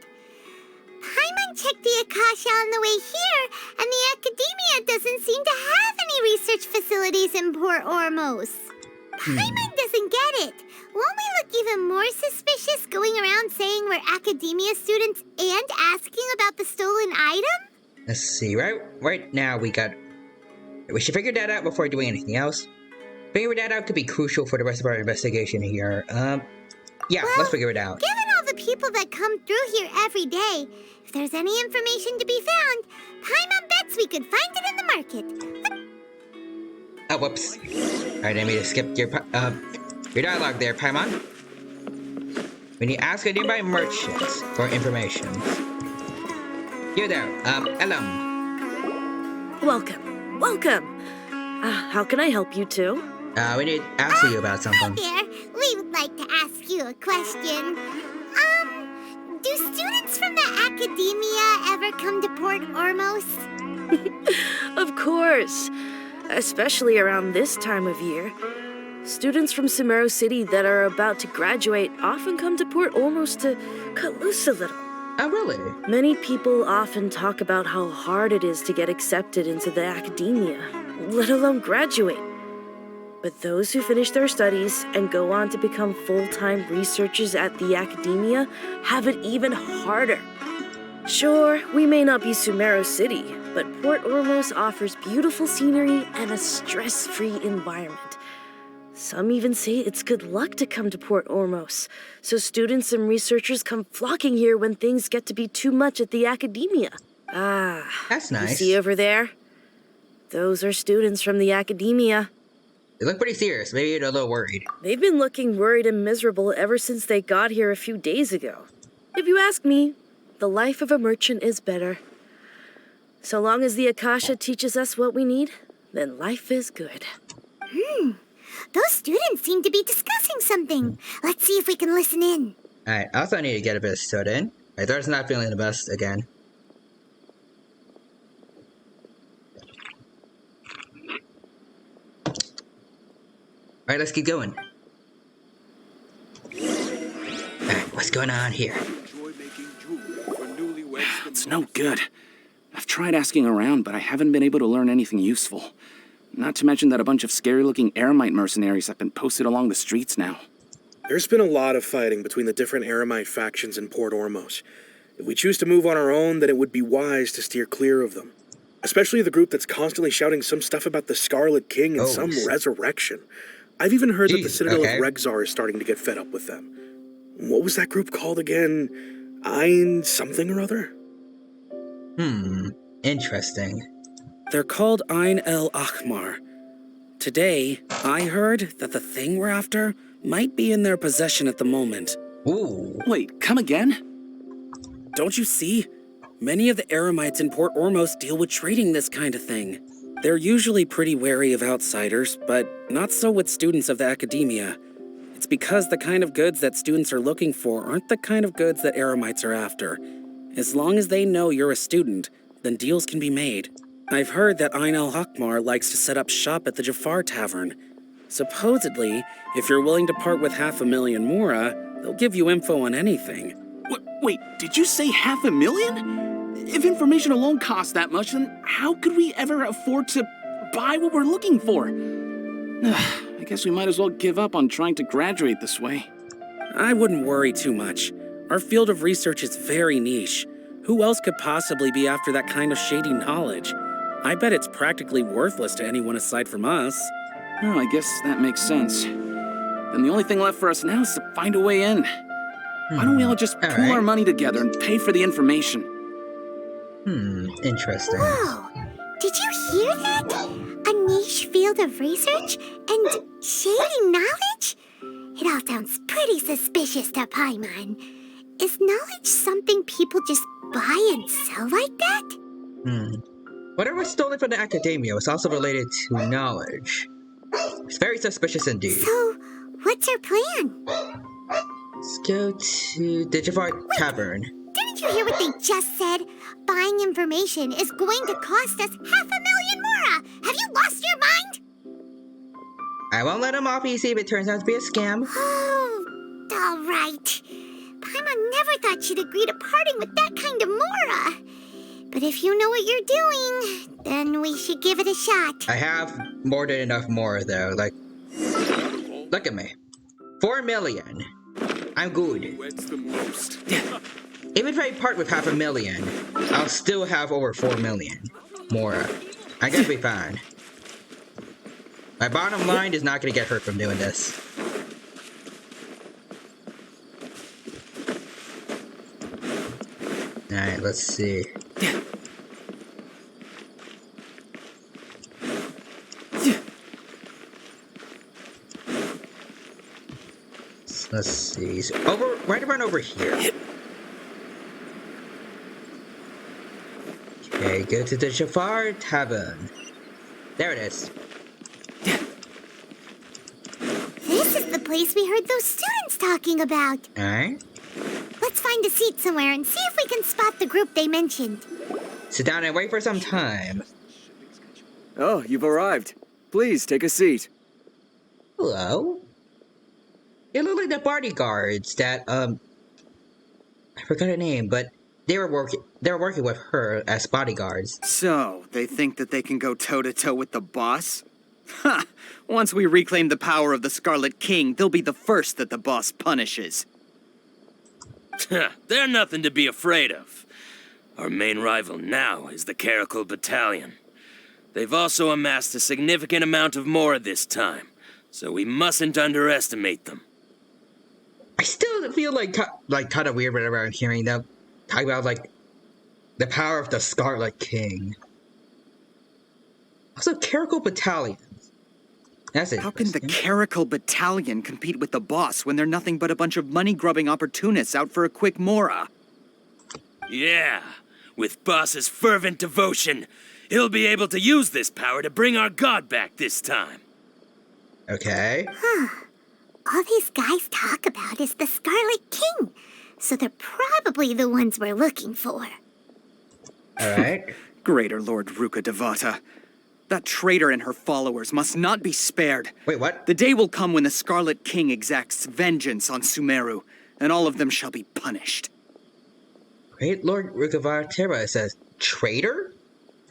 Paimon checked the Akasha on the way here, and the Academia doesn't seem to have any research facilities in Port Ormos. Paimon doesn't get it. Won't we look even more suspicious going around saying we're Academia students and asking about the stolen item? Let's see, right now we should figure that out before doing anything else. Figuring that out could be crucial for the rest of our investigation here. Yeah, well, let's figure it out. Given all the people that come through here every day, if there's any information to be found, Paimon bets we could find it in the market. Oh, whoops. Alright, I need to skip your dialogue there, Paimon. We need to ask a nearby merchant for information. You there, Elum. Welcome. How can I help you too? We need to ask you about something. Hi there. We would like to ask you a question. Do students from the Academia ever come to Port Ormos? Of course. Especially around this time of year. Students from SUMERU City that are about to graduate often come to Port Ormos to cut loose a little. Oh, really? Many people often talk about how hard it is to get accepted into the Academia, let alone graduate. But those who finish their studies and go on to become full-time researchers at the Academia have it even harder. Sure, we may not be SUMERU City, but Port Ormos offers beautiful scenery and a stress-free environment. Some even say it's good luck to come to Port Ormos, so students and researchers come flocking here when things get to be too much at the Academia. That's nice. You see over there? Those are students from the Academia. They look pretty serious. Maybe you're a little worried. They've been looking worried and miserable ever since they got here a few days ago. If you ask me, the life of a merchant is better. So long as the Akasha teaches us what we need, then life is good. Those students seem to be discussing something. Let's see if we can listen in. Alright, I also need to get a bit of soda in. My throat's not feeling the best again. Alright, let's keep going. Alright, what's going on here? It's no good. I've tried asking around, but I haven't been able to learn anything useful. Not to mention that a bunch of scary-looking Eremite mercenaries have been posted along the streets now. There's been a lot of fighting between the different Eremite factions in Port Ormos. If we choose to move on our own, then it would be wise to steer clear of them. Especially the group that's constantly shouting some stuff about the Scarlet King and some resurrection. I've even heard that the Citadel of Regzar is starting to get fed up with them. What was that group called again? Ein something or other? Interesting. They're called Ein el Ahmar. Today, I heard that the thing we're after might be in their possession at the moment. Ooh. Wait, come again? Don't you see? Many of the Eremites in Port Ormos deal with trading this kind of thing. They're usually pretty wary of outsiders, but not so with students of the academia. It's because the kind of goods that students are looking for aren't the kind of goods that Eremites are after. As long as they know you're a student, then deals can be made. I've heard that Ein el Ahmar likes to set up shop at the Jafar Tavern. Supposedly, if you're willing to part with 500,000 mora, they'll give you info on anything. Wait, did you say 500,000? If information alone costs that much, then how could we ever afford to buy what we're looking for? I guess we might as well give up on trying to graduate this way. I wouldn't worry too much. Our field of research is very niche. Who else could possibly be after that kind of shady knowledge? I bet it's practically worthless to anyone aside from us. Oh, I guess that makes sense. Then the only thing left for us now is to find a way in. Why don't we all just pool our money together and pay for the information? Interesting. Whoa! Did you hear that? A niche field of research and shady knowledge? It all sounds pretty suspicious to Paimon. Is knowledge something people just buy and sell like that? Whatever was stolen from the academia was also related to knowledge. It's very suspicious indeed. So, what's our plan? Let's go to the Jafar Tavern. Didn't you hear what they just said? Buying information is going to cost us 500,000 mora! Have you lost your mind? I won't let him off easy if it turns out to be a scam. Oh, all right. Paimon never thought she'd agree to parting with that kind of mora. But if you know what you're doing, then we should give it a shot. I have more than enough more, though. Like, look at me. 4 million. I'm good. Even if I part with 500,000, I'll still have over 4 million more. I gotta be fine. My bottom line is not gonna get hurt from doing this. Alright, let's see. Let's see. So right around over here. Okay, go to the Jafar Tavern. There it is. This is the place we heard those students talking about. Alright. Let's find a seat somewhere and see if we can spot the group they mentioned. Sit down and wait for some time. Oh, you've arrived. Please, take a seat. Hello? You look like the bodyguards that, I forgot her name, but they were working with her as bodyguards. So, they think that they can go toe-to-toe with the boss? Ha! Once we reclaim the power of the Scarlet King, they'll be the first that the boss punishes. They're nothing to be afraid of. Our main rival now is the Caracal Battalion. They've also amassed a significant amount of more this time, so we mustn't underestimate them. I still feel like kind of weird whenever I'm hearing them talk about like the power of the Scarlet King. Also, Caracal Battalion. That's it. How can the Caracal Battalion compete with the boss when they're nothing but a bunch of money-grubbing opportunists out for a quick mora? Yeah, with Boss's fervent devotion, he'll be able to use this power to bring our god back this time. Okay. All these guys talk about is the Scarlet King, so they're probably the ones we're looking for. Alright. Greater Lord Ruka Devata. That traitor and her followers must not be spared. Wait, what? The day will come when the Scarlet King exacts vengeance on SUMERU, and all of them shall be punished. Great Lord Rukavara says, traitor?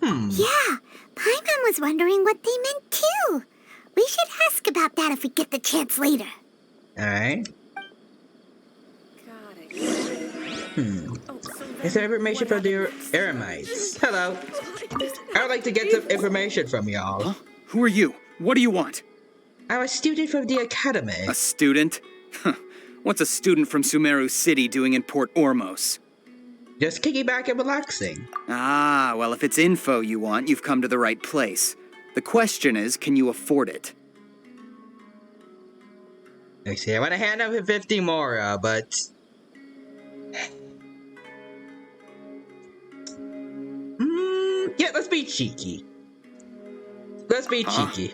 Yeah, Paimon was wondering what they meant too. We should ask about that if we get the chance later. Alright. Is there information from the Eremites? Hello. I would like to get some information from y'all. Huh? Who are you? What do you want? I'm a student from the academy. A student? What's a student from SUMERU City doing in Port Ormos? Just kicking back and relaxing. Ah, well, if it's info you want, you've come to the right place. The question is, can you afford it? I see. I want to hand over 50 more, but... yeah, let's be cheeky. Let's be cheeky.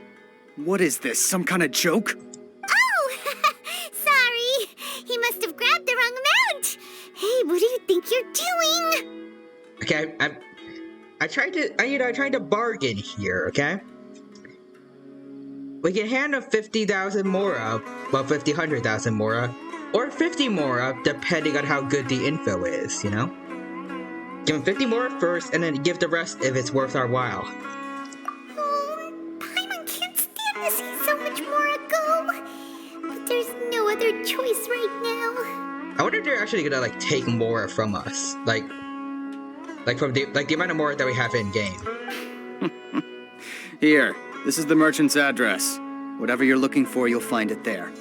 What is this, some kind of joke? Oh! Sorry! He must have grabbed the wrong amount! Hey, what do you think you're doing? Okay, I tried to bargain here, okay? We can hand him 50,000 mora, well, 100,000 mora, or 50 mora, depending on how good the info is, you know? Give him 50 mora first, and then give the rest if it's worth our while. Oh, Paimon can't stand to see so much mora go. But there's no other choice right now. I wonder if they're actually gonna, like, take mora from us. Like from the amount of mora that we have in-game. Here, this is the merchant's address. Whatever you're looking for, you'll find it there.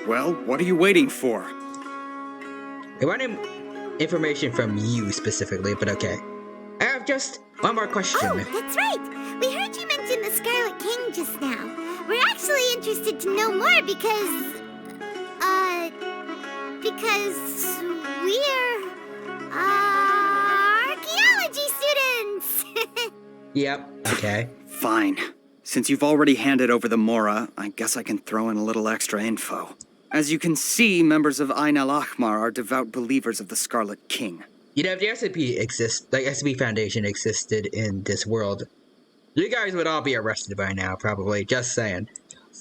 Well, what are you waiting for? I want information from you specifically, but okay. I have just one more question. Oh, that's right! We heard you mention the Scarlet King just now. We're actually interested to know more because we're, archaeology students! Yep, okay. Fine. Since you've already handed over the mora, I guess I can throw in a little extra info. As you can see, members of Ain al-Ahmar are devout believers of the Scarlet King. You know, if the SCP Foundation existed in this world, you guys would all be arrested by now, probably. Just saying.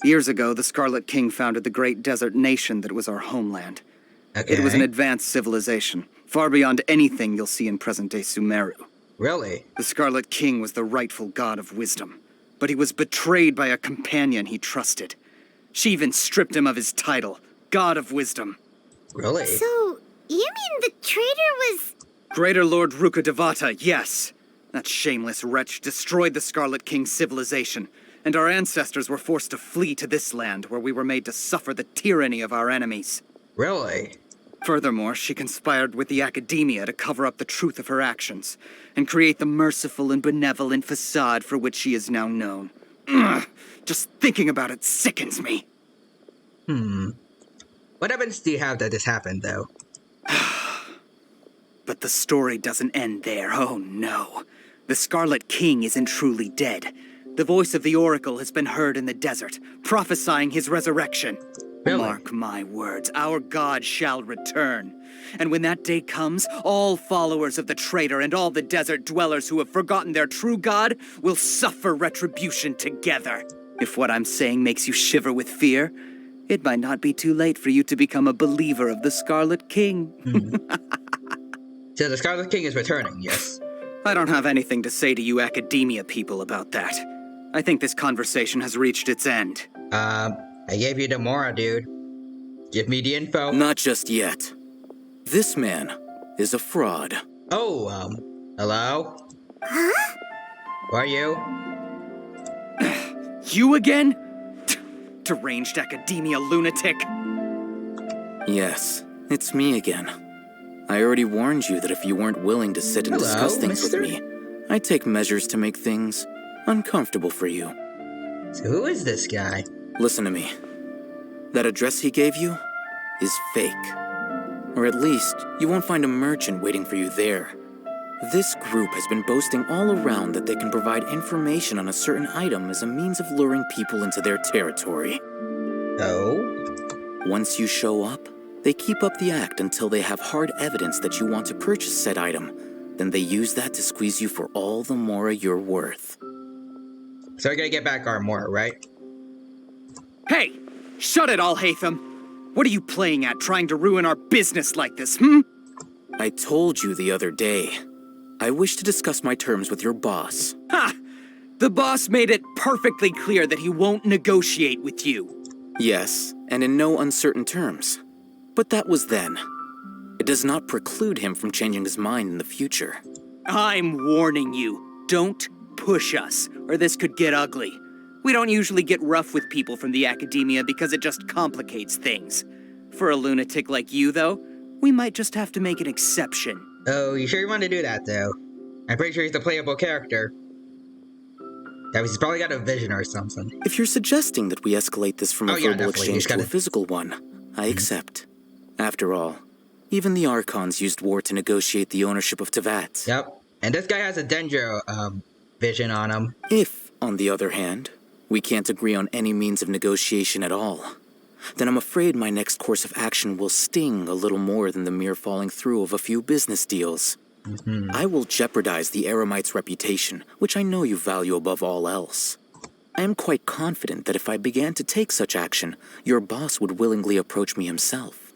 Years ago, the Scarlet King founded the great desert nation that was our homeland. Okay. It was an advanced civilization, far beyond anything you'll see in present-day SUMERU. Really? The Scarlet King was the rightful god of wisdom, but he was betrayed by a companion he trusted. She even stripped him of his title, God of Wisdom. Really? So, you mean the traitor was... Greater Lord Ruka Devata, yes. That shameless wretch destroyed the Scarlet King's civilization, and our ancestors were forced to flee to this land where we were made to suffer the tyranny of our enemies. Really? Furthermore, she conspired with the academia to cover up the truth of her actions, and create the merciful and benevolent facade for which she is now known. Ugh, just thinking about it sickens me. What evidence do you have that this happened, though? But the story doesn't end there, oh no. The Scarlet King isn't truly dead. The voice of the Oracle has been heard in the desert, prophesying his resurrection. Really? Mark my words, our god shall return. And when that day comes, all followers of the traitor and all the desert dwellers who have forgotten their true god will suffer retribution together. If what I'm saying makes you shiver with fear, it might not be too late for you to become a believer of the Scarlet King. So the Scarlet King is returning, yes? I don't have anything to say to you academia people about that. I think this conversation has reached its end. I gave you the mora, dude. Give me the info. Not just yet. This man is a fraud. Oh, hello? Huh? Who are you? You again? Deranged academia lunatic. Yes, it's me again. I already warned you that if you weren't willing to sit and discuss things with me, I'd take measures to make things uncomfortable for you. So who is this guy? Listen to me. That address he gave you is fake. Or at least, you won't find a merchant waiting for you there. This group has been boasting all around that they can provide information on a certain item as a means of luring people into their territory. Oh? Once you show up, they keep up the act until they have hard evidence that you want to purchase said item. Then they use that to squeeze you for all the Mora you're worth. So we're gonna get back our Mora, right? Hey! Shut it, Alhaitham! What are you playing at, trying to ruin our business like this, hmm? I told you the other day. I wish to discuss my terms with your boss. Ha! The boss made it perfectly clear that he won't negotiate with you. Yes, and in no uncertain terms. But that was then. It does not preclude him from changing his mind in the future. I'm warning you, don't push us, or this could get ugly. We don't usually get rough with people from the academia because it just complicates things. For a lunatic like you, though, we might just have to make an exception. Oh, you sure you want to do that, though? I'm pretty sure he's a playable character. That he's probably got a vision or something. If you're suggesting that we escalate this from a verbal exchange to a physical one, I accept. After all, even the Archons used war to negotiate the ownership of Tevat. Yep, and this guy has a Dendro, vision on him. If, on the other hand, we can't agree on any means of negotiation at all, then I'm afraid my next course of action will sting a little more than the mere falling through of a few business deals. I will jeopardize the Eremite's reputation, which I know you value above all else. I am quite confident that if I began to take such action, your boss would willingly approach me himself.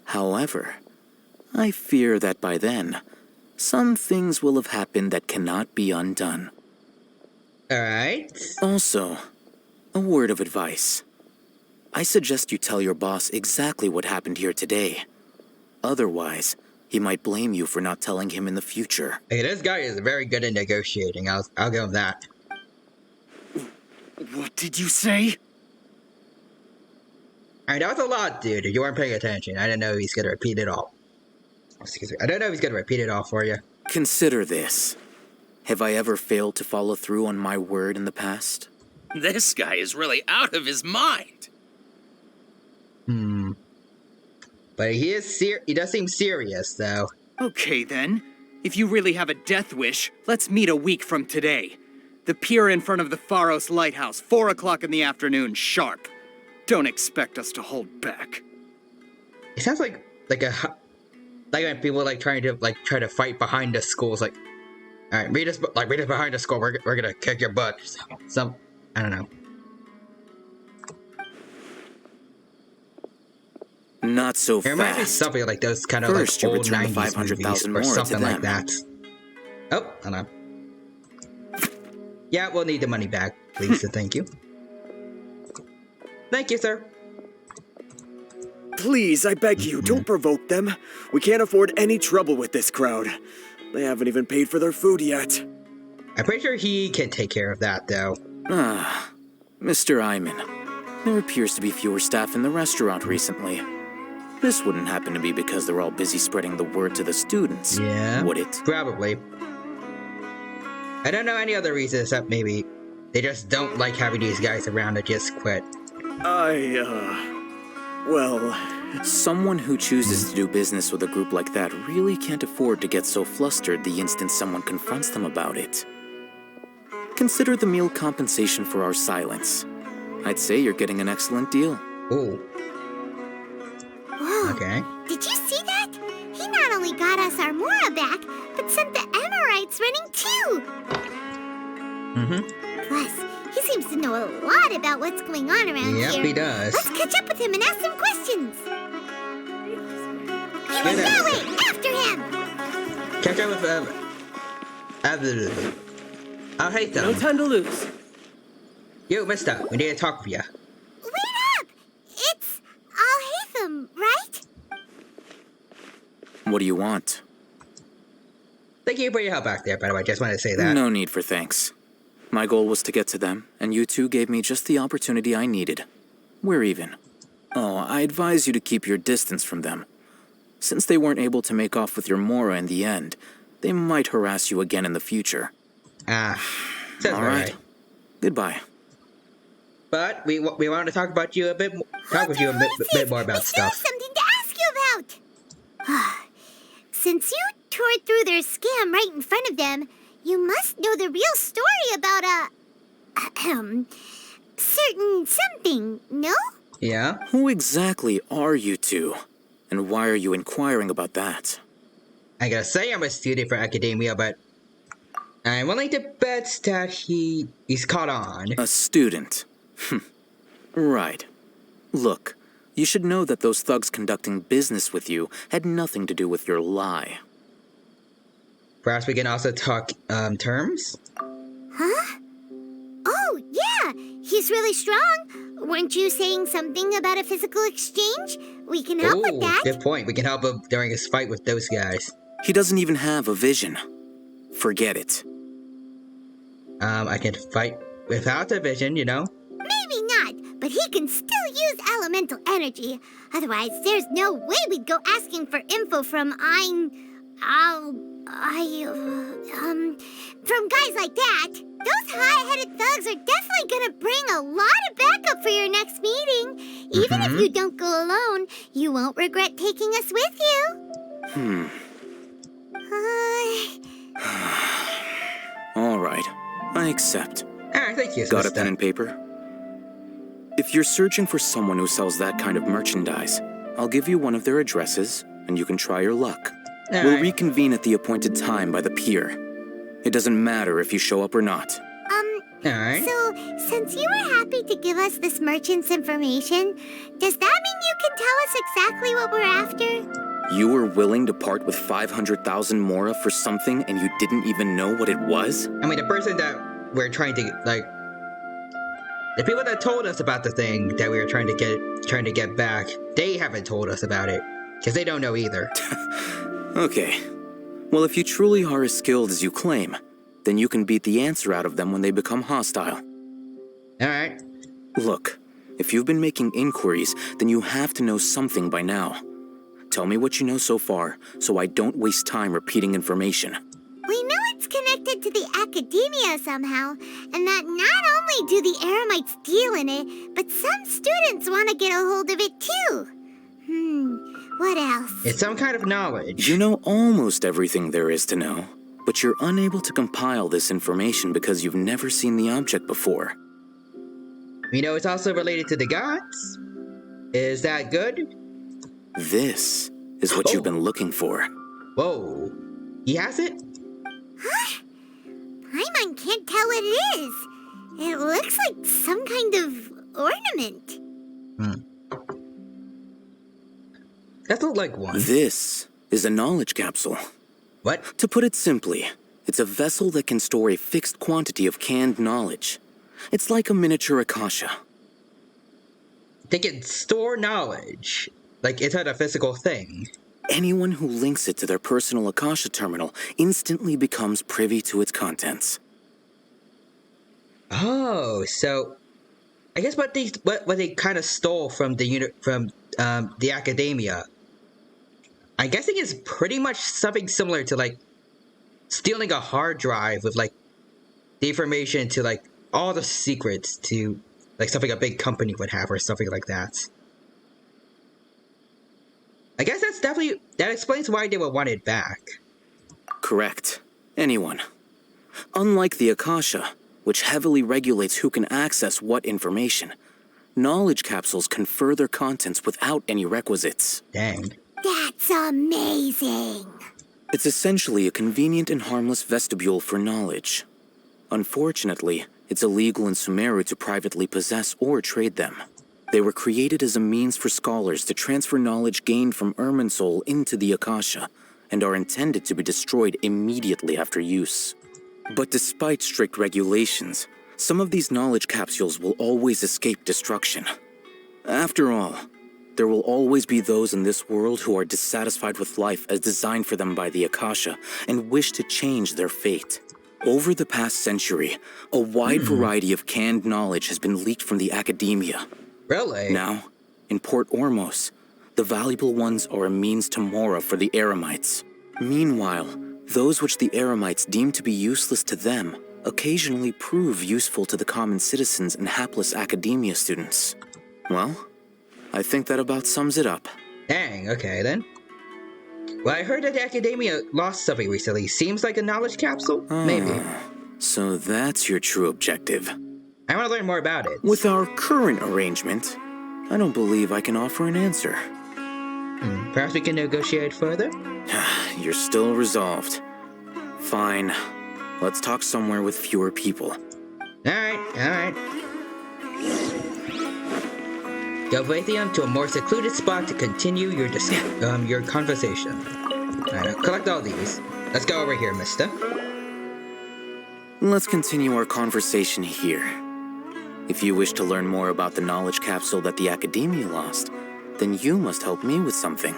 However, I fear that by then, some things will have happened that cannot be undone. Alright. Also, a word of advice. I suggest you tell your boss exactly what happened here today. Otherwise, he might blame you for not telling him in the future. Hey, this guy is very good at negotiating. I'll give him that. What did you say? Alright, that was a lot, dude. You weren't paying attention. I didn't know he's gonna repeat it all. Excuse me. I don't know if he's gonna repeat it all for you. Consider this. Have I ever failed to follow through on my word in the past? This guy is really out of his mind. But he does seem serious, though. Okay, then. If you really have a death wish, let's meet a week from today. The pier in front of the Pharos Lighthouse, 4 o'clock in the afternoon, sharp. Don't expect us to hold back. It sounds like when people try to fight behind the schools. Like, all right, meet us behind the school. We're gonna kick your butt. I don't know. Not so fast. It reminds me of something like those kind of First, old you return 90s 500,000 movies or more something to like them. that. Oh, hold on. Yeah, we'll need the money back, please. So thank you. Thank you, sir. Please, I beg you, don't provoke them. We can't afford any trouble with this crowd. They haven't even paid for their food yet. I'm pretty sure he can take care of that, though. Ah, Mr. Iman. There appears to be fewer staff in the restaurant recently. This wouldn't happen to be because they're all busy spreading the word to the students, would it? Probably. I don't know any other reason except maybe they just don't like having these guys around to just quit. Well... Someone who chooses to do business with a group like that really can't afford to get so flustered the instant someone confronts them about it. Consider the meal compensation for our silence. I'd say you're getting an excellent deal. Ooh. Whoa. Okay. Did you see that? He not only got us our Mora back, but sent the Emirites running too. Plus, he seems to know a lot about what's going on around here. Yep, he does. Let's catch up with him and ask some questions. He was that way! After him! Catch up with Alhaitham. No time to lose. Yo, mister, we need to talk with you. Wait up! It's Alhaitham, right? What do you want? Thank you for your help back there, by the way. Just wanted to say that. No need for thanks. My goal was to get to them, and you two gave me just the opportunity I needed. We're even. Oh, I advise you to keep your distance from them. Since they weren't able to make off with your Mora in the end, they might harass you again in the future. All right. Goodbye. But we want to talk about you a bit, talk with you a bit more about stuff. Something to ask you about. Since you tore through their scam right in front of them, you must know the real story about a certain something, no? Yeah? Who exactly are you two? And why are you inquiring about that? I gotta say I'm a student for academia, but I'm willing to bet that he's caught on. A student? Right. Look, you should know that those thugs conducting business with you had nothing to do with your lie. Perhaps we can also talk terms? Huh? Oh, yeah! He's really strong! Weren't you saying something about a physical exchange? We can help with that. Good point. We can help him during his fight with those guys. He doesn't even have a vision. Forget it. I can fight without a vision, you know? Maybe not, but he can still use elemental energy. Otherwise, there's no way we'd go asking for info from from guys like that. Those high-headed thugs are definitely gonna bring a lot of backup for your next meeting. Even if you don't go alone, you won't regret taking us with you. All right, I accept. Thank you. Got a pen and paper? If you're searching for someone who sells that kind of merchandise, I'll give you one of their addresses, and you can try your luck. We'll reconvene at the appointed time by the pier. It doesn't matter if you show up or not. Alright. So, since you were happy to give us this merchant's information, does that mean you can tell us exactly what we're after? You were willing to part with 500,000 Mora for something and you didn't even know what it was? I mean, the person that we're trying to, like... The people that told us about the thing that we were trying to get back, they haven't told us about it. Because they don't know either. Okay. Well, if you truly are as skilled as you claim, then you can beat the answer out of them when they become hostile. Alright. Look, if you've been making inquiries, then you have to know something by now. Tell me what you know so far, so I don't waste time repeating information. We know it's connected to the academia somehow, and that not only do the Eremites deal in it, but some students want to get a hold of it too. What else? It's some kind of knowledge. You know almost everything there is to know, but you're unable to compile this information because you've never seen the object before. We know it's also related to the gods. Is that good? This is what you've been looking for. Whoa. He has it? Huh? Paimon can't tell what it is. It looks like some kind of ornament. That looked like one. This is a knowledge capsule. What? To put it simply, it's a vessel that can store a fixed quantity of canned knowledge. It's like a miniature Akasha. They can store knowledge. Like, it's not a physical thing. Anyone who links it to their personal Akasha terminal instantly becomes privy to its contents. Oh, so I guess what they kind of stole from the academia, I'm guessing is pretty much something similar to like stealing a hard drive with like the information to like all the secrets to like something a big company would have or something like that. I guess that explains why they would want it back. Correct. Anyone. Unlike the Akasha, which heavily regulates who can access what information, knowledge capsules confer their contents without any requisites. Dang. That's amazing. It's essentially a convenient and harmless vestibule for knowledge. Unfortunately, it's illegal in SUMERU to privately possess or trade them. They were created as a means for scholars to transfer knowledge gained from Irminsul into the Akasha, and are intended to be destroyed immediately after use. But despite strict regulations, some of these knowledge capsules will always escape destruction. After all, there will always be those in this world who are dissatisfied with life as designed for them by the Akasha and wish to change their fate. Over the past century, a wide variety of canned knowledge has been leaked from the academia. Really? Now, in Port Ormos, the valuable ones are a means to Mora for the Eremites. Meanwhile, those which the Eremites deem to be useless to them occasionally prove useful to the common citizens and hapless academia students. Well, I think that about sums it up. Dang, okay then. Well, I heard that the Academia lost something recently. Seems like a knowledge capsule? Maybe. So that's your true objective. I want to learn more about it. With our current arrangement, I don't believe I can offer an answer. Perhaps we can negotiate further? You're still resolved. Fine. Let's talk somewhere with fewer people. Alright. Go Vathium to a more secluded spot to continue your conversation. Alright, now collect all these. Let's go over here, mister. Let's continue our conversation here. If you wish to learn more about the knowledge capsule that the Academia lost, then you must help me with something.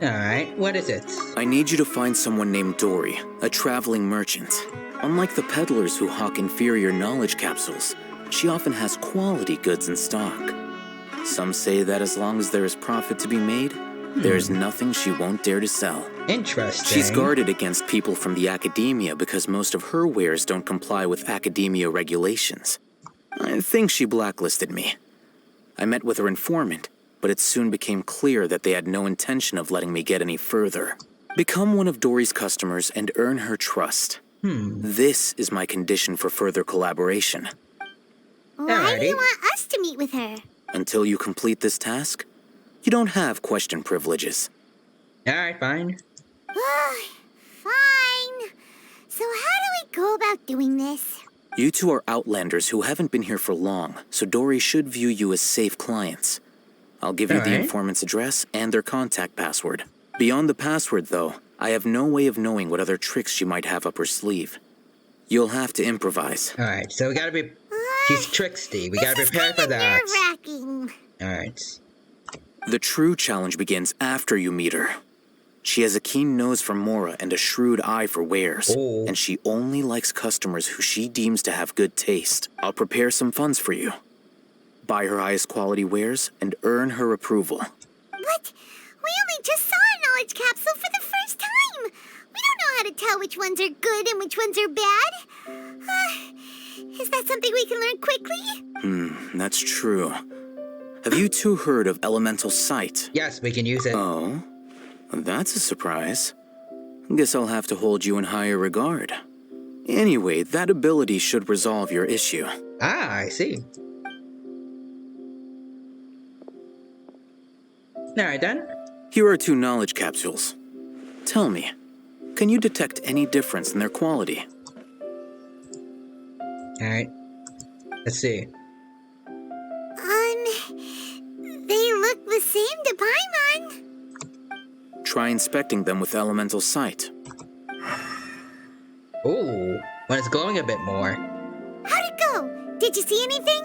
Alright, what is it? I need you to find someone named Dory, a traveling merchant. Unlike the peddlers who hawk inferior knowledge capsules, she often has quality goods in stock. Some say that as long as there is profit to be made, there is nothing she won't dare to sell. Interesting. She's guarded against people from the Academia because most of her wares don't comply with Academia regulations. I think she blacklisted me. I met with her informant, but it soon became clear that they had no intention of letting me get any further. Become one of Dory's customers and earn her trust. This is my condition for further collaboration. Why do you want us to meet with her? Until you complete this task, you don't have question privileges. Alright, fine. Fine. So how do we go about doing this? You two are outlanders who haven't been here for long, so Dory should view you as safe clients. I'll give you the informant's address and their contact password. Beyond the password, though, I have no way of knowing what other tricks she might have up her sleeve. You'll have to improvise. Alright, so we gotta be... She's tricksy. We gotta prepare for that. Nerve-wracking. Alright. The true challenge begins after you meet her. She has a keen nose for Mora and a shrewd eye for wares, and she only likes customers who she deems to have good taste. I'll prepare some funds for you. Buy her highest quality wares and earn her approval. But we only just saw a knowledge capsule for the first time. We don't know how to tell which ones are good and which ones are bad. Is that something we can learn quickly? That's true. Have you two heard of elemental sight? Yes, we can use it. Oh? That's a surprise. Guess I'll have to hold you in higher regard. Anyway, that ability should resolve your issue. Ah, I see. Alright then. Here are 2 knowledge capsules. Tell me, can you detect any difference in their quality? Alright. Let's see. They look the same to Paimon. Try inspecting them with elemental sight. Ooh, when it's glowing a bit more. How'd it go? Did you see anything?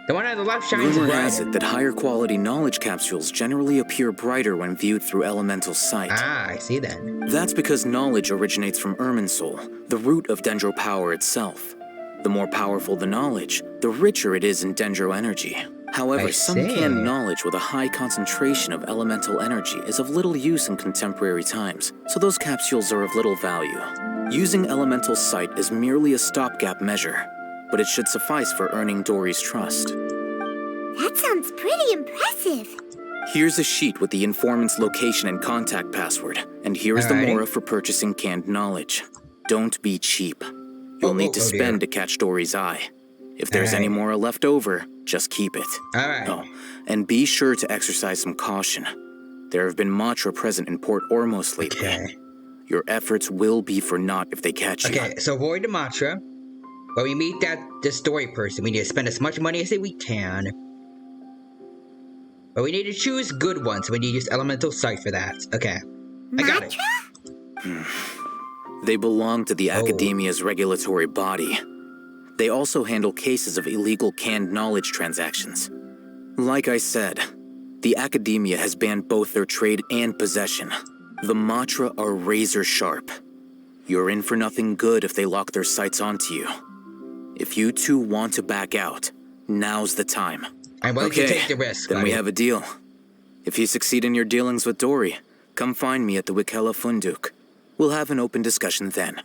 The one on the left shines Rumor brighter. has it that higher quality knowledge capsules generally appear brighter when viewed through elemental sight. Ah, I see then. That's because knowledge originates from Irminsul, the root of Dendro power itself. The more powerful the knowledge, the richer it is in Dendro energy. However, some canned knowledge with a high concentration of elemental energy is of little use in contemporary times, so those capsules are of little value. Using elemental sight is merely a stopgap measure, but it should suffice for earning Dory's trust. That sounds pretty impressive. Here's a sheet with the informant's location and contact password, and here is the Mora for purchasing canned knowledge. Don't be cheap. You'll need to spend to catch Dory's eye. If there's any Mora left over, just keep it. Alright. Oh, and be sure to exercise some caution. There have been Matra present in Port Ormos lately. Okay. Your efforts will be for naught if they catch you. Okay, so avoid the Matra. When we meet this story person, we need to spend as much money as we can. But we need to choose good ones, so we need to use elemental sight for that. Okay. I got it. They belong to the Academia's regulatory body. They also handle cases of illegal canned knowledge transactions. Like I said, the Academia has banned both their trade and possession. The Matra are razor sharp. You're in for nothing good if they lock their sights onto you. If you two want to back out, now's the time. I'm willing to take the risk, then we have a deal. If you succeed in your dealings with Dory, come find me at the Wikela Funduk. We'll have an open discussion then.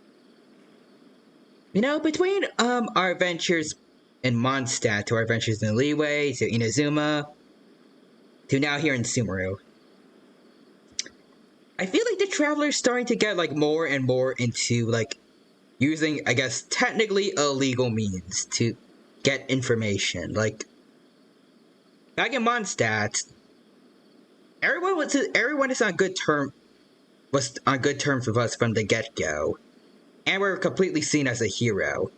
You know, between our adventures in Mondstadt to our adventures in Leeway to Inazuma to now here in Sumeru, I feel like the Traveler's starting to get like more and more into like using, I guess, technically illegal means to get information. Like back in Mondstadt, everyone is on good terms with us from the get-go, and we're completely seen as a hero.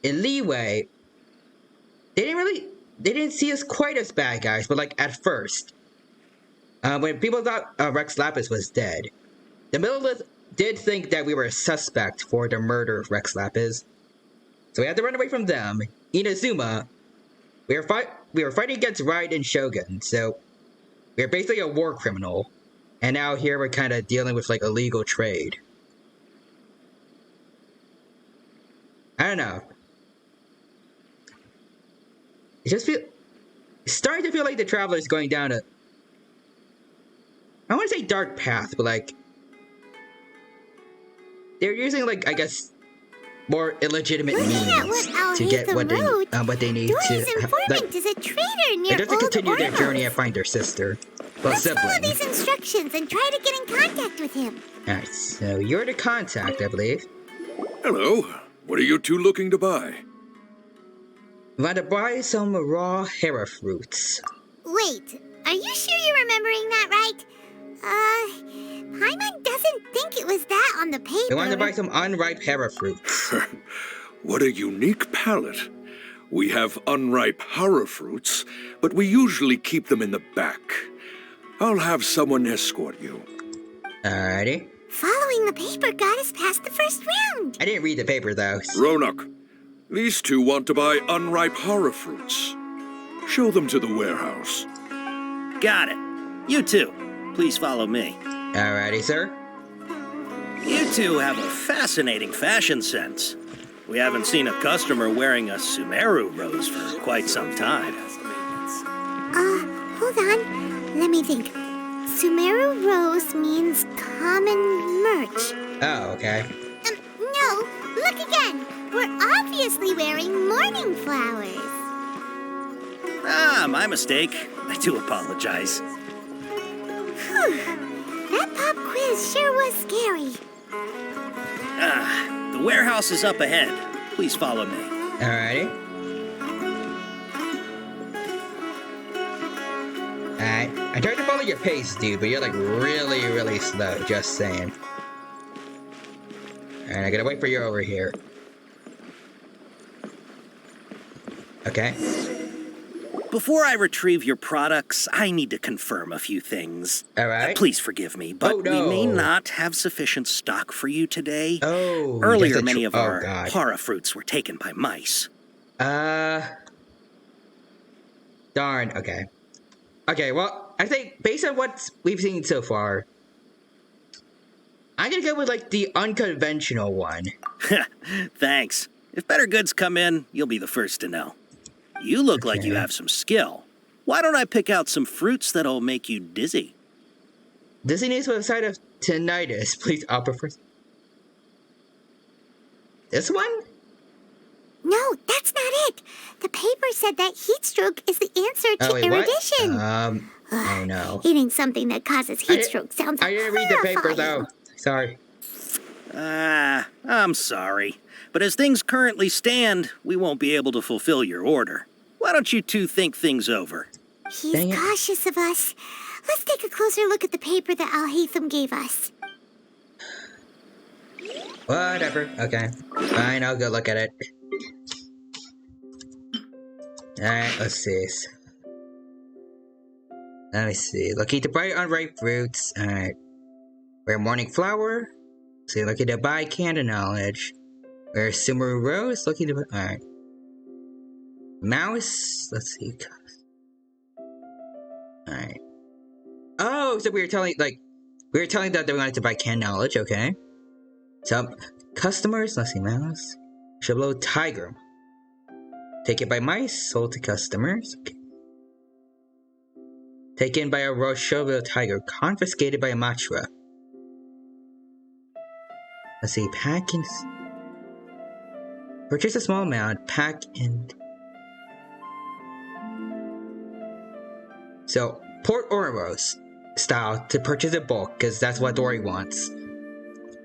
In Leeway, they didn't see us quite as bad guys, but like at first, when people thought Rex Lapis was dead, the Millelith did think that we were a suspect for the murder of Rex Lapis, so we had to run away from them. Inazuma, we were fighting against Raiden Shogun, so we were basically a war criminal, and now here we're kind of dealing with like illegal trade. I don't know. It's starting to feel like the Traveler's going down a, I want to say dark path, but like they're using like, I guess, more illegitimate means to get what they need to. Like, is a traitor near just to continue their journey and find their sister. Well, Let's follow these instructions and try to get in contact with him. Alright, so you're the contact, I believe. Hello. What are you two looking to buy? I want to buy some raw Hera fruits. Wait, are you sure you're remembering that right? Paimon doesn't think it was that on the paper. I want to buy some unripe Hera fruits. What a unique palate. We have unripe Hera fruits, but we usually keep them in the back. I'll have someone escort you. Alrighty. Following the paper got us past the first round. I didn't read the paper, though. Ronak, these two want to buy unripe Hera fruits. Show them to the warehouse. Got it. You two, please follow me. Alrighty, sir. You two have a fascinating fashion sense. We haven't seen a customer wearing a SUMERU rose for quite some time. Hold on. Let me think. SUMERU rose means common merch. Oh, okay. No, look again. We're obviously wearing mourning flowers. Ah, my mistake. I do apologize. Whew. That pop quiz sure was scary. The warehouse is up ahead. Please follow me. Alrighty. Alright. I tried to follow your pace, dude, but you're like really, really slow, just saying. Alright, I gotta wait for you over here. Okay. Before I retrieve your products, I need to confirm a few things. Alright. Please forgive me, but we may not have sufficient stock for you today. Oh, earlier many of our para fruits were taken by mice. Darn, okay. Okay, well, I think based on what we've seen so far, I'm gonna go with like the unconventional one. Thanks. If better goods come in, you'll be the first to know. You look like you have some skill. Why don't I pick out some fruits that'll make you dizzy? Dizziness with a side of tinnitus. Please opt for this one? No, that's not it. The paper said that heat stroke is the answer to erudition. Oh no. Eating something that causes heat stroke sounds I didn't read the paper though. Sorry. I'm sorry. But as things currently stand, we won't be able to fulfill your order. Why don't you two think things over? He's cautious of us. Let's take a closer look at the paper that Al-Haytham gave us. Whatever. Okay. Fine, I'll go look at it. Alright, let's see. Let me see. Looking to buy unripe fruits. Alright. Wear morning flower. See, looking to buy candle knowledge. Wear SUMERU rose. Looking to buy. Alright. Mouse. Let's see. Alright. Oh, so we were telling that they wanted to buy candle knowledge. Okay. So, customers. Let's see. Mouse. Chabot Tiger. Taken by mice, sold to customers. Okay. Taken by a Roshoville tiger, confiscated by a Machra. Let's see, packing. Purchase a small amount, pack in. So, Port Ormos style to purchase in bulk, because that's what Dory wants.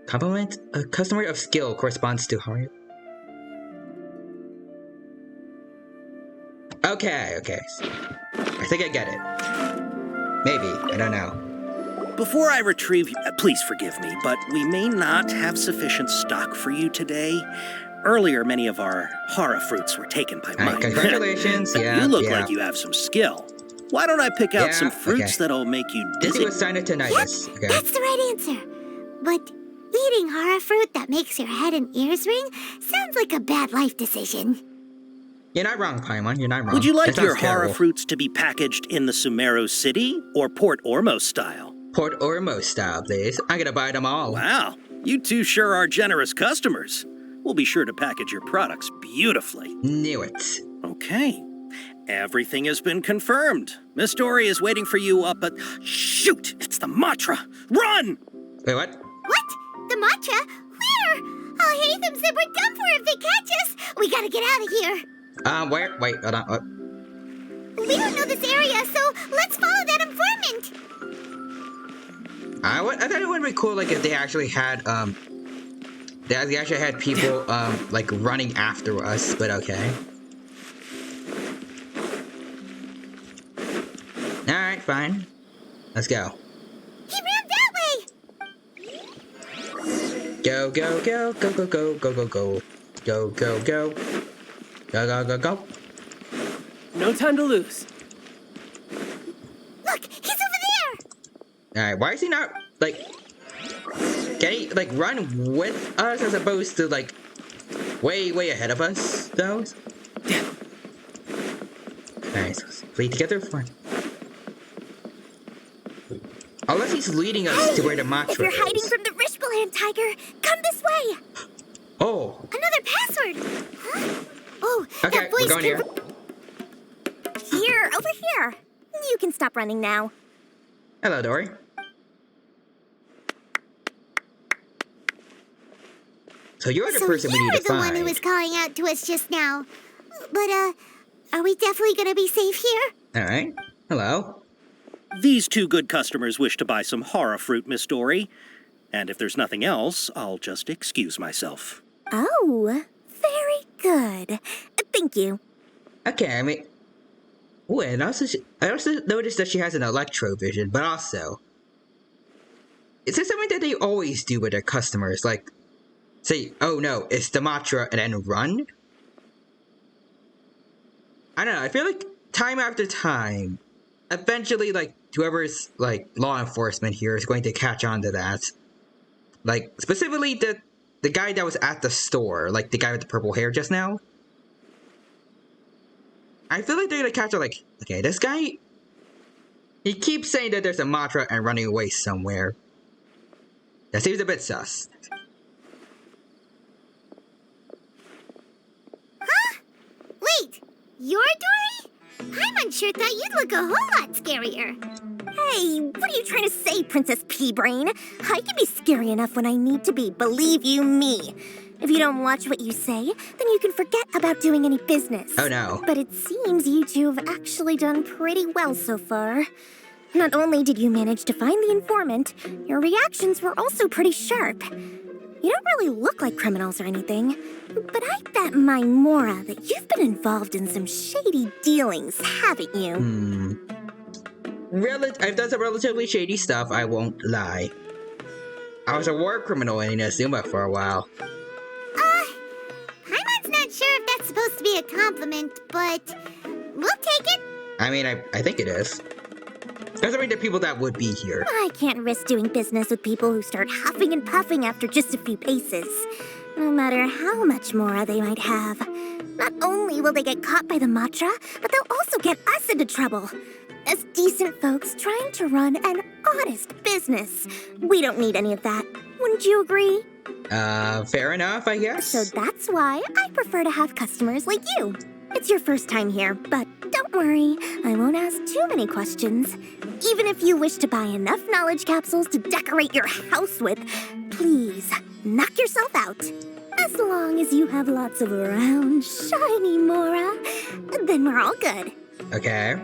Compliment a customer of skill corresponds to how. Okay. I think I get it. Maybe, I don't know. Before I retrieve you, please forgive me, but we may not have sufficient stock for you today. Earlier, many of our hara fruits were taken by mine. Congratulations, yeah. You look like you have some skill. Why don't I pick out some fruits that'll make you dizzy? This was sinus. Yep, that's the right answer. But eating hara fruit that makes your head and ears ring sounds like a bad life decision. You're not wrong, Paimon. You're not wrong. Would you like your hara hara fruits to be packaged in the SUMERU city or Port Ormos style? Port Ormos style, please. I'm gonna buy them all. Wow, you two sure are generous customers. We'll be sure to package your products beautifully. Knew it. Okay. Everything has been confirmed. Miss Dory is waiting for you up at... Shoot! It's the Matra! Run! Wait, what? What? The Matra? Where? I'll hate them said we're done for if they catch us. We gotta get out of here. Where? Wait, hold on. We don't know this area, so let's follow that informant. I thought it would be cool, like, if they actually had, they actually had people, like, running after us, but okay. Alright, fine. Let's go. He ran that way! Go. Go. Go. No time to lose. Look, he's over there! Alright, why is he not, like... Can he, like, run with us as opposed to, like, way ahead of us, though? Alright, so flee together, fine. Unless he's leading us to where the Matra if you're is. hiding from the Rishbaland tiger, come this way! Oh. Another password! Huh? Oh, okay, that voice we're going here. Here, over here. You can stop running now. Hello, Dory. So you're the person we need to find. You're the one who was calling out to us just now. But, are we definitely gonna be safe here? Alright. Hello. These two good customers wish to buy some hara fruit, Miss Dory. And if there's nothing else, I'll just excuse myself. Oh, very good. Thank you. Okay, I mean... Ooh, and also, I also noticed that she has an electro-vision, but also... Is this something that they always do with their customers? Like, say, oh no, it's the Matra, and then run? I don't know, I feel like time after time, eventually, like, whoever's, like, law enforcement here is going to catch on to that. Like, specifically the guy that was at the store, like, the guy with the purple hair just now. I feel like they're gonna catch on, like, okay, this guy, he keeps saying that there's a Matra and running away somewhere. That seems a bit sus. Huh? Wait, you're Dory? Sure thought you'd look a whole lot scarier. Hey, what are you trying to say, Princess Pea-Brain? I can be scary enough when I need to be, believe you me. If you don't watch what you say, then you can forget about doing any business. Oh no. But it seems you two have actually done pretty well so far. Not only did you manage to find the informant, your reactions were also pretty sharp. You don't really look like criminals or anything, but I bet my Mora that you've been involved in some shady dealings, haven't you? I've done some relatively shady stuff, I won't lie. I was a war criminal in Inazuma for a while. Paimon's not sure if that's supposed to be a compliment, but we'll take it. I mean, I think it is. Considering the people that would be here. I can't risk doing business with people who start huffing and puffing after just a few paces. No matter how much Mora they might have. Not only will they get caught by the Matra, but they'll also get us into trouble. As decent folks trying to run an honest business. We don't need any of that. Wouldn't you agree? Fair enough, I guess. So that's why I prefer to have customers like you. It's your first time here, but don't worry, I won't ask too many questions. Even if you wish to buy enough knowledge capsules to decorate your house with, please, knock yourself out. As long as you have lots of round, shiny Mora, then we're all good. Okay.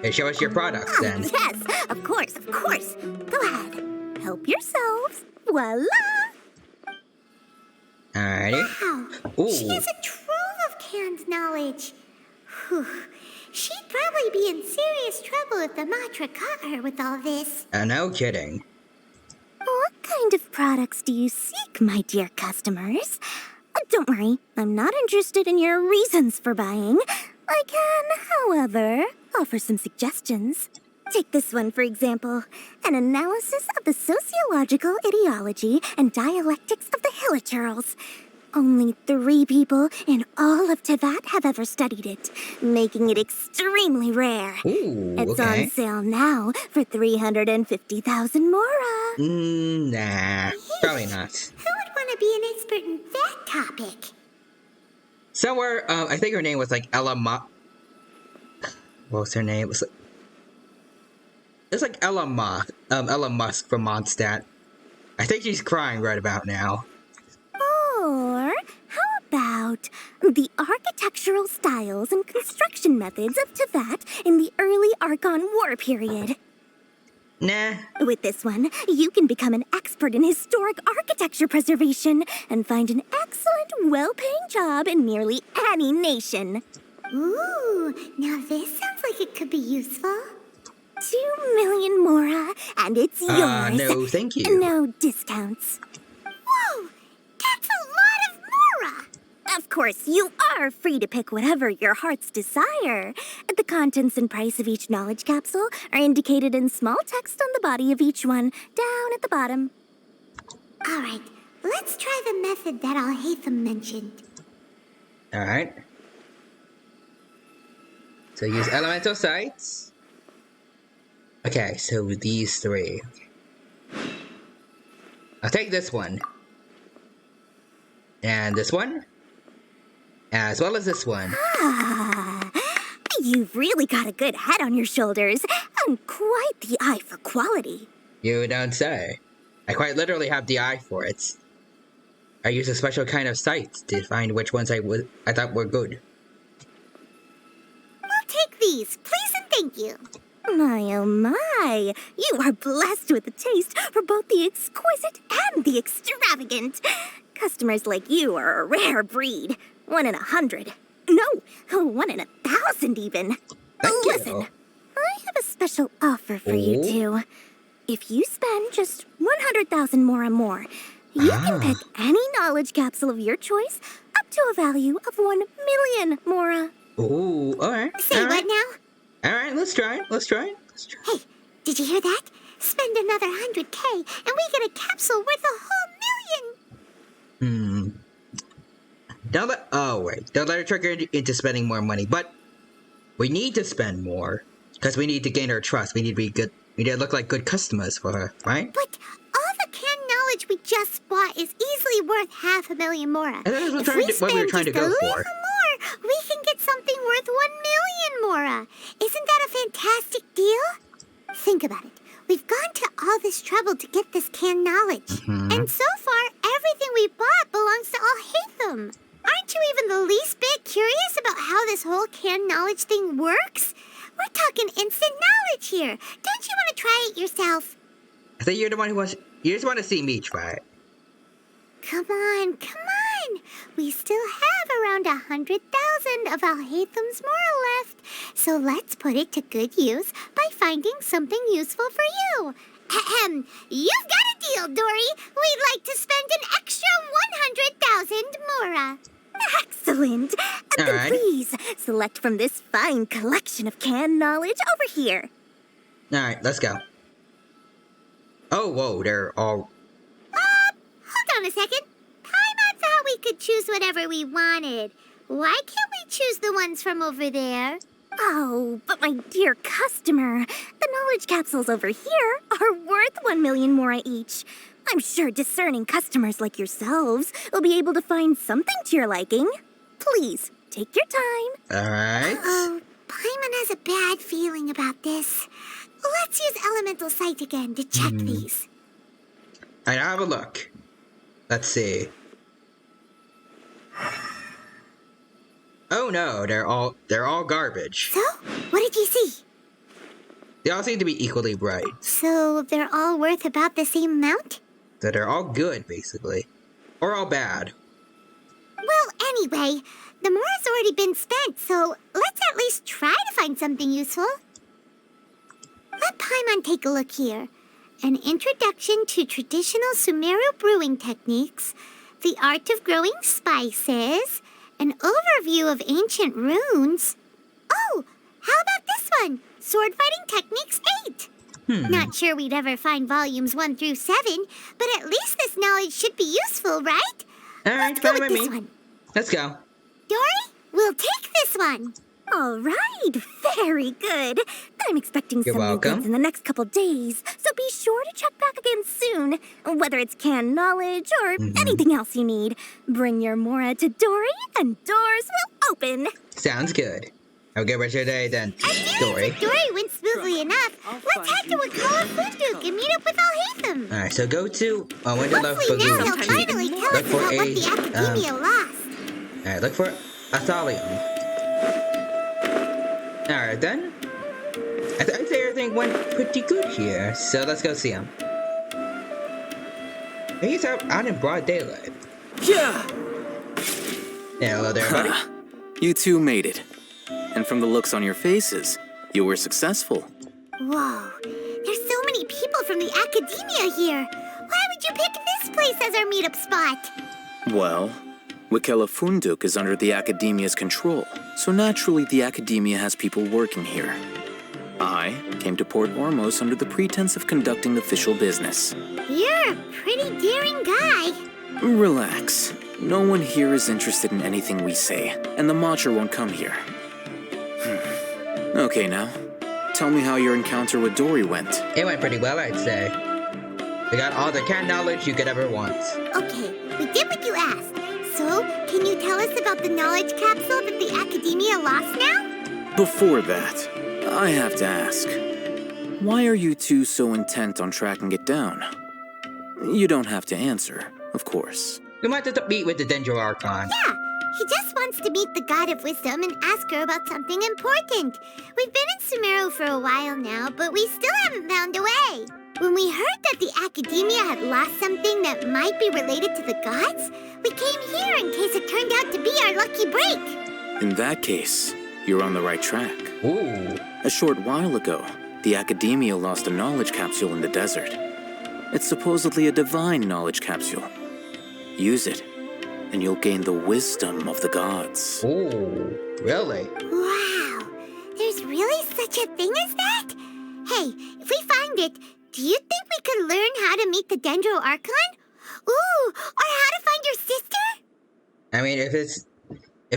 Hey, show us your products then. Yes, of course, of course. Go ahead. Help yourselves. Voila! Alrighty. Wow. Ooh. She has a trove of canned knowledge. Whew. She'd probably be in serious trouble if the Matra caught her with all this. No kidding. What kind of products do you seek, my dear customers? Don't worry, I'm not interested in your reasons for buying. I can, however, offer some suggestions. Take this one, for example. An analysis of the sociological ideology and dialectics of the Hilichurls. Only 3 people in all of Teyvat have ever studied it, making it extremely rare. Ooh, It's okay. on sale now for 350,000 Mora. Nah, probably not. Who would want to be an expert in that topic? Somewhere, I think her name was like Ella what was her name? It's like Ella Musk from Mondstadt. I think she's crying right about now. Or how about the architectural styles and construction methods of Teyvat in the early Archon War period? Nah. With this one, you can become an expert in historic architecture preservation and find an excellent, well-paying job in nearly any nation. Ooh, now this sounds like it could be useful. 2 million Mora, and it's yours. No, thank you. No discounts. Whoa, that's a lot of Mora! Of course, you are free to pick whatever your heart's desire. The contents and price of each knowledge capsule are indicated in small text on the body of each one, down at the bottom. All right, let's try the method that Al-Haytham mentioned. Alright. So use elemental sights. Okay, so these 3. I'll take this one. And this one. As well as this one. Ah, you've really got a good head on your shoulders, and quite the eye for quality. You don't say. I quite literally have the eye for it. I use a special kind of sight to find which ones I thought were good. We'll take these, please and thank you. My oh my, you are blessed with a taste for both the exquisite and the extravagant. Customers like you are a rare breed. 1 in 100. No, 1 in 1,000 even. Listen, I have a special offer for you two. If you spend just 100,000 more, you can pick any knowledge capsule of your choice up to a value of 1 million Mora. Ooh, alright. Say what now? Alright, let's try it. Hey, did you hear that? Spend another 100K and we get a capsule worth a whole million! Don't let her trick her into spending more money, but we need to spend more, because we need to gain her trust. We need to be good, we need to look like good customers for her, right? But all the canned knowledge we just bought is easily worth 500,000 Mora. And that was If we what we were trying to go spend just a for. little more, we can get something worth 1 million Mora. Isn't that a fantastic deal? Think about it. We've gone to all this trouble to get this canned knowledge. And so far, everything we bought belongs to Al-Haytham. Aren't you even the least bit curious about how this whole canned knowledge thing works? We're talking instant knowledge here. Don't you want to try it yourself? I think you're the one who wants. You just want to see me try it. Come on. We still have around 100,000 of Al-Haytham's Mora left. So let's put it to good use by finding something useful for you. Ahem. You've got a deal, Dory. We'd like to spend an extra 100,000 Mora. Excellent. Then Alright. please, select from this fine collection of canned knowledge over here. Alright, let's go. Oh, whoa, they're all... Hold on a second. Paimon thought we could choose whatever we wanted. Why can't we choose the ones from over there? Oh, but my dear customer, the knowledge capsules over here are worth 1 million Mora each. I'm sure discerning customers like yourselves will be able to find something to your liking. Please, take your time. Alright. Oh, Paimon has a bad feeling about this. Let's use Elemental Sight again to check these. Alright, have a look. Let's see. Oh no, they're all garbage. So, what did you see? They all seem to be equally bright. So, they're all worth about the same amount? So they're all good, basically. Or all bad. Well, anyway, the more has already been spent, so let's at least try to find something useful. Let Paimon take a look here. An introduction to traditional Sumeru brewing techniques, the art of growing spices, an overview of ancient runes. Oh, how about this one? Sword Fighting Techniques 8. Not sure we'd ever find volumes 1 through 7, but at least this knowledge should be useful, right? Alright, fine with me. Let's go. Dory, we'll take this one. All right, very good. I'm expecting some new goods in the next couple days, so be sure to check back again soon. Whether it's canned knowledge or anything else you need, bring your Mora to Dory and doors will open. Sounds good. Have a good rest of your day then, Dory. Dory went smoothly enough. Let's head to Wakala Funduk and meet up with Al-Hatham. Alright, so go to Window Love Hopefully now he'll Bagoon. finally tell us about what the Academia lost. Alright, look for Athalion. Alright then. I'd say everything went pretty good here, so let's go see him. He's out in broad daylight. Yeah! Yeah, hello there, buddy. You two made it. And from the looks on your faces, you were successful. Whoa, there's so many people from the Academia here. Why would you pick this place as our meetup spot? Well, Wakala Funduk is under the Academia's control, so naturally the Academia has people working here. I came to Port Ormos under the pretense of conducting official business. You're a pretty daring guy. Relax. No one here is interested in anything we say, and the Matcher won't come here. Okay, now, tell me how your encounter with Dory went. It went pretty well, I'd say. We got all the canned knowledge you could ever want. Okay, we did what you asked. So, can you tell us about the knowledge capsule that the Academia lost now? Before that, I have to ask, why are you two so intent on tracking it down? You don't have to answer, of course. We wanted to meet with the Dendro Archon. Yeah, he just wants to meet the God of Wisdom and ask her about something important. We've been in Sumeru for a while now, but we still haven't found a way. When we heard that the Academia had lost something that might be related to the gods, we came here in case it turned out to be our lucky break. In that case, you're on the right track. Ooh. A short while ago, the Academia lost a knowledge capsule in the desert. It's supposedly a divine knowledge capsule. Use it, and you'll gain the wisdom of the gods. Ooh, really? Wow, there's really such a thing as that? Hey, if we find it, do you think we could learn how to meet the Dendro Archon? Ooh, or how to find your sister? I mean, if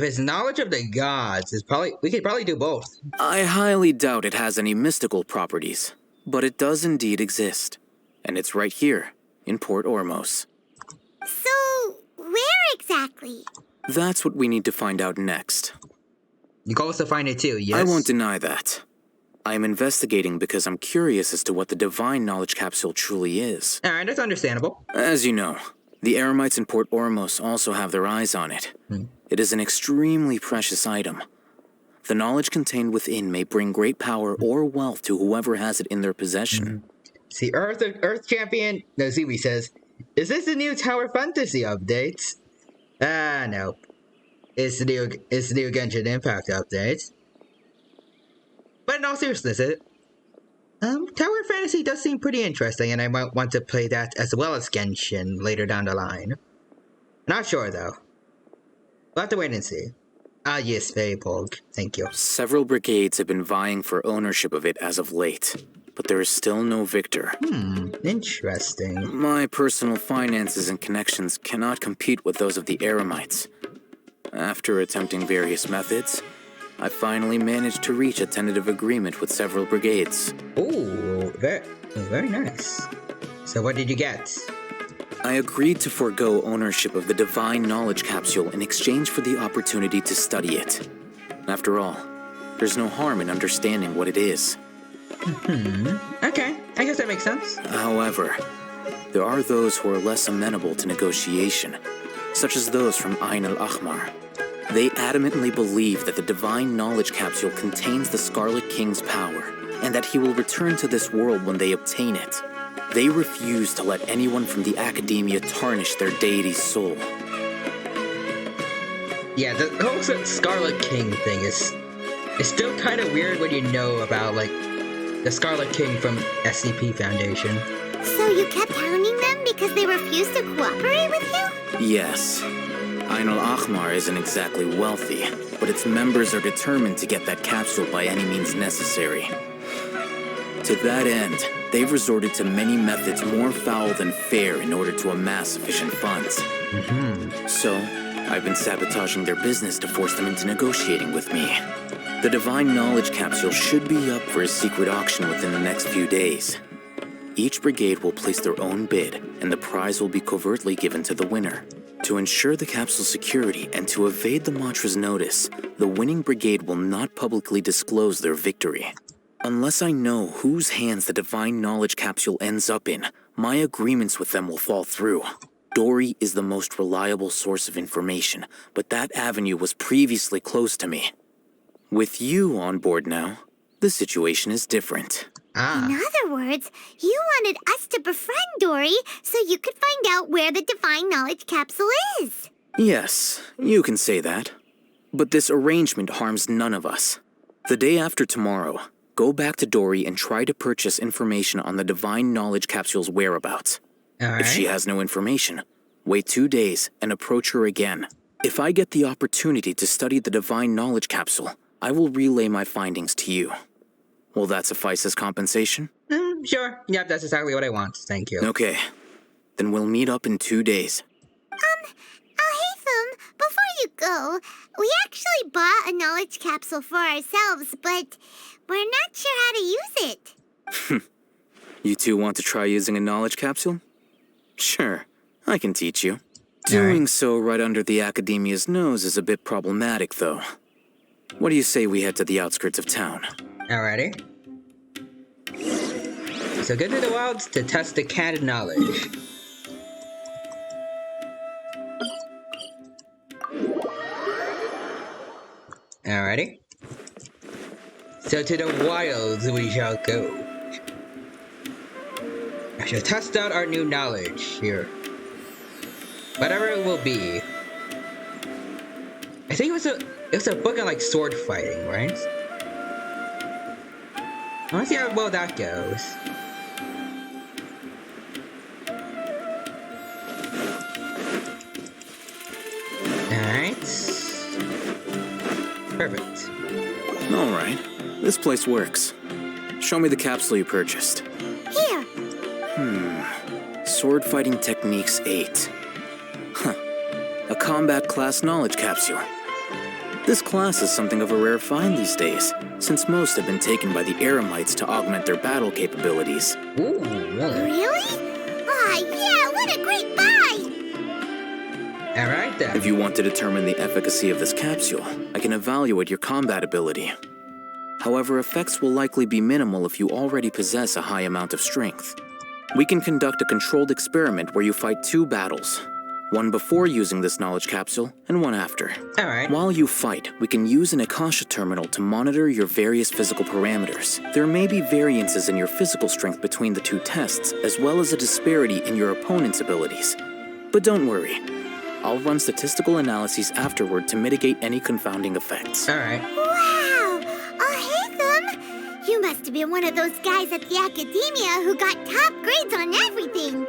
it's knowledge of the gods, we could probably do both. I highly doubt it has any mystical properties, but it does indeed exist. And it's right here, in Port Ormos. So, where exactly? That's what we need to find out next. You call us to find it too, yes? I won't deny that. I am investigating because I'm curious as to what the divine knowledge capsule truly is. Alright, that's understandable. As you know, the Eremites in Port Ormos also have their eyes on it. It is an extremely precious item. The knowledge contained within may bring great power or wealth to whoever has it in their possession. See, Earth Champion Noziwi says, is this the new Tower Fantasy update? No. It's the new Genshin Impact update. But in all seriousness, Tower Fantasy does seem pretty interesting, and I might want to play that as well as Genshin later down the line. Not sure, though. We'll have to wait and see. Ah, yes, Feypog. Thank you. Several brigades have been vying for ownership of it as of late, but there is still no victor. Interesting. My personal finances and connections cannot compete with those of the Eremites. After attempting various methods, I finally managed to reach a tentative agreement with several brigades. Ooh, very nice. So what did you get? I agreed to forego ownership of the divine knowledge capsule in exchange for the opportunity to study it. After all, there's no harm in understanding what it is. Okay, I guess that makes sense. However, there are those who are less amenable to negotiation, such as those from Ain al-Ahmar. They adamantly believe that the Divine Knowledge Capsule contains the Scarlet King's power, and that he will return to this world when they obtain it. They refuse to let anyone from the Academia tarnish their deity's soul. Yeah, the whole Scarlet King thing is still kind of weird when you know about, like, the Scarlet King from SCP Foundation. So you kept hounding them because they refused to cooperate with you? Yes. Ain al-Ahmar isn't exactly wealthy, but its members are determined to get that capsule by any means necessary. To that end, they've resorted to many methods more foul than fair in order to amass sufficient funds. So, I've been sabotaging their business to force them into negotiating with me. The Divine Knowledge Capsule should be up for a secret auction within the next few days. Each brigade will place their own bid, and the prize will be covertly given to the winner. To ensure the capsule's security and to evade the Matra's notice, the winning brigade will not publicly disclose their victory. Unless I know whose hands the Divine Knowledge Capsule ends up in, my agreements with them will fall through. Dory is the most reliable source of information, but that avenue was previously closed to me. With you on board now, the situation is different. In other words, you wanted us to befriend Dory so you could find out where the Divine Knowledge Capsule is. Yes, you can say that. But this arrangement harms none of us. The day after tomorrow, go back to Dory and try to purchase information on the Divine Knowledge Capsule's whereabouts. If she has no information, wait 2 days and approach her again. If I get the opportunity to study the Divine Knowledge Capsule, I will relay my findings to you. Will that suffice as compensation? Sure. Yep, that's exactly what I want. Thank you. Okay. Then we'll meet up in 2 days. Alhaitham, before you go, we actually bought a knowledge capsule for ourselves, but we're not sure how to use it. You two want to try using a knowledge capsule? Sure, I can teach you. Doing so right under the Academia's nose is a bit problematic, though. What do you say we head to the outskirts of town? Alrighty. So go to the wilds to test the canon knowledge. Alrighty. So to the wilds we shall go. I shall test out our new knowledge here. Whatever it will be. I think it was a book on like sword fighting, right? I wanna see how well that goes. Alright. Perfect. Alright, this place works. Show me the capsule you purchased. Here. Sword Fighting Techniques 8. Huh. A combat class knowledge capsule. This class is something of a rare find these days, since most have been taken by the Eremites to augment their battle capabilities. Ooh, Really? Ah, yeah, what a great buy! Alright then. If you want to determine the efficacy of this capsule, I can evaluate your combat ability. However, effects will likely be minimal if you already possess a high amount of strength. We can conduct a controlled experiment where you fight 2 battles. One before using this knowledge capsule, and one after. Alright. While you fight, we can use an Akasha terminal to monitor your various physical parameters. There may be variances in your physical strength between the 2 tests, as well as a disparity in your opponent's abilities. But don't worry. I'll run statistical analyses afterward to mitigate any confounding effects. Alright. Wow! Alhaitham! You must have been one of those guys at the Academia who got top grades on everything.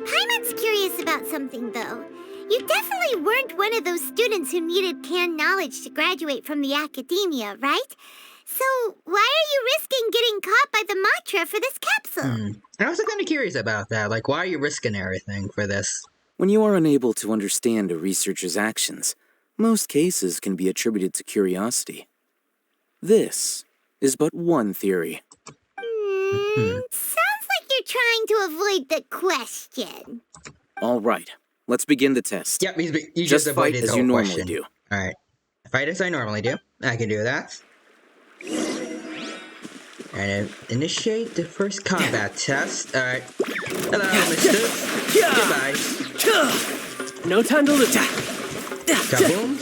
Paimon's curious about something, though. You definitely weren't one of those students who needed canned knowledge to graduate from the Academia, right? So why are you risking getting caught by the Matra for this capsule? I was kind of curious about that. Like, why are you risking everything for this? When you are unable to understand a researcher's actions, most cases can be attributed to curiosity. This is but one theory. Sounds like you're trying to avoid the question. All right, let's begin the test. Yep, you just avoided fight the as whole you normally question. do. Alright. Fight as I normally do. I can do that. And initiate the first combat test. Alright. Hello, mister. Goodbye. No time to lose. Kaboom.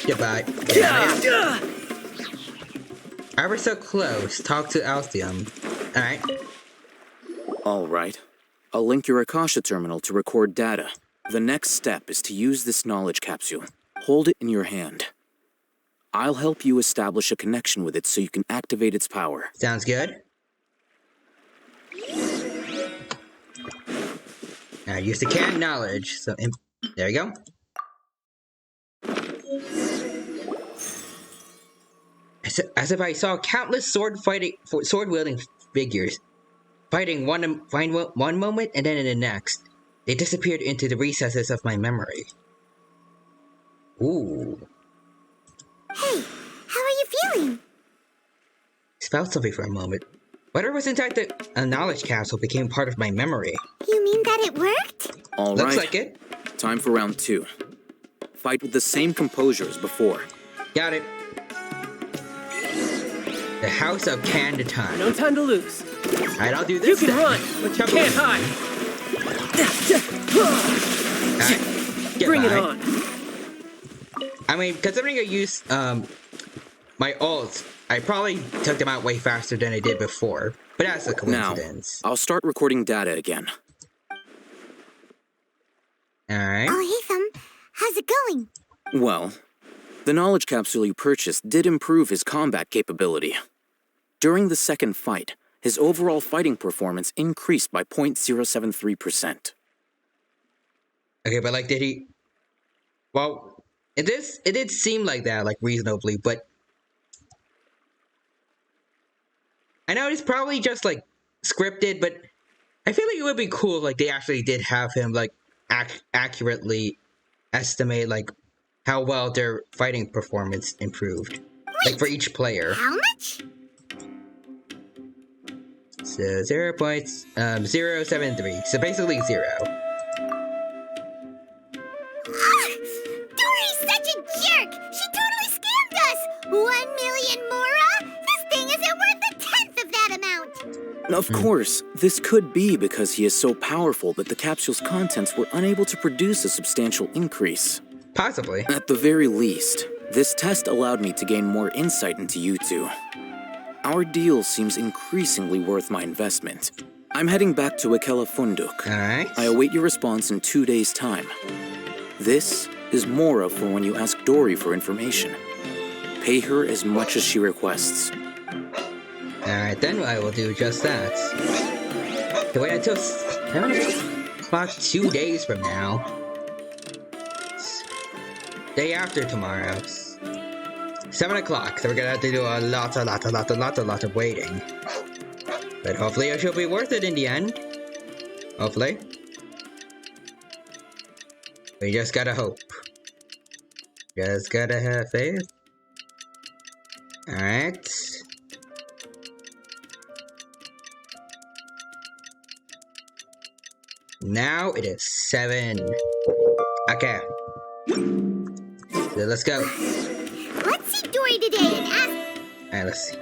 Goodbye. I was so close. Talk to Alcium. Alright. Alright. I'll link your Akasha terminal to record data. The next step is to use this knowledge capsule. Hold it in your hand. I'll help you establish a connection with it so you can activate its power. Sounds good. Now use the canned knowledge. So there you go. As if I saw countless sword-wielding figures fighting one moment and then in the next. They disappeared into the recesses of my memory. Ooh. Hey, how are you feeling? I felt something for a moment. Whatever was inside the knowledge capsule became part of my memory. You mean that it worked? All right. Looks like it. Time for round 2. Fight with the same composure as before. Got it. The House of Canditon. No time to lose. Alright, I'll do this. You can run, but you can't hide. Alright, bring it on. I mean, considering I used my ults, I probably took them out way faster than I did before. But that's a coincidence. Now, I'll start recording data again. Alright. Oh, Hatham, how's it going? Well, the knowledge capsule you purchased did improve his combat capability. During the second fight, his overall fighting performance increased by 0.073%. Okay, but like, did he... Well, it did seem like that, like, reasonably, but... I know it's probably just, like, scripted, but I feel like it would be cool if, like, they actually did have him, like, accurately estimate, like, how well their fighting performance improved. Wait, like, for each player. How much? So, 0.073. So, basically, 0. Dory's such a jerk! She totally scammed us! 1 million Mora? This thing isn't worth a tenth of that amount! Of course, this could be because he is so powerful that the capsule's contents were unable to produce a substantial increase. Possibly. At the very least, this test allowed me to gain more insight into you two. Our deal seems increasingly worth my investment. I'm heading back to Akela Funduk. Alright. I await your response in 2 days' time. This is Mora for when you ask Dory for information. Pay her as much as she requests. Alright, then I will do just that. So wait until 7 o'clock 2 days from now. Day after tomorrow. 7 o'clock, so we're gonna have to do a lot of waiting. But hopefully it should be worth it in the end. Hopefully. We just gotta hope. Just gotta have faith. Alright. Now it is 7. Okay. So let's go. Let's see Dory today and ask... Alright, let's see.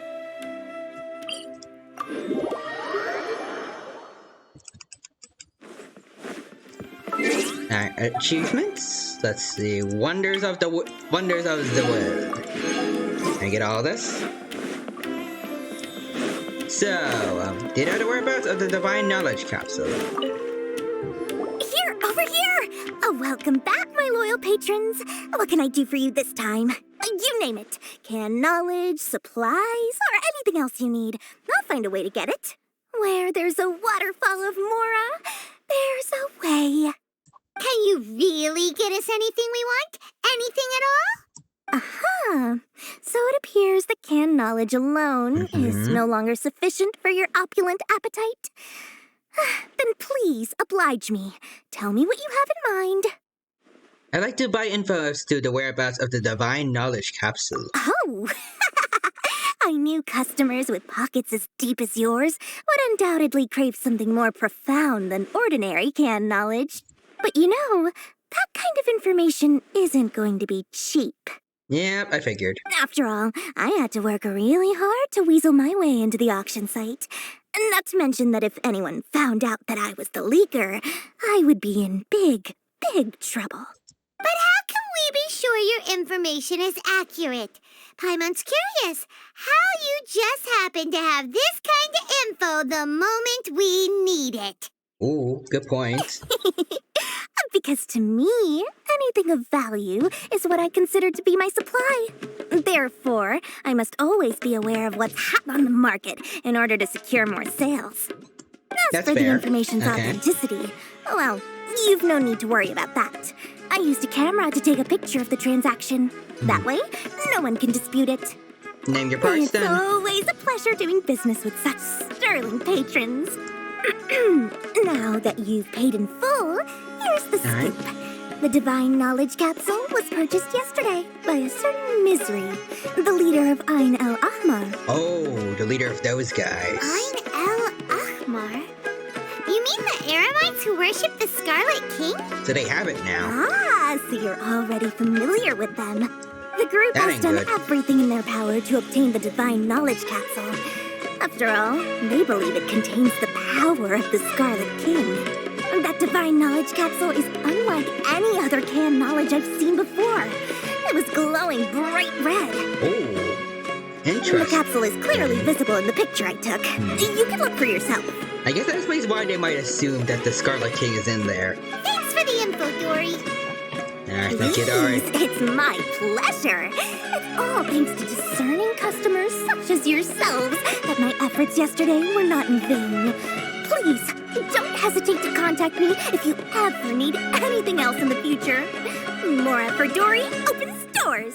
Alright, achievements. Let's see. Wonders of the wood. Can I get all this? So, do you know the whereabouts of the divine knowledge capsule? Here, over here! Oh, welcome back, my loyal patrons. What can I do for you this time? You name it. Canned knowledge, supplies, or anything else you need. I'll find a way to get it. Where there's a waterfall of Mora, there's a way. Can you really get us anything we want? Anything at all? Aha! So it appears that canned knowledge alone is no longer sufficient for your opulent appetite. Then please oblige me. Tell me what you have in mind. I'd like to buy info as to the whereabouts of the divine knowledge capsule. Oh! I knew customers with pockets as deep as yours would undoubtedly crave something more profound than ordinary canned knowledge. But you know, that kind of information isn't going to be cheap. Yeah, I figured. After all, I had to work really hard to weasel my way into the auction site. Not to mention that if anyone found out that I was the leaker, I would be in big, big trouble. But how can we be sure your information is accurate? Paimon's curious how you just happen to have this kind of info the moment we need it. Ooh, good point. Because to me, anything of value is what I consider to be my supply. Therefore, I must always be aware of what's hot on the market in order to secure more sales. As That's for the fair. information's Okay. authenticity, well, you've no need to worry about that. I used a camera to take a picture of the transaction. That way, no one can dispute it. Name your price It's then. always a pleasure doing business with such sterling patrons. Now that you've paid in full, here's the scoop. The Divine Knowledge Capsule was purchased yesterday by a certain Misery, the leader of Ain el-Ahmar. Oh, the leader of those guys. Ain el-Ahmar? You mean the Eremites who worship the Scarlet King? So they have it now. Ah, so you're already familiar with them. The group That has ain't done good. everything in their power to obtain the Divine Knowledge Capsule. After all, they believe it contains the power of the Scarlet King. That Divine Knowledge Capsule is unlike any other canned knowledge I've seen before. It was glowing bright red. Oh, The interesting. capsule is clearly visible in the picture I took. You can look for yourself. I guess that explains why they might assume that the Scarlet King is in there. Thanks for the info, Dory. Alright, thank you, Dory. It's my pleasure. It's all thanks to discerning customers such as yourselves that my efforts yesterday were not in vain. Please, don't hesitate to contact me if you ever need anything else in the future. More effort, Dory, opens doors.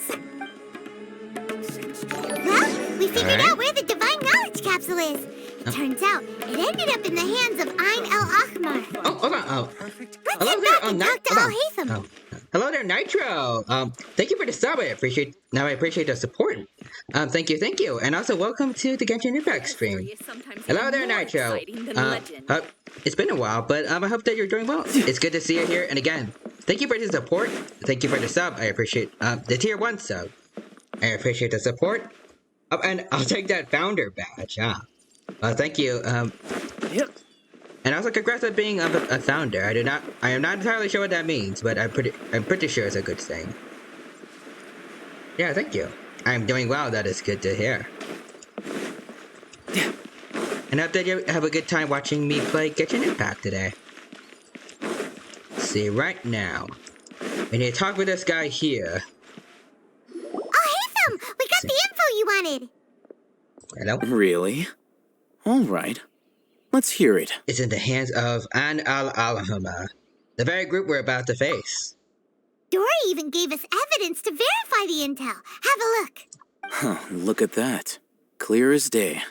Well, we figured Alright. out where the Divine Knowledge Capsule is. Turns out it ended up in the hands of Ain el-Ahmar. Oh, hold on. Oh. Let's Hello head there. back and talk to Al-Haytham. Oh. Hello there, Nitro. Thank you for the sub. I appreciate the support. Thank you, and also welcome to the Genshin Impact stream. Hello there, Nitro. It's been a while, but I hope that you're doing well. It's good to see you here, and again, thank you for the support. Thank you for the sub. I appreciate the tier 1 sub. I appreciate the support. And I'll take that founder badge. Thank you. Yep. And also congrats on being a founder. I am not entirely sure what that means, but I'm pretty sure it's a good thing. Yeah, thank you. I'm doing well. That is good to hear. And I hope that you have a good time watching me play Genshin Impact today. See, right now, we need to talk with this guy here. Al-Haytham, we got the info you wanted. Hello? Really? All right. Let's hear it. It's in the hands of Ain el-Ahmar, the very group we're about to face. Dory even gave us evidence to verify the intel. Have a look. Huh, look at that. Clear as day.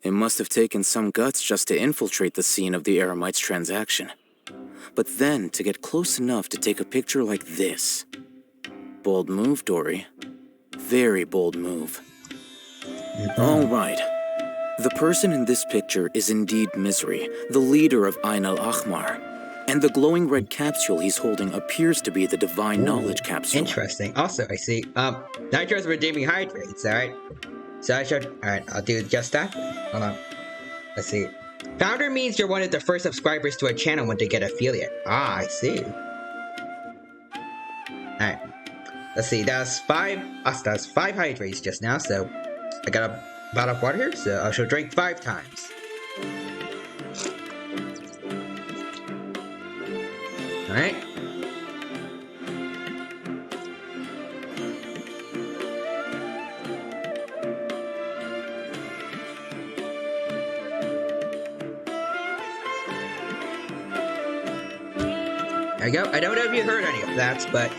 It must have taken some guts just to infiltrate the scene of the Eremites transaction. But then to get close enough to take a picture like this. Bold move, Dory. Very bold move. All right. The person in this picture is indeed Misery, the leader of Ain el-Ahmar. And the glowing red capsule he's holding appears to be the Divine Knowledge Capsule. Interesting. Also, I see, Nitro's redeeming hydrates, alright? So alright, I'll do just that. Hold on. Let's see. Founder means you're one of the first subscribers to a channel when they get affiliate. Ah, I see. Alright. Let's see, that's 5 hydrates just now, so I got a bottle of water here, so I shall drink 5 times. Alright. There we go. I don't know if you heard any of that, but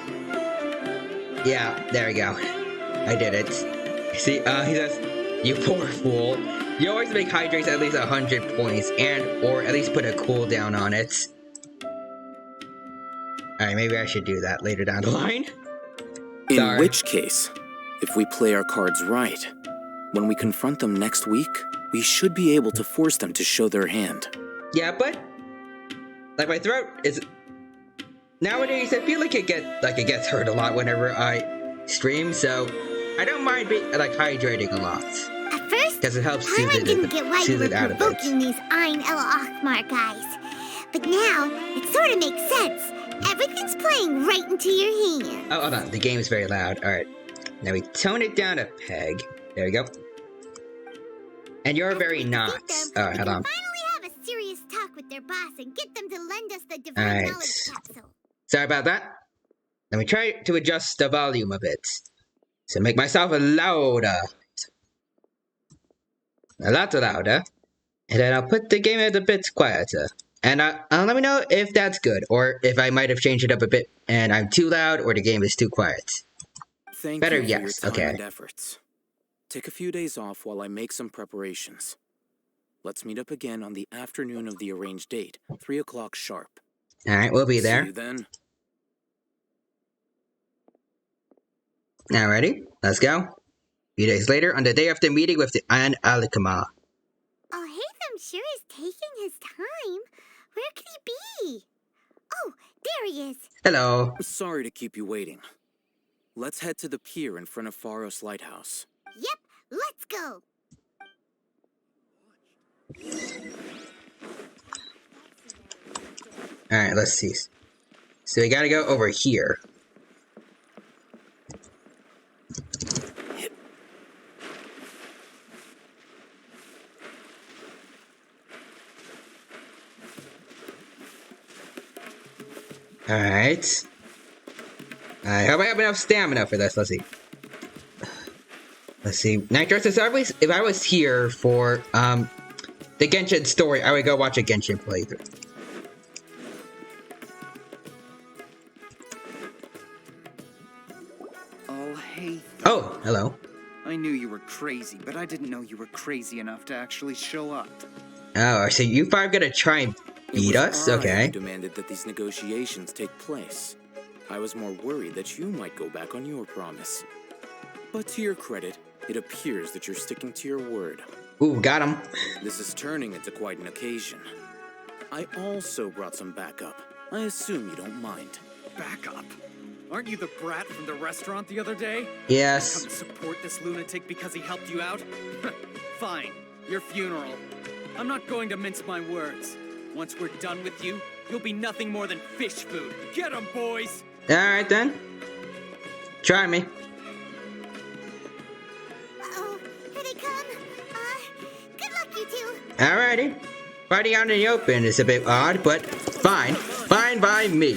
yeah, there we go. I did it. See, he says, "You poor fool. You always make hydrates at least 100 points, or at least put a cooldown on it." Alright, maybe I should do that later down the line. In which case, if we play our cards right, when we confront them next week, we should be able to force them to show their hand. Yeah, but like my throat is nowadays. I feel like it gets hurt a lot whenever I stream, so I don't mind hydrating a lot. At first, because it helps Paimon didn't get why you were soothe it out a bit. provoking these Ein El Achmar guys. But now, it sort of makes sense. Everything's playing right into your hands. Oh, hold on. The game is very loud. All right. Now we tone it down a peg. There we go. And you're very not. All right, hold on. Finally have a serious talk with their boss and get them to lend us the divine knowledge capsule. Sorry about that. Let me try to adjust the volume a bit. So make myself louder. A lot louder. And then I'll put the game a bit quieter. And let me know if that's good, or if I might have changed it up a bit and I'm too loud or the game is too quiet. Thank Better, you for yes, your time okay. and efforts. Take a few days off while I make some preparations. Let's meet up again on the afternoon of the arranged date, 3 o'clock sharp. Alright, we'll be there. See you then. Alrighty, let's go. A few days later, on the day of the meeting with the Ein Alikama. Oh, Hatham sure is taking his time. Where could he be? Oh, there he is. Hello. Sorry to keep you waiting. Let's head to the pier in front of Pharos Lighthouse. Yep, let's go. Alright, let's see. So we gotta go over here. Alright. I hope I have enough stamina for this. Let's see. Let's see. Nitros, if I was here for the Genshin story, I would go watch a Genshin playthrough. Oh, hey. Oh, hello. I knew you were crazy, but I didn't know you were crazy enough to actually show up. Oh, so you five gonna try and beat us? I Okay. who demanded that these negotiations take place. I was more worried that you might go back on your promise. But to your credit, it appears that you're sticking to your word. Ooh, got him. This is turning into quite an occasion. I also brought some backup. I assume you don't mind. Backup? Aren't you the brat from the restaurant the other day? Yes. Come support this lunatic because he helped you out? Fine, your funeral. I'm not going to mince my words. Once we're done with you, you'll be nothing more than fish food. Get 'em, boys! Alright then. Try me. Uh-oh, here they come. Good luck, you two. Alrighty. Fighting out in the open is a bit odd, but fine. Fine by me.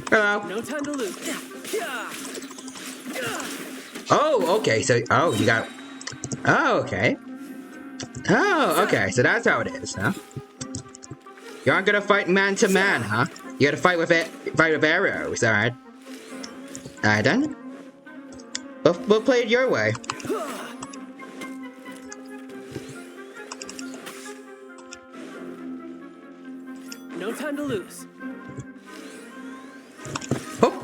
Hello. No time to lose. Oh, okay. So, oh, you got... Oh, okay. Oh, okay. So that's how it is, huh? You aren't gonna fight man to man, huh? You gotta fight with arrows, alright. Alright then. We'll play it your way. No time to lose. Oh.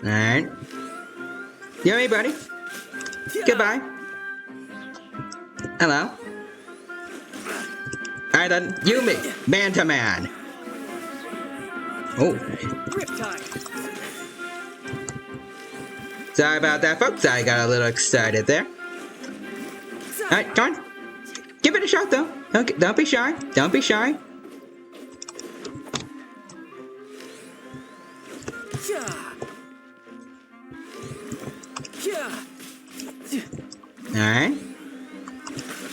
Alright. You and me, buddy. Goodbye. Hello. Alright then, you and me, man to man. Oh. Sorry about that, folks. I got a little excited there. Alright, come on. Give it a shot, though. Don't be shy. Don't be shy. Alright.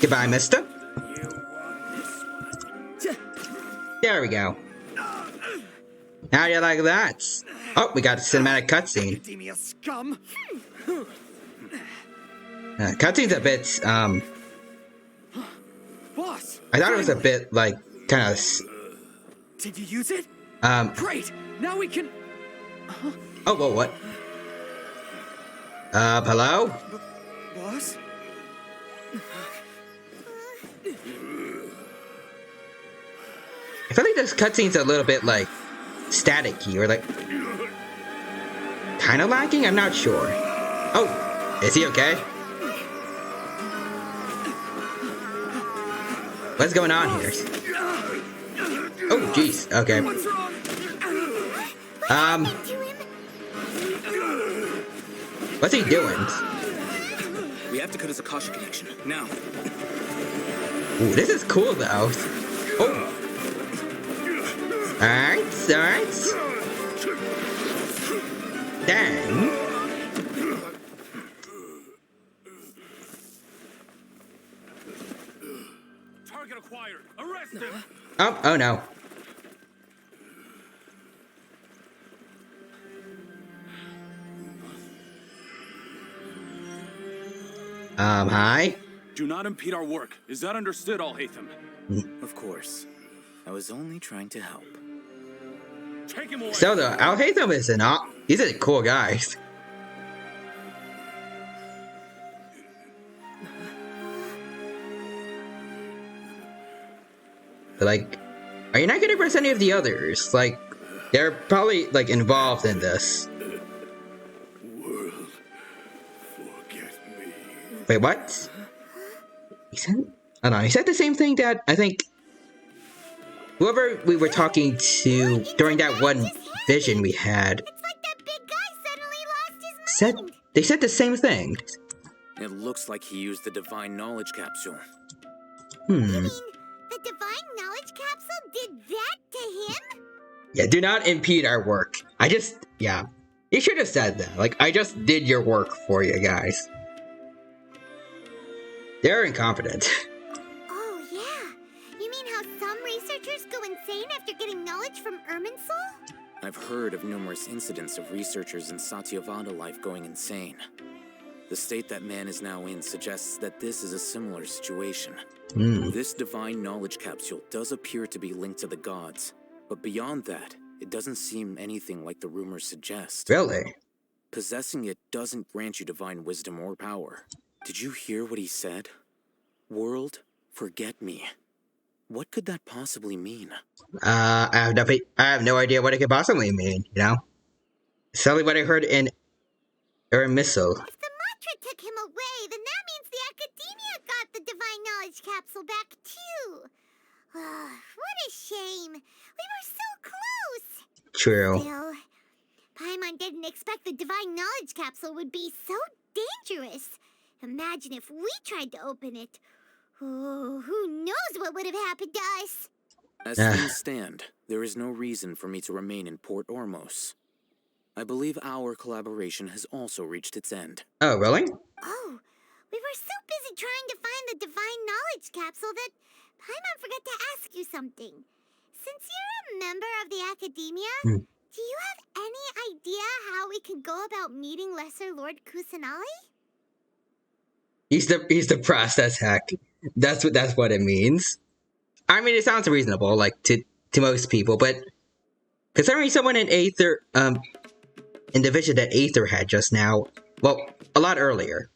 Goodbye, mister. There we go. How do you like that? Oh, we got a cinematic cutscene. Academia scum! Cutscene's a bit, Boss! I thought it was a bit, like, kind of... Did you use it? Great! Now we can... Oh, whoa, what? Hello? Boss? I feel like this cutscene's a little bit, like, staticky, or, like... kind of lacking? I'm not sure. Oh, is he okay? What's going on here? Oh, jeez, okay. What's he doing? We have to cut his Akasha connection, now. Ooh, this is cool, though. Oh! Alright. Then... Target acquired. Arrest him. Oh no. Hi? Do not impede our work. Is that understood, Al-Haytham? Of course. I was only trying to help. Take him away. So though, Al-Haytham is he's a cool guy. But like, are you not gonna press any of the others? Like, they're probably like involved in this. World, forget me. Wait, what? He said, oh no, he said the same thing that I think whoever we were talking to during that one vision we had they said the same thing. It looks like he used the divine knowledge capsule. You mean the divine knowledge capsule did that to him? Yeah, do not impede our work. You should have said that. Like, I just did your work for you guys. They're incompetent. Oh, yeah. You mean how some researchers go insane after getting knowledge from Irminsul? I've heard of numerous incidents of researchers in Satyavada life going insane. The state that man is now in suggests that this is a similar situation. This divine knowledge capsule does appear to be linked to the gods, but beyond that, it doesn't seem anything like the rumors suggest. Really? Possessing it doesn't grant you divine wisdom or power. Did you hear what he said? World, forget me. What could that possibly mean? I have no idea what it could possibly mean, you know? It's only what I heard in Missile. If the mantra took him away, then that means the Academia got the divine knowledge capsule back too. What a shame. We were so close. True. Still, Paimon didn't expect the divine knowledge capsule would be so dangerous. Imagine if we tried to open it. Oh, who knows what would have happened to us? As things stand, there is no reason for me to remain in Port Ormos. I believe our collaboration has also reached its end. Oh, really? Oh, we were so busy trying to find the divine knowledge capsule that Paimon forgot to ask you something. Since you're a member of the Academia, do you have any idea how we can go about meeting Lesser Lord Kusanali? He's the process hack. That's what it means. I mean, it sounds reasonable, like to most people, but considering someone in Aether, in the vision that Aether had just now, well, a lot earlier,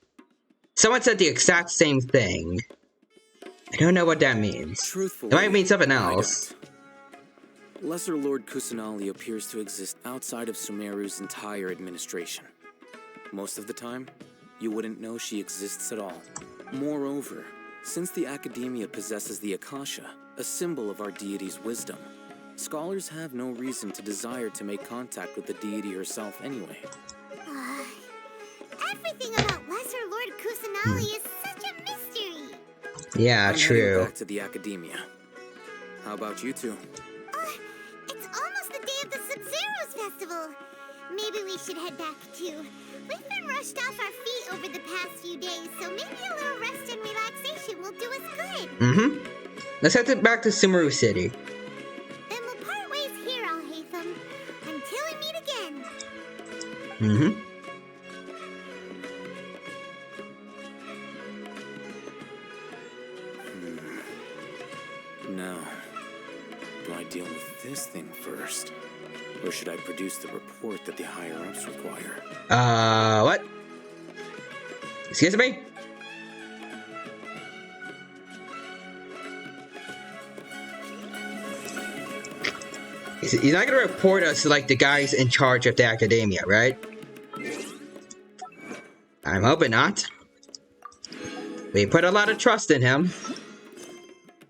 someone said the exact same thing. I don't know what that means. Truthfully, it might mean something else. Lesser Lord Kusanali appears to exist outside of Sumeru's entire administration. Most of the time, you wouldn't know she exists at all. Moreover, since the Academia possesses the Akasha, a symbol of our deity's wisdom, scholars have no reason to desire to make contact with the deity herself anyway. Everything about Lesser Lord Kusanali is such a mystery. Yeah, I'm true. heading back to the Academia. How about you two? It's almost the day of the SUMERU festival. Maybe we should head back too. We've been rushed off our feet over the past few days, so maybe a little rest and relaxation will do us good. Let's head back to SUMERU City. Then we'll part ways here, Al-Haytham, until we meet again. Now, do I deal with this thing first? Or should I produce the report that the higher-ups require? What? Excuse me? He's not gonna report us to, like, the guys in charge of the Academia, right? I'm hoping not. We put a lot of trust in him.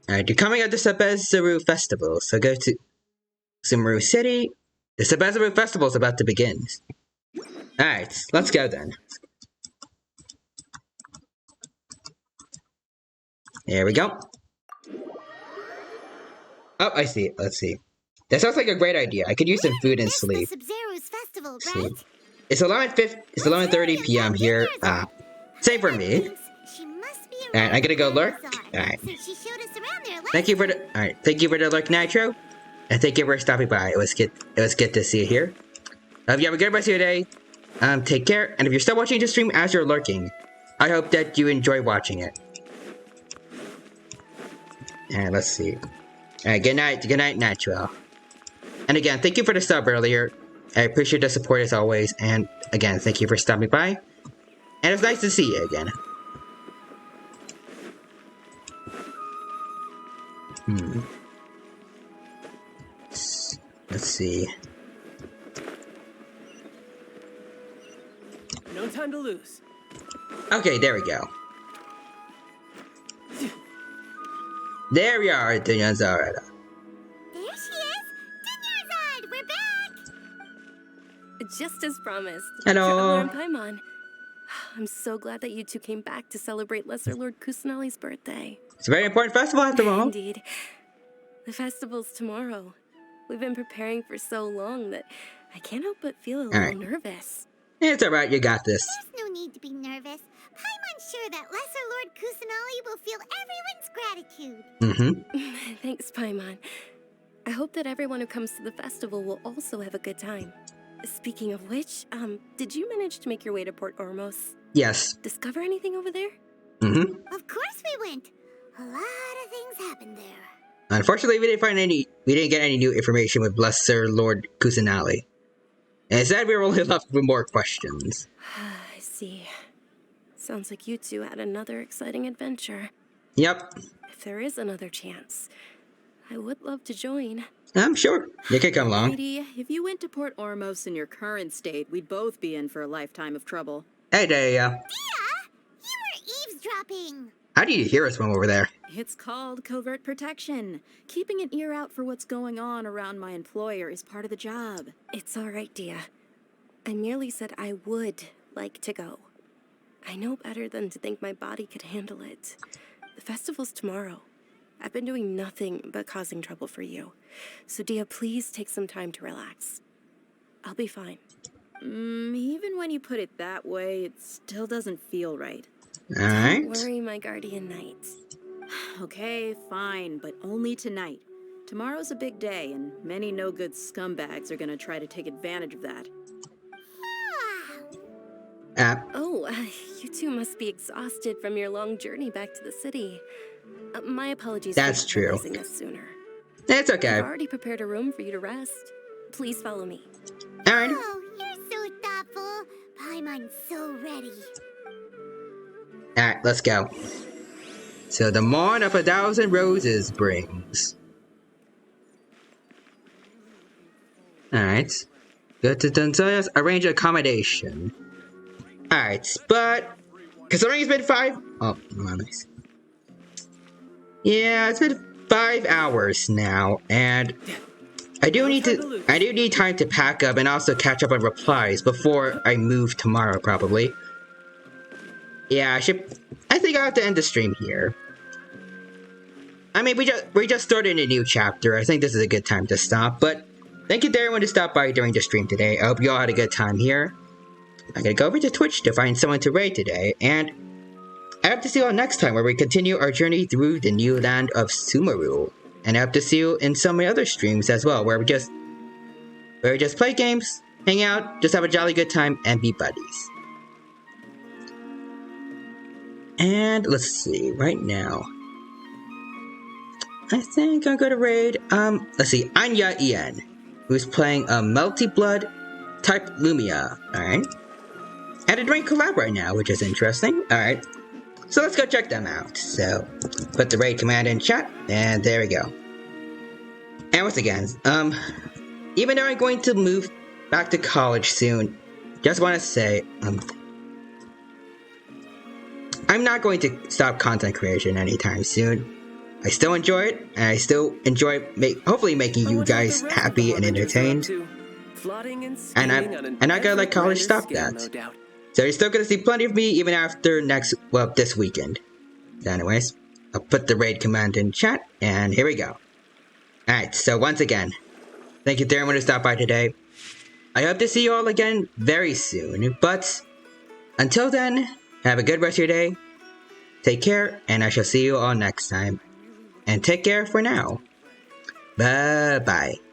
Alright, you're coming at the SUMERU Festival, so go to SUMERU City. The SUMERU Festival is about to begin. Alright, let's go then. There we go. Oh, I see. Let's see. That sounds like a great idea. I could use some food and sleep. SUMERU's festival, See. right? It's 11:30 p.m. here. Same for me. Alright, I'm gonna go lurk. Alright. Thank you for the thank you for the lurk, Nitro. And thank you for stopping by. It was good to see you here. You have a good rest of your day. Take care, and if you're still watching the stream as you're lurking, I hope that you enjoy watching it. Alright, let's see. Alright, good night, Nitro. And again, thank you for the sub earlier. I appreciate the support as always, and again, thank you for stopping by. And it's nice to see you again. Let's see. No time to lose. Okay, there we go. There we are, Dunyarzad. There she is! Dunyarzad, we're back! Just as promised. Hello. Traveler and Paimon. I'm so glad that you two came back to celebrate Lesser Lord Kusanali's birthday. It's a very important festival after all. Indeed. The festival's tomorrow. We've been preparing for so long that I can't help but feel a little nervous. It's alright, you got this. There's no need to be nervous. Paimon's sure that Lesser Lord Kusanali will feel everyone's gratitude. Thanks, Paimon. I hope that everyone who comes to the festival will also have a good time. Speaking of which, did you manage to make your way to Port Ormos? Yes. Discover anything over there? Of course we went. A lot of things happened there. Unfortunately, we didn't get any new information with Lesser Lord Kusanali. And instead, we were only left with more questions. I see. Sounds like you two had another exciting adventure. Yep. If there is another chance, I would love to join. I'm sure. You can come along. Lady, if you went to Port Ormos in your current state, we'd both be in for a lifetime of trouble. Hey there, Dia, you were eavesdropping. How do you hear us from over there? It's called covert protection. Keeping an ear out for what's going on around my employer is part of the job. It's all right, Dia. I merely said I would like to go. I know better than to think my body could handle it. The festival's tomorrow. I've been doing nothing but causing trouble for you. So, Dia, please take some time to relax. I'll be fine. Even when you put it that way, it still doesn't feel right. Alright. Don't worry, my guardian knight. Okay, fine, but only tonight. Tomorrow's a big day, and many no-good scumbags are gonna try to take advantage of that. You two must be exhausted from your long journey back to the city. My apologies That's for true. realizing this sooner. It's okay. I've already prepared a room for you to rest. Please follow me. Alright. Oh, you're so thoughtful. Paimon's so ready. Alright, let's go. So the morn of 1,000 roses brings. Alright. Go to Dunzoya's arrange accommodation. Alright, but considering it's been 5 nice. Yeah, it's been 5 hours now, and I do need time to pack up and also catch up on replies before I move tomorrow, probably. Yeah, I think I'll have to end the stream here. I mean, we just started a new chapter. I think this is a good time to stop, but thank you to everyone who stopped by during the stream today. I hope you all had a good time here. I'm gonna go over to Twitch to find someone to raid today, and I hope to see you all next time where we continue our journey through the new land of SUMERU. And I hope to see you in some of my other streams as well, where we just play games, hang out, just have a jolly good time, and be buddies. And let's see, right now, I think I'm gonna raid, let's see, Anya Ian, who's playing a Melty Blood type Lumia, alright? And a drink collab right now, which is interesting, alright. So let's go check them out. So, put the raid command in chat, and there we go. And once again, even though I'm going to move back to college soon, just want to say, I'm not going to stop content creation anytime soon. I still enjoy it, and I still enjoy hopefully making you guys happy and entertained. And I'm not gonna let college stop that. So you're still gonna see plenty of me even after this weekend. So anyways, I'll put the raid command in chat, and here we go. Alright, so once again, thank you to everyone who stopped by today. I hope to see you all again very soon, but until then, have a good rest of your day, take care, and I shall see you all next time. And take care for now. Bye-bye.